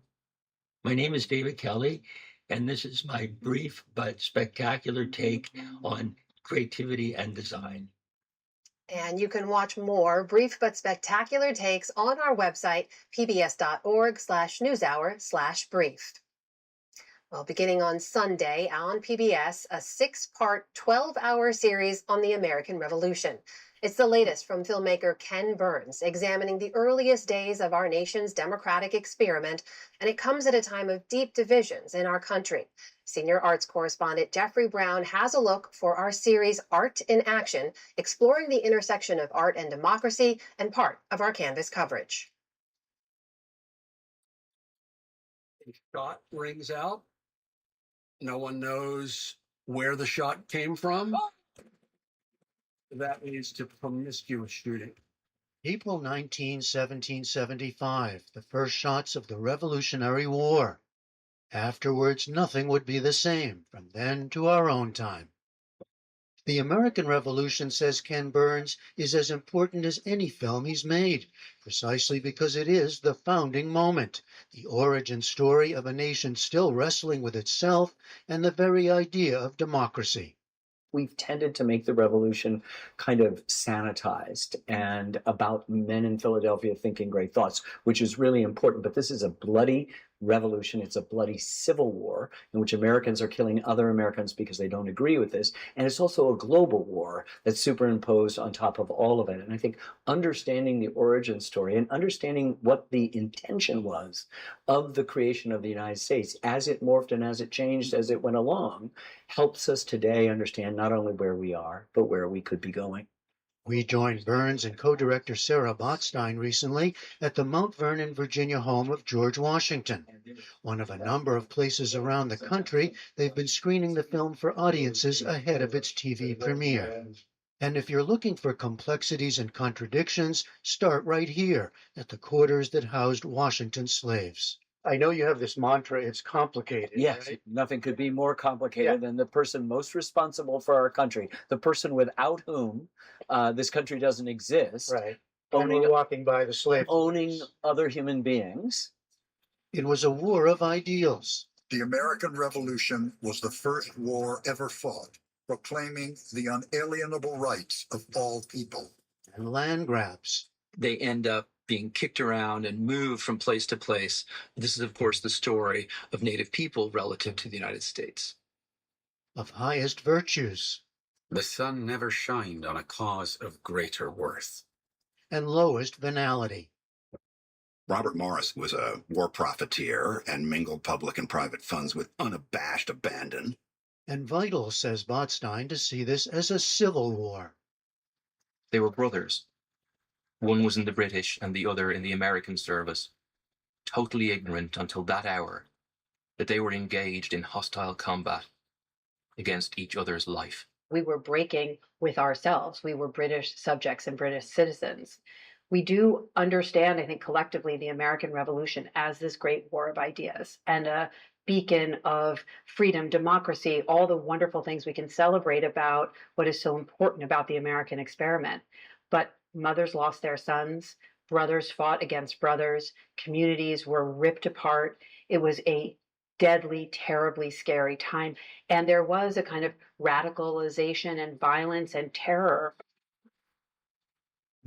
My name is David Kelly, and this is my brief but spectacular take on creativity and design. And you can watch more brief but spectacular takes on our website, pbs.org/newshour/brief. Well, beginning on Sunday on PBS, a 6-part, 12-hour series on the American Revolution. It's the latest from filmmaker Ken Burns, examining the earliest days of our nation's democratic experiment, and it comes at a time of deep divisions in our country. Senior arts correspondent Jeffrey Brown has a look for our series Art in Action, exploring the intersection of art and democracy, and part of our Canvas coverage. A shot rings out. No one knows where the shot came from. That leads to promiscuous shooting. April 19, 1775, the first shots of the Revolutionary War. Afterwards, nothing would be the same from then to our own time. The American Revolution, says Ken Burns, is as important as any film he's made, precisely because it is the founding moment, the origin story of a nation still wrestling with itself and the very idea of democracy. We've tended to make the revolution kind of sanitized and about men in Philadelphia thinking great thoughts, which is really important. But this is a bloody revolution. It's a bloody civil war in which Americans are killing other Americans because they don't agree with this. And it's also a global war that's superimposed on top of all of it. And I think understanding the origin story and understanding what the intention was of the creation of the United States as it morphed and as it changed as it went along helps us today understand not only where we are, but where we could be going. We joined Burns and co-director Sarah Botstein recently at the Mount Vernon, Virginia home of George Washington, one of a number of places around the country they've been screening the film for audiences ahead of its TV premiere. And if you're looking for complexities and contradictions, start right here at the quarters that housed Washington's slaves. I know you have this mantra, it's complicated. Yes, right? nothing could be more complicated than the person most responsible for our country, the person without whom this country doesn't exist. Right. And we're walking by the slave. Owning other human beings. It was a war of ideals. The American Revolution was the first war ever fought, proclaiming the unalienable rights of all people. And land grabs. They end up being kicked around and moved from place to place. This is, of course, the story of Native people relative to the United States. Of highest virtues. The sun never shined on a cause of greater worth. And lowest venality. Robert Morris was a war profiteer and mingled public and private funds with unabashed abandon. And vital, says Botstein, to see this as a civil war. They were brothers. One was in the British and the other in the American service, totally ignorant until that hour that they were engaged in hostile combat against each other's life. We were breaking with ourselves. We were British subjects and British citizens. We do understand, I think, collectively, the American Revolution as this great war of ideas and a beacon of freedom, democracy, all the wonderful things we can celebrate about what is so important about the American experiment. But mothers lost their sons, brothers fought against brothers, communities were ripped apart. It was a deadly, terribly scary time. And there was a kind of radicalization and violence and terror.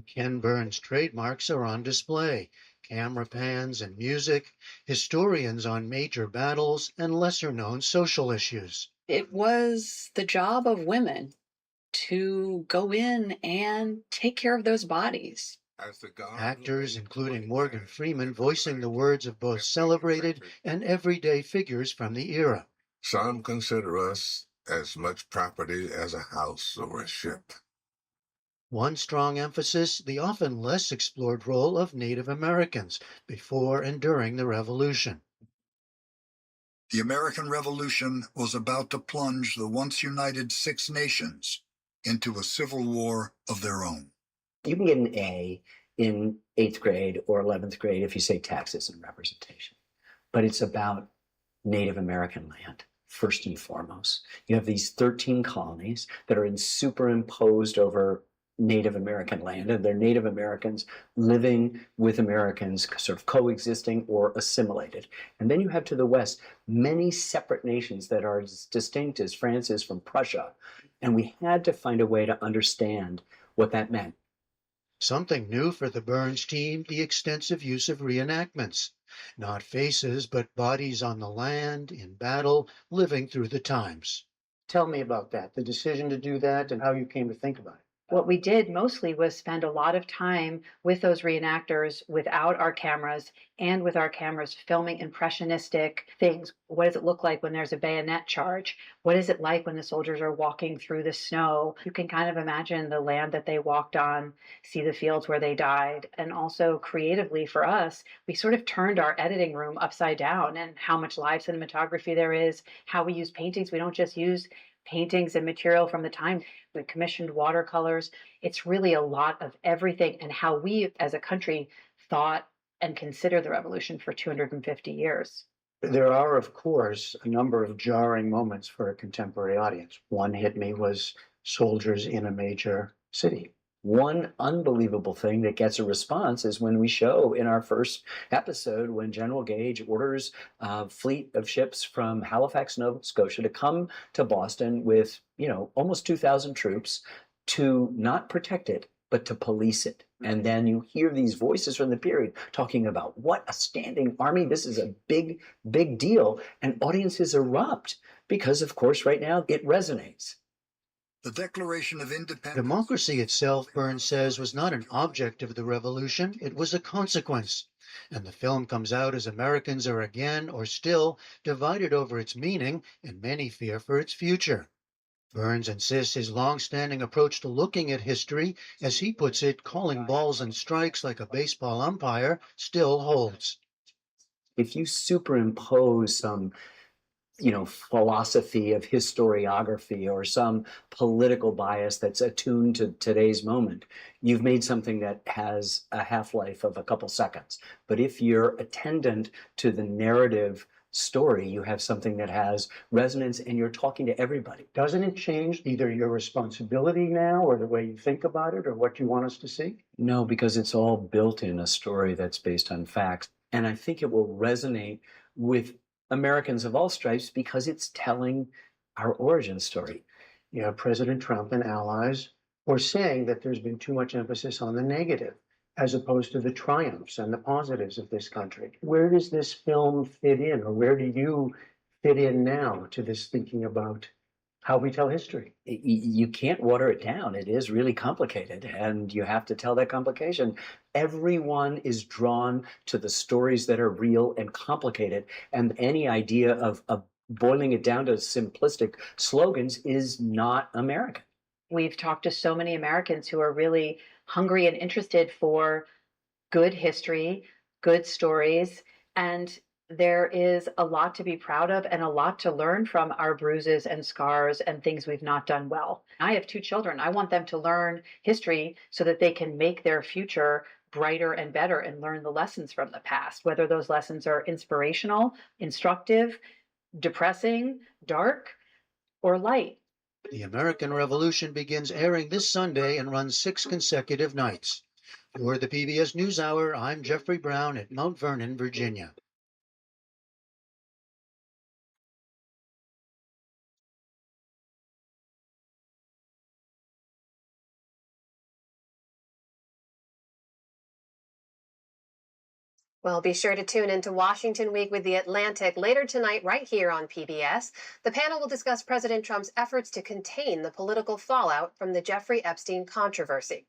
Ken Burns' trademarks are on display. Camera pans and music, historians on major battles, and lesser-known social issues. It was the job of women to go in and take care of those bodies. Actors, including Morgan Freeman, voicing the words of both celebrated and everyday figures from the era. Some consider us as much property as a house or a ship. One strong emphasis, the often less explored role of Native Americans before and during the Revolution. The American Revolution was about to plunge the once united Six Nations into a civil war of their own. You can get an A in 8th grade or 11th grade if you say taxes and representation. But it's about Native American land, first and foremost. You have these 13 colonies that are superimposed over Native American land, and they're Native Americans living with Americans, sort of coexisting or assimilated. And then you have to the west many separate nations that are as distinct as France is from Prussia. And we had to find a way to understand what that meant. Something new for the Burns team, the extensive use of reenactments. Not faces, but bodies on the land, in battle, living through the times. Tell me about that, the decision to do that and how you came to think about it. What we did mostly was spend a lot of time with those reenactors without our cameras and with our cameras filming impressionistic things. What does it look like when there's a bayonet charge? What is it like when the soldiers are walking through the snow? You can kind of imagine the land that they walked on, see the fields where they died. And also creatively for us, we sort of turned our editing room upside down and how much live cinematography there is, how we use paintings. We don't just use paintings and material from the time. We commissioned watercolors. It's really a lot of everything and how we as a country thought and consider the revolution for 250 years. There are, of course, a number of jarring moments for a contemporary audience. One hit me was soldiers in a major city. One unbelievable thing that gets a response is when we show in our first episode when General Gage orders a fleet of ships from Halifax, Nova Scotia to come to Boston with, almost 2,000 troops to not protect it, but to police it. And then you hear these voices from the period talking about what a standing army. This is a big, big deal. And audiences erupt because, of course, right now it resonates. The Declaration of Independence. Democracy itself, Burns says, was not an object of the revolution, it was a consequence. And the film comes out as Americans are again, or still, divided over its meaning, and many fear for its future. Burns insists his long-standing approach to looking at history, as he puts it, calling balls and strikes like a baseball umpire, still holds. If you superimpose some philosophy of historiography or some political bias that's attuned to today's moment, you've made something that has a half-life of a couple seconds. But if you're attendant to the narrative story, you have something that has resonance and you're talking to everybody. Doesn't it change either your responsibility now or the way you think about it or what you want us to see? No, because it's all built in a story that's based on facts. And I think it will resonate with Americans of all stripes because it's telling our origin story. You have President Trump and allies who are saying that there's been too much emphasis on the negative as opposed to the triumphs and the positives of this country. Where does this film fit in, or where do you fit in now to this thinking about how we tell history? You can't water it down. It is really complicated, and you have to tell that complication. Everyone is drawn to the stories that are real and complicated, and any idea of boiling it down to simplistic slogans is not American. We've talked to so many Americans who are really hungry and interested for good history, good stories, and there is a lot to be proud of and a lot to learn from our bruises and scars and things we've not done well. I have 2 children. I want them to learn history so that they can make their future brighter and better and learn the lessons from the past, whether those lessons are inspirational, instructive, depressing, dark, or light. The American Revolution begins airing this Sunday and runs 6 consecutive nights. For the PBS NewsHour, I'm Jeffrey Brown at Mount Vernon, Virginia. Well, be sure to tune into Washington Week with The Atlantic later tonight, right here on PBS. The panel will discuss President Trump's efforts to contain the political fallout from the Jeffrey Epstein controversy.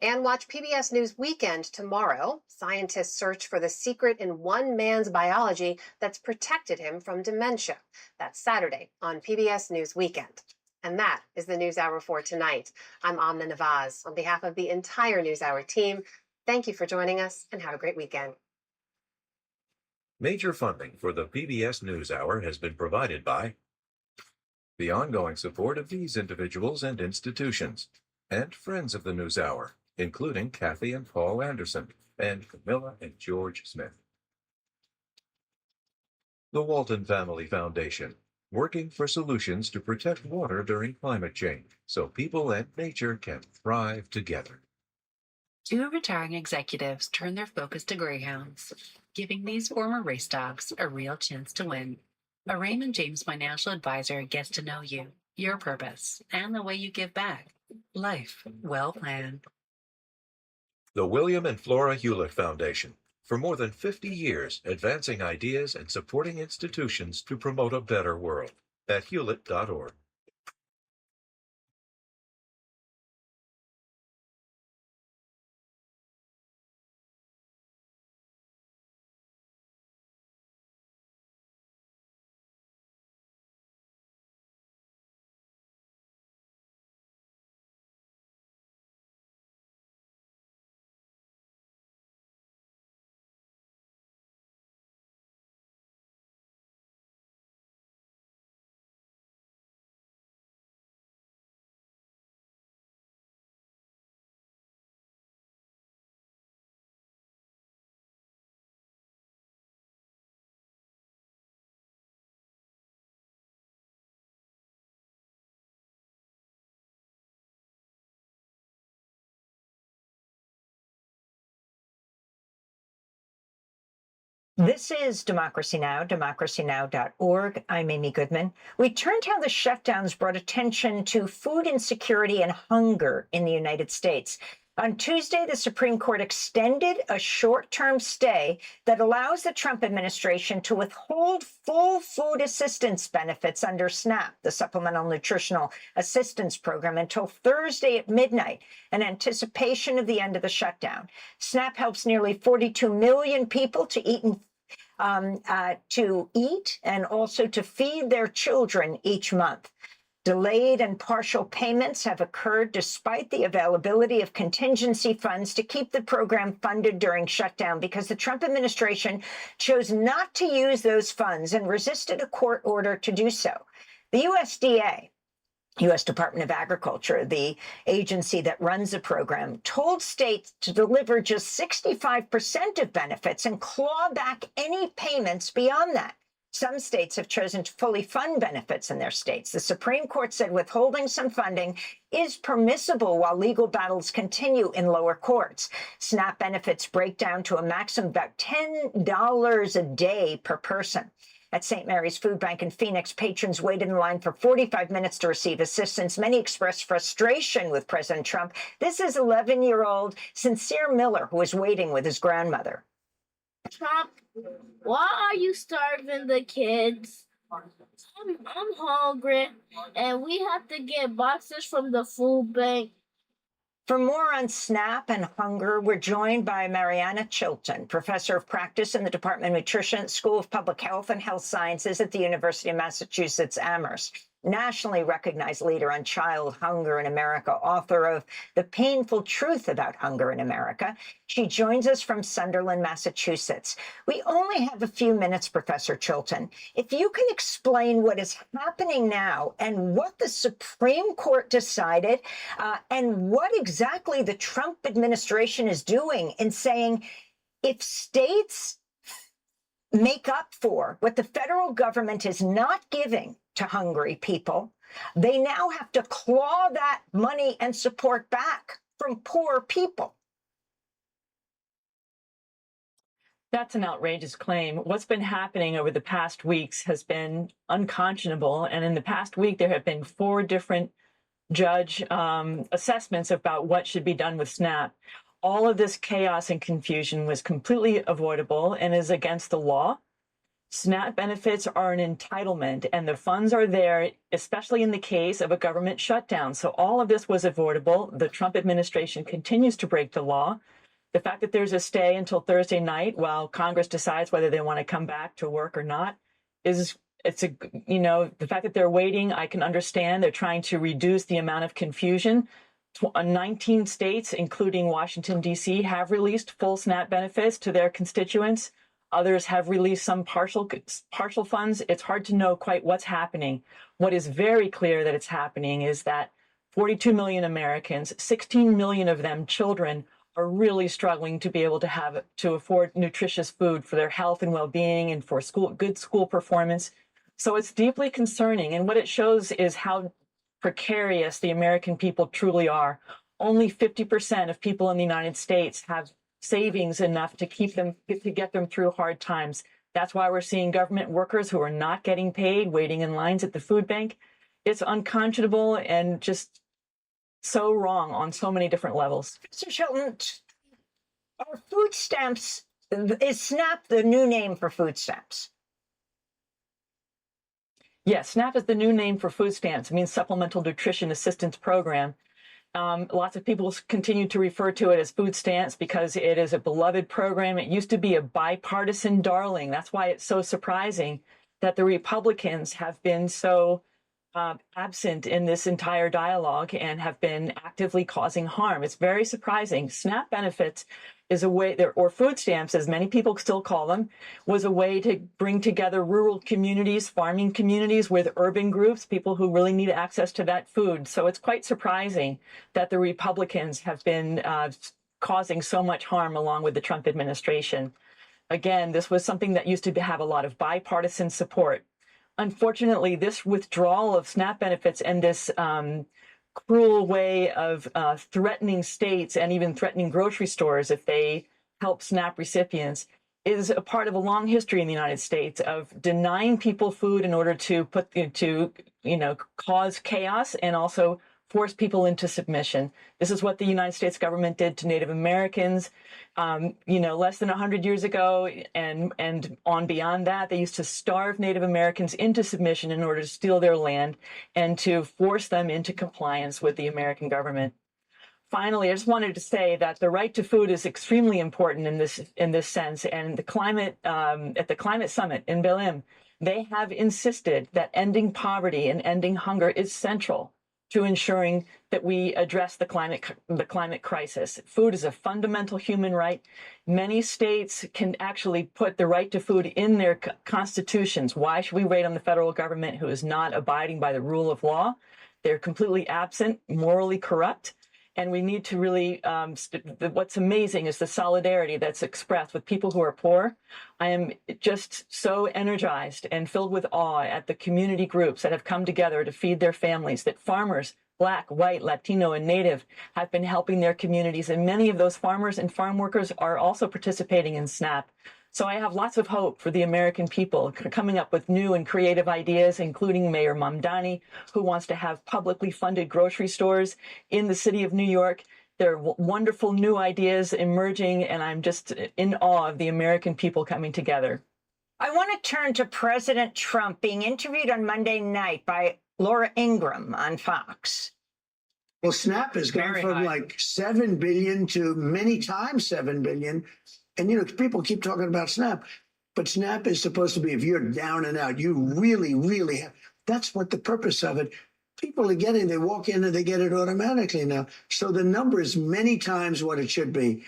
And watch PBS News Weekend tomorrow. Scientists search for the secret in one man's biology that's protected him from dementia. That's Saturday on PBS News Weekend. And that is the NewsHour for tonight. I'm Amna Nawaz. On behalf of the entire NewsHour team, thank you for joining us and have a great weekend. Major funding for the PBS NewsHour has been provided by the ongoing support of these individuals and institutions, and friends of the NewsHour, including Kathy and Paul Anderson, and Camilla and George Smith. The Walton Family Foundation, working for solutions to protect water during climate change, so people and nature can thrive together. 2 retiring executives turn their focus to greyhounds, giving these former race dogs a real chance to win. A Raymond James financial advisor gets to know you, your purpose, and the way you give back. Life well planned. The William and Flora Hewlett Foundation, for more than 50 years, advancing ideas and supporting institutions to promote a better world. At hewlett.org. This is Democracy Now!, democracynow.org. I'm Amy Goodman. We turned how the shutdowns brought attention to food insecurity and hunger in the United States. On Tuesday, the Supreme Court extended a short-term stay that allows the Trump administration to withhold full food assistance benefits under SNAP, the Supplemental Nutritional Assistance Program, until Thursday at midnight in anticipation of the end of the shutdown. SNAP helps nearly 42 million people to eat and also to feed their children each month. Delayed and partial payments have occurred despite the availability of contingency funds to keep the program funded during shutdown because the Trump administration chose not to use those funds and resisted a court order to do so. The USDA, U.S. Department of Agriculture, the agency that runs the program, told states to deliver just 65% of benefits and claw back any payments beyond that. Some states have chosen to fully fund benefits in their states. The Supreme Court said withholding some funding is permissible while legal battles continue in lower courts. SNAP benefits break down to a maximum of about $10 a day per person. At St. Mary's Food Bank in Phoenix, patrons waited in line for 45 minutes to receive assistance. Many expressed frustration with President Trump. This is 11-year-old Sincere Miller, who was waiting with his grandmother. Trump, why are you starving the kids? I'm hungry, and we have to get boxes from the food bank. For more on SNAP and hunger, we're joined by Mariana Chilton, professor of practice in the Department of Nutrition at School of Public Health and Health Sciences at the University of Massachusetts Amherst, nationally recognized leader on child hunger in America, author of The Painful Truth About Hunger in America. She joins us from Sunderland, Massachusetts. We only have a few minutes, Professor Chilton. If you can explain what is happening now and what the Supreme Court decided and what exactly the Trump administration is doing in saying if states make up for what the federal government is not giving to hungry people, they now have to claw that money and support back from poor people. That's an outrageous claim. What's been happening over the past weeks has been unconscionable. And in the past week, there have been 4 different judge assessments about what should be done with SNAP. All of this chaos and confusion was completely avoidable and is against the law. SNAP benefits are an entitlement, and the funds are there, especially in the case of a government shutdown. So all of this was avoidable. The Trump administration continues to break the law. The fact that there's a stay until Thursday night while Congress decides whether they want to come back to work or not the fact that they're waiting, I can understand. They're trying to reduce the amount of confusion. 19 states, including Washington, D.C., have released full SNAP benefits to their constituents. Others have released some partial funds. It's hard to know quite what's happening. What is very clear that it's happening is that 42 million Americans, 16 million of them children, are really struggling to be able to afford nutritious food for their health and well-being and for good school performance. So it's deeply concerning. And what it shows is how precarious the American people truly are. Only 50% of people in the United States have savings enough to get them through hard times. That's why we're seeing government workers who are not getting paid, waiting in lines at the food bank. It's unconscionable and just so wrong on so many different levels. Mr. Chilton, are food stamps, is SNAP the new name for food stamps? Yes, SNAP is the new name for food stamps. It means Supplemental Nutrition Assistance Program. Lots of people continue to refer to it as food stamps because it is a beloved program. It used to be a bipartisan darling. That's why it's so surprising that the Republicans have been so absent in this entire dialogue and have been actively causing harm. It's very surprising. SNAP benefits is a way, or food stamps, as many people still call them, was a way to bring together rural communities, farming communities with urban groups, people who really need access to that food. So it's quite surprising that the Republicans have been causing so much harm along with the Trump administration. Again, this was something that used to have a lot of bipartisan support. Unfortunately, this withdrawal of SNAP benefits and this cruel way of threatening states and even threatening grocery stores if they help SNAP recipients is a part of a long history in the United States of denying people food in order to cause chaos and also force people into submission. This is what the United States government did to Native Americans, less than 100 years ago, and on beyond that. They used to starve Native Americans into submission in order to steal their land and to force them into compliance with the American government. Finally, I just wanted to say that the right to food is extremely important in this sense. And the climate at the climate summit in Belém, they have insisted that ending poverty and ending hunger is central to ensuring that we address the climate crisis. Food is a fundamental human right. Many states can actually put the right to food in their constitutions. Why should we wait on the federal government, who is not abiding by the rule of law? They're completely absent, morally corrupt. And we need to really, what's amazing is the solidarity that's expressed with people who are poor. I am just so energized and filled with awe at the community groups that have come together to feed their families, that farmers, Black, white, Latino, and Native, have been helping their communities. And many of those farmers and farm workers are also participating in SNAP. So I have lots of hope for the American people coming up with new and creative ideas, including Mayor Mamdani, who wants to have publicly funded grocery stores in the city of New York. There are wonderful new ideas emerging, and I'm just in awe of the American people coming together. I want to turn to President Trump being interviewed on Monday night by Laura Ingraham on Fox. Well, SNAP has gone from like 7 billion to many times 7 billion. And, people keep talking about SNAP, but SNAP is supposed to be, if you're down and out, you really, really have, that's what the purpose of it. People are getting, they walk in and they get it automatically now. So the number is many times what it should be.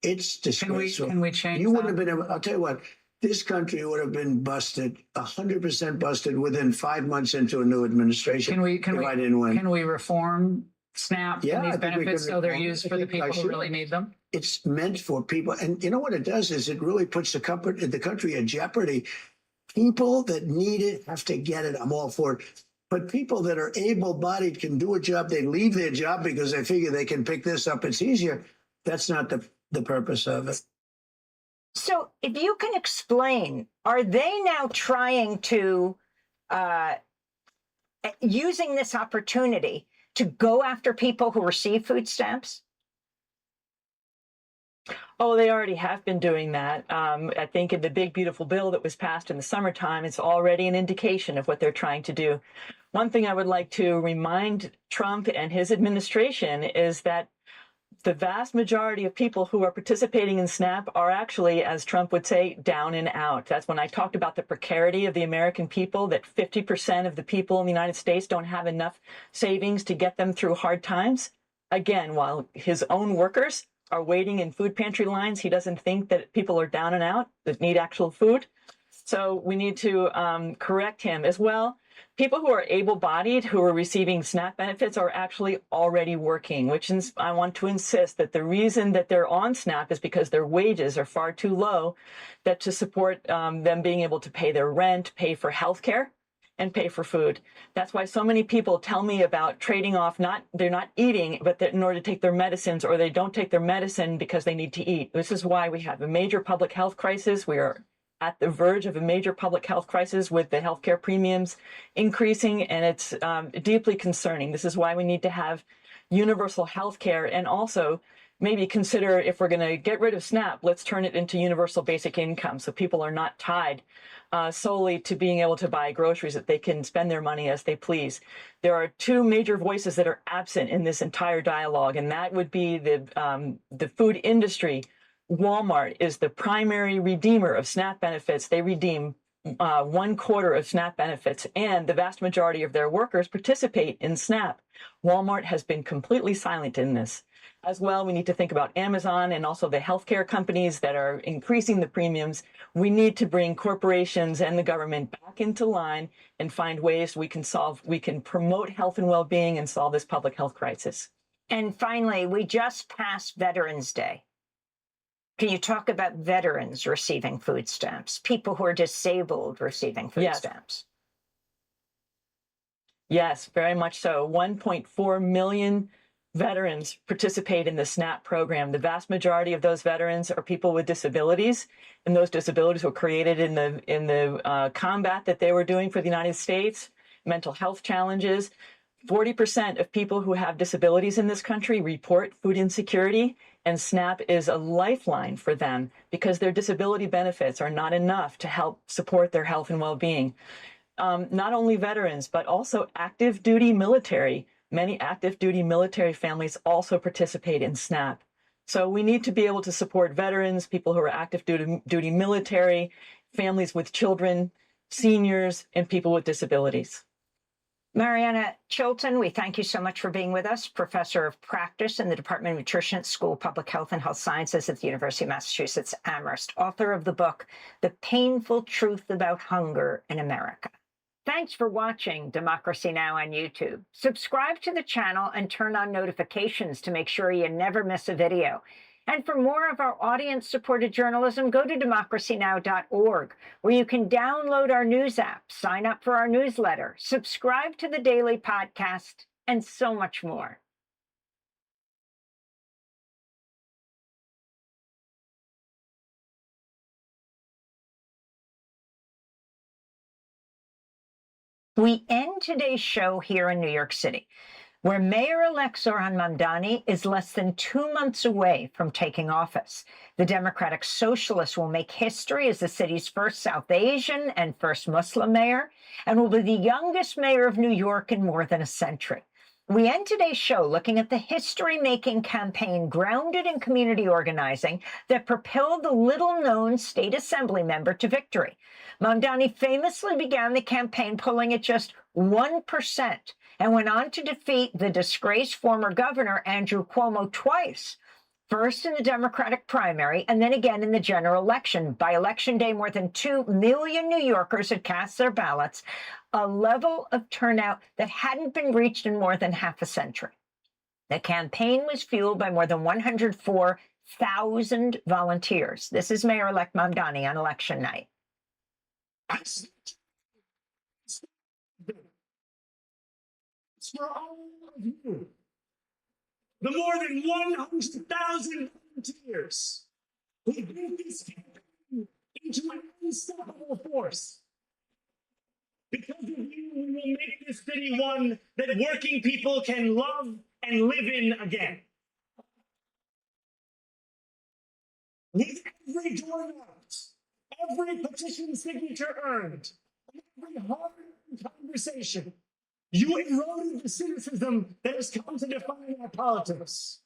It's disgraceful. Can we change You wouldn't that? have been able, I'll tell you what, this country would have been busted, 100% busted within 5 months into a new administration. I didn't win. Can we reform SNAP and these benefits so they're used for the people who really need them? It's meant for people. And you know what it does is it really puts the country in jeopardy. People that need it have to get it. I'm all for it. But people that are able-bodied can do a job. They leave their job because they figure they can pick this up. It's easier. That's not the purpose of it. So if you can explain, are they now trying to, using this opportunity to go after people who receive food stamps? Oh, they already have been doing that. I think in the big, beautiful bill that was passed in the summertime, it's already an indication of what they're trying to do. One thing I would like to remind Trump and his administration is that the vast majority of people who are participating in SNAP are actually, as Trump would say, down and out. That's when I talked about the precarity of the American people, that 50% of the people in the United States don't have enough savings to get them through hard times. Again, while his own workers are waiting in food pantry lines, he doesn't think that people are down and out that need actual food. So we need to correct him as well. People who are able-bodied, who are receiving SNAP benefits, are actually already working, which is, I want to insist that the reason that they're on SNAP is because their wages are far too low that to support them being able to pay their rent, pay for healthcare, and pay for food. That's why so many people tell me about trading off, they're not eating, but in order to take their medicines, or they don't take their medicine because they need to eat. This is why we have a major public health crisis. We are at the verge of a major public health crisis with the healthcare premiums increasing, and it's deeply concerning. This is why we need to have universal healthcare, and also maybe consider, if we're going to get rid of SNAP, let's turn it into universal basic income so people are not tied solely to being able to buy groceries, that they can spend their money as they please. There are two major voices that are absent in this entire dialogue, and that would be the food industry. Walmart is the primary redeemer of SNAP benefits. They redeem 1/4 of SNAP benefits, and the vast majority of their workers participate in SNAP. Walmart has been completely silent in this. As well, we need to think about Amazon and also the healthcare companies that are increasing the premiums. We need to bring corporations and the government back into line and find ways we can promote health and well-being and solve this public health crisis. And finally, we just passed Veterans Day. Can you talk about veterans receiving food stamps, people who are disabled receiving food stamps? Yes, very much so. 1.4 million veterans participate in the SNAP program. The vast majority of those veterans are people with disabilities, and those disabilities were created in the combat that they were doing for the United States, mental health challenges. 40% of people who have disabilities in this country report food insecurity, and SNAP is a lifeline for them because their disability benefits are not enough to help support their health and well-being. Not only veterans, but also active duty military. Many active duty military families also participate in SNAP. So we need to be able to support veterans, people who are active duty military, families with children, seniors, and people with disabilities. Mariana Chilton, we thank you so much for being with us, professor of practice in the Department of Nutrition at School of Public Health and Health Sciences at the University of Massachusetts Amherst, author of the book, The Painful Truth About Hunger in America. Thanks for watching Democracy Now! On YouTube. Subscribe to the channel and turn on notifications to make sure you never miss a video. And for more of our audience-supported journalism, go to democracynow.org, where you can download our news app, sign up for our newsletter, subscribe to the daily podcast, and so much more. We end today's show here in New York City, where Mayor-elect Zohran Mamdani is less than 2 months away from taking office. The Democratic Socialists will make history as the city's first South Asian and first Muslim mayor, and will be the youngest mayor of New York in more than a century. We end today's show looking at the history-making campaign grounded in community organizing that propelled the little-known state assembly member to victory. Mamdani famously began the campaign polling at just 1% and went on to defeat the disgraced former governor Andrew Cuomo twice, first in the Democratic primary and then again in the general election. By election day, more than 2 million New Yorkers had cast their ballots, a level of turnout that hadn't been reached in more than half a century. The campaign was fueled by more than 104,000 volunteers. This is Mayor-elect Mamdani on election night. For all of you, the more than 100,000 volunteers who bring this campaign into an unstoppable force. Because of you, we will make this city one that working people can love and live in again. With every door knocked, every petition signature earned, and every hard conversation, you eroded the cynicism that has come to define our politics.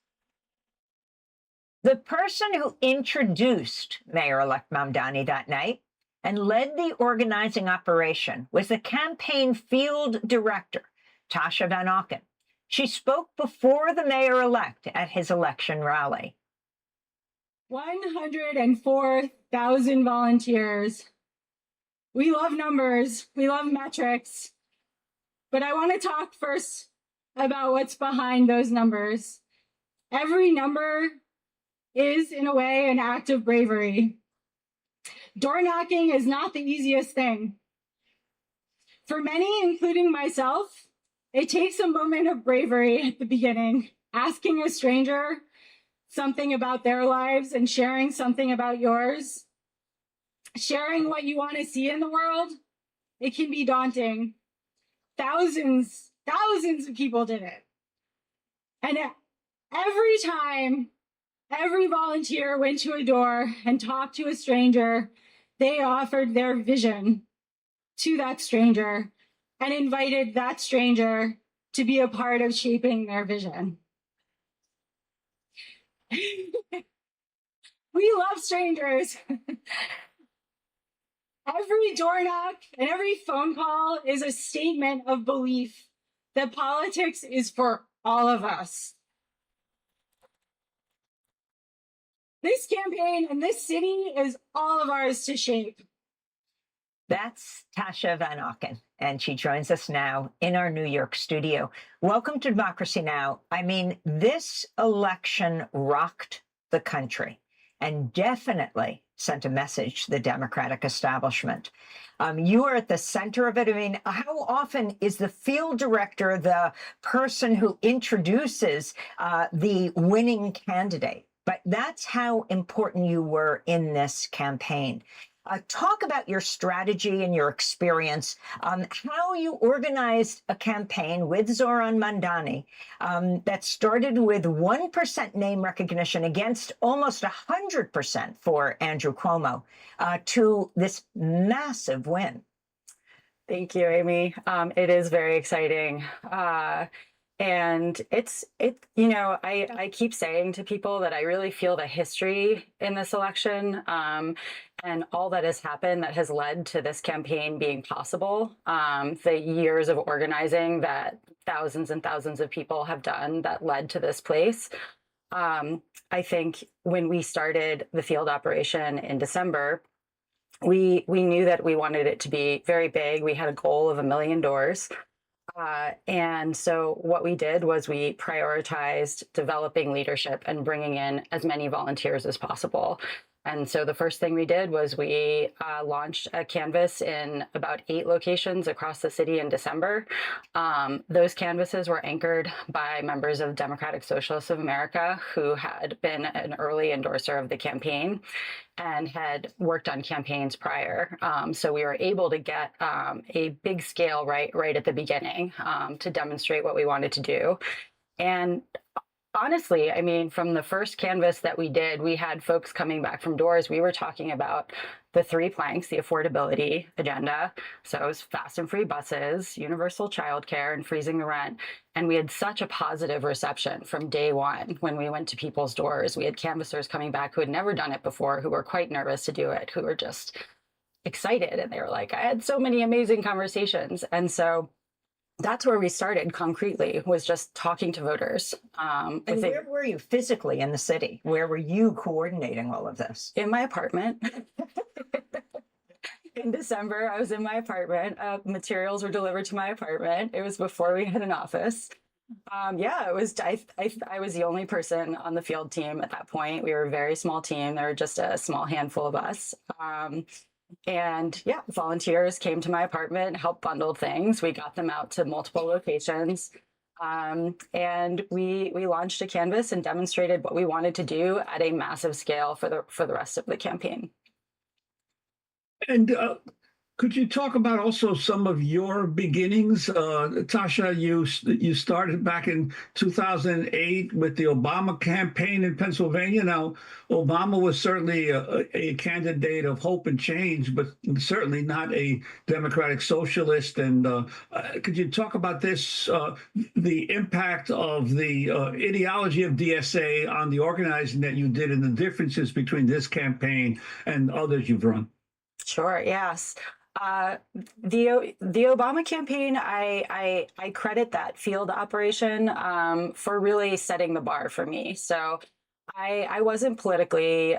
The person who introduced Mayor-elect Mamdani that night and led the organizing operation was the campaign field director, Tasha Van Auken. She spoke before the mayor-elect at his election rally. 104,000 volunteers. We love numbers, we love metrics. But I want to talk first about what's behind those numbers. Every number is, in a way, an act of bravery. Door knocking is not the easiest thing. For many, including myself, it takes a moment of bravery at the beginning, asking a stranger something about their lives and sharing something about yours. Sharing what you want to see in the world, it can be daunting. Thousands of people did it. And every time, every volunteer went to a door and talked to a stranger, they offered their vision to that stranger and invited that stranger to be a part of shaping their vision. We love strangers. Every door knock and every phone call is a statement of belief that politics is for all of us. This campaign and this city is all of ours to shape. That's Tasha Van Auken, and she joins us now in our New York studio. Welcome to Democracy Now! I mean, this election rocked the country. and definitely sent a message to the Democratic establishment. You are at the center of it. I mean, how often is the field director the person who introduces the winning candidate? But that's how important you were in this campaign. Talk about your strategy and your experience, how you organized a campaign with Zoran Mandani that started with 1% name recognition against almost 100% for Andrew Cuomo to this massive win. Thank you, Amy. It is very exciting. And I keep saying to people that I really feel the history in this election and all that has happened that has led to this campaign being possible. The years of organizing that thousands and thousands of people have done that led to this place. I think when we started the field operation in December, we knew that we wanted it to be very big. We had a goal of 1 million doors. And so what we did was we prioritized developing leadership and bringing in as many volunteers as possible. And so the first thing we did was we launched a canvas in about 8 locations across the city in December. Those canvases were anchored by members of Democratic Socialists of America who had been an early endorser of the campaign and had worked on campaigns prior. So we were able to get a big scale right at the beginning to demonstrate what we wanted to do. And honestly, I mean, from the first canvas that we did, we had folks coming back from doors. We were talking about the 3 planks, the affordability agenda. So it was fast and free buses, universal childcare, and freezing the rent. And we had such a positive reception from day one when we went to people's doors. We had canvassers coming back who had never done it before, who were quite nervous to do it, who were just excited. And they were like, I had so many amazing conversations. And so that's where we started concretely, was just talking to voters. And where were you physically in the city? Where were you coordinating all of this? In my apartment. In December, I was in my apartment. Materials were delivered to my apartment. It was before we had an office. It was. I was the only person on the field team at that point. We were a very small team. There were just a small handful of us. And yeah, volunteers came to my apartment, helped bundle things. We got them out to multiple locations. And we launched a canvas and demonstrated what we wanted to do at a massive scale for the rest of the campaign. And could you talk about also some of your beginnings? Tasha, you started back in 2008 with the Obama campaign in Pennsylvania. Now, Obama was certainly a candidate of hope and change, but certainly not a democratic socialist. And could you talk about this, the impact of the ideology of DSA on the organizing that you did and the differences between this campaign and others you've run? Sure, yes. The Obama campaign, I credit that field operation for really setting the bar for me. So I wasn't politically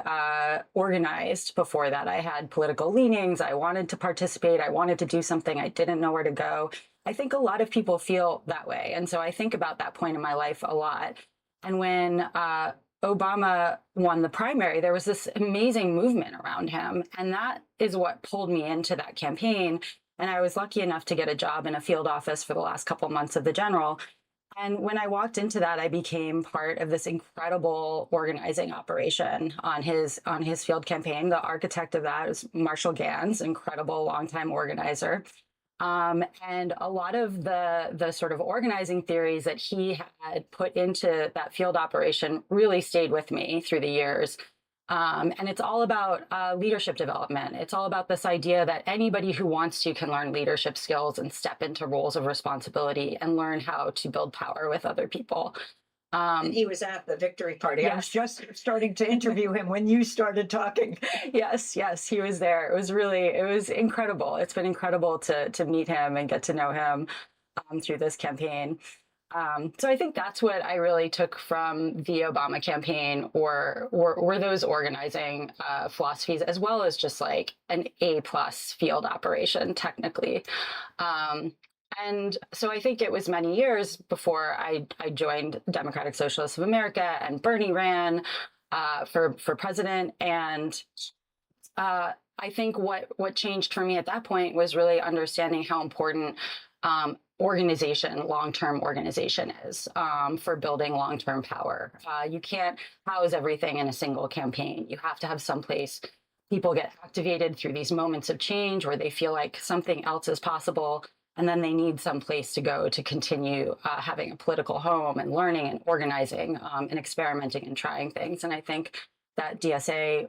organized before that. I had political leanings. I wanted to participate. I wanted to do something. I didn't know where to go. I think a lot of people feel that way. And so I think about that point in my life a lot. And when Obama won the primary, there was this amazing movement around him. And that is what pulled me into that campaign. And I was lucky enough to get a job in a field office for the last couple of months of the general. And when I walked into that, I became part of this incredible organizing operation on his field campaign. The architect of that was Marshall Gans, incredible longtime organizer. And a lot of the sort of organizing theories that he had put into that field operation really stayed with me through the years. And it's all about leadership development. It's all about this idea that anybody who wants to can learn leadership skills and step into roles of responsibility and learn how to build power with other people. And he was at the victory party. Yes. I was just starting to interview him when you started talking. Yes, he was there. It was incredible. It's been incredible to meet him and get to know him through this campaign. So I think that's what I really took from the Obama campaign or those organizing philosophies, as well as just like an A+ field operation technically. And so I think it was many years before I joined Democratic Socialists of America and Bernie ran. for president. And I think what changed for me at that point was really understanding how important long-term organization is for building long-term power. You can't house everything in a single campaign. You have to have some place people get activated through these moments of change where they feel like something else is possible, and then they need some place to go to continue having a political home and learning and organizing and experimenting and trying things. And I think that DSA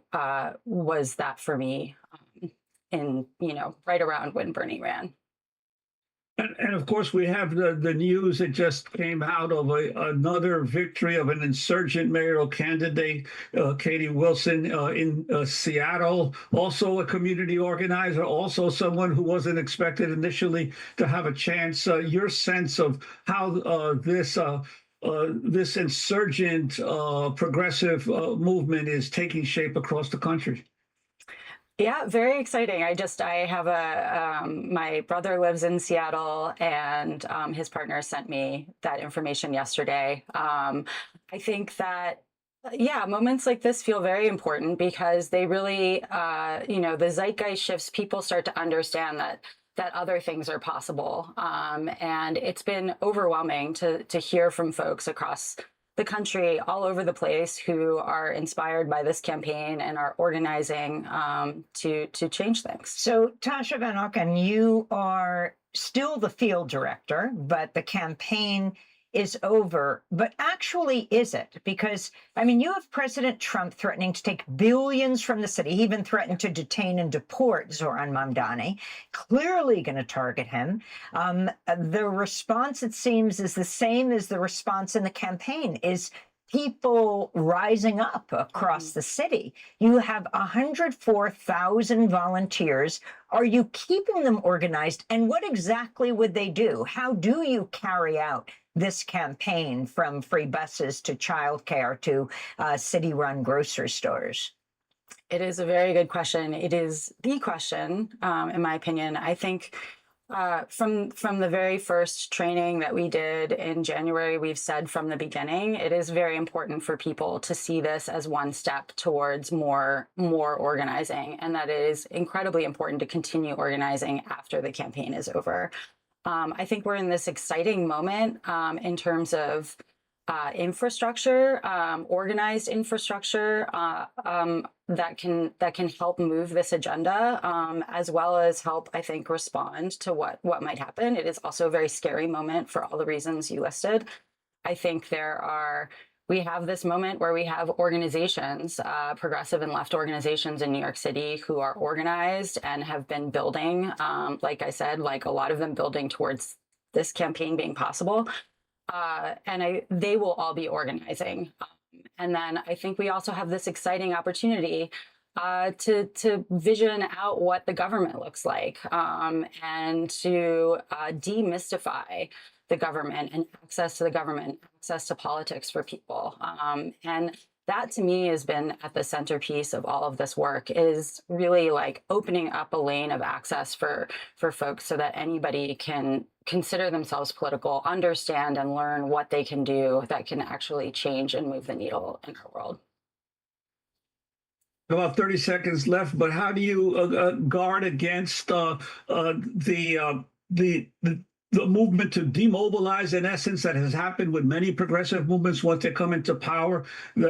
was that for me in, right around when Bernie ran. And of course, we have the news that just came out of another victory of an insurgent mayoral candidate, Katie Wilson, in Seattle, also a community organizer, also someone who wasn't expected initially to have a chance. Your sense of how this insurgent progressive movement is taking shape across the country? Yeah, very exciting. I have my brother lives in Seattle, and his partner sent me that information yesterday. I think that, moments like this feel very important because they really, the zeitgeist shifts, people start to understand that other things are possible. And it's been overwhelming to hear from folks across the country, all over the place, who are inspired by this campaign and are organizing to change things. So, Tasha Van Auken, you are still the field director, but the campaign is over. But actually, is it? Because, you have President Trump threatening to take billions from the city. He even threatened to detain and deport Zoran Mamdani, clearly going to target him. The response, it seems, is the same as the response in the campaign, is people rising up across the city. You have 104,000 volunteers. Are you keeping them organized? And what exactly would they do? How do you carry out this campaign, from free buses to childcare to city-run grocery stores? It is a very good question. It is the question, in my opinion. I think from the very first training that we did in January, we've said from the beginning, it is very important for people to see this as one step towards more organizing, and that it is incredibly important to continue organizing after the campaign is over. I think we're in this exciting moment in terms of infrastructure, organized infrastructure that can help move this agenda, as well as help, I think, respond to what might happen. It is also a very scary moment for all the reasons you listed. I think we have this moment where we have organizations, progressive and left organizations in New York City, who are organized and have been building, like I said, like a lot of them building towards this campaign being possible. And they will all be organizing. And then I think we also have this exciting opportunity to vision out what the government looks like, and to demystify the government and access to the government, access to politics for people. And that, to me, has been at the centerpiece of all of this work, is really like opening up a lane of access for folks so that anybody can consider themselves political, understand and learn what they can do that can actually change and move the needle in our world. About 30 seconds left, but how do you guard against the movement to demobilize, in essence, that has happened with many progressive movements once they come into power?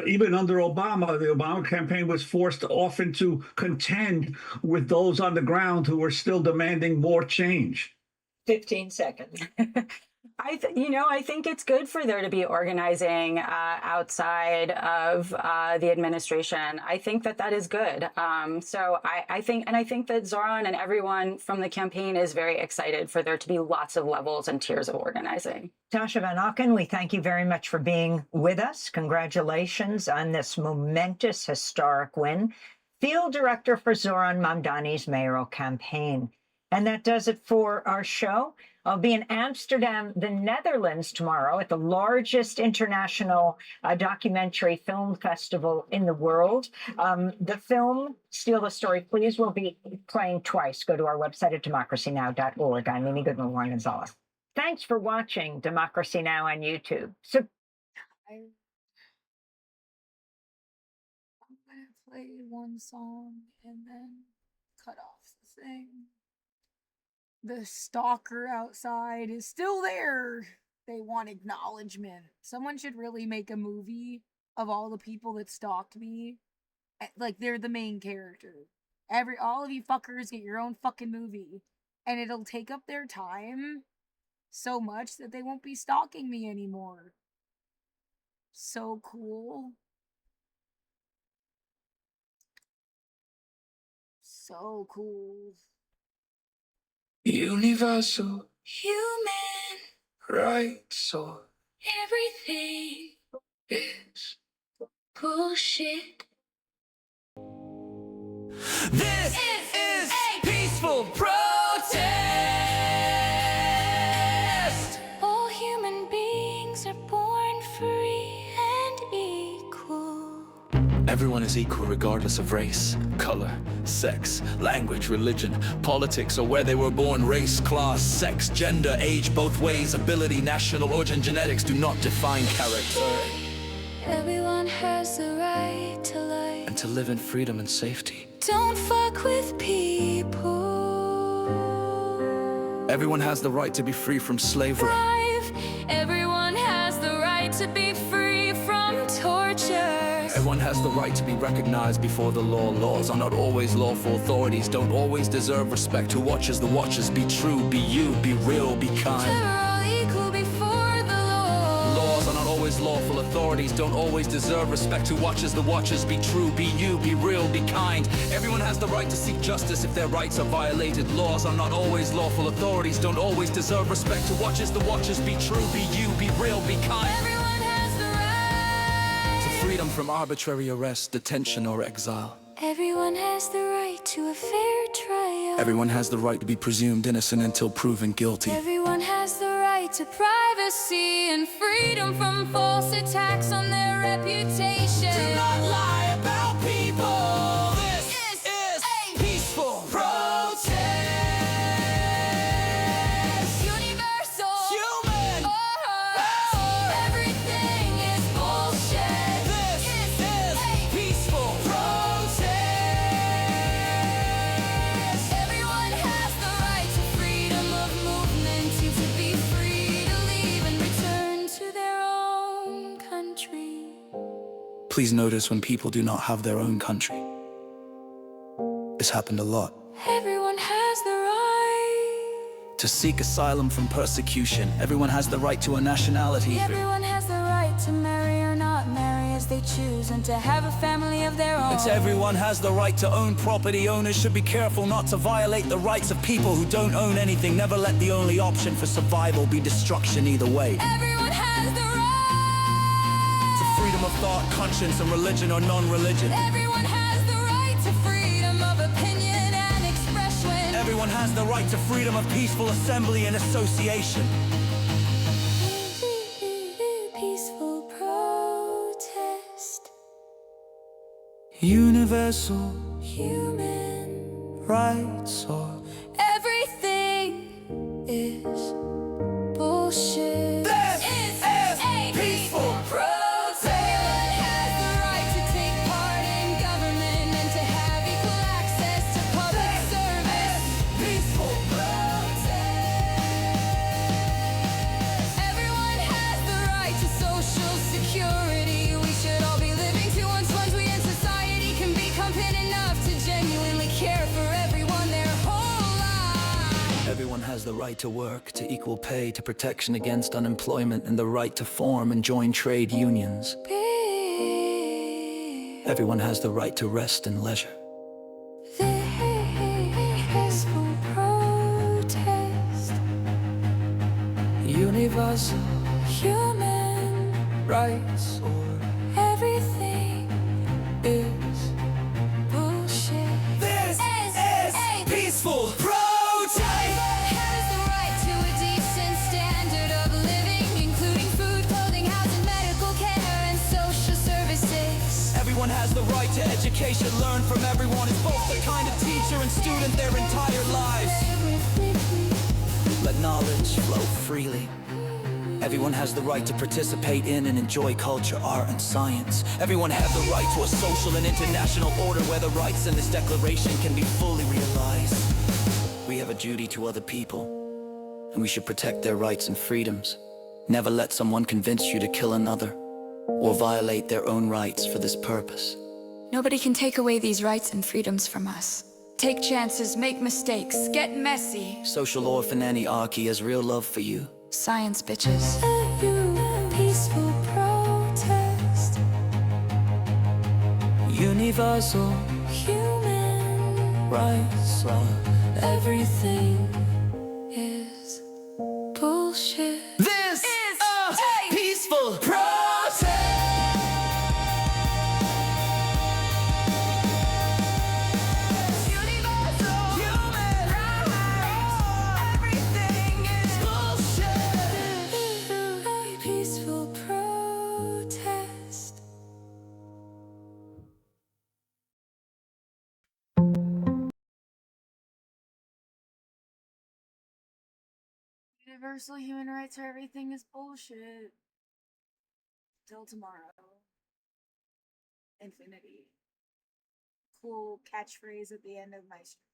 Even under Obama, the Obama campaign was forced often to contend with those on the ground who were still demanding more change. 15 seconds. I think it's good for there to be organizing outside of the administration. I think that is good. So I think that Zoran and everyone from the campaign is very excited for there to be lots of levels and tiers of organizing. Tasha Van Auken, we thank you very much for being with us. Congratulations on this momentous, historic win. Field Director for Zoran Mamdani's mayoral campaign. And that does it for our show. I'll be in Amsterdam, the Netherlands, tomorrow at the largest international documentary film festival in the world. The film, Steal the Story, Please, will be playing twice. Go to our website at democracynow.org. I'm Mimi Goodman, Warren Gonzalez. Thanks for watching Democracy Now! On YouTube. play one song and then cut off the thing. The stalker outside is still there. They want acknowledgement. Someone should really make a movie of all the people that stalked me. Like, they're the main character. All of you fuckers get your own fucking movie. And it'll take up their time so much that they won't be stalking me anymore. So cool. So cool. Universal Human rights or everything is bullshit. This is peaceful protest. All human beings are born free and equal. Everyone is equal regardless of race, color, sex, language, religion, politics, or where they were born. Race, class, sex, gender, age, both ways, ability, national origin, genetics do not define character. Everyone has the right to life. And to live in freedom and safety. Don't fuck with people. Everyone has the right to be free from slavery. Everyone has the right to be free from torture. Everyone has the right to be recognized before the law. Laws are not always lawful. Authorities don't always deserve respect. Who watches the watchers? Be true, be you, be real, be kind. We're all equal before the law. Laws are not always lawful. Authorities don't always deserve respect. Who watches the watchers? Be true, be you, be real, be kind. Everyone has the right to seek justice if their rights are violated. Laws are not always lawful. Authorities don't always deserve respect. Who watches the watchers? Be true, be you, be real, be kind. Everyone has the right to freedom from arbitrary arrest, detention, or exile. Everyone has the right to a fair trial. Everyone has the right to be presumed innocent until proven guilty. Everyone has the right to privacy and freedom from false attacks on their reputation. Do not lie about people. This is a peaceful protest. Universal human rights. Everything is bullshit. This is a peaceful protest. Everyone has the right to freedom of movement, to be free to leave and return to their own country. Please notice when people do not have their own country. It's happened a lot. Everyone has the right. To seek asylum from persecution. Everyone has the right to a nationality. Everyone has the right to marry or not marry as they choose, and to have a family of their own. It's everyone has the right to own property. Owners should be careful not to violate the rights of people who don't own anything. Never let the only option for survival be destruction either way. Everyone has the right to freedom of thought, conscience, and religion or non-religion. Everyone has the right to freedom of opinion and expression. Everyone has the right to freedom of peaceful assembly and association. Peaceful protest. Universal human rights or everything is bullshit. This is a peaceful protest. Everyone has the right to take part in government and to have equal access to public service. Peaceful protest. Everyone has the right to social security. We should all be living to once we in society can be competent enough to genuinely care for everyone their whole life. Everyone has the right to work, to equal pay, to protection against unemployment, and the right to form and join trade unions. Everyone has the right to rest and leisure. Peaceful protest. Universal human rights or everything is bullshit. This is a peaceful protest. Everyone has the right to a decent standard of living, including food, clothing, housing, medical care, and social services. Everyone has the right to education. Learn from everyone. It's both the kind of teacher and student their entire lives. Let knowledge flow freely. Everyone has the right to participate in and enjoy culture, art, and science. Everyone has the right to a social and international order where the rights in this declaration can be fully realized. We have a duty to other people, and we should protect their rights and freedoms. Never let someone convince you to kill another or violate their own rights for this purpose. Nobody can take away these rights and freedoms from us. Take chances, make mistakes, get messy. Social orphan archy has real love for you. Science, bitches. Peaceful protest. Universal Human rights. Everything is bullshit. This is a peaceful protest. Peaceful protest. Universal human rights for everything is bullshit. Till tomorrow. Infinity. Cool catchphrase at the end of my stream.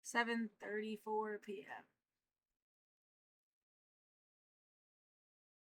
7:34 p.m.